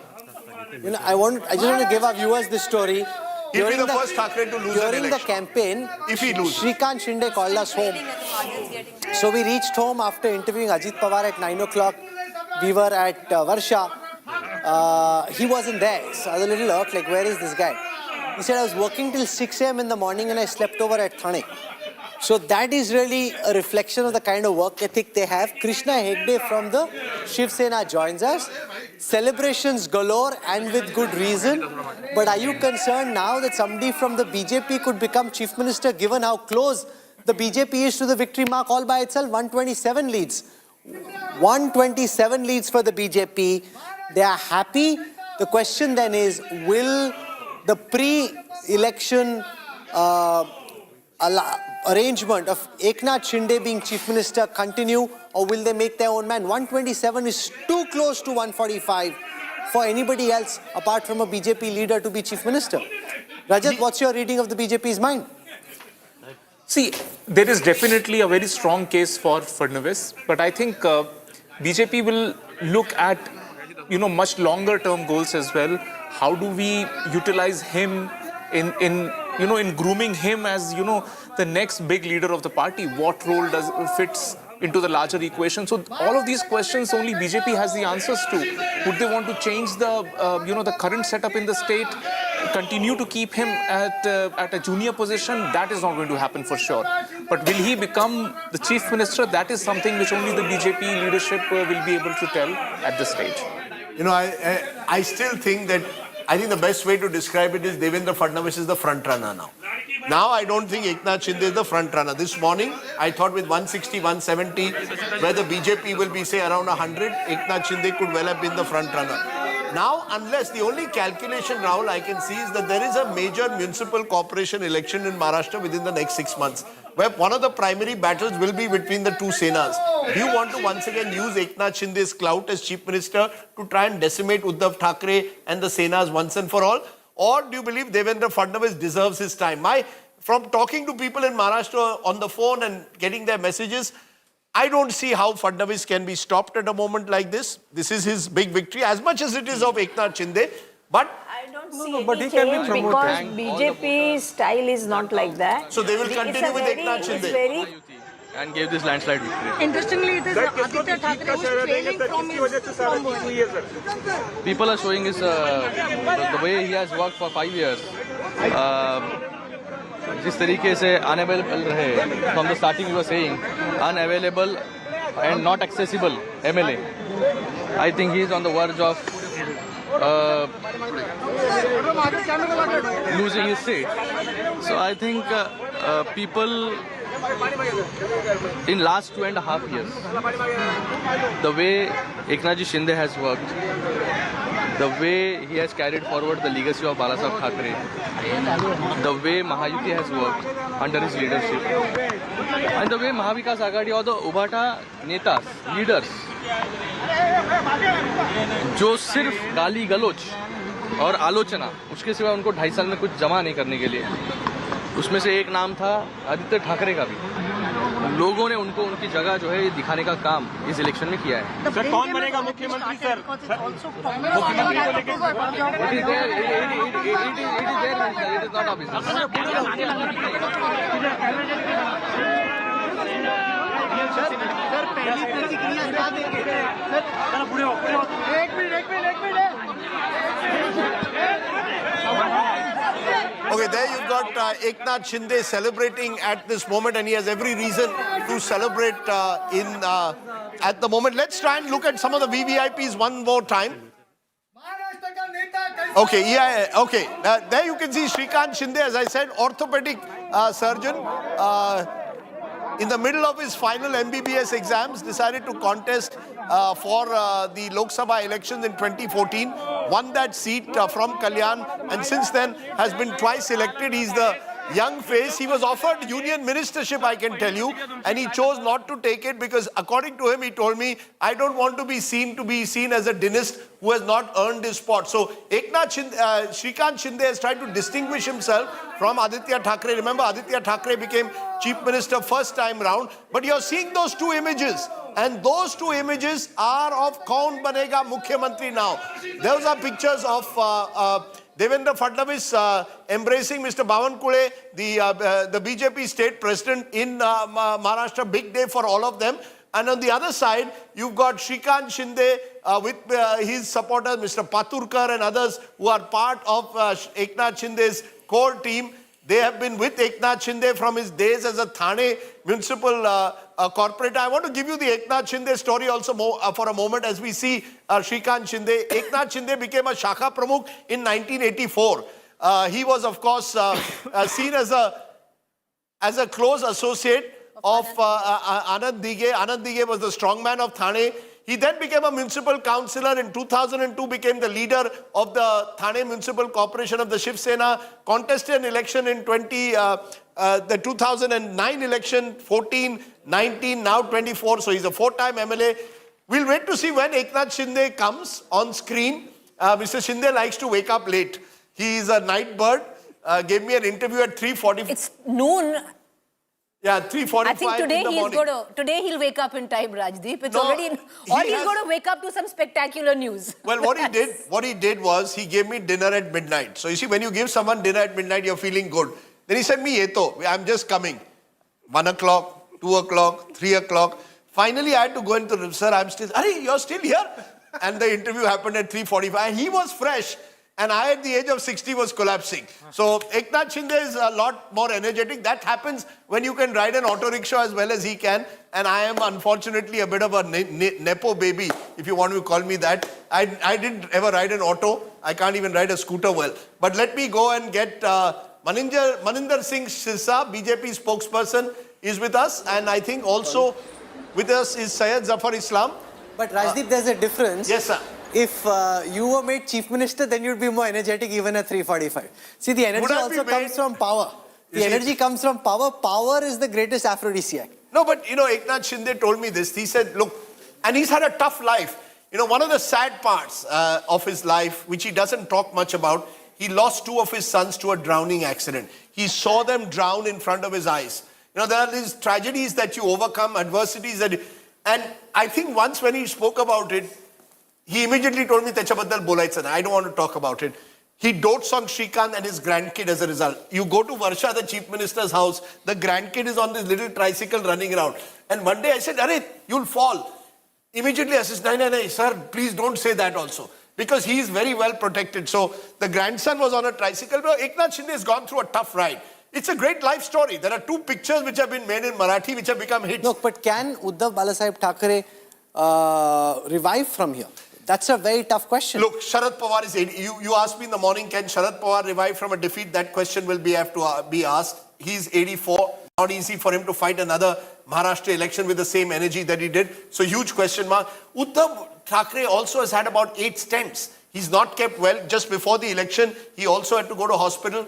I just want to give our viewers this story. He'll be the first Thackeray to lose an During the election. campaign, if he loses, Shrikant Shinde called us home. So we reached home after interviewing Ajit Pawar at 9 o'clock. We were at Varsha. He wasn't there. So I was a little irked, like, where is this guy? He said, I was working till 6 a.m. in the morning and I slept over at Thane. So that is really a reflection of the kind of work ethic they have. Krishna Hegde from the Shiv Sena joins us. Celebrations galore and with good reason. But are you concerned now that somebody from the BJP could become chief minister given how close the BJP is to the victory mark all by itself? 127 leads. 127 leads for the BJP. They are happy. The question then is, will the pre-election arrangement of Eknath Shinde being chief minister continue, or will they make their own man? 127 is too close to 145 for anybody else apart from a BJP leader to be chief minister. Rajat, what's your reading of the BJP's mind? See, there is definitely a very strong case for Fadnavis, but I think BJP will look at, much longer term goals as well. How do we utilize him in grooming him as, the next big leader of the party? What role fits into the larger equation? So all of these questions only BJP has the answers to. Would they want to change the current setup in the state, continue to keep him at a junior position? That is not going to happen for sure. But will he become the chief minister? That is something which only the BJP leadership will be able to tell at this stage. I still think that, I think the best way to describe it is Devendra Fadnavis is the front runner now. Now I don't think Eknath Shinde is the front runner. This morning, I thought with 160, 170, where the BJP will be, say, around 100, Eknath Shinde could well have been the front runner. Now, unless the only calculation, Rahul, I can see is that there is a major municipal corporation election in Maharashtra within the next 6 months, where one of the primary battles will be between the two Senas. Do you want to once again use Eknath Shinde's clout as chief minister to try and decimate Uddhav Thackeray and the Senas once and for all? Or do you believe Devendra Fadnavis deserves his time? From talking to people in Maharashtra on the phone and getting their messages, I don't see how Fadnavis can be stopped at a moment like this. This is his big victory, as much as it is of Eknath Shinde. But I don't see any change because BJP's style is not like that. So they will continue with Eknath Shinde. And gave this landslide victory. Interestingly, it is Aditya Thackeray who is trailing from Bollywood. People are showing his the way he has worked for 5 years. जिस तरीके से unavailable रहे, from the starting we were saying, unavailable and not accessible MLA. I think he is on the verge of losing his seat. So I think people in last 2.5 years, the way Eknath Shinde has worked, the way he has carried forward the legacy of Balasaheb Thackeray, the way Mahayuti has worked under his leadership, and the way Mahavikas Aghadi or the Ubhata Netas, leaders, जो सिर्फ गाली गलोच और आलोचना, उसके सिवा उनको 2.5 साल में कुछ जमा नहीं करने के लिए, उसमें से एक नाम था आदित्य ठाकरे का भी. लोगों ने उनको उनकी जगह जो है दिखाने का काम इस इलेक्शन में किया है. सर कौन बनेगा मुख्यमंत्री सर? मुख्यमंत्री को लेकर it is there, it is not obvious. Sir पहली प्रतिक्रिया क्या देंगे? सर पूरे एक minute Okay, there you've got Eknath Shinde celebrating at this moment, and he has every reason to celebrate at the moment. Let's try and look at some of the VVIPs one more time. Okay, yeah, okay. There you can see Shrikant Shinde, as I said, orthopedic surgeon. In the middle of his final MBBS exams, decided to contest for the Lok Sabha elections in 2014, won that seat from Kalyan, and since then has been twice elected. He's the young face. He was offered union ministership, I can tell you, and he chose not to take it because according to him, he told me, I don't want to be seen as a dynast who has not earned his spot. So Shrikant Shinde has tried to distinguish himself from Aditya Thackeray. Remember, Aditya Thackeray became chief minister first time round, but you're seeing those two images. And those two images are of Kaun Banega Mukhyamantri now. Those are pictures of Devendra Fadnavis embracing Mr. Bawankule, the BJP state president in Maharashtra. Big day for all of them. And on the other side, you've got Shrikant Shinde with his supporters, Mr. Paturkar and others who are part of Eknath Shinde's core team. They have been with Eknath Shinde from his days as a Thane municipal corporator. I want to give you the Eknath Shinde story also for a moment as we see Shrikant Shinde. Eknath Shinde became a Shakha Pramukh in 1984. He was, of course, seen as a close associate of Anand Dige. Anand Dige was the strongman of Thane. He then became a municipal councillor. In 2002, became the leader of the Thane Municipal Corporation of the Shiv Sena. Contested an election in the 2009 election, 14, 19, now 24. So he's a four-time MLA. We'll wait to see when Eknath Shinde comes on screen. Mr. Shinde likes to wake up late. He is a night bird. Gave me an interview at 3:45. It's noon. Yeah, 3:45 I think today in the morning. Today he'll wake up in time, Rajdeep. It's already, or he's going to wake up to some spectacular news. Well, what he did was he gave me dinner at midnight. So you see, when you give someone dinner at midnight, you're feeling good. Then he said me, Yeto, I'm just coming. 1 o'clock, 2 o'clock, 3 o'clock. Finally, I had to go into, sir, you're still here? And the interview happened at 3:45. And he was fresh. And I, at the age of 60, was collapsing. So Eknath Shinde is a lot more energetic. That happens when you can ride an auto rickshaw as well as he can. And I am unfortunately a bit of a nepo baby, if you want to call me that. I didn't ever ride an auto. I can't even ride a scooter well. But let me go and get Maninder Singh Sirsa, BJP spokesperson, is with us. And I think also with us is Syed Zafar Islam. But Rajdeep, there's a difference. Yes, sir. If you were made chief minister, then you'd be more energetic even at 3:45. See, the energy also comes from power. The energy comes from power. Power is the greatest aphrodisiac. No, but you know, Eknath Shinde told me this. He said, look, and he's had a tough life. You know, one of the sad parts of his life, which he doesn't talk much about, he lost 2 of his sons to a drowning accident. He saw them drown in front of his eyes. You know, there are these tragedies that you overcome, adversities that... And I think once when he spoke about it, he immediately told me, Techabaddal bolaitsa. I don't want to talk about it. He dotes on Shrikant and his grandkid as a result. You go to Varsha, the chief minister's house, the grandkid is on this little tricycle running around. And one day I said, Arey, you'll fall. Immediately I said, no, sir, please don't say that also. Because he is very well protected. So the grandson was on a tricycle. But Eknath Shinde has gone through a tough ride. It's a great life story. There are 2 pictures which have been made in Marathi which have become hits. Look, but can Uddhav Balasaheb Thackeray revive from here? That's a very tough question. Look, Sharad Pawar is 80. You asked me in the morning, can Sharad Pawar revive from a defeat? That question will have to be asked. He's 84. Not easy for him to fight another Maharashtra election with the same energy that he did. So huge question mark. Uddhav Thackeray also has had about 8 stents. He's not kept well. Just before the election, he also had to go to hospital.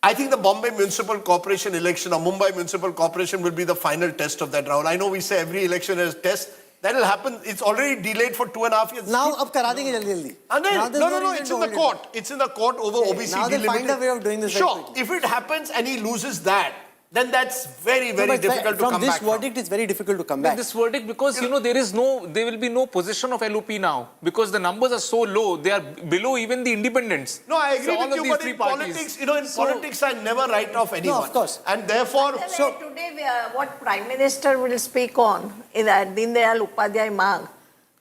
I think the Bombay Municipal Corporation election or Mumbai Municipal Corporation will be the final test of that round. I know we say every election has a test. That will happen. It's already delayed for 2.5 years. Now, ab kara denge jaldi. No, it's in the court. It's in the court over OBC. Now they'll find a way of doing this. Sure, if it happens and he loses that, then that's very, very difficult to come back from. This verdict, it's very difficult to come back. This verdict, because you know there will be no position of LOP now because the numbers are so low. They are below even the independents. No, I agree with you. But in politics, politics, I never write off anyone. No, of course. And therefore, today, what Prime Minister will speak on in Deen Dayal Upadhyay Maag,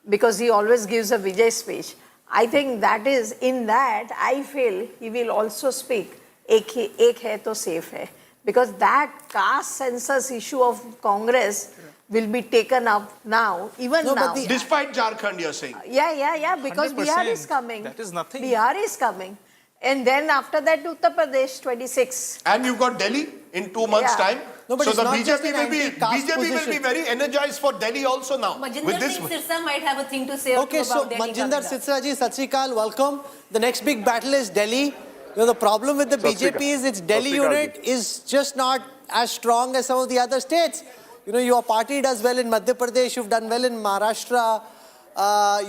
because he always gives a Vijay speech. I think that is in that I feel he will also speak. Ek hai to safe hai. Because that caste census issue of Congress will be taken up now, now. Despite Jharkhand, you're saying? Yeah, because Bihar is coming. That is nothing. Bihar is coming. And then after that, Uttar Pradesh, 26. And you've got Delhi in 2 months' time. No, but so it's the not just BJP will be very energized for Delhi also now. Manjinder Singh Sirsa might have a thing to say okay, about so Delhi. Manjinder Sirsa ji, Sat Sri Akal, welcome. The next big battle is Delhi. The problem with the BJP is its Delhi unit is just not as strong as some of the other states. Your party does well in Madhya Pradesh, you've done well in Maharashtra.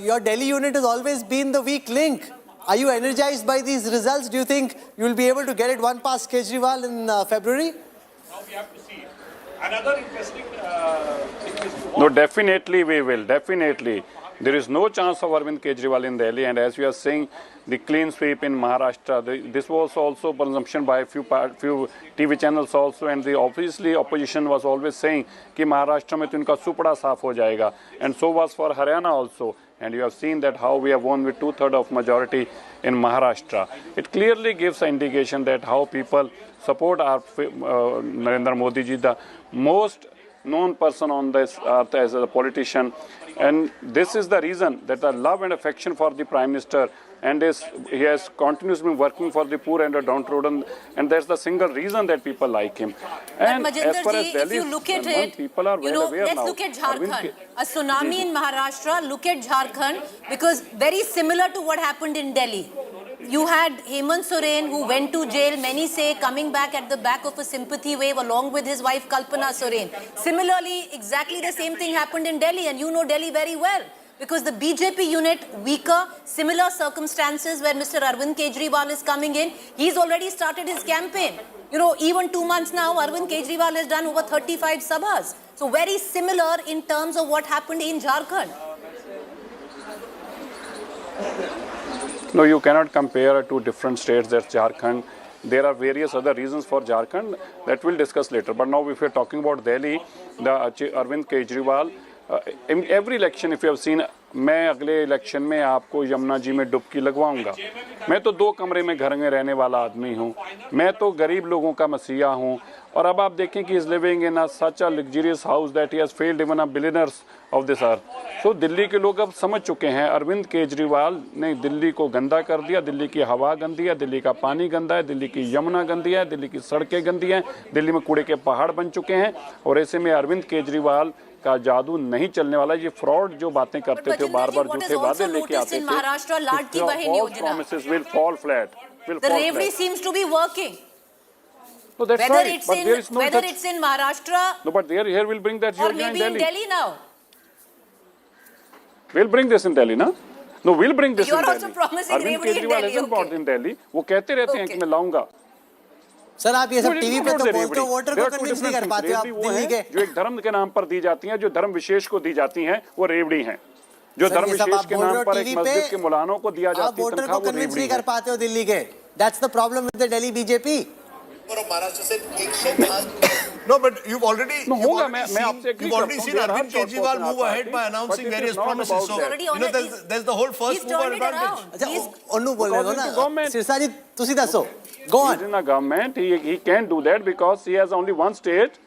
Your Delhi unit has always been the weak link. Are you energized by these results? Do you think you will be able to get it one past Kejriwal in February? Now we have to see. Another interesting thing is... No, definitely we will. Definitely. There is no chance of Arvind Kejriwal in Delhi, and as you are saying, the clean sweep in Maharashtra, this was also consumption by a few TV channels also, and obviously opposition was always saying कि महाराष्ट्र में तो इनका सुपड़ा साफ हो जाएगा, and so was for Haryana also, and you have seen that how we have won with 2/3 of majority in Maharashtra. It clearly gives an indication that how people support our Narendra Modi ji, the most known person on this earth as a politician. And this is the reason that the love and affection for the Prime Minister, and he has continuously been working for the poor and the downtrodden, and that's the single reason that people like him. And but as far as if Delhi you look at it, people are well aware let's now. look at Jharkhand. A tsunami in Maharashtra, look at Jharkhand, because very similar to what happened in Delhi. You had Hemant Soren, who went to jail, many say, coming back at the back of a sympathy wave along with his wife Kalpana Soren. Similarly, exactly the same thing happened in Delhi, and you know Delhi very well. Because the BJP unit, weaker, similar circumstances where Mr. Arvind Kejriwal is coming in, he's already started his campaign. Even 2 months now, Arvind Kejriwal has done over 35 sabhas. So very similar in terms of what happened in Jharkhand. No, you cannot compare two different states. That's Jharkhand. There are various other reasons for Jharkhand that we'll discuss later. But now if we're talking about Delhi, the Arvind Kejriwal, in every election, if you have seen, मैं अगले election में आपको यमुना जी में डुबकी लगवाऊंगा. मैं तो 2 कमरे में घर में रहने वाला आदमी हूँ. मैं तो गरीब लोगों का मसीहा हूँ. और अब आप देखें कि is living in a such a luxurious house that he has failed even a billionaires of this earth. So Delhi के लोग अब समझ चुके हैं अरविंद केजरीवाल ने दिल्ली को गंदा कर दिया. दिल्ली की हवा गंदी है, दिल्ली का पानी गंदा है, दिल्ली की यमुना गंदी है, दिल्ली की सड़कें गंदी हैं, दिल्ली में कूड़े के पहाड़ बन चुके हैं. और ऐसे में अरविंद केजरीवाल का जादू नहीं चलने वाला. ये फ्रॉड जो बातें करते थे, बार-बार झूठे वादे लेके आते थे. Maharashtra लाडकी बहन योजना. Promises will fall flat. The reverie seems to be working. No, that's whether right. It's but in, there is no whether such... it's in Maharashtra. No, but here we'll bring that or yoga maybe in Delhi. now. We'll bring this in Delhi, na? No, we'll bring this You're in Delhi. also promising Arvind reverie in Kejriwal Delhi. isn't brought in Delhi. वो कहते रहते हैं कि मैं लाऊंगा. Sir आप ये सब टीवी पे तो बोलते हो, वोटर को कन्विंस नहीं कर पाते आप दिल्ली के. जो एक धर्म के नाम पर दी जाती हैं, जो धर्म विशेष को दी जाती हैं, वो रेवड़ी हैं. जो धर्म विशेष के नाम पर एक मस्जिद के मौलानों को दिया जाती है तनख्वाह, वो रेवड़ी नहीं कर पाते हो दिल्ली के. That's the problem with the Delhi BJP. No, but you've already seen Arvind Kejriwal move ahead by announcing various promises. So, there's the whole first mover advantage. Onnu bol rahe ho na. Sirsa ji, tusi dasso. Go on. He's in a government. He can't do that because he has only one state.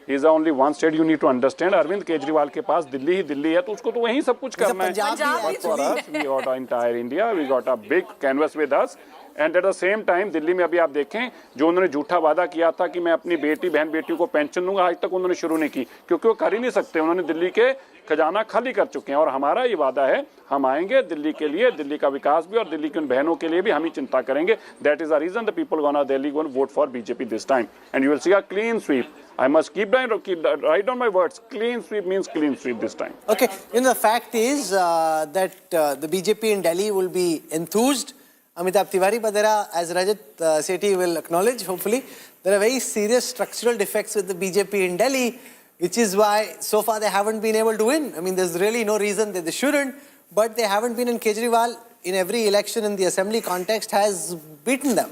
He's only one state. You need to understand. Arvind Kejriwal के पास दिल्ली ही दिल्ली है, तो उसको तो वहीं सब कुछ करना है. But for us, we got entire India. We got a big canvas with us. And at the same time Delhi में अभी आप देखें जो उन्होंने झूठा वादा किया था कि मैं अपनी बहन बेटियों को पेंशन दूंगा, आज तक उन्होंने शुरू नहीं की क्योंकि वो कर ही नहीं सकते. उन्होंने दिल्ली के खजाना खाली कर चुके हैं. और हमारा ये वादा है, हम आएंगे दिल्ली के लिए, दिल्ली का विकास भी और दिल्ली की उन बहनों के लिए भी हम ही चिंता करेंगे. That is the reason the people gonna Delhi gonna vote for BJP this time and you will see a clean sweep. I must write down my words. Clean sweep means clean sweep this time. Okay, the fact is that the BJP in Delhi will be enthused. Amitabh Tiwari, but there are, as Rajat Sethi will acknowledge, hopefully, there are very serious structural defects with the BJP in Delhi, which is why so far they haven't been able to win. I mean, there's really no reason that they shouldn't, but they haven't been, in Kejriwal in every election in the assembly context has beaten them.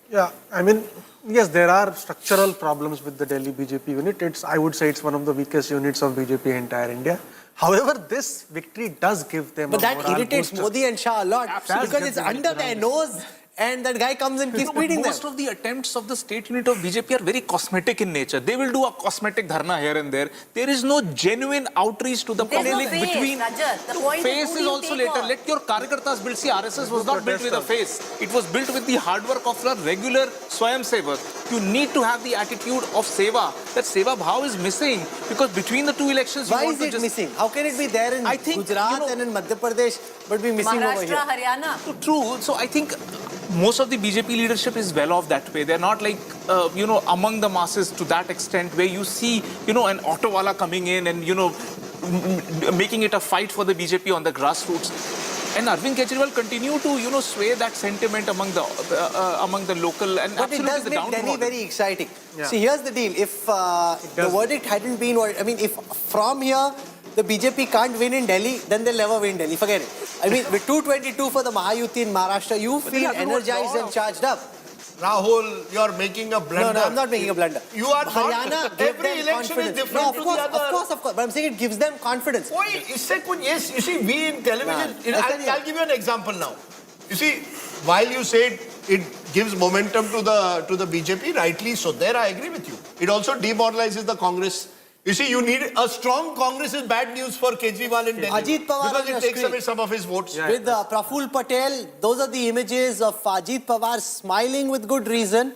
Yeah, I mean, yes, there are structural problems with the Delhi BJP unit. I would say it's one of the weakest units of BJP in entire India. However, this victory does give them but that irritates Modi and Shah a lot because it's under their nose and that guy comes and keeps beating them. Most of the attempts of the state unit of BJP are very cosmetic in nature. They will do a cosmetic dharna here and there. There is no genuine outreach to the public between... The face is also later. Let your Karyakartas build. See, RSS was not built with a face. It was built with the hard work of a regular Swayam Sevak. You need to have the attitude of Seva. That Seva Bhav is missing because between the two elections... Why is it missing? How can it be there in Gujarat and in Madhya Pradesh but be missing over here? Maharashtra, Haryana. True. So I think most of the BJP leadership is well off that way. They're not like, among the masses to that extent where you see, an auto wala coming in and, making it a fight for the BJP on the grassroots. And Arvind Kejriwal continue to, sway that sentiment among the local and but it does the make Delhi very exciting. Yeah. See, here's the deal. If the verdict hadn't been, if from here the BJP can't win in Delhi, then they'll never win Delhi. Forget it. I mean, with 222 for the Mahayuti in Maharashtra, you feel energized and charged up. Rahul, you're making a blunder. No, I'm not making a blunder. You are Haryana not. gave Every them election confidence. is different No, to the other. of course. But I'm saying it gives them confidence. Yes, you see, we in television, I'll give you an example now. You see, while you say it gives momentum to the BJP, rightly so, there I agree with you. It also demoralizes the Congress. You see, you need a strong Congress is bad news for Kejriwal in Delhi. Ajit Pawar because it takes away some of his votes. With Praful Patel, those are the images of Ajit Pawar smiling with good reason.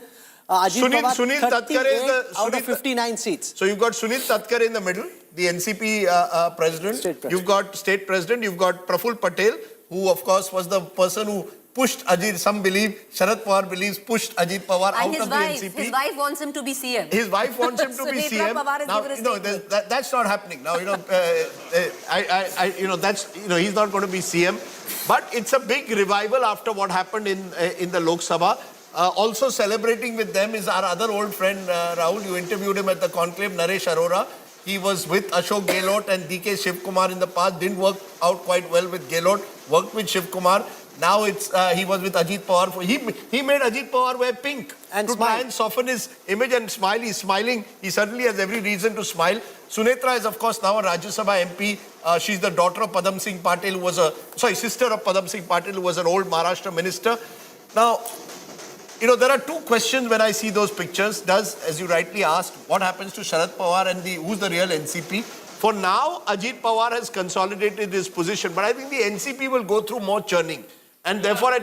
Sunil Tatkare is the out of 59 seats. So you've got Sunil Tatkare in the middle, the NCP president. You've got state president. You've got Praful Patel, who of course was the person who pushed Ajit. Some believe, Sharad Pawar believes, pushed Ajit Pawar out of the NCP. His wife wants him to be CM. His wife wants him to be CM. Now, that's not happening. Now, he's not going to be CM. But it's a big revival after what happened in the Lok Sabha. Also celebrating with them is our other old friend, Rahul. You interviewed him at the conclave, Naresh Arora. He was with Ashok Gehlot and DK Shiv Kumar in the past. Didn't work out quite well with Gehlot. Worked with Shiv Kumar. Now he was with Ajit Pawar. He made Ajit Pawar wear pink and to try and soften his image and smile. He's smiling. He certainly has every reason to smile. Sunetra is of course now a Rajya Sabha MP. She's the daughter of Padam Singh Patil, who was sister of Padam Singh Patil, who was an old Maharashtra minister. Now, there are two questions when I see those pictures. As you rightly asked, what happens to Sharad Pawar and who's the real NCP? For now, Ajit Pawar has consolidated his position, but I think the NCP will go through more churning. And therefore,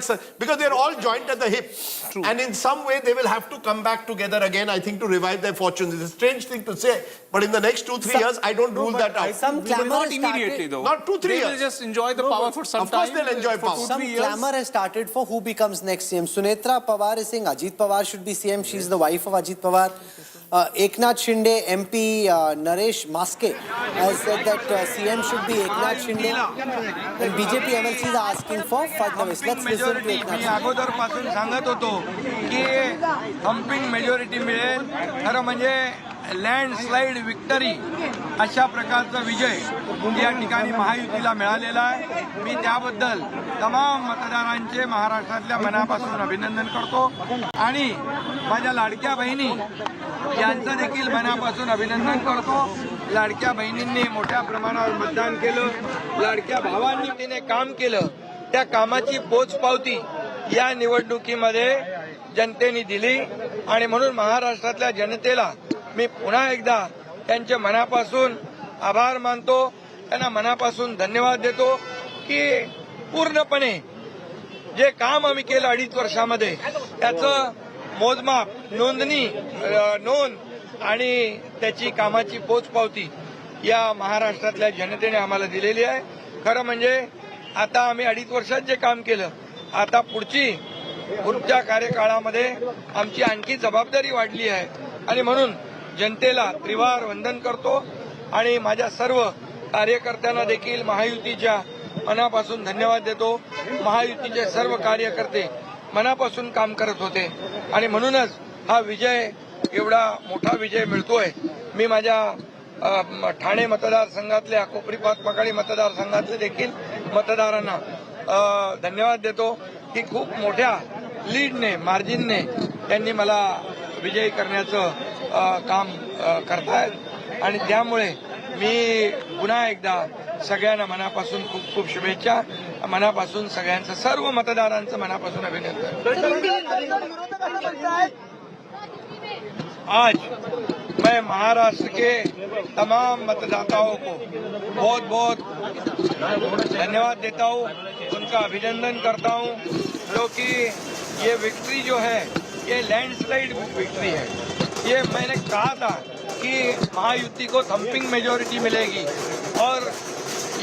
because they're all joined at the hip. True. And in some way, they will have to come back together again, I think, to revive their fortunes. It's a strange thing to say, but in the next 2-3 years, I don't rule that out. Some clamor not immediately, though. Not 2-3 years. They will just enjoy the power for some time. Of course, they'll enjoy power. Some clamor has started for who becomes next CM. Sunetra Pawar is saying Ajit Pawar should be CM. She's the wife of Ajit Pawar. Eknath Shinde, MP Naresh Maske has said that CM should be Eknath Shinde. And BJP MLCs are asking for Fadnavis. Let's listen to Eknath Shinde. अगोदरपासून सांगत होतो की thumping majority मिळेल खरं म्हणजे landslide victory अशा प्रकारचा विजय या ठिकाणी महायुतीला मिळालेला आहे मी त्याबद्दल तमाम मतदारांचे महाराष्ट्रातल्या मनापासून अभिनंदन करतो आणि माझ्या लाडक्या बहिणी यांचं देखील मनापासून अभिनंदन करतो लाडक्या बहिणींनी मोठ्या प्रमाणावर मतदान केलं लाडक्या भावांनी तिने काम केलं त्या कामाची पोचपावती या निवडणुकीमध्ये जनतेने दिली आणि म्हणून महाराष्ट्रातल्या जनतेला मी पुन्हा एकदा त्यांचे मनापासून आभार मानतो त्यांना मनापासून धन्यवाद देतो की पूर्णपणे जे काम आम्ही केलं 2.5 वर्षामध्ये त्याचं मोजमाप नोंद आणि त्याची कामाची पोचपावती या महाराष्ट्रातल्या जनतेने आम्हाला दिलेली आहे खरं म्हणजे आता आम्ही 2.5 वर्षात जे काम केलं आता पुढच्या कार्यकाळामध्ये आमची आणखी जबाबदारी वाढली आहे आणि म्हणून जनतेला त्रिवार वंदन करतो आणि माझ्या सर्व कार्यकर्त्यांना देखील महायुतीच्या मनापासून धन्यवाद देतो महायुतीचे सर्व कार्यकर्ते मनापासून काम करत होते आणि म्हणूनच हा विजय एवढा मोठा विजय मिळतोय मी माझ्या ठाणे मतदारसंघातल्या कोपरीपात पकाडी मतदारसंघातले देखील मतदारांना धन्यवाद देतो की खूप मोठ्या लीडने मार्जिनने त्यांनी मला विजयी करण्याचं काम करतायत आणि त्यामुळे मी पुन्हा एकदा सगळ्यांना मनापासून खूप खूप शुभेच्छा मनापासून सगळ्यांचं सर्व मतदारांचं मनापासून अभिनंदन आज मैं महाराष्ट्र के तमाम मतदाताओं को बहुत बहुत धन्यवाद देता हूँ उनका अभिनंदन करता हूँ क्योंकि ये विक्ट्री जो है ये लैंडस्लाइड विक्ट्री है ये मैंने कहा था कि महायुति को थम्पिंग मेजॉरिटी मिलेगी और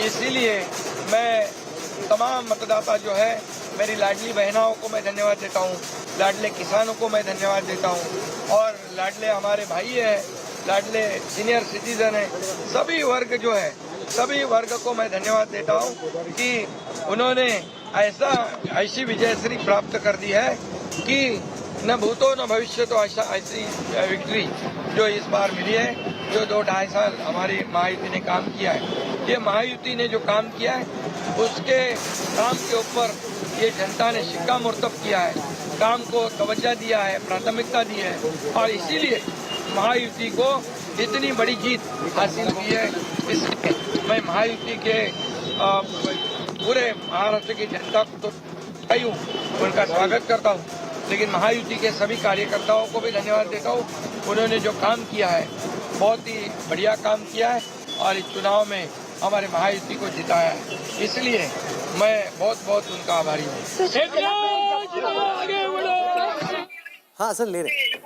इसीलिए मैं तमाम मतदाता जो है मेरी लाडली बहनाओं को मैं धन्यवाद देता हूँ, लाडले किसानों को मैं धन्यवाद देता हूँ और लाडले हमारे भाई हैं, लाडले सीनियर सिटीजन हैं, सभी वर्ग जो है सभी वर्ग को मैं धन्यवाद देता हूँ कि उन्होंने ऐसी विजयश्री प्राप्त कर दी है कि न भूतो न भविष्य तो ऐसी विक्ट्री जो इस बार मिली है, जो 2-2.5 साल हमारी महायुति ने काम किया है। ये महायुति ने जो काम किया है उसके काम के ऊपर ये जनता ने शिक्का मुर्तब किया है, काम को तवज्जो दिया है, प्राथमिकता दी है और इसीलिए महायुति को इतनी बड़ी जीत हासिल हुई है। इसलिए मैं महायुति के पूरे महाराष्ट्र की जनता को तो हूँ, उनका स्वागत करता हूँ, लेकिन महायुति के सभी कार्यकर्ताओं को भी धन्यवाद देता हूँ। उन्होंने जो काम किया है बहुत ही बढ़िया काम किया है और इस चुनाव में हमारे महायुति को जिताया है, इसलिए मैं बहुत बहुत उनका आभारी हूँ। हाँ सर, ले रहे।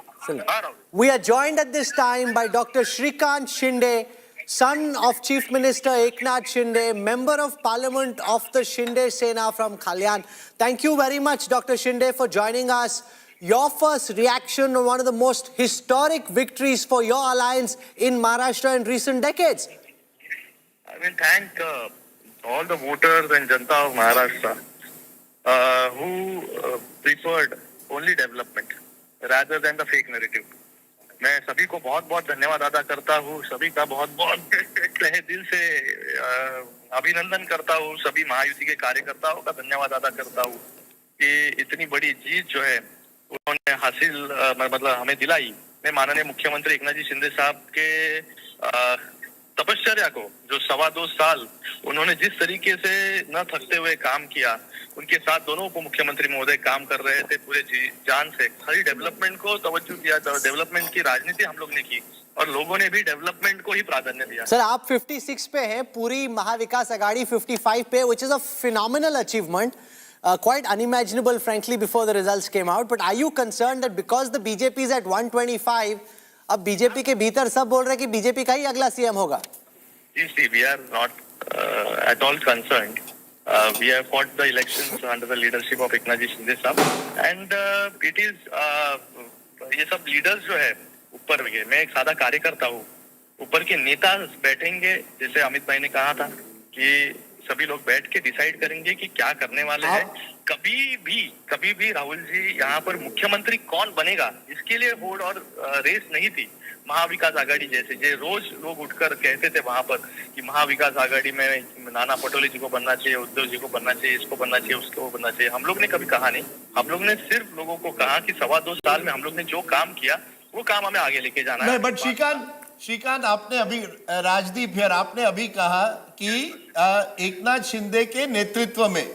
We are joined at this time by Dr. Shrikant Shinde, son of Chief Minister Eknath Shinde, Member of Parliament of the Shinde Sena from Kalyan. Thank you very much, Dr. Shinde, for joining us. Your first reaction on one of the most historic victories for your alliance in Maharashtra in recent decades. I mean, thank all the voters and Janta of Maharashtra who preferred only development rather than the fake narrative. मैं सभी को बहुत बहुत धन्यवाद अदा करता हूँ, सभी का बहुत बहुत तहे दिल से अभिनंदन करता हूँ, सभी महायुति के कार्यकर्ताओं का धन्यवाद अदा करता हूँ कि इतनी बड़ी जीत जो है उन्होंने हासिल मतलब हमें दिलाई। मैं माननीय मुख्यमंत्री एकनाथ जी शिंदे साहब के तपश्चर्या को, जो 2.25 साल उन्होंने जिस तरीके से न थकते हुए काम किया, उनके साथ दोनों उप मुख्यमंत्री महोदय काम कर रहे थे पूरे जान से, खाली डेवलपमेंट को तवज्जो दिया, डेवलपमेंट की राजनीति हम लोग ने की और लोगों ने भी डेवलपमेंट को ही प्राधान्य दिया। सर, आप 56 पे हैं, पूरी महाविकास आघाड़ी 55 पे, which is a phenomenal achievement. Quite unimaginable, frankly, before the results came out. But are you concerned that because the BJP is at 125, अब बीजेपी के भीतर सब बोल रहे हैं कि बीजेपी का ही अगला सीएम होगा? We are not at all concerned. We have fought the elections under the leadership of Eknath ji Shinde sahab, and it is ये सब लीडर्स जो है ऊपर के, मैं एक सादा कार्यकर्ता हूँ, ऊपर के नेता बैठेंगे, जैसे अमित भाई ने कहा था कि सभी लोग बैठ के डिसाइड करेंगे कि क्या करने वाले हैं। कभी भी राहुल जी यहाँ पर मुख्यमंत्री कौन बनेगा इसके लिए वोट और रेस नहीं थी। महाविकास आघाड़ी जैसे जो रोज लोग उठकर कहते थे वहां पर कि महाविकास आघाड़ी में नाना पटोले जी को बनना चाहिए, उद्धव जी को बनना चाहिए, इसको बनना चाहिए, उसको बनना चाहिए, हम लोग ने कभी कहा नहीं। हम लोग ने सिर्फ लोगों को कहा कि 2.25 साल में हम लोग ने जो काम किया वो काम हमें आगे लेके जाना है। बट श्रीकांत, आपने अभी राजदीप यार, आपने अभी कहा कि एकनाथ शिंदे के नेतृत्व में,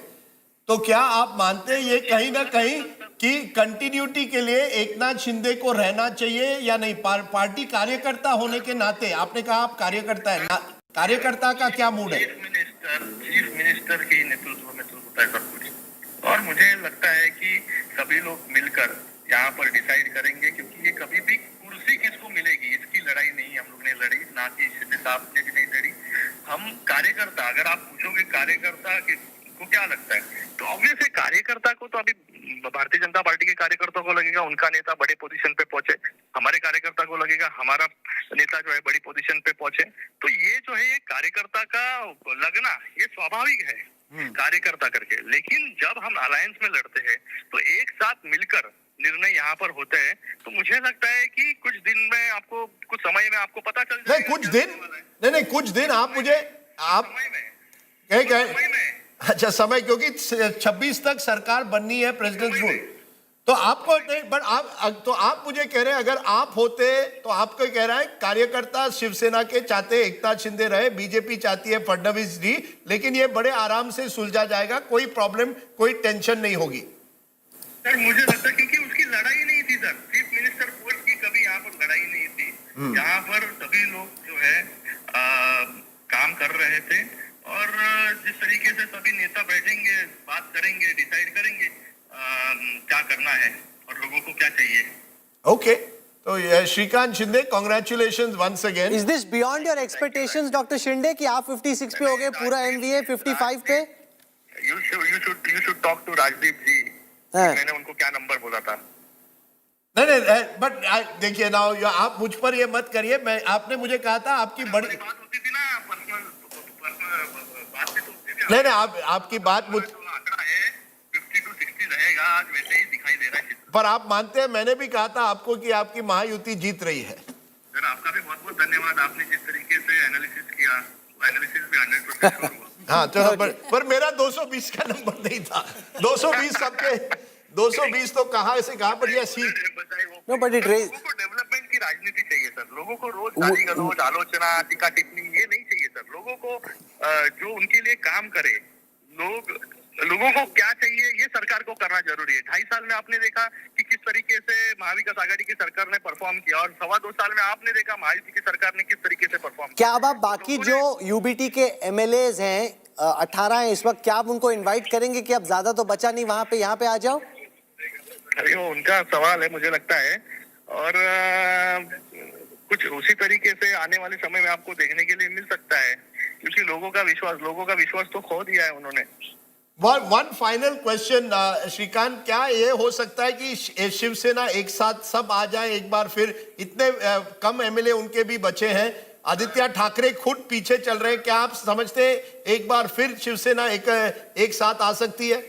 तो क्या आप मानते हैं ये कहीं ना कहीं कि कंटिन्यूटी के लिए एकनाथ शिंदे को रहना चाहिए या नहीं? पार्टी कार्यकर्ता होने के नाते, आपने कहा आप कार्यकर्ता है, कार्यकर्ता का क्या मूड है? चीफ मिनिस्टर के नेतृत्व में तो होता है सब कुछ, और मुझे लगता है कि सभी लोग मिलकर यहाँ पर डिसाइड करेंगे, क्योंकि ये कभी भी कुर्सी किसको मिलेगी इसकी लड़ाई नहीं हम लोग ने लड़ी, ना कि शिंदे साहब ने भी नहीं लड़ी। हम कार्यकर्ता, अगर आप पूछोगे कार्यकर्ता को क्या लगता है, तो ऑब्वियस है कार्यकर्ता को तो अभी भारतीय जनता पार्टी के कार्यकर्ताओं को लगेगा उनका नेता बड़े पोजीशन पे पहुंचे, हमारे कार्यकर्ता को लगेगा हमारा नेता जो है बड़ी पोजीशन पे पहुंचे। तो ये जो है ये कार्यकर्ता का लगना ये स्वाभाविक है कार्यकर्ता करके, लेकिन जब हम अलायंस में लड़ते हैं तो एक साथ मिलकर निर्णय यहाँ पर होते हैं, तो मुझे लगता है कि कुछ दिन में आपको, कुछ समय में आपको पता चल जाएगा। कुछ दिन आप मुझे अच्छा समय, क्योंकि 26 तक सरकार बननी है, प्रेसिडेंट रूल, तो आपको नहीं, बट आप मुझे कह रहे हैं अगर आप होते तो आपको कह रहा है कार्यकर्ता शिवसेना के चाहते एकनाथ शिंदे रहे, बीजेपी चाहती है फडणवीस जी, लेकिन ये बड़े आराम से सुलझा जाएगा, कोई प्रॉब्लम कोई टेंशन नहीं होगी। सर मुझे लगता है क्योंकि उसकी लड़ाई नहीं थी सर, चीफ मिनिस्टर पोस्ट की कभी यहाँ पर लड़ाई नहीं थी, यहाँ पर सभी लोग जो है काम कर रहे थे और जिस तरीके से सभी नेता बैठेंगे, बात करेंगे, डिसाइड करेंगे क्या करना है और लोगों को क्या चाहिए। ओके, तो Shrikant Shinde, congratulations once again. Is this beyond your expectations doctor Shinde कि आप 56 पे हो गए, पूरा MVA 55 पे? you should talk to Rajdeep ji. मैंने उनको क्या नंबर बोला था? नहीं, बट देखिए ना, आप मुझ पर ये मत करिए। मैं आपने मुझे कहा था आपकी बड़ी बात होती थी ना, पर्सनल बात भी तो होती थी। नहीं, आपकी बात मुझ आंकड़ा है 50 to 60 रहेगा, आज वैसे ही दिखाई दे रहा है। पर आप मानते हैं, मैंने भी कहा था आपको कि आपकी महायुति जीत रही है। सर, आपका भी बहुत बहुत धन्यवाद। आपने जिस तरीके से एनालिसिस किया, एनालिसिस भी 100% हुआ। हाँ, चलो, पर मेरा 220 का नंबर नहीं था। 220 सबके 220 तो कहाँ से कहाँ पर यह seat. No, but it raised. लोगों को डेवलपमेंट की राजनीति चाहिए सर। लोगों को रोज गाली गलौज, आलोचना, टीका टिप्पणी ये नहीं चाहिए सर। लोगों को जो उनके लिए काम करे, लोगों को क्या चाहिए ये सरकार को करना जरूरी है। 2.5 साल में आपने देखा कि किस तरीके से महाविकास आघाड़ी की सरकार ने परफॉर्म किया, और 2.25 साल में आपने देखा महायुति की सरकार ने किस तरीके से परफॉर्म किया। क्या अब आप बाकी जो यूबीटी के एमएलएज हैं 18 हैं इस वक्त, क्या आप उनको इनवाइट करेंगे कि अब ज्यादा तो बचा नहीं वहां पे, यहाँ पे आ जाओ? अरे वो उनका सवाल है, मुझे लगता है, और कुछ उसी तरीके से आने वाले समय में आपको देखने के लिए मिल सकता है, क्योंकि लोगों का विश्वास तो खो दिया है उन्होंने। वन फाइनल क्वेश्चन श्रीकांत, क्या ये हो सकता है कि शिवसेना एक साथ सब आ जाए एक बार फिर? इतने कम एमएलए उनके भी बचे हैं, आदित्य ठाकरे खुद पीछे चल रहे हैं, क्या आप समझते हैं एक बार फिर शिवसेना एक साथ आ सकती है?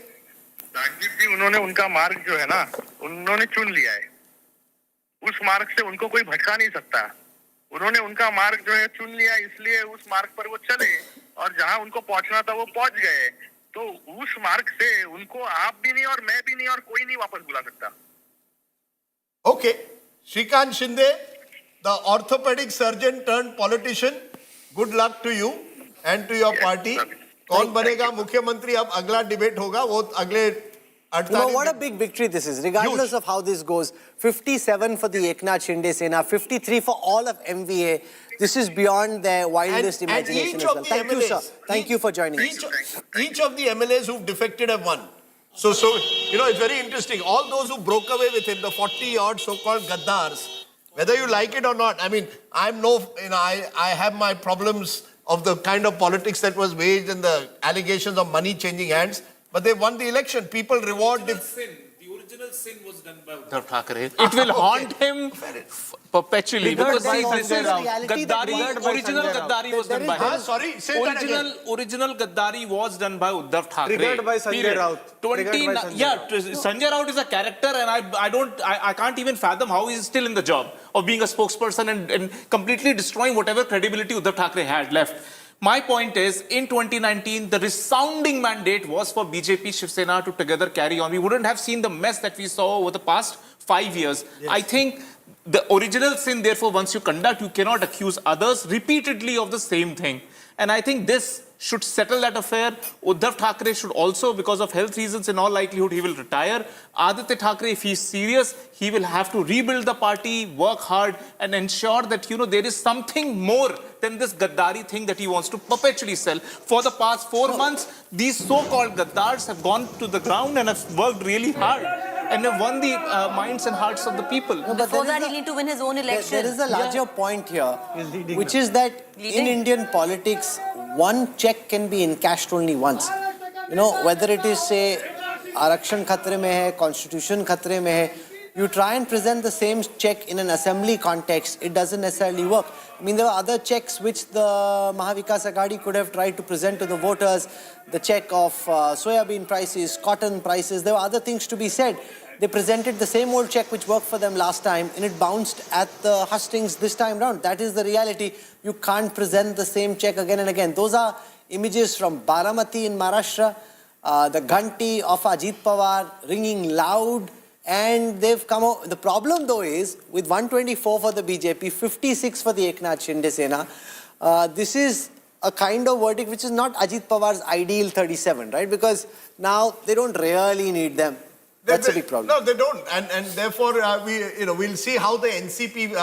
राजदीप जी, उन्होंने उनका मार्ग जो है ना, उन्होंने चुन लिया है। उस मार्ग से उनको कोई भटका नहीं सकता। उन्होंने उनका मार्ग जो है चुन लिया, इसलिए उस मार्ग पर वो चले, और जहां उनको पहुंचना था वो पहुंच गए। तो उस मार्ग से उनको आप भी नहीं और मैं भी नहीं और कोई नहीं वापस बुला सकता। Okay, Shrikant Shinde, the orthopaedic surgeon turned politician, good luck to you and to your party. कौन बनेगा मुख्यमंत्री, अब अगला डिबेट होगा, वो अगले 48। What a big victory this is, regardless of how this goes. 57 for the Eknath Shinde Sena, 53 for all of MVA. This is beyond their wildest imagination as well. Thank you, sir. Thank you for joining us. Each of the MLAs who've defected have won. So it's very interesting. All those who broke away with him, the 40 odd so-called gaddars, whether you like it or not, I mean, I have my problems of the kind of politics that was waged and the allegations of money changing hands, but they won the election. People reward the original sin was done by Uddhav Thackeray. It will haunt him perpetually, because this is Gaddari. Original Gaddari was done by him. Sorry, say that again. Original Gaddari was done by Uddhav Thackeray. Triggered by Sanjay Raut. Sanjay Raut is a character, and I can't even fathom how he is still in the job of being a spokesperson and completely destroying whatever credibility Uddhav Thackeray had left. My point is, in 2019, the resounding mandate was for BJP Shiv Sena to together carry on. We wouldn't have seen the mess that we saw over the past 5 years. Yes. I think the original sin, therefore, once you conduct, you cannot accuse others repeatedly of the same thing. And I think this should settle that affair. Uddhav Thackeray should also, because of health reasons, in all likelihood, he will retire. Aditya Thackeray, if he's serious, he will have to rebuild the party, work hard, and ensure that, there is something more than this Gaddari thing that he wants to perpetually sell. For the past 4 months, these so-called Gaddars have gone to the ground and have worked really hard and have won the minds and hearts of the people. No, before that, he'll need to win his own election. There is a larger point here, which is that in Indian politics, one check can be encashed only once. Whether it is, say, Arakshan khatre mein hai, Constitution khatre mein hai, you try and present the same check in an assembly context, it doesn't necessarily work. I mean, there were other checks which the Mahavikas Aghadi could have tried to present to the voters, the check of soybean prices, cotton prices, there were other things to be said. They presented the same old check which worked for them last time, and it bounced at the hustings this time round. That is the reality. You can't present the same check again and again. Those are images from Baramati in Maharashtra, the Ghanti of Ajit Pawar ringing loud, and they've come out. The problem though is, with 124 for the BJP, 56 for the Eknath Shinde Sena, this is a kind of verdict which is not Ajit Pawar's ideal 37, right? Because now they don't really need them. That's a big problem. No, they don't, and therefore we'll see how the NCP,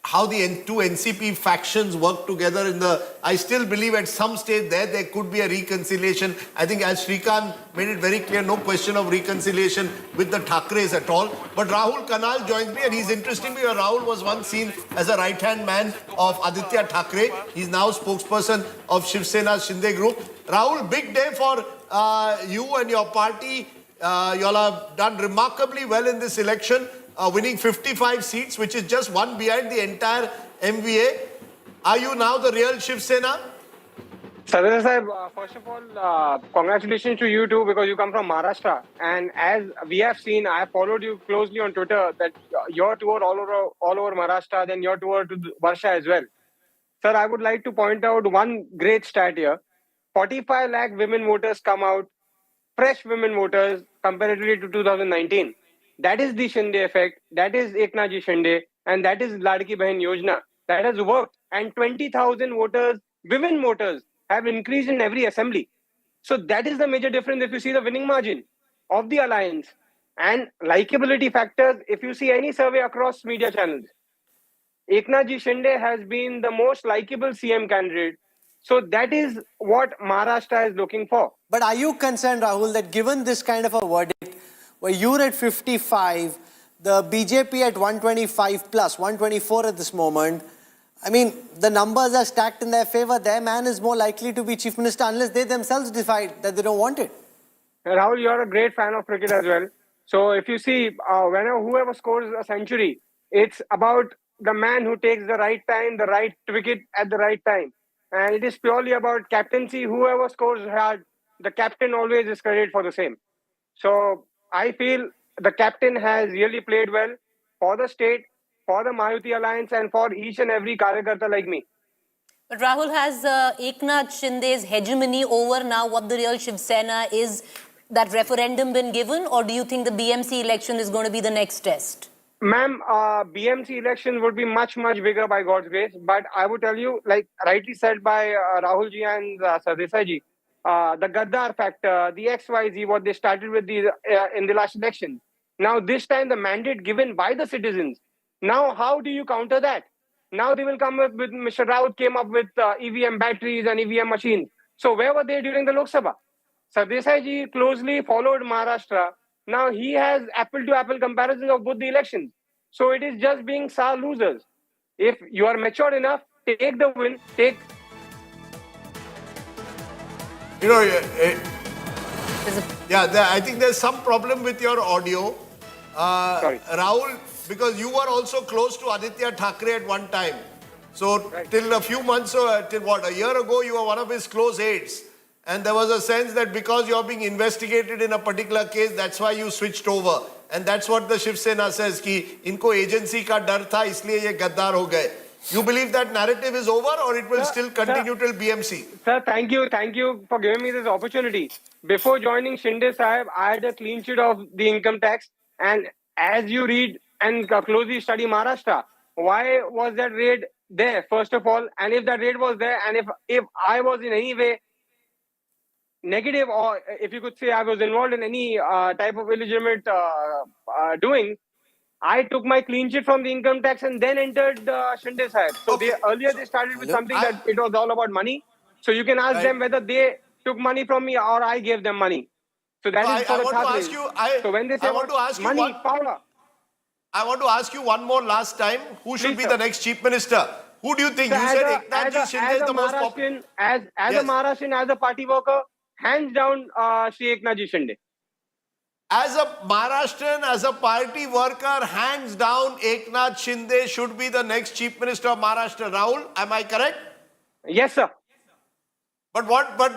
how the two NCP factions work together. I still believe at some stage there could be a reconciliation. I think, as Shrikant made it very clear, no question of reconciliation with the Thackeray's at all. But Rahul Kanal joins me, and he's interesting because Rahul was once seen as a right-hand man of Aditya Thackeray. He's now spokesperson of Shiv Sena's Shinde Group. Rahul, big day for you and your party. You all have done remarkably well in this election, winning 55 seats, which is just one behind the entire MVA. Are you now the real Shiv Sena? Sadhana Sahib, first of all, congratulations to you too, because you come from Maharashtra. And as we have seen, I have followed you closely on Twitter, that your tour all over Maharashtra, then your tour to Varsha as well. Sir, I would like to point out one great stat here. 45 lakh women voters come out, fresh women voters comparatively to 2019. That is the Shinde effect, that is Eknath Shinde, and that is Ladki Bahin Yojana. That has worked. And 20,000 voters, women voters, have increased in every assembly. So that is the major difference if you see the winning margin of the alliance. And likability factors, if you see any survey across media channels, Eknath Shinde has been the most likable CM candidate. So that is what Maharashtra is looking for. But are you concerned, Rahul, that given this kind of a verdict, where you're at 55, the BJP at 125 plus, 124 at this moment, I mean, the numbers are stacked in their favor. Their man is more likely to be chief minister unless they themselves decide that they don't want it. Rahul, you're a great fan of cricket as well. So if you see, whoever scores a century, it's about the man who takes the right time, the right wicket at the right time. And it is purely about captaincy. Whoever scores hard, the captain always is credited for the same. So I feel the captain has really played well for the state, for the Mahayuti alliance, and for each and every Karyakarta like me. But Rahul, has Eknath Shinde's hegemony over now what the real Shiv Sena is, that referendum been given, or do you think the BMC election is going to be the next test? Ma'am, BMC election would be much, much bigger by God's grace. But I would tell you, like rightly said by Rahul ji and Sardesai ji, the Gaddar factor, the XYZ, what they started with in the last election. Now this time the mandate given by the citizens. Now how do you counter that? Now they will come up with, Mr. Raut came up with EVM batteries and EVM machines. So where were they during the Lok Sabha? Sardesai ji closely followed Maharashtra. Now he has apple-to-apple comparison of both the elections. So it is just being sour losers. If you are mature enough, take the win, take... You know, I think there's some problem with your audio. Rahul, because you were also close to Aditya Thackeray at one time. So till a few months, till what, a year ago, you were one of his close aides. And there was a sense that because you're being investigated in a particular case, that's why you switched over. And that's what the Shiv Sena says, ki inko agency ka dar tha, isliye ye gaddar ho gaye. You believe that narrative is over, or it will still continue till BMC? Sir, thank you for giving me this opportunity. Before joining Shinde Sahib, I had a clean sheet of the income tax. And as you read and closely study Maharashtra, why was that raid there, first of all? And if that raid was there, and if I was in any way negative, or if you could say I was involved in any type of illegitimate doing, I took my clean sheet from the income tax and then entered Shinde Sahib. So earlier they started with something that it was all about money. So you can ask them whether they took money from me or I gave them money. So that is for the Thackeray. So when they say money, power. I want to ask you one more last time. Who should be the next chief minister? Who do you think? You said Eknath Shinde is the most popular. As a Maharashtrian, as a party worker, hands down, Shri Eknath Shinde. As a Maharashtrian, as a party worker, hands down, Eknath Shinde should be the next chief minister of Maharashtra. Rahul, am I correct? Yes, sir. But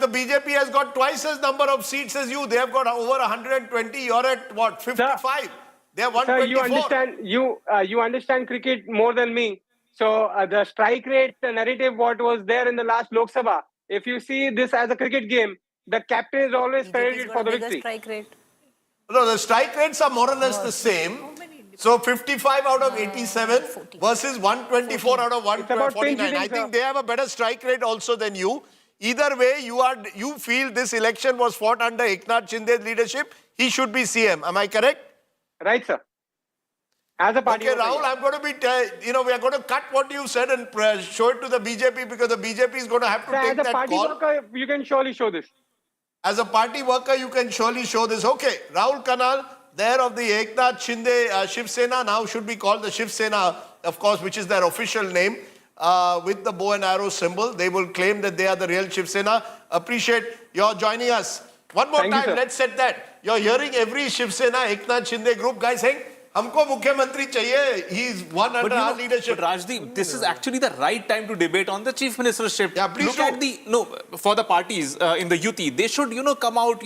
the BJP has got twice as number of seats as you. They have got over 120. You're at what, 55? Sir, they are 124. Sir, you understand cricket more than me. So the strike rate narrative, what was there in the last Lok Sabha, if you see this as a cricket game, the captain is always credited for the victory. Strike rate. No, the strike rates are more or less the same. So 55 out of 87 versus 124 out of 149. I think they have a better strike rate also than you. Either way, you feel this election was fought under Eknath Shinde's leadership. He should be CM. Am I correct? Right, sir. As a party. Okay, Rahul, I'm going to be, we are going to cut what you said and show it to the BJP, because the BJP is going to have to take that call. As a party worker, you can surely show this. As a party worker, you can surely show this. Okay, Rahul Kanal, there of the Eknath Shinde Shiv Sena, now should be called the Shiv Sena, of course, which is their official name. with the bow and arrow symbol. They will claim that they are the real Shiv Sena. Appreciate your joining us. One more time, let's set that. You're hearing every Shiv Sena, Eknath Shinde group guy saying, हमको मुख्यमंत्री चाहिए. He's one under our leadership. But Rajdeep, this is actually the right time to debate on the chief ministership. Yeah, please Look at for the parties in the Yuti, they should, come out,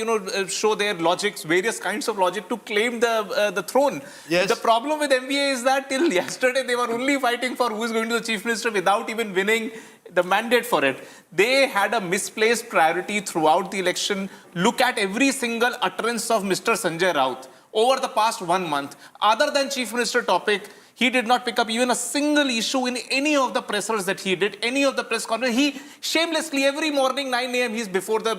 show their logics, various kinds of logic to claim the throne. Yes. The problem with MVA is that till yesterday they were only fighting for who is going to the chief minister without even winning the mandate for it. They had a misplaced priority throughout the election. Look at every single utterance of Mr. Sanjay Raut over the past 1 month. Other than chief minister topic, he did not pick up even a single issue in any of the pressers that he did, any of the press conference. He shamelessly, every morning, 9 a.m., he's before the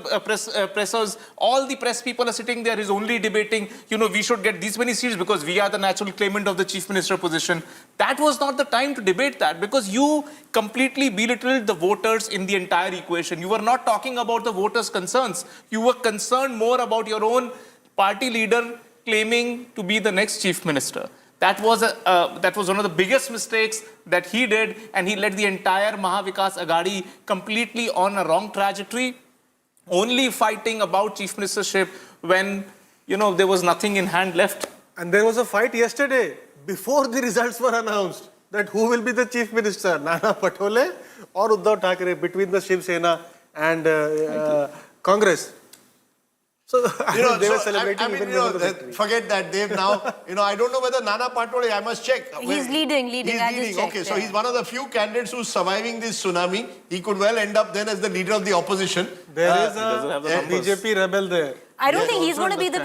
pressers. All the press people are sitting there. He's only debating, we should get these many seats because we are the natural claimant of the chief minister position. That was not the time to debate that because you completely belittled the voters in the entire equation. You were not talking about the voters' concerns. You were concerned more about your own party leader claiming to be the next chief minister. That was one of the biggest mistakes that he did, and he led the entire Mahavikas Aghadi completely on a wrong trajectory, only fighting about chief ministership when, there was nothing in hand left. And there was a fight yesterday, before the results were announced, that who will be the chief minister, Nana Patole or Uddhav Thackeray, between the Shiv Sena and Congress. So, they were celebrating forget that. They've now, I don't know whether Nana Patole, I must check. He's leading. He's leading. Okay, so he's one of the few candidates who's surviving this tsunami. He could well end up then as the leader of the opposition. There is a BJP rebel there. I don't think he's going to be the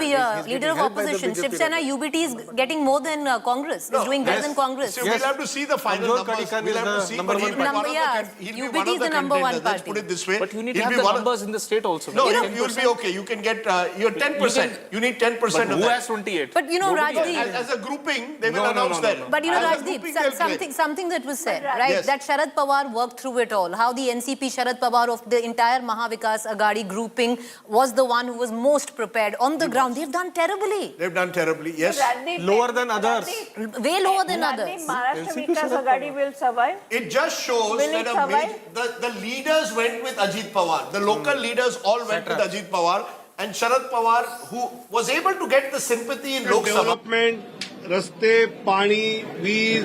leader of opposition. Shiv Sena UBT is getting more than Congress. He's doing better than Congress. So we'll have to see the final numbers. We'll have to see. But UBT is the number one party. Let's put it this way. But you need to have the numbers in the state also. No, you'll be okay. You can get your 10%. You need 10% of that. Who has 28? But Rajdeep. As a grouping, they will announce that. But Rajdeep, something that was said, right? That Sharad Pawar worked through it all. How the NCP Sharad Pawar of the entire Mahavikas Aghadi grouping was the one who was most prepared on the ground. They've done terribly. They've done terribly, yes. Lower than others. Way lower than others. Maharashtra Vikas Aghadi will survive. It just shows that the leaders went with Ajit Pawar. The local leaders all went with Ajit Pawar. And Sharad Pawar, who was able to get the sympathy in Lok Sabha. Development, रस्ते, पाणी, वीज,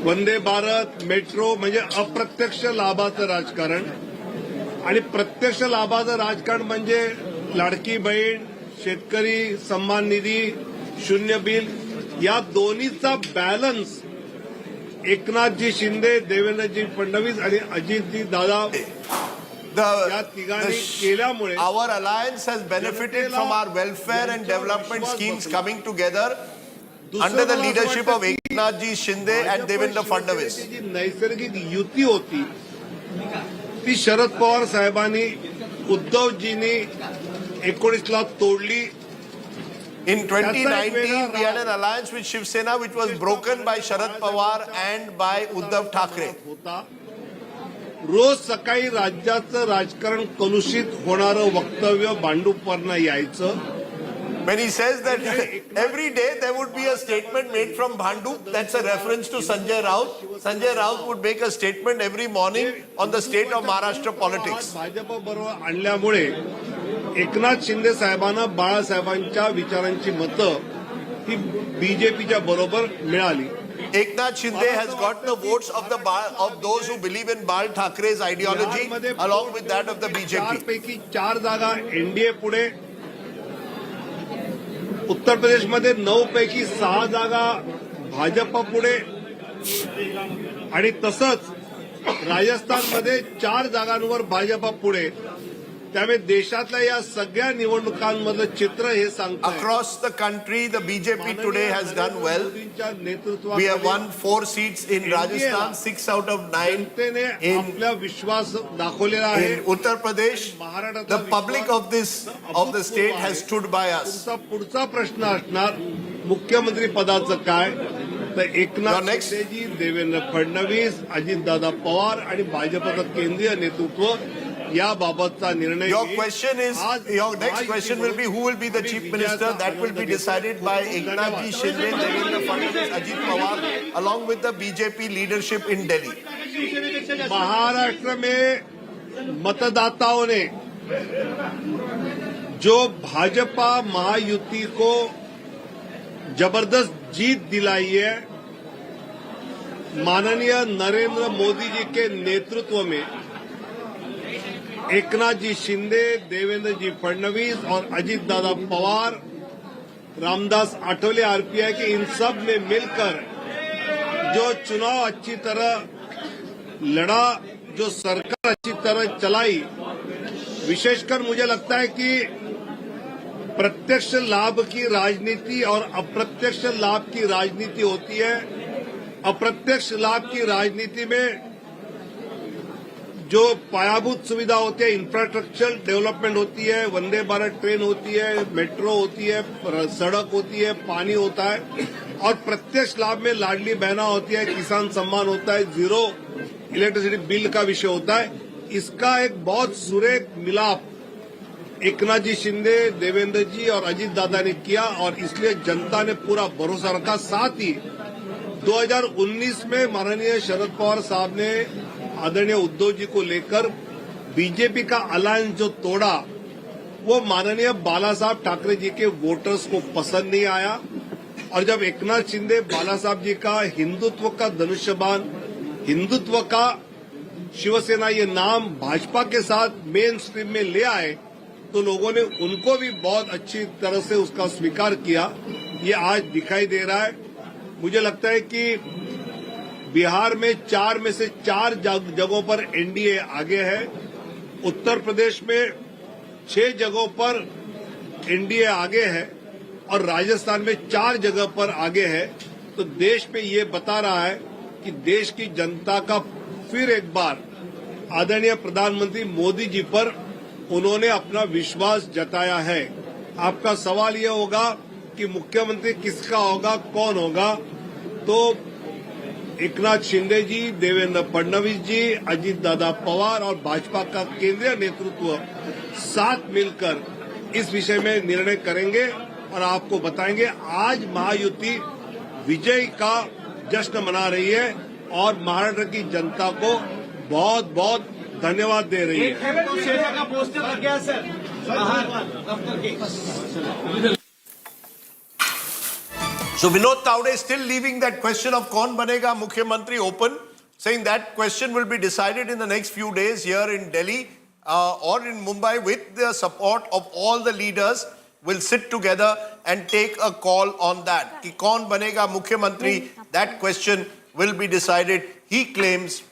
Vande Bharat, metro म्हणजे अप्रत्यक्ष लाभाचं राजकारण आणि प्रत्यक्ष लाभाचं राजकारण म्हणजे लाडकी बहीण, शेतकरी सन्मान निधी, शून्य बिल या दोन्हीचा बॅलन्स एकनाथजी शिंदे, देवेंद्रजी फडणवीस आणि अजितजी दादा या तिघांनी केल्यामुळे our alliance has benefited from our welfare and development schemes coming together under the leadership of Eknathji Shinde and Devendra Fadnavis. जी नैसर्गिक युती होती ती शरद पवार साहेबांनी उद्धवजींनी 19ला तोडली. In 2019, we had an alliance with Shiv Sena which was broken by Sharad Pawar and by Uddhav Thackeray. रोज सकाळी राज्याचं राजकारण कलुषित होणारं वक्तव्य भांडूपवरनं यायचं. When he says that every day there would be a statement made from Bhandu, that's a reference to Sanjay Raut. Sanjay Raut would make a statement every morning on the state of Maharashtra politics. Bhajap बरोबर आणल्यामुळे एकनाथ शिंदे साहेबांना बाळासाहेबांच्या विचारांची मतं ही बीजेपीच्या बरोबर मिळाली. Eknath Shinde has got the votes of those who believe in Bal Thackeray's ideology along with that of the BJP. पैकी 4 जागा NDA पुढे, उत्तर प्रदेशमध्ये 9 पैकी 6 जागा भाजप पुढे आणि तसंच राजस्थानमध्ये 4 जागांवर भाजप पुढे. त्यामुळे देशातल्या या सगळ्या निवडणुकांमधलं चित्र हे सांगतं. Across the country, the BJP today has done well. We have won 4 seats in Rajasthan, 6 out of 9 आपला विश्वास दाखवलेला आहे. in Uttar Pradesh. The public of the state has stood by us. पुढचा प्रश्न असणार मुख्यमंत्री पदाचं काय. तर एकनाथ शिंदेजी, देवेंद्र फडणवीस, अजितदादा पवार आणि भाजपचं केंद्रीय नेतृत्व याबाबतचा निर्णय. Your next question will be who will be the chief minister. That will be decided by Eknathji Shinde, Devendra Fadnavis, Ajit Pawar, along with the BJP leadership in Delhi. Maharashtra में मतदाताओं ने जो भाजपा महायुति को जबरदस्त जीत दिलाई है, माननीय नरेंद्र मोदी जी के नेतृत्व में एकनाथ जी शिंदे, देवेंद्र जी फडणवीस और अजीत दादा पवार, रामदास आठवले आरपीआई के इन सब ने मिलकर जो चुनाव अच्छी तरह लड़ा, जो सरकार अच्छी तरह चलाई, विशेषकर मुझे लगता है कि प्रत्यक्ष लाभ की राजनीति और अप्रत्यक्ष लाभ की राजनीति होती है। अप्रत्यक्ष लाभ की राजनीति में जो पायाभूत सुविधा होती है, इंफ्रास्ट्रक्चर डेवलपमेंट होती है, वंदे भारत ट्रेन होती है, मेट्रो होती है, सड़क होती है, पानी होता है, और प्रत्यक्ष लाभ में लाडली बहना होती है, किसान सम्मान होता है, जीरो इलेक्ट्रिसिटी बिल का विषय होता है। इसका एक बहुत सुरेख मिलाप एकनाथ जी शिंदे, देवेंद्र जी और अजीत दादा ने किया, और इसलिए जनता ने पूरा भरोसा रखा। साथ ही 2019 में माननीय शरद पवार साहब ने आदरणीय उद्धव जी को लेकर बीजेपी का अलायंस जो तोड़ा, वो माननीय बाला साहब ठाकरे जी के वोटर्स को पसंद नहीं आया। और जब एकनाथ शिंदे बाला साहब जी का हिंदुत्व का धनुष्यबाण, हिंदुत्व का शिवसेना ये नाम भाजपा के साथ मेन स्ट्रीम में ले आए, तो लोगों ने उनको भी बहुत अच्छी तरह से उसका स्वीकार किया। ये आज दिखाई दे रहा है। मुझे लगता है कि बिहार में 4 में से 4 जगहों पर एनडीए आगे है, उत्तर प्रदेश में 6 जगहों पर एनडीए आगे है, और राजस्थान में 4 जगह पर आगे है। तो देश में ये बता रहा है कि देश की जनता का फिर एक बार आदरणीय प्रधानमंत्री मोदी जी पर उन्होंने अपना विश्वास जताया है। आपका सवाल ये होगा कि मुख्यमंत्री किसका होगा, कौन होगा, तो एकनाथ शिंदे जी, देवेंद्र फडणवीस जी, अजीत दादा पवार और भाजपा का केंद्रीय नेतृत्व साथ मिलकर इस विषय में निर्णय करेंगे और आपको बताएंगे। आज महायुति विजय का जश्न मना रही है और महाराष्ट्र की जनता को बहुत बहुत धन्यवाद दे रही है। So Vinod Tawde is still leaving that question of kaun banega Mukhyamantri open, saying that question will be decided in the next few days here in Delhi or in Mumbai with the support of all the leaders. Will sit together and take a call on that. Ki kaun banega Mukhyamantri, that question will be decided, he claims,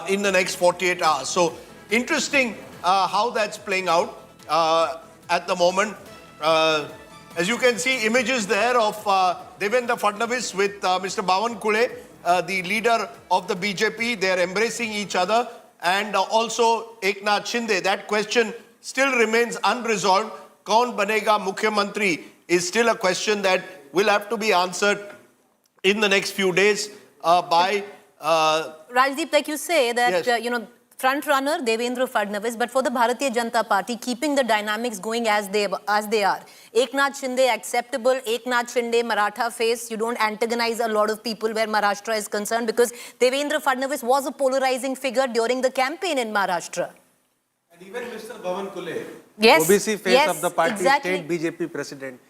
in the next 48 hours. So interesting how that's playing out at the moment. As you can see, images there of Devendra Fadnavis with Mr. Bhavan Kule, the leader of the BJP. They are embracing each other. And also Eknath Shinde. That question still remains unresolved. Kaun banega Mukhyamantri is still a question that will have to be answered in the next few days by... Rajdeep, like you say, that, yes. Front runner Devendra Fadnavis, but for the Bharatiya Janata Party, keeping the dynamics going as they are. Eknath Shinde acceptable, Eknath Shinde Maratha face, you don't antagonize a lot of people where Maharashtra is concerned, because Devendra Fadnavis was a polarizing figure during the campaign in Maharashtra. And even Mr. Bhavan Kule, yes, OBC face yes, of the party, exactly. state BJP president.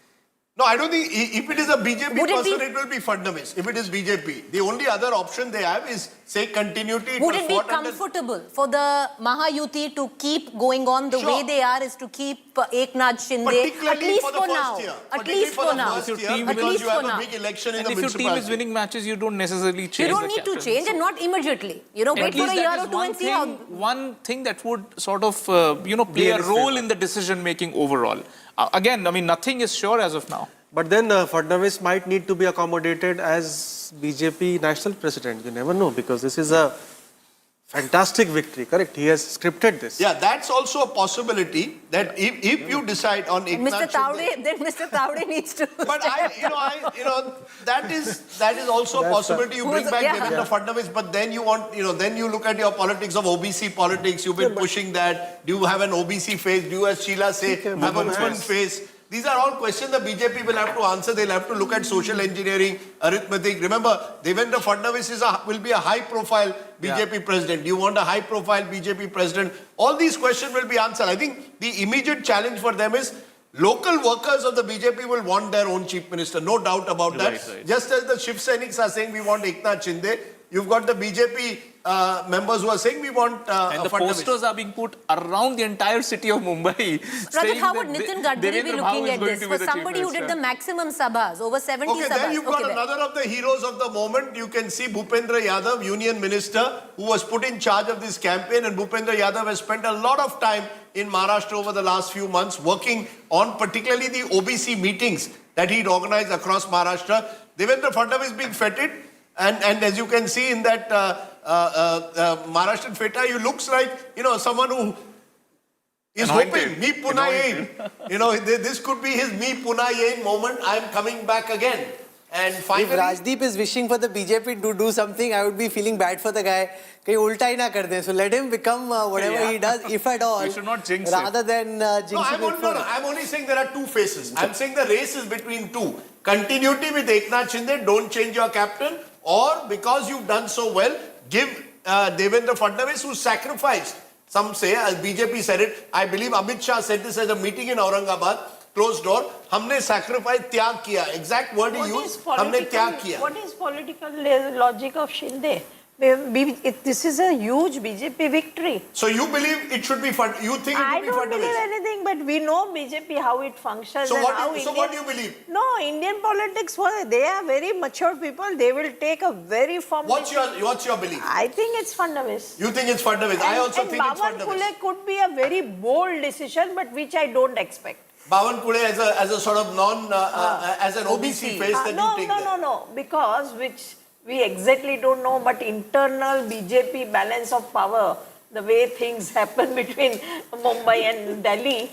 No, I don't think, if it is a BJP person, it will be Fadnavis. If it is BJP, the only other option they have is, say, continuity. Would it be comfortable for the Mahayuti to keep going on the way they are, is to keep Eknath Shinde, at least for now. At least for now. Because you have a big election in the municipality. And if your team is winning matches, you don't necessarily change. You don't need to change, and not immediately. Wait for a year or two and see how... One thing that would sort of, play a role in the decision-making overall. Again, I mean, nothing is sure as of now. But then Fadnavis might need to be accommodated as BJP national president. You never know, because this is a fantastic victory, correct? He has scripted this. Yeah, that's also a possibility that if you decide on Eknath Shinde, then Mr. Tawde needs to. But that is also a possibility. You bring back Devendra Fadnavis, but then you want, then you look at your politics of OBC politics. You've been pushing that. Do you have an OBC face? Do you, as Sheila say, have a woman face? These are all questions the BJP will have to answer. They'll have to look at social engineering, arithmetic. Remember, Devendra Fadnavis will be a high-profile BJP president. Do you want a high-profile BJP president? All these questions will be answered. I think the immediate challenge for them is local workers of the BJP will want their own chief minister. No doubt about that. Right. Just as the Shiv Sainiks are saying we want Eknath Shinde, you've got the BJP members who are saying we want and the Fadnavis. posters are being put around the entire city of Mumbai. Rajat, how would Nitin Gadkari be looking at this? For somebody who did the maximum sabhas, over 70 sabhas. Then you've got another of the heroes of the moment. You can see Bhupendra Yadav, Union Minister, who was put in charge of this campaign. And Bhupendra Yadav has spent a lot of time in Maharashtra over the last few months working on particularly the OBC meetings that he'd organized across Maharashtra. Devendra Fadnavis being feted. And as you can see in that Maharashtrian feta, he looks like, someone who is hoping, me puna yein. This could be his me puna yein moment. I'm coming back again. And finally, if Rajdeep is wishing for the BJP to do something, I would be feeling bad for the guy. Kahin ulta hi na kar de. So let him become whatever he does, if at all. We should not jinx rather than jinxing it. I'm only saying there are two faces. I'm saying the race is between two. Continuity with Eknath Shinde, don't change your captain. Or because you've done so well, give Devendra Fadnavis, who sacrificed. Some say, as BJP said it, I believe Amit Shah said this at a meeting in Aurangabad, closed door, हमने sacrifice त्याग किया. Exact word he used, हमने त्याग किया. What is political logic of Shinde? This is a huge BJP victory. So you believe it should be Fadnavis? You think it I should be don't Fadnavis? believe anything, but we know BJP how it functions. So and what do you believe? No, Indian politics, they are very mature people. They will take a very firm. What's your belief? I think it's Fadnavis. You think it's Fadnavis? I also think it's Fadnavis. Bhavan could be a very bold decision, but which I don't expect. Bhavan as a sort of as an OBC face that you take No, because we exactly don't know, but internal BJP balance of power, the way things happen between Mumbai and Delhi,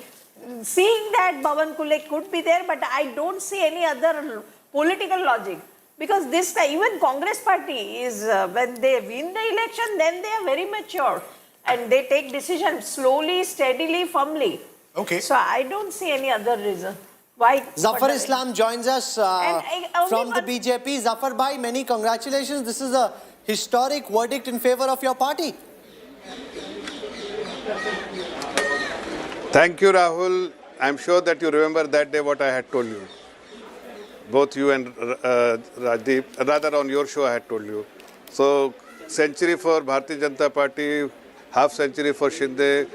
seeing that Bhavan Kule could be there, but I don't see any other political logic. Because this time, even Congress party is, when they win the election, then they are very mature. And they take decisions slowly, steadily, firmly. Okay. So I don't see any other reason. Why? Zafar Islam joins us from the BJP. Zafar bhai, many congratulations. This is a historic verdict in favor of your party. Thank you, Rahul. I'm sure that you remember that day what I had told you. Both you and Rajdeep, rather on your show I had told you. So, century for Bharatiya Janata Party, half century for Shinde,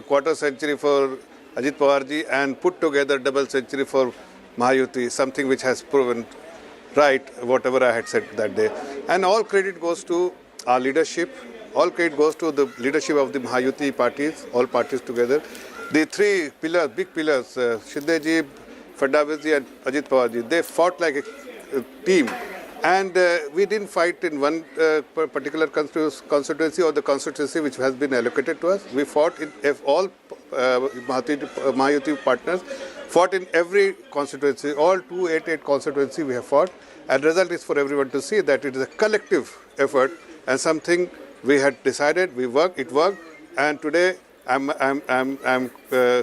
quarter century for Ajit Pawar ji, and put together double century for Mahayuti, something which has proven right whatever I had said that day. And all credit goes to our leadership, all credit goes to the leadership of the Mahayuti parties, all parties together. The three pillars, big pillars, Shinde ji, Fadnavis ji and Ajit Pawar ji, they fought like a team. And we didn't fight in one particular constituency or the constituency which has been allocated to us. We fought in all Mahayuti partners, fought in every constituency, all 288 constituency we have fought. And result is for everyone to see that it is a collective effort and something we had decided, it worked. And today I'm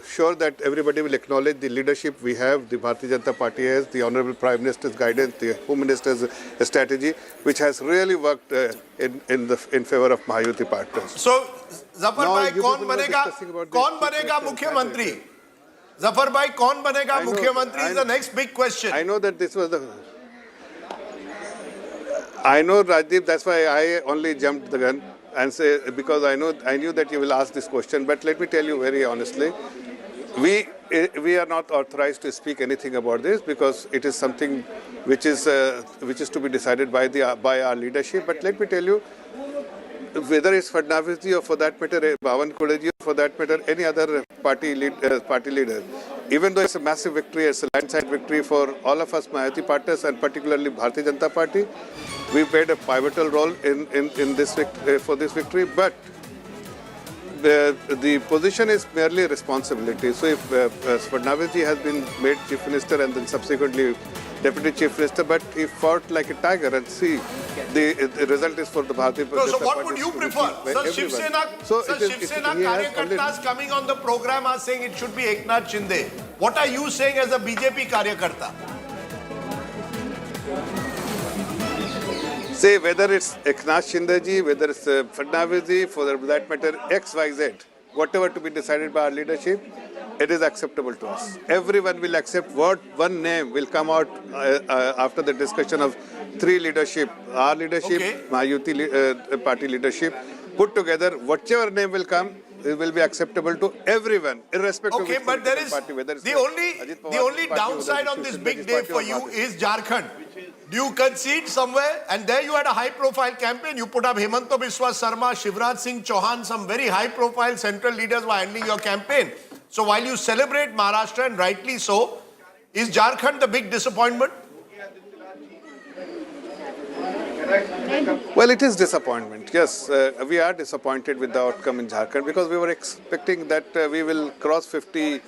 sure that everybody will acknowledge the leadership we have, the Bharatiya Janata Party has, the Honorable Prime Minister's guidance, the Home Minister's strategy, which has really worked in favor of Mahayuti partners. So, Zafar bhai, kaun banega Mukhyamantri? Zafar bhai, kaun banega Mukhyamantri is the next big question. I know that this was I know, Rajdeep, that's why I only jumped the gun. And say, because I knew that you will ask this question, but let me tell you very honestly, we are not authorized to speak anything about this because it is something which is to be decided by our leadership. But let me tell you, whether it's Fadnavis ji or for that matter Bhavan Kule ji or for that matter any other party leader, even though it's a massive victory, it's a landslide victory for all of us Mahayuti partners and particularly Bharatiya Janata Party. We played a pivotal role in this for this victory, but the position is merely responsibility. So if Fadnavis ji has been made Chief Minister and then subsequently Deputy Chief Minister, but he fought like a tiger. And see, the result is for the Bharatiya Janata Party. So what would you prefer? Sir, Shiv Sena, Karyakartas coming on the program are saying it should be Eknath Shinde. What are you saying as a BJP Karyakarta? Say whether it's Eknath Shinde, whether it's Fadnavis, for that matter, XYZ, whatever to be decided by our leadership, it is acceptable to us. Everyone will accept what one name will come out after the discussion of three leadership, our leadership, Mahayuti party leadership, put together, whichever name will come, it will be acceptable to everyone, irrespective of which but there is party, whether it's the only downside on this big day for you is Jharkhand. Do you concede somewhere? And there you had a high-profile campaign. You put up Hemanta Biswa Sarma, Shivraj Singh Chauhan, some very high-profile central leaders were handling your campaign. So while you celebrate Maharashtra, and rightly so, is Jharkhand the big disappointment? Well, it is disappointment. Yes, we are disappointed with the outcome in Jharkhand because we were expecting that we will cross 50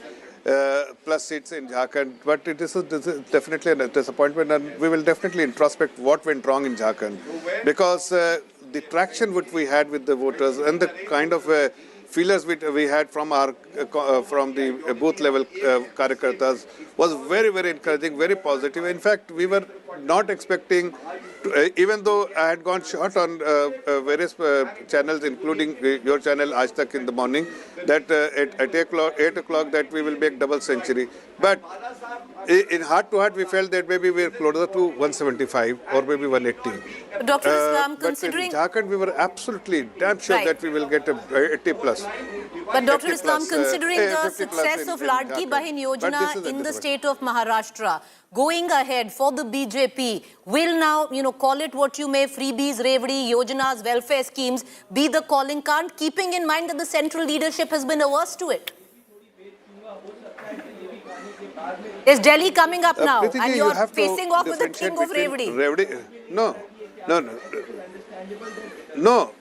plus seats in Jharkhand, but this is definitely a disappointment, and we will definitely introspect what went wrong in Jharkhand because the traction which we had with the voters and the kind of feelers we had from our from the booth level Karyakartas was very, very encouraging, very positive. In fact, we were not expecting, even though I had gone short on various channels, including your channel Aaj Tak in the morning, that at 8 o'clock that we will make double century. But in heart to heart, we felt that maybe we are closer to 175 or maybe 180. Dr. Islam, considering... But in Jharkhand, we were absolutely damn sure that we will get a 80 plus. But Dr. Islam, considering the success of Ladki Bahin Yojana in the state of Maharashtra, going ahead for the BJP, will now, call it what you may, freebies, Revdi, Yojanas, welfare schemes, be the calling card, keeping in mind that the central leadership has been averse to it? Is Delhi coming up now and you're facing off with the king of Revdi? No.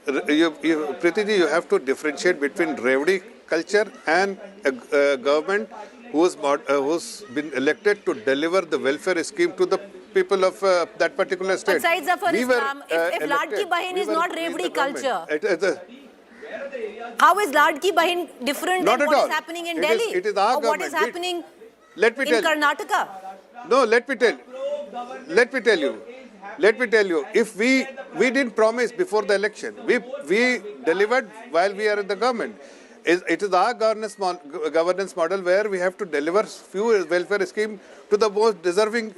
Preeti ji, you have to differentiate between Revdi culture and a government who's been elected to deliver the welfare scheme to the people of that particular state. But Saffron Islam, if Ladki Bahin is not Revdi culture, how is Ladki Bahin different than what is happening in Delhi? It is our or what is happening in Karnataka? No, let me tell you. If we didn't promise before the election, we delivered while we are in the government. It is our governance model where we have to deliver few welfare schemes to the most deserving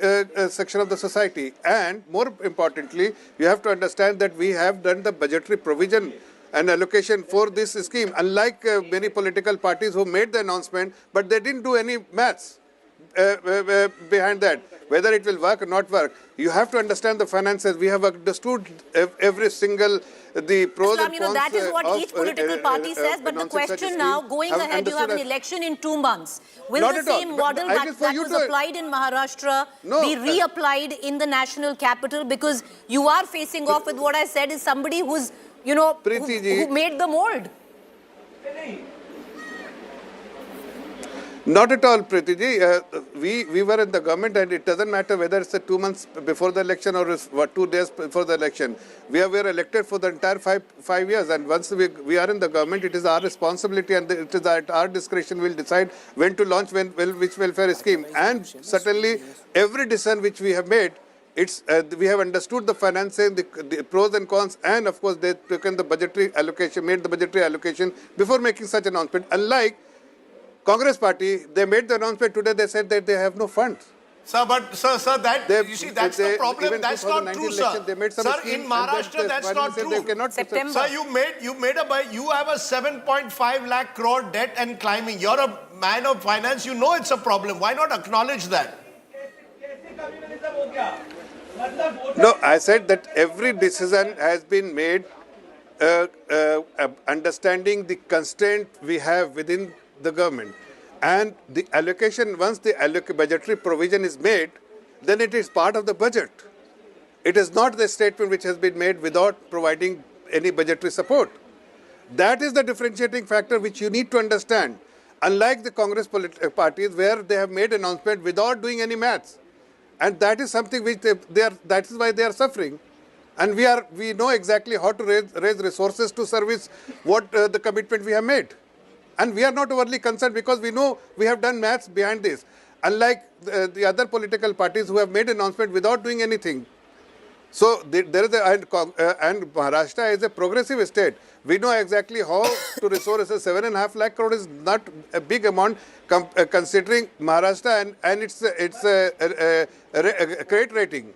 section of the society. And more importantly, you have to understand that we have done the budgetary provision and allocation for this scheme, unlike many political parties who made the announcement, but they didn't do any maths behind that, whether it will work or not work. You have to understand the finances. We have understood every single, the pros Islam, and cons. that is what each political party says, but the question now, going ahead, you have an election in 2 months. Will the same model that was applied in Maharashtra be reapplied in the national capital? Because you are facing off with what I said is somebody who's, who made the mold. Not at all, Preeti ji. We were in the government, and it doesn't matter whether it's 2 months before the election or 2 days before the election. We were elected for the entire five years, and once we are in the government, it is our responsibility, and it is at our discretion. We'll decide when to launch which welfare scheme. And certainly, every decision which we have made, we have understood the financing, the pros and cons, and of course they taken the budgetary allocation, made the budgetary allocation before making such announcement. Unlike Congress party, they made the announcement today. They said that they have no funds. Sir, but sir, you see, that's the problem. That's not true, sir. Sir, in Maharashtra, that's not true. Sir, you have a 7.5 lakh crore debt and climbing. You're a man of finance. You know it's a problem. Why not acknowledge that? No, I said that every decision has been made understanding the constraint we have within the government, and the allocation, once the budgetary provision is made, then it is part of the budget. It is not the statement which has been made without providing any budgetary support. That is the differentiating factor which you need to understand. Unlike the Congress parties where they have made announcement without doing any maths. And that is something which that is why they are suffering. And we know exactly how to raise resources to service what the commitment we have made. And we are not overly concerned because we know we have done maths behind this. Unlike the other political parties who have made an announcement without doing anything. So there is and Maharashtra is a progressive state. We know exactly how to resource 7.5 lakh crore is not a big amount considering Maharashtra and its credit rating.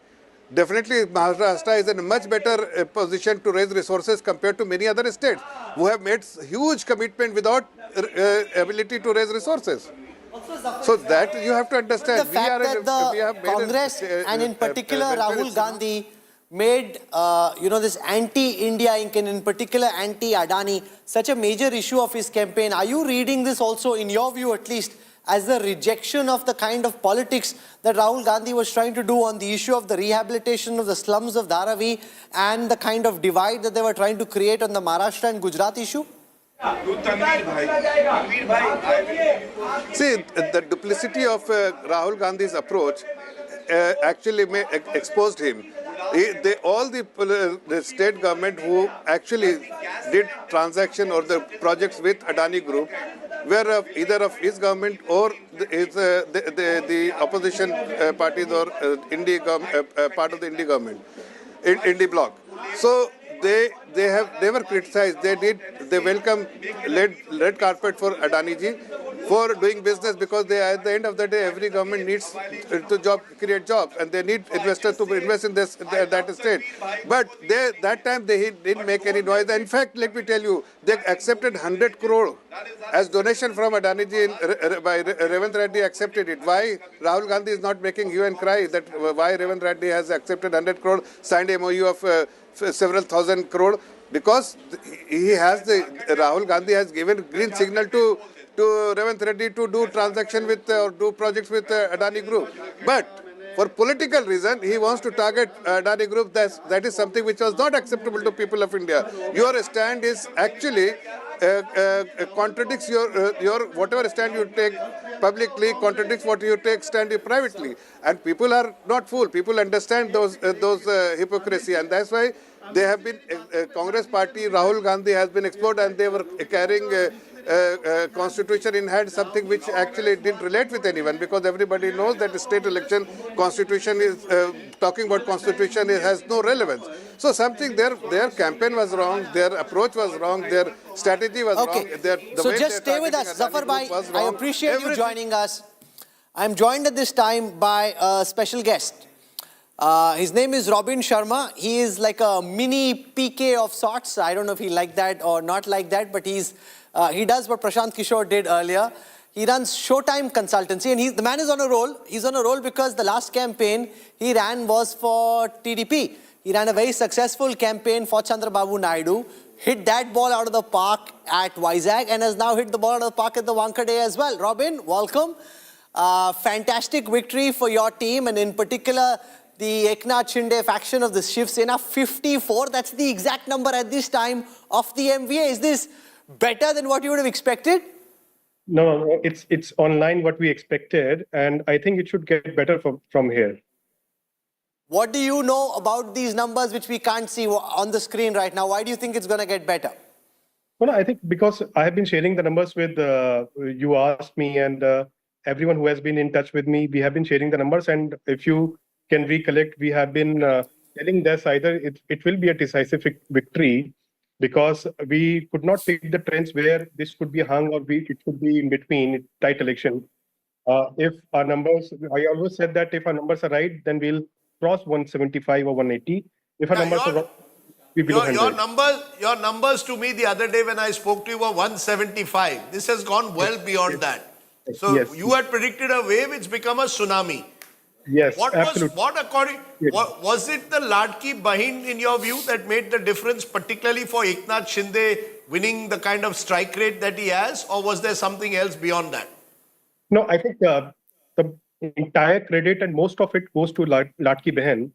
Definitely, Maharashtra is in a much better position to raise resources compared to many other states who have made huge commitment without ability to raise resources. So that you have to understand. The fact that the Congress and in particular Rahul Gandhi made this anti-India ink and in particular anti-Adani such a major issue of his campaign. Are you reading this also, in your view at least, as the rejection of the kind of politics that Rahul Gandhi was trying to do on the issue of the rehabilitation of the slums of Dharavi and the kind of divide that they were trying to create on the Maharashtra and Gujarat issue? See, the duplicity of Rahul Gandhi's approach actually exposed him. All the state government who actually did transaction or the projects with Adani Group were either of his government or the opposition parties or part of the Indie government, Indie bloc. So they were criticized. They welcomed red carpet for Adani ji for doing business because at the end of the day every government needs to create jobs and they need investors to invest in that state. But that time they didn't make any noise. In fact, let me tell you, they accepted 100 crore as donation from Adani ji by Revanth Reddy accepted it. Why Rahul Gandhi is not making hue and cry that why Revanth Reddy has accepted 100 crore, signed MOU of several thousand crore? Because Rahul Gandhi has given green signal to Revanth Reddy to do transaction with or do projects with Adani Group. But for political reason, he wants to target Adani Group. That is something which was not acceptable to people of India. Your stand is actually contradicts your whatever stand you take publicly contradicts what you stand privately. And people are not fool. People understand those hypocrisy, and that's why they have been Congress party. Rahul Gandhi has been explored, and they were carrying constitution in hand, something which actually didn't relate with anyone because everybody knows that the state election constitution is talking about constitution has no relevance. So something their campaign was wrong, their approach was wrong, their strategy was wrong. So just stay with us, Zafar Bhai. I appreciate you joining us. I'm joined at this time by a special guest. His name is Robin Sharma. He is like a mini PK of sorts. I don't know if he like that or not like that, but he does what Prashant Kishore did earlier. He runs Showtime Consultancy, and the man is on a roll. He's on a roll because the last campaign he ran was for TDP. He ran a very successful campaign for Chandrababu Naidu, hit that ball out of the park at Vizag, and has now hit the ball out of the park at the Wankhede as well. Robin, welcome. Fantastic victory for your team, and in particular, the Eknath Shinde faction of the Shiv Sena, 54. That's the exact number at this time of the MVA. Is this better than what you would have expected? No, it's online what we expected, and I think it should get better from here. What do you know about these numbers which we can't see on the screen right now? Why do you think it's going to get better? Well, I think because I have been sharing the numbers with you asked me and everyone who has been in touch with me. We have been sharing the numbers, and if you can recollect, we have been telling this either it will be a decisive victory because we could not pick the trends where this could be hung or it could be in between tight election. If our numbers, I always said that if our numbers are right, then we'll cross 175 or 180. If our numbers are wrong, we'll be below 100. Your numbers to me the other day when I spoke to you were 175. This has gone well beyond that. So you had predicted a wave, it's become a tsunami. Yes, absolutely. Was it the Ladki Bahin in your view that made the difference, particularly for Eknath Shinde winning the kind of strike rate that he has, or was there something else beyond that? No, I think the entire credit and most of it goes to Ladki Bahin,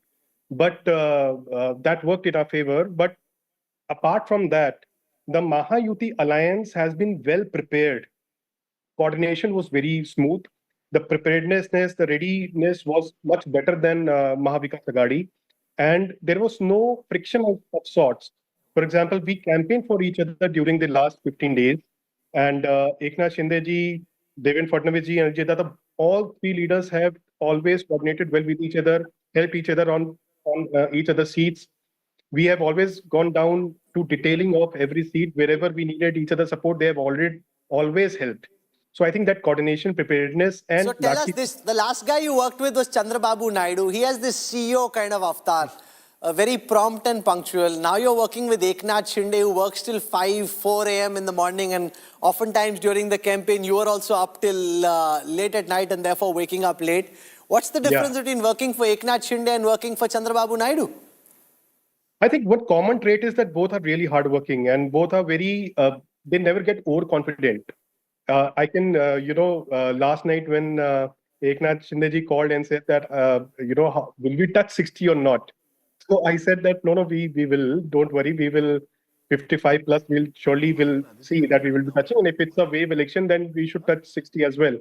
but that worked in our favor. But apart from that, the Mahayuti alliance has been well prepared. Coordination was very smooth. the preparedness, the readiness was much better than Mahavikas Aghadi, and there was no friction of sorts. For example, we campaigned for each other during the last 15 days, and Eknath Shinde ji, Devendra Fadnavis ji, and Ajit Pawar, all three leaders have always coordinated well with each other, helped each other on each other's seats. We have always gone down to detailing of every seat. Wherever we needed each other's support, they have always helped. So I think that coordination, preparedness, and so tell us this: the last guy you worked with was Chandrababu Naidu. He has this CEO kind of avatar, very prompt and punctual. Now you're working with Eknath Shinde, who works till 4 a.m. in the morning, and oftentimes during the campaign you are also up till late at night and therefore waking up late. What's the difference between working for Eknath Shinde and working for Chandrababu Naidu? I think one common trait is that both are really hardworking and both are very, they never get overconfident. I can, last night when Eknath Shinde ji called and said that, will we touch 60 or not? So I said that, no, we will, don't worry, we will 55 plus, we'll surely will see that we will be touching. And if it's a wave election, then we should touch 60 as well.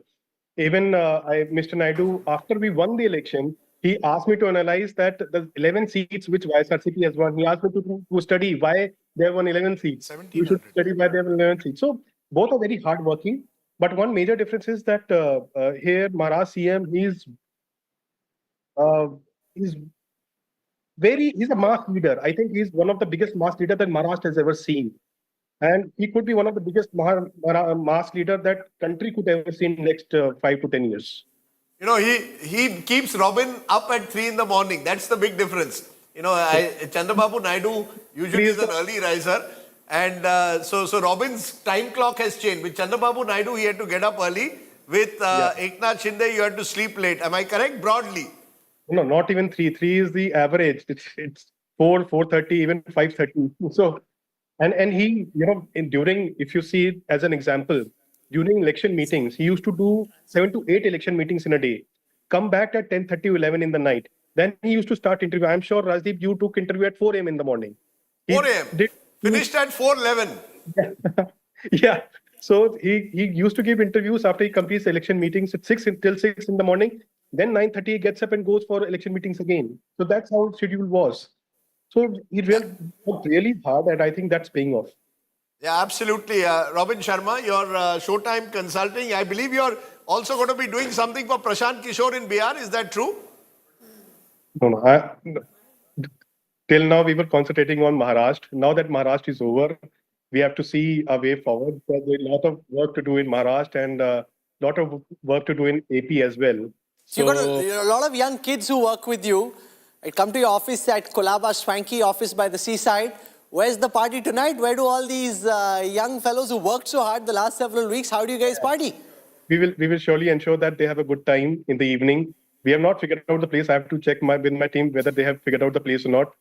Even Mr. Naidu, after we won the election, he asked me to analyze that the 11 seats which YSRCP has won. He asked me to study why they have won 11 seats. You should study why they have 11 seats. So both are very hardworking. But one major difference is that here Maharashtra CM, he's a mass leader. I think he's one of the biggest mass leader that Maharashtra has ever seen. And he could be one of the biggest mass leader that country could ever see in next 5 to 10 years. You know, he keeps Robin up at 3 in the morning. That's the big difference. You know, Chandrababu Naidu usually is an early riser. And so Robin's time clock has changed. With Chandrababu Naidu, he had to get up early. With Eknath Shinde, you had to sleep late. Am I correct? Broadly. No, not even 3. 3 is the average. It's 4, 4:30, even 5:30. So, and he, during, if you see it as an example, during election meetings, he used to do 7 to 8 election meetings in a day. Come back at 10:30, 11 in the night. Then he used to start interview. I'm sure, Rajdeep, you took interview at 4 a.m. in the morning. 4 a.m. Finished at 4:11. Yeah. So he used to give interviews after he completes election meetings at 6 until 6 in the morning. Then 9:30 he gets up and goes for election meetings again. So that's how his schedule was. So he worked really hard, and I think that's paying off. Yeah, absolutely. Robin Sharma, your Showtime Consulting, I believe you're also going to be doing something for Prashant Kishore in Bihar. Is that true? No. Till now, we were concentrating on Maharashtra. Now that Maharashtra is over, we have to see a way forward. There's a lot of work to do in Maharashtra and a lot of work to do in AP as well. So you've got a lot of young kids who work with you. I come to your office at Kolaba, swanky office by the seaside. Where's the party tonight? Where do all these young fellows who worked so hard the last several weeks, how do you guys party? We will surely ensure that they have a good time in the evening. We have not figured out the place. I have to check with my team whether they have figured out the place or not.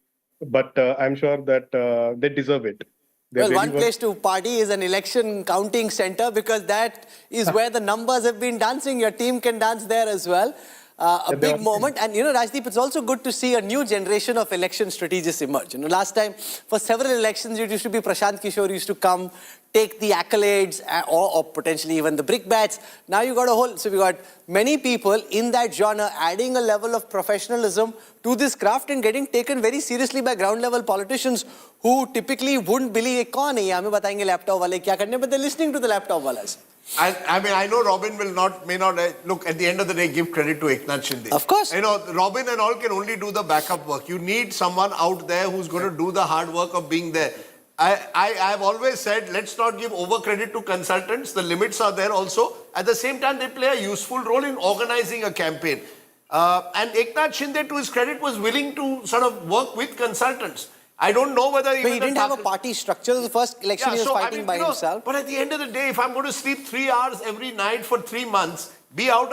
But I'm sure that they deserve it. Well, one place to party is an election counting center, because that is where the numbers have been dancing. Your team can dance there as well. A big moment. And Rajdeep, it's also good to see a new generation of election strategists emerge. Last time, for several elections, it used to be Prashant Kishore used to come, take the accolades, or potentially even the brickbats. Now you got a whole, so we got many people in that genre adding a level of professionalism to this craft and getting taken very seriously by ground level politicians who typically wouldn't believe, kaun hai, hame batayenge laptop wale kya karne, but they're listening to the laptop walas. I mean, I know Robin may not, look, at the end of the day, give credit to Eknath Shinde. Of course. Robin and all can only do the backup work. You need someone out there who's going to do the hard work of being there. I've always said, let's not give over credit to consultants. The limits are there also. At the same time, they play a useful role in organizing a campaign. And Eknath Shinde, to his credit, was willing to sort of work with consultants. I don't know whether even he didn't have a party structure. The first election he was fighting by himself. But at the end of the day, if I'm going to sleep 3 hours every night for 3 months, be out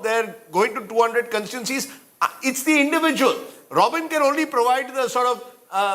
there going to 200 constituencies, it's the individual. Robin can only provide the sort of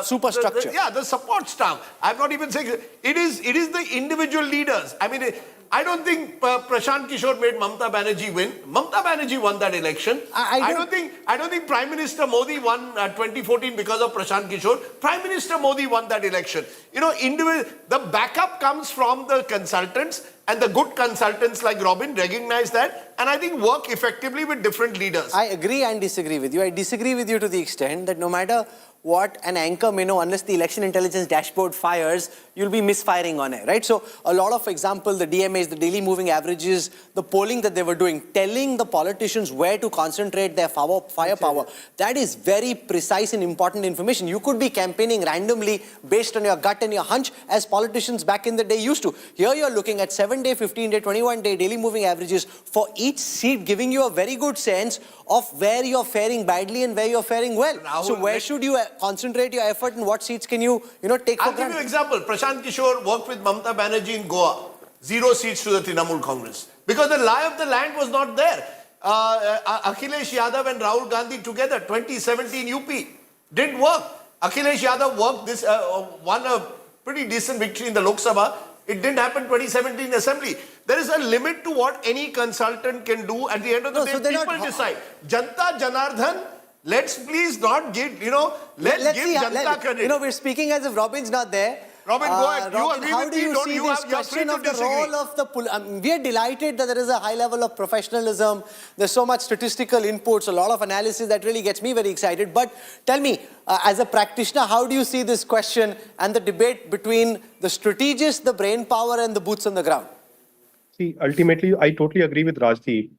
superstructure. The support staff. I'm not even saying it is the individual leaders. I mean, I don't think Prashant Kishore made Mamata Banerjee win. Mamata Banerjee won that election. I don't think Prime Minister Modi won 2014 because of Prashant Kishore. Prime Minister Modi won that election. You know, the backup comes from the consultants, and the good consultants like Robin recognize that, and I think work effectively with different leaders. I agree and disagree with you. I disagree with you to the extent that no matter what an anchor may know, unless the election intelligence dashboard fires, you'll be misfiring on it, right? So a lot of example, the DMAs, the daily moving averages, the polling that they were doing, telling the politicians where to concentrate their firepower, that is very precise and important information. You could be campaigning randomly based on your gut and your hunch, as politicians back in the day used to. Here you're looking at 7-day, 15-day, 21-day daily moving averages for each seat, giving you a very good sense of where you're faring badly and where you're faring well. Rahul, so where should you concentrate your effort, and what seats can you, take for granted? I'll give you an example. Prashant Kishore worked with Mamata Banerjee in Goa. 0 seats to the Trinamool Congress. Because the lie of the land was not there. Akhilesh Yadav and Rahul Gandhi together, 2017 UP. Didn't work. Akhilesh Yadav won a pretty decent victory in the Lok Sabha. It didn't happen 2017 Assembly. There is a limit to what any consultant can do. At the end of the day, people decide. Janta Janardhan, let's please not give, let's give Janta credit. We're speaking as if Robin's not there. Robin, go ahead. Robin, how do you see this question of the role of the... we are delighted that there is a high level of professionalism. There's so much statistical inputs, a lot of analysis that really gets me very excited. But tell me, as a practitioner, how do you see this question and the debate between the strategist, the brain power, and the boots on the ground? See, ultimately, I totally agree with Rajdeep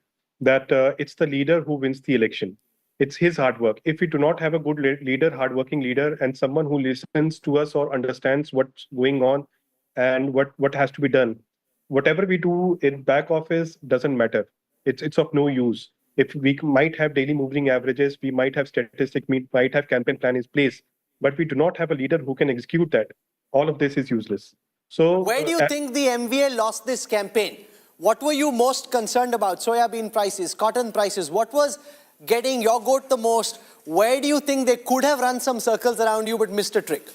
that it's the leader who wins the election. It's his hard work. If we do not have a good leader, hardworking leader, and someone who listens to us or understands what's going on and what has to be done, whatever we do in back office doesn't matter. It's of no use. If we might have daily moving averages, we might have statistics, we might have campaign plan in place, but we do not have a leader who can execute that. All of this is useless. So where do you think the MVA lost this campaign? What were you most concerned about? Soybean prices, cotton prices. What was getting your goat the most? Where do you think they could have run some circles around you but missed a trick?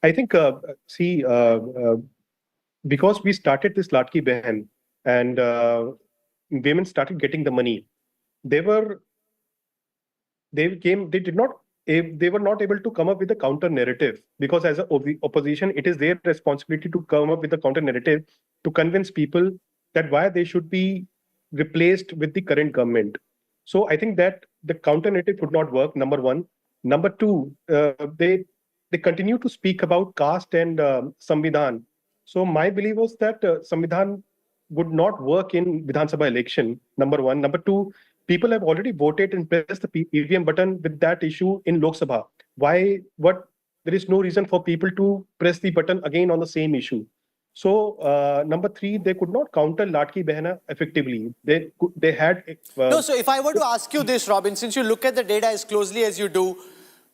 I think, because we started this Latki Behan and women started getting the money, they were not able to come up with a counter narrative, because as an opposition, it is their responsibility to come up with a counter narrative to convince people that why they should be replaced with the current government. So I think that the counter narrative could not work, number one. Number two, they continue to speak about caste and Samvidhan. So my belief was that Samvidhan would not work in Vidhan Sabha election, number one. Number two, people have already voted and pressed the EVM button with that issue in Lok Sabha. There is no reason for people to press the button again on the same issue. So number three, they could not counter Latki Behna effectively. They had... no, so if I were to ask you this, Robin, since you look at the data as closely as you do,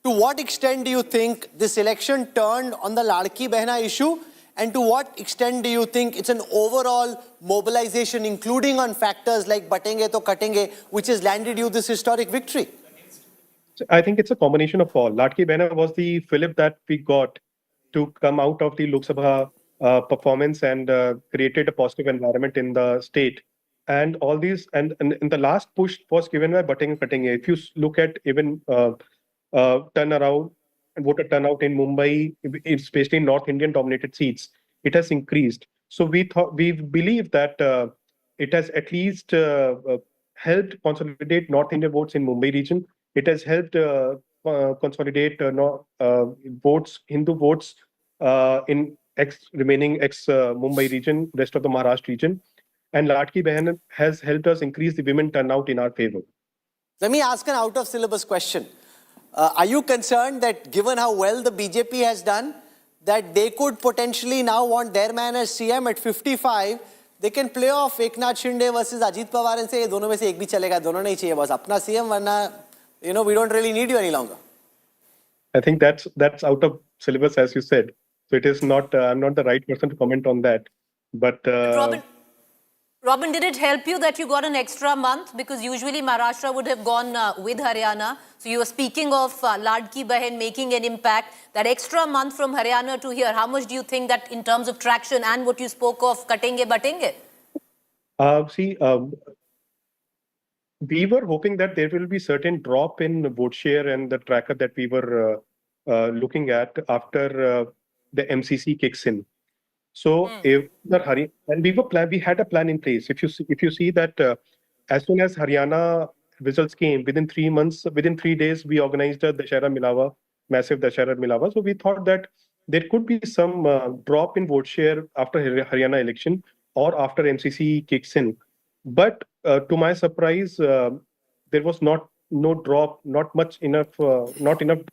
to what extent do you think this election turned on the Latki Behna issue? And to what extent do you think it's an overall mobilization, including on factors like batenge to katenge, which has landed you this historic victory? I think it's a combination of all. Latki Behna was the fillip that we got to come out of the Lok Sabha performance and created a positive environment in the state. And all these, and the last push was given by batenge katenge. If you look at even turnaround, voter turnout in Mumbai, especially in North Indian dominated seats, it has increased. So we believe that it has at least helped consolidate North Indian votes in Mumbai region. It has helped consolidate votes, Hindu votes in remaining Mumbai region, rest of the Maharashtra region. And Latki Behan has helped us increase the women turnout in our favor. Let me ask an out-of-syllabus question. Are you concerned that given how well the BJP has done, that they could potentially now want their man as CM at 55, they can play off Eknath Shinde versus Ajit Pawar and say, dono mein se ek bhi chalega, dono nahi chahiye, boss. Apna CM, varna, we don't really need you any longer. I think that's out of syllabus, as you said. So it is not, I'm not the right person to comment on that. But Robin, did it help you that you got an extra month? Because usually Maharashtra would have gone with Haryana. So you were speaking of Ladki Bahen making an impact. That extra month from Haryana to here, how much do you think that in terms of traction and what you spoke of, katenge batenge? We were hoping that there will be certain drop in vote share and the tracker that we were looking at after the MCC kicks in. So if and we had a plan in place. If you see that as soon as Haryana results came, within 3 months, within 3 days, we organized a Dashera Milawa, massive Dashera Milawa. So we thought that there could be some drop in vote share after Haryana election or after MCC kicks in. But to my surprise, there was not much enough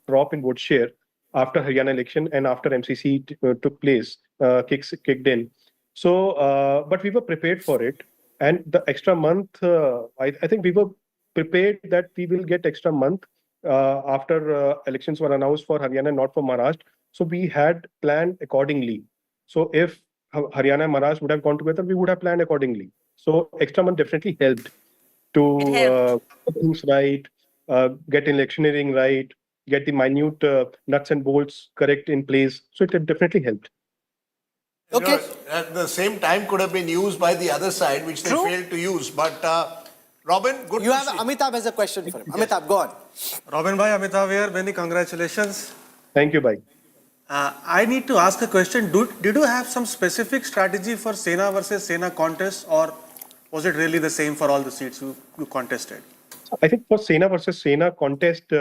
drop in vote share after Haryana election and after MCC took place, kicked in. So, but we were prepared for it, and the extra month, I think we were prepared that we will get extra month after elections were announced for Haryana, not for Maharashtra. So we had planned accordingly. So if Haryana and Maharashtra would have gone together, we would have planned accordingly. So extra month definitely helped to get things right, get electioneering right, get the minute nuts and bolts correct in place. So it definitely helped. Okay. At the same time could have been used by the other side, which they failed to use. But Robin, good you have Amitabh has a question for him. Amitabh, go on. Robin bhai, Amitabh here. Many congratulations. Thank you, bhai. I need to ask a question. Did you have some specific strategy for Sena versus Sena contest, or was it really the same for all the seats you contested? I think for Sena versus Sena contest,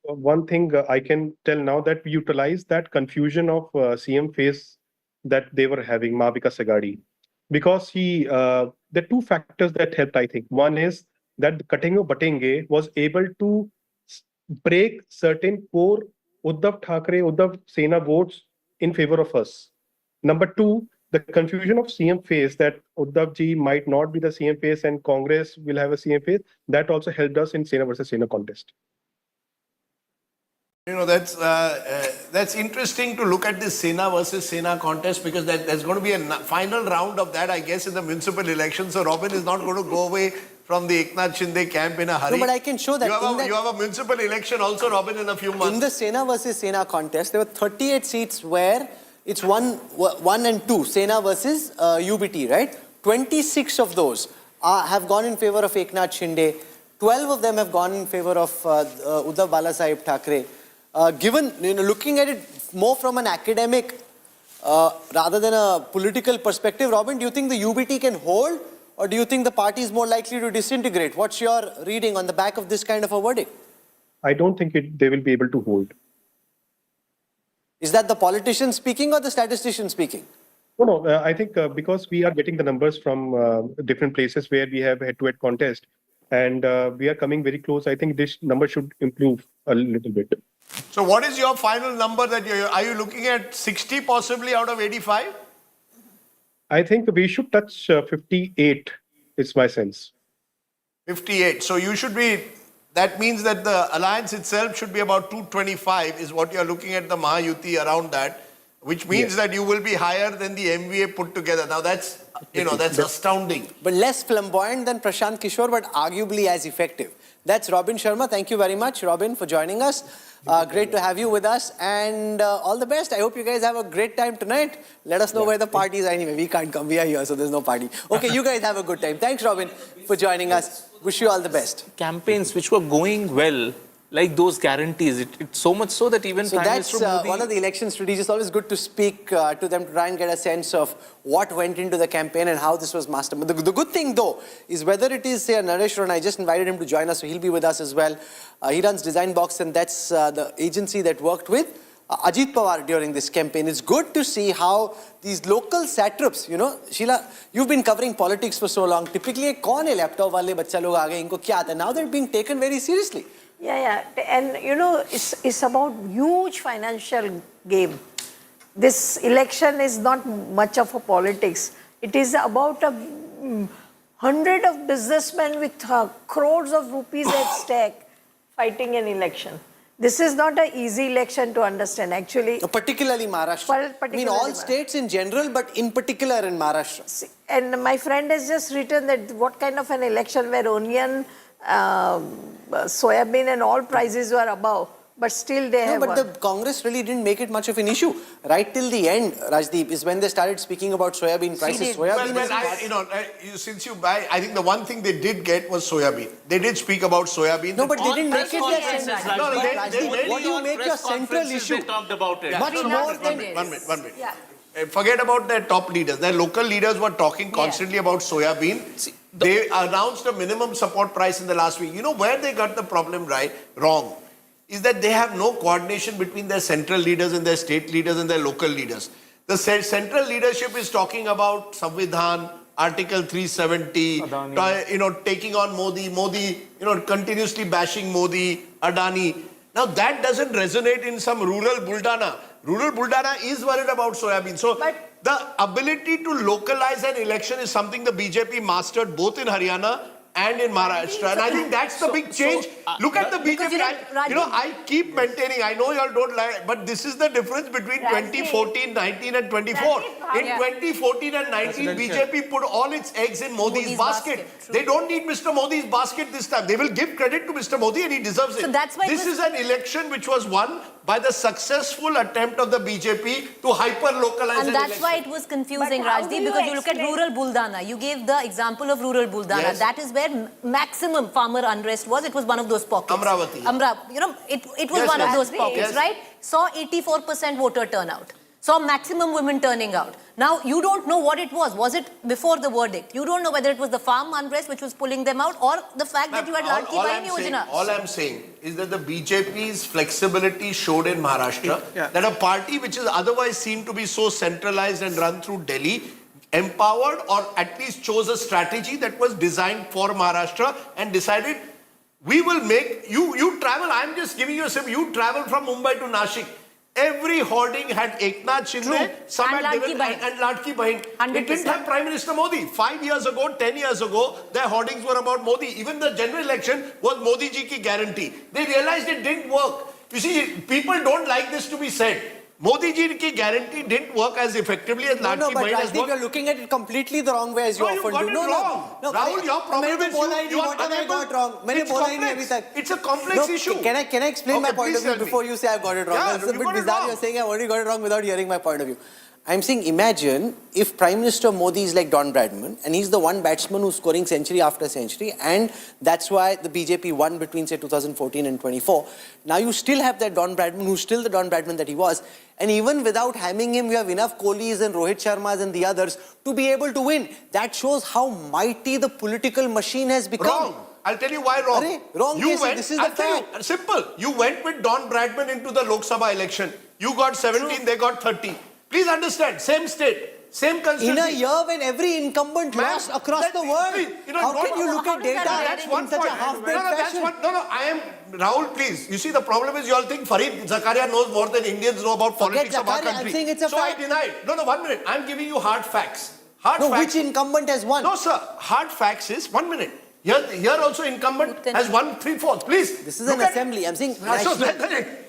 one thing I can tell now that we utilized that confusion of CM face that they were having, Mavika Sagadi, because there are two factors that helped, I think. One is that Katengo Batenge was able to break certain core Uddhav Thackeray, Uddhav Sena votes in favor of us. Number two, the confusion of CM face, that Uddhav ji might not be the CM face and Congress will have a CM face, that also helped us in Sena versus Sena contest. You know, that's interesting to look at this Sena versus Sena contest, because there's going to be a final round of that, I guess, in the municipal election. So Robin is not going to go away from the Eknath Shinde camp in a hurry. No, but I can show that. You have a municipal election also, Robin, in a few months. In the Sena versus Sena contest, there were 38 seats where it's 1 and 2, Sena versus UBT, right? 26 of those have gone in favor of Eknath Shinde. 12 of them have gone in favor of Uddhav Balasaheb Thackeray. Given, looking at it more from an academic rather than a political perspective, Robin, do you think the UBT can hold, or do you think the party is more likely to disintegrate? What's your reading on the back of this kind of a verdict? I don't think they will be able to hold. Is that the politician speaking or the statistician speaking? No, I think because we are getting the numbers from different places where we have head-to-head contest, and we are coming very close, I think this number should improve a little bit. So what is your final number that are you looking at 60 possibly out of 85? I think we should touch 58, is my sense. 58. So you should be, that means that the alliance itself should be about 225 is what you're looking at, the Mahayuti around that, which means that you will be higher than the MVA put together. Now that's, that's astounding. But less flamboyant than Prashant Kishore, but arguably as effective. That's Robin Sharma. Thank you very much, Robin, for joining us. Great to have you with us, and all the best. I hope you guys have a great time tonight. Let us know where the party is. Anyway, we can't come. We are here, so there's no party. Okay, you guys have a good time. Thanks, Robin, for joining us. Wish you all the best. Campaigns which were going well, like those guarantees, it's so much so that even so that's one of the election strategies. Always good to speak to them to try and get a sense of what went into the campaign and how this was mastered. But the good thing though is whether it is, say, Naresh, and I just invited him to join us, so he'll be with us as well. He runs Design Box, and that's the agency that worked with Ajit Pawar during this campaign. It's good to see how these local satraps, Sheila, you've been covering politics for so long. Typically, kaun hai laptop wale bachcha log aa gaye, inko kya aata hai? Now they're being taken very seriously. Yeah. And it's about huge financial game. This election is not much of a politics. It is about 100 of businessmen with crores of rupees at stake fighting an election. This is not an easy election to understand, actually. Particularly Maharashtra. I mean, all states in general, but in particular in Maharashtra. See, and my friend has just written that what kind of an election where onion, soybean and all prices were above. But still they have but won. the Congress really didn't make it much of an issue. Right till the end, Rajdeep, is when they started speaking about soybean prices. Since you buy, I think the one thing they did get was soybean. They did speak about soybean. No, but they didn't make it their Yes, central. no, What do you make your central issue? They talked about it. Much more than One minute. Forget about their top leaders. Their local leaders were talking constantly about soybean. They announced a minimum support price in the last week. You know where they got the problem wrong? Is that they have no coordination between their central leaders and their state leaders and their local leaders. The central leadership is talking about Samvidhan, Article 370, taking on Modi, continuously bashing Modi, Adani. Now that doesn't resonate in some rural Buldana. Rural Buldana is worried about soybean. So the ability to localize an election is something the BJP mastered both in Haryana and in Maharashtra. And I think that's the big change. Look at the BJP. I keep maintaining, I know you all don't like, but this is the difference between 2014, 19 and 24. In 2014 and 19, BJP put all its eggs in Modi's basket. They don't need Mr. Modi's basket this time. They will give credit to Mr. Modi and he deserves it. So that's why this is an election which was won by the successful attempt of the BJP to hyper-localize And that's why it was confusing, Rajdeep, because you look at rural Buldana. You gave the example of rural Buldana. Yes. That is where maximum farmer unrest was. It was one of those pockets. Amravati. It was one of those pockets, right? Saw 84% voter turnout. Saw maximum women turning out. Now, you don't know what it was. Was it before the verdict? You don't know whether it was the farm unrest which was pulling them out or the fact that you had Ladki Bahini Yojana. All I'm saying is that the BJP's flexibility showed in Maharashtra that a party which is otherwise seemed to be so centralized and run through Delhi empowered or at least chose a strategy that was designed for Maharashtra and decided we will make you travel. I'm just giving you a simple. You travel from Mumbai to Nashik. Every hoarding had Eknath Shinde, some had given, and Ladki Bahin. It didn't have Prime Minister Modi. 5 years ago, 10 years ago, their hoardings were about Modi. Even the general election was Modi ji ki guarantee. They realized it didn't work. You see, people don't like this to be said. Modi ji ki guarantee didn't work as effectively as Ladki Bahin has worked. You're looking at it completely the wrong way as you often do. No, Rahul, your problem is you are what have I got wrong? It's a complex issue. Can I explain my point of view before you say I've got it wrong? Yeah, It's a bit bizarre. You're saying I've already got it wrong without hearing my point of view. I'm saying imagine if Prime Minister Modi is like Don Bradman and he's the one batsman who's scoring century after century and that's why the BJP won between say 2014 and 24. Now you still have that Don Bradman who's still the Don Bradman that he was and even without having him you have enough Kohlis and Rohit Sharmas and the others to be able to win. That shows how mighty the political machine has become. Wrong. I'll tell you why wrong. Wrong. This is the fact. Simple. You went with Don Bradman into the Lok Sabha election. You got 17, they got 30. Please understand, same state, same constituency. In a year when every incumbent lost across the world, how can you look at data in such a half-baked fashion? Rahul, please. You see, the problem is you all think Farid Zakaria knows more than Indians know about politics of our country. I'm saying it's a fact. I denied. No, 1 minute. I'm giving you hard facts. Which incumbent has won? No, sir. Hard facts is 1 minute. Here also incumbent has won 3/4. Please. This is an assembly. I'm saying.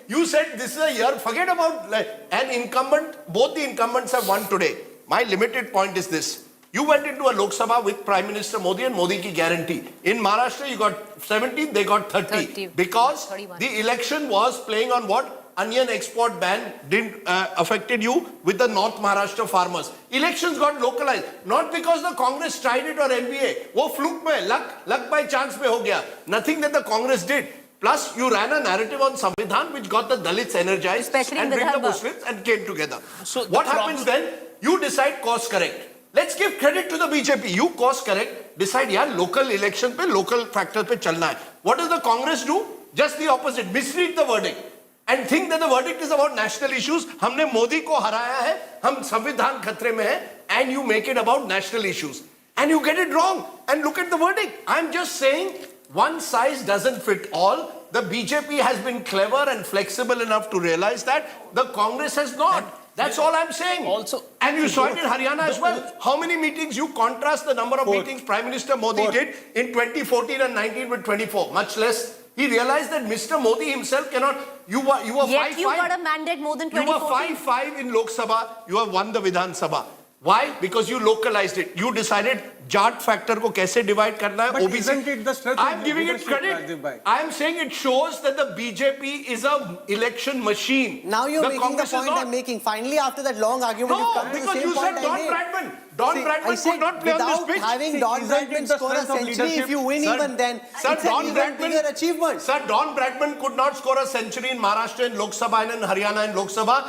You said this is a year. Forget about an incumbent. Both the incumbents have won today. My limited point is this. You went into a Lok Sabha with Prime Minister Modi and Modi ki guarantee. In Maharashtra, you got 17, they got 30. Because 31. The election was playing on what? Onion export ban didn't affected you with the North Maharashtra farmers. Elections got localized. Not because the Congress tried it or MVA. Wo fluke mein, luck by chance mein ho gaya. Nothing that the Congress did. Plus, you ran a narrative on Samvidhan which got the Dalits energized and bring the Muslims and came together. So what happens then? You decide course correct. Let's give credit to the BJP. You course correct. Decide, local election pe, local factors pe chalna hai. What does the Congress do? Just the opposite. Misread the verdict. And think that the verdict is about national issues. Humne Modi ko haraya hai. Hum Samvidhan khatre mein hai. And you make it about national issues. And you get it wrong. And look at the verdict. I'm just saying, one size doesn't fit all. The BJP has been clever and flexible enough to realize that. The Congress has not. That's all I'm saying. Also, and you saw it in Haryana as well. How many meetings? You contrast the number of meetings Prime Minister Modi did in 2014 and 19 with 24. Much less. He realized that Mr. Modi himself cannot. You were 5-5. Yet you got a mandate more than 2014. You were 5-5 in Lok Sabha. You have won the Vidhan Sabha. Why? Because you localized it. You decided Jat factor को कैसे divide करना है, But isn't it the strength I of am giving it leadership, credit. Rajiv bhai? I am saying it shows that the BJP is a election machine. Now you're The making the Congress is point not. I'm making. Finally, after that long argument, you've No, come to the because same you point said I Don made. Bradman. Don See, Bradman I said could not play on this without pitch. having See, Don isn't it Bradman the score a strength of century, leadership? if you win Sir, even then, Sir, it's an Don even Bradman, bigger achievement. Sir, Don Bradman could not score a century in Maharashtra and Lok Sabha and in Haryana and Lok Sabha.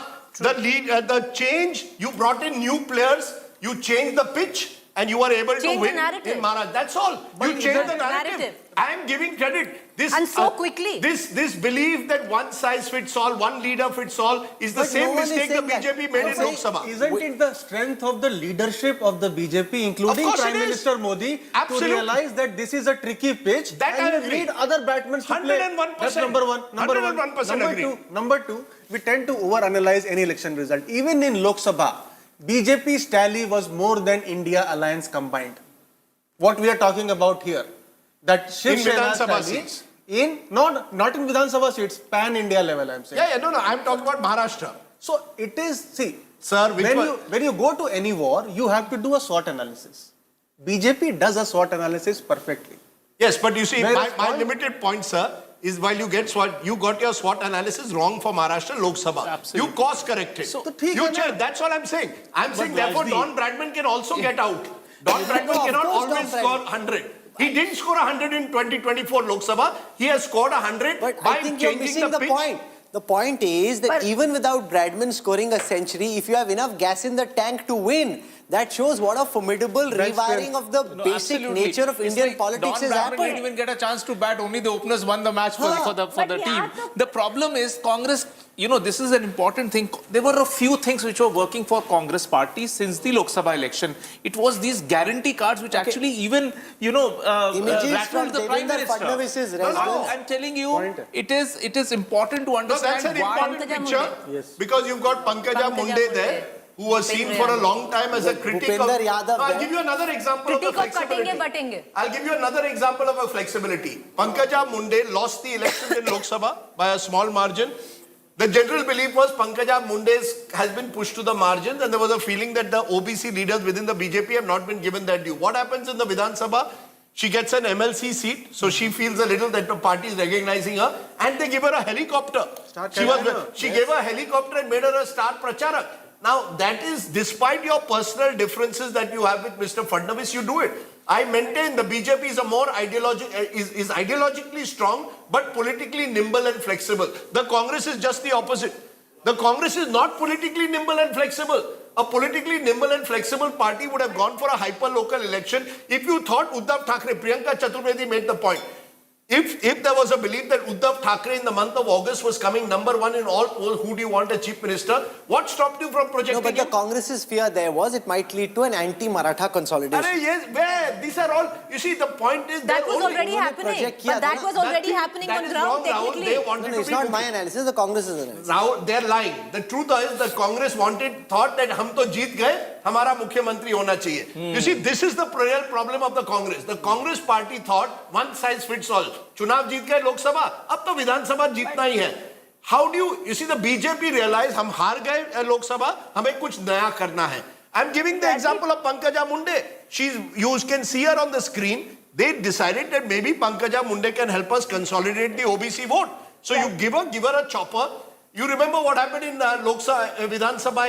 The change, you brought in new players, you changed the pitch, and you were able to Change the win narrative. in Maharashtra. That's all. But You changed the narrative. narrative. I am giving credit. This, And so quickly. This belief that one size fits all, one leader fits all, is the But same no one is mistake the saying that. BJP made I'm in saying, Lok Sabha. Isn't it the strength of the leadership of the BJP, including Of course Prime it is. Minister Modi, Absolutely. to realize that this is a tricky pitch That I and you agree. need other batsmen to play? 101%. That's number one. Number 101% one. agree. Number two, we tend to overanalyze any election result. Even in Lok Sabha, BJP's tally was more than India alliance combined. What we are talking about here, that Shiv In Sena's Vidhan Sabha tally seats. not in Vidhan Sabha seats, pan-India level, I'm saying. Yeah, no, I'm talking about Maharashtra. So it is, see, Sir, when you go to any war, you have to do a SWOT analysis. BJP does a SWOT analysis perfectly. Yes, but you see, Whereas my limited point, sir, is while you get SWOT, you got your SWOT analysis wrong for Maharashtra Lok Sabha. Absolutely. You course corrected. So, You changed. That's all I'm saying. I'm saying therefore Don Bradman can also get out. Don Bradman of cannot course Don always Bradman. score 100. He didn't score 100 in 2024 Lok Sabha. He has scored 100 But by I think you're changing missing the pitch. point. The point is that But- even without Bradman scoring a century, if you have enough gas in the tank to win, that shows what a formidable rewiring of the No, basic absolutely. nature of It's Indian like politics Don has Bradman didn't happened. even get a chance to bat. Only the openers won the match for the But team. yeah, The problem is Congress, this is an important thing. There were a few things which were working for Congress party since the Lok Sabha election. It was these guarantee cards which actually even, Images rattled from the Prime Devendra Minister. Fadnavis's No, residence. I'm telling you, it is important to No, that's understand an why. important picture because you've got Pankaja Munde there, who was seen for a long time as a critic of... Bhupender Yadav I'll there. give you another example of the Critic of flexibility. batenge. I'll give you another example of a flexibility. Pankaja Munde lost the election in Lok Sabha by a small margin. The general belief was Pankaja Munde has been pushed to the margins and there was a feeling that the OBC leaders within the BJP have not been given that due. What happens in the Vidhan Sabha? She gets an MLC seat, so she feels a little that the party is recognizing her and they give her a helicopter. She gave her a helicopter and made her a star pracharak. Now, that is, despite your personal differences that you have with Mr. Fadnavis, you do it. I maintain the BJP is is ideologically strong, but politically nimble and flexible. The Congress is just the opposite. The Congress is not politically nimble and flexible. A politically nimble and flexible party would have gone for a hyper-local election if you thought Uddhav Thackeray, Priyanka Chaturvedi made the point. If there was a belief that Uddhav Thackeray in the month of August was coming #1 in all polls, who do you want as chief minister? What stopped you from projecting No, but the him? Congress's fear there was it might lead to an anti-Maratha consolidation. Arey, yes, where? These are all, you see, the point is That they're was only- already happening. But that was already happening on ground, technically. They wanted No, it's to be not my analysis, the Congress's analysis. Rahul, they're lying. The truth is the Congress thought that hum to jeet gaye, hamara mukhyamantri hona chahiye. You see, this is the real problem of the Congress. The Congress party thought one size fits all. Chunav jeet gaye Lok Sabha, ab to Vidhan Sabha jeetna hi hai. How do you see the BJP realize hum haar gaye Lok Sabha, hame kuch naya karna hai. I'm giving the example of Pankaja Munde. You can see her on the screen. They decided that maybe Pankaja Munde can help us consolidate the OBC vote. So you give her a chopper. You remember what happened in Lok Sabha, Vidhan Sabha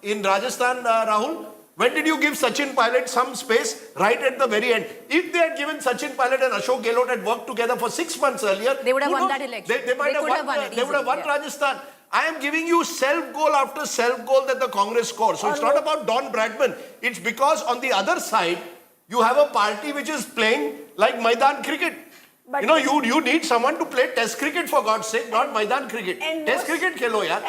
in Rajasthan, Rahul? When did you give Sachin Pilot some space? Right at the very end. If they had given Sachin Pilot and Ashok Gehlot had worked together for 6 months earlier, They would have who won knows? that election. They might They have could have won it They would have won easily, yeah. Rajasthan. I am giving you self-goal after self-goal that the Congress scores. So it's not about Don Bradman. It's because on the other side, you have a party which is playing like Maidan cricket. But you need someone to play test cricket for God's sake, not Maidan cricket. Test cricket खेलो यार.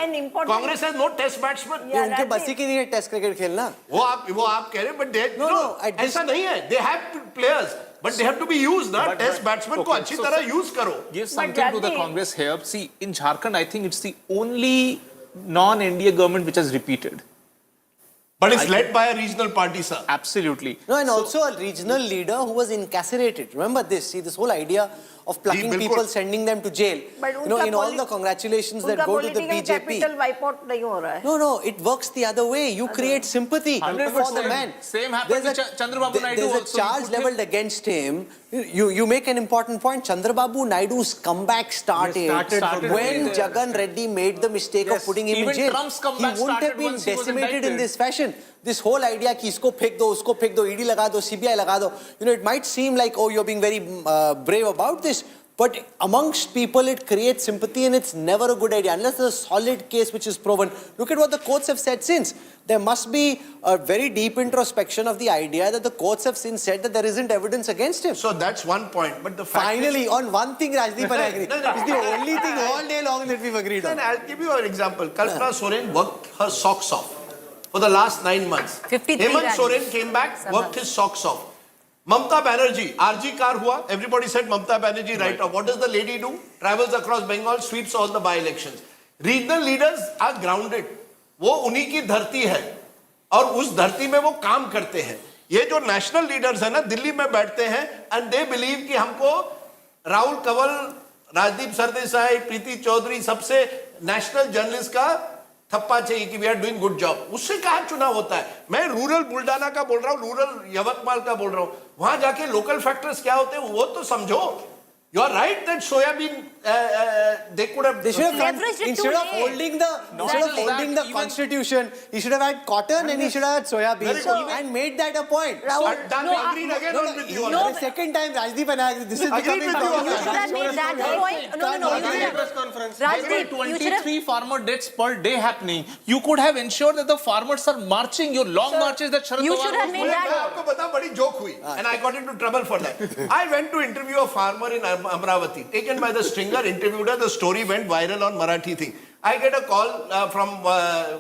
Congress has no test batsman. ये उनके बस ही की नहीं है test cricket खेलना. वो आप कह रहे हैं, but No, ऐसा नहीं है. They have players, but they have to be used. ना test batsman को अच्छी तरह use करो. Give something to the Congress here. See, in Jharkhand, I think it's the only non-NDA government which has repeated. But it's led by a regional party, sir. Absolutely. No, and also a regional leader who was incarcerated. Remember this. See, this whole idea of plucking people, sending them to jail. But you know, in all the congratulations that go to the BJP. No, it works the other way. You create sympathy for the man. Same happened with Chandrababu Naidu. There's a charge leveled against him. You make an important point. Chandrababu Naidu's comeback started when Jagan Reddy made the mistake of putting him in jail. Trump's He wouldn't have been decimated in this fashion. This whole idea कि इसको फेंक दो, उसको फेंक दो, ED लगा दो, CBI लगा दो. You know, it might seem like, oh, you're being very brave about this. But amongst people, it creates sympathy and it's never a good idea unless there's a solid case which is proven. Look at what the courts have said since. There must be a very deep introspection of the idea that the courts have since said that there isn't evidence against him. So that's one point. But the fact Finally, on one thing, Rajdeep and I agree. It's the only thing all day long that we've agreed on. I'll give you an example. Kalpana Soren worked her socks off for the last 9 months. 53 Hemant Soren came back, worked his socks off. Mamta Banerjee, RG car hua, everybody said Mamta Banerjee right off. What does the lady do? Travels across Bengal, sweeps all the by-elections. Regional leaders are grounded. वो उन्हीं की धरती है और उस धरती में वो काम करते हैं. ये जो नेशनल लीडर्स हैं ना, दिल्ली में बैठते हैं and they believe कि हमको राहुल कंवल, राजदीप सरदेसाई, प्रीति चौधरी सबसे नेशनल जर्नलिस्ट का थप्पा चाहिए कि we are doing good job. उससे कहाँ चुनाव होता है? मैं रूरल बुल्डाना का बोल रहा हूँ, रूरल यवतमाल का बोल रहा हूँ. वहां जाके लोकल फैक्टर्स क्या होते हैं वो तो समझो. You are right that soybean they could have leveraged it instead of holding the constitution, he should have had cotton and he should have had soybean and made that a point. Agreed again with you. The second time Rajdeep and I, this is becoming you should have made that a point. Rajdeep, 23 farmer deaths per day happening. You could have ensured that the farmers are marching your long marches that Sharad You should have made that. आपको बता बड़ी joke हुई and I got into trouble for that. I went to interview a farmer in Amravati, taken by the Stringer, interviewed her, the story went viral on Marathi thing. I get a call from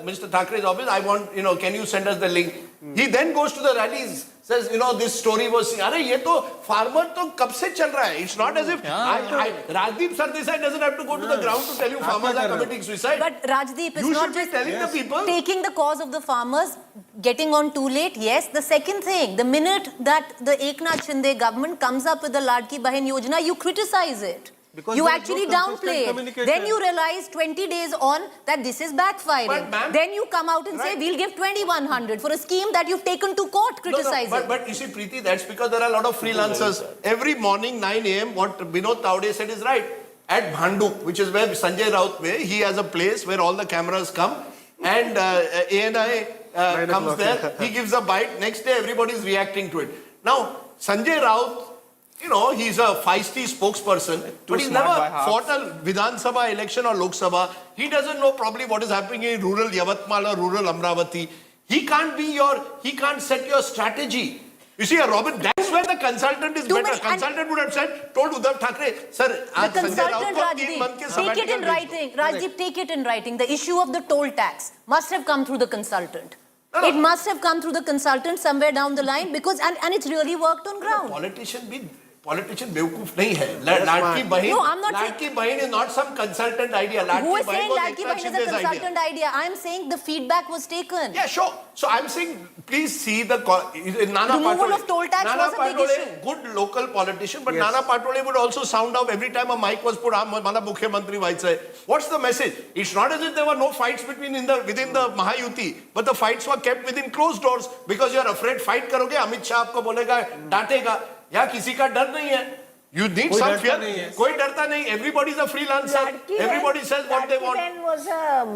Mr. Thackeray's office, I want, can you send us the link? He then goes to the rallies, says, this story was, अरे ये तो farmer तो कब से चल रहा है? It's not as if Rajdeep Sardesai doesn't have to go to the ground to tell you farmers are committing suicide. But Rajdeep, You it's should not be just telling the people. taking the cause of the farmers, getting on too late, yes. The second thing, the minute that the Eknath Shinde government comes up with the Ladki Bahin Yojana, you criticize it. Because you there is actually no consistent downplay it. communication. Then you realize 20 days on that this is backfiring. But ma'am- Then you come out and say, we'll give 2100 for a scheme that you've taken to court criticizing. But you see, Preeti, that's because there are a lot of freelancers. Every morning, 9 a.m., what Binod Taude said is right. At Bhanduk, which is where Sanjay Raut way, he has a place where all the cameras come and ANI comes there. He gives a bite. Next day, everybody is reacting to it. Now, Sanjay Raut, he's a feisty spokesperson, but he's never fought a Vidhan Sabha election or Lok Sabha. He doesn't know probably what is happening in rural Yavatmal or rural Amravati. He can't set your strategy. You see, Robin, that's where the consultant is better. Consultant would have told Uddhav Thackeray, sir, The consultant, Rajdeep, take it in writing. Rajdeep, take it in writing. The issue of the toll tax must have come through the consultant. It must have come through the consultant somewhere down the line because, and it's really worked on ground. Politician बेवकूफ नहीं है. लाडकी बहन is not some consultant idea. Who is saying Ladki Bahin is a consultant idea? I'm saying the feedback was taken. Yeah, sure. So I'm saying, please see the Nana Removal Patole. of toll tax Nana was a big Patole, issue. good local politician, but Nana Patole would also sound out every time a mic was put. Mana Mukhyamantri Vaitse. What's the message? It's not as if there were no fights within the Mahayuti, but the fights were kept within closed doors because you're afraid fight karoge, Amit Shah aapko bolega, डांटेगा. यहाँ किसी का डर नहीं है. You need some fear. कोई डरता नहीं. Everybody's a freelancer. Everybody says what they want. Ladki Bahin was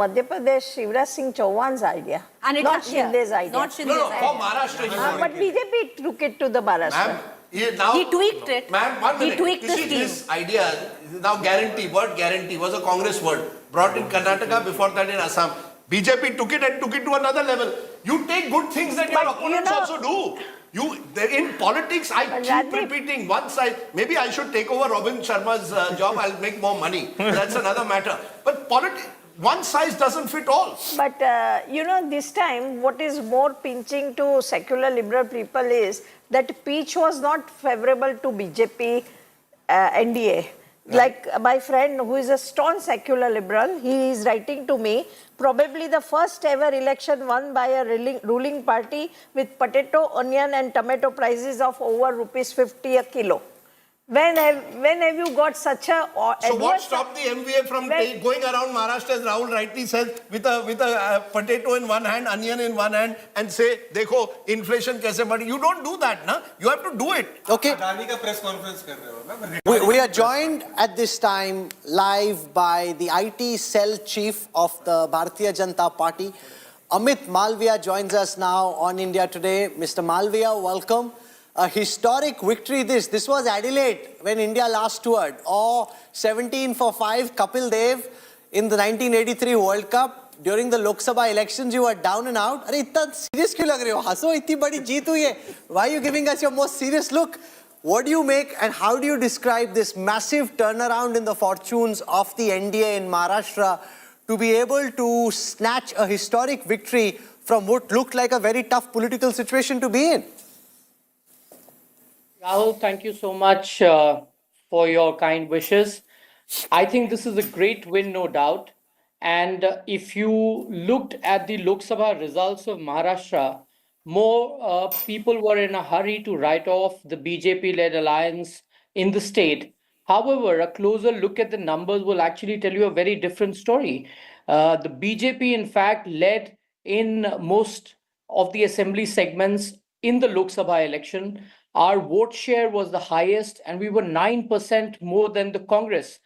Madhya Pradesh Shivraj Singh Chauhan's idea, And it not was here. Shinde's idea. Not Shinde's No, idea. for Maharashtra. But BJP took it to the Maharashtra. He tweaked it. Ma'am, 1 minute. He tweaked You the see, scheme. this idea, now word guarantee was a Congress word. Brought in Karnataka, before that in Assam. BJP took it and took it to another level. You take good things that your opponents also do. In politics, I keep repeating one side. Maybe I should take over Robin Sharma's job. I'll make more money. That's another matter. But one size doesn't fit all. But this time, what is more pinching to secular liberal people is that pitch was not favorable to BJP NDA. Like my friend who is a staunch secular liberal, he is writing to me, probably the first ever election won by a ruling party with potato, onion and tomato prices of over rupees 50 a kilo. When have you got such a So what stopped the MVA from going around Maharashtra, as Rahul rightly says, with a potato in one hand, onion in one hand, and say, "Dekho, inflation kaise बढ़ी?" You don't do that, na? You have to do it. Okay. We are joined at this time live by the IT cell chief of the Bharatiya Janata Party. Amit Malviya joins us now on India Today. Mr. Malviya, welcome. A historic victory this was Adelaide when India last toured, or 17-5 Kapil Dev in the 1983 World Cup. During the Lok Sabha elections, you were down and out. Arey, itna serious kyun lag rahe ho? Haso, itni badi jeet hui hai. Why are you giving us your most serious look? What do you make and how do you describe this massive turnaround in the fortunes of the NDA in Maharashtra to be able to snatch a historic victory from what looked like a very tough political situation to be in? Rahul, thank you so much for your kind wishes. I think this is a great win, no doubt. And if you looked at the Lok Sabha results of Maharashtra, more people were in a hurry to write off the BJP-led alliance in the state. However, a closer look at the numbers will actually tell you a very different story. The BJP, in fact, led in most of the assembly segments in the Lok Sabha election. Our vote share was the highest, and we were 9% more than the Congress,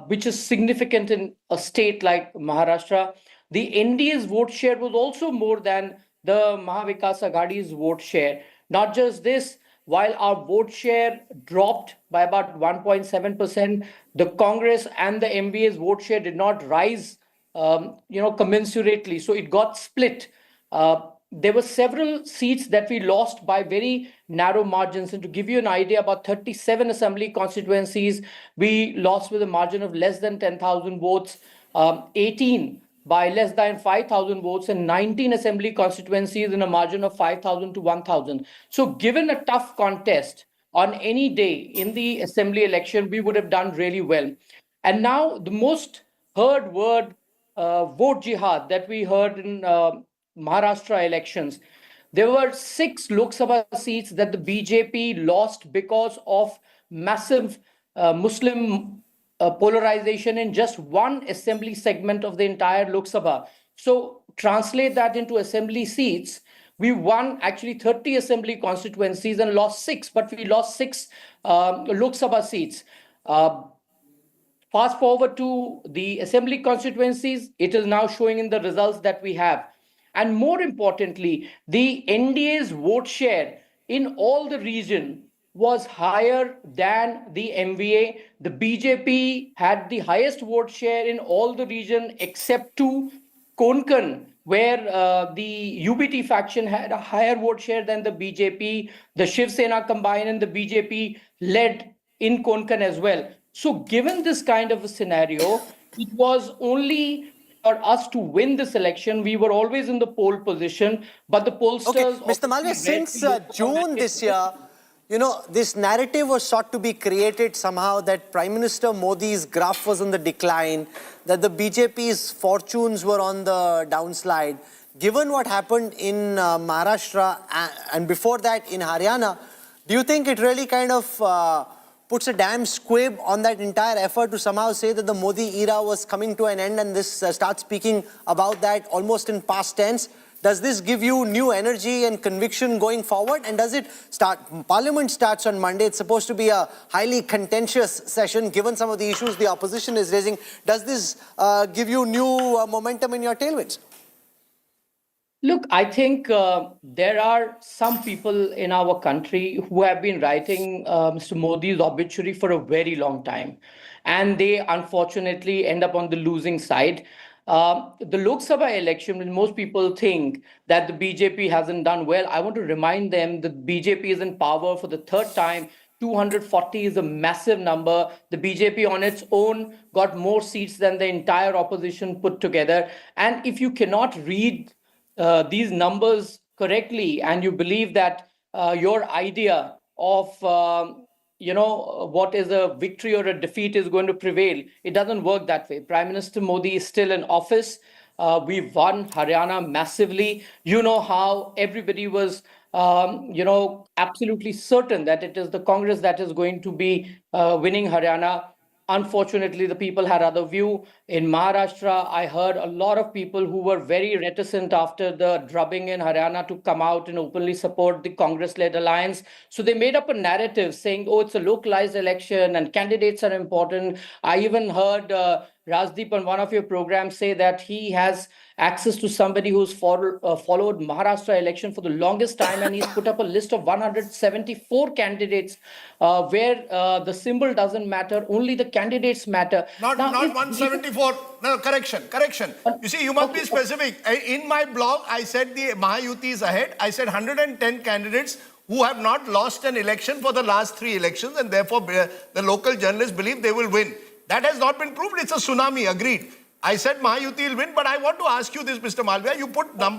which is significant in a state like Maharashtra. The NDA's vote share was also more than the Mahavikas Aghadi's vote share. Not just this, while our vote share dropped by about 1.7%, the Congress and the MVA's vote share did not rise, commensurately. So it got split. There were several seats that we lost by very narrow margins. And to give you an idea, about 37 assembly constituencies we lost with a margin of less than 10,000 votes, 18 by less than 5,000 votes, and 19 assembly constituencies in a margin of 5,000 to 1,000. So given a tough contest on any day in the assembly election, we would have done really well. And now the most heard word, vote jihad, that we heard in Maharashtra elections. There were 6 Lok Sabha seats that the BJP lost because of massive Muslim polarization in just one assembly segment of the entire Lok Sabha. So translate that into assembly seats. We won actually 30 assembly constituencies and lost 6, but we lost 6 Lok Sabha seats. Fast forward to the assembly constituencies, it is now showing in the results that we have. And more importantly, the NDA's vote share in all the region was higher than the MVA. The BJP had the highest vote share in all the region except to Konkan, where the UBT faction had a higher vote share than the BJP. The Shiv Sena combined and the BJP led in Konkan as well. So given this kind of a scenario, it was only for us to win this election. We were always in the pole position, but the pollsters... Okay, Mr. Malviya, since June this year, this narrative was sought to be created somehow that Prime Minister Modi's graph was on the decline, that the BJP's fortunes were on the downslide. Given what happened in Maharashtra and before that in Haryana, do you think it really kind of puts a damn squib on that entire effort to somehow say that the Modi era was coming to an end, and this starts speaking about that almost in past tense? Does this give you new energy and conviction going forward? And does it start, Parliament starts on Monday, it's supposed to be a highly contentious session given some of the issues the opposition is raising. Does this give you new momentum in your tailwinds? Look, I think there are some people in our country who have been writing Mr. Modi's obituary for a very long time, and they unfortunately end up on the losing side. The Lok Sabha election, when most people think that the BJP hasn't done well, I want to remind them that BJP is in power for the 3rd time. 240 is a massive number. The BJP on its own got more seats than the entire opposition put together. And if you cannot read these numbers correctly and you believe that your idea of what is a victory or a defeat is going to prevail, it doesn't work that way. Prime Minister Modi is still in office. We won Haryana massively. You know how everybody was absolutely certain that it is the Congress that is going to be winning Haryana. Unfortunately, the people had other view. In Maharashtra, I heard a lot of people who were very reticent after the drubbing in Haryana to come out and openly support the Congress-led alliance. So they made up a narrative saying, oh, it's a localized election and candidates are important. I even heard Rajdeep on one of your programs say that he has access to somebody who's followed Maharashtra election for the longest time, and he's put up a list of 174 candidates where the symbol doesn't matter, only the candidates matter. Not 174. No, correction. You see, you must be specific. In my blog, I said the Mahayuti is ahead. I said 110 candidates who have not lost an election for the last 3 elections, and therefore the local journalists believe they will win. That has not been proved. It's a tsunami, agreed. I said Mahayuti will win, but I want to ask you this, Mr. Malviya. You put numbers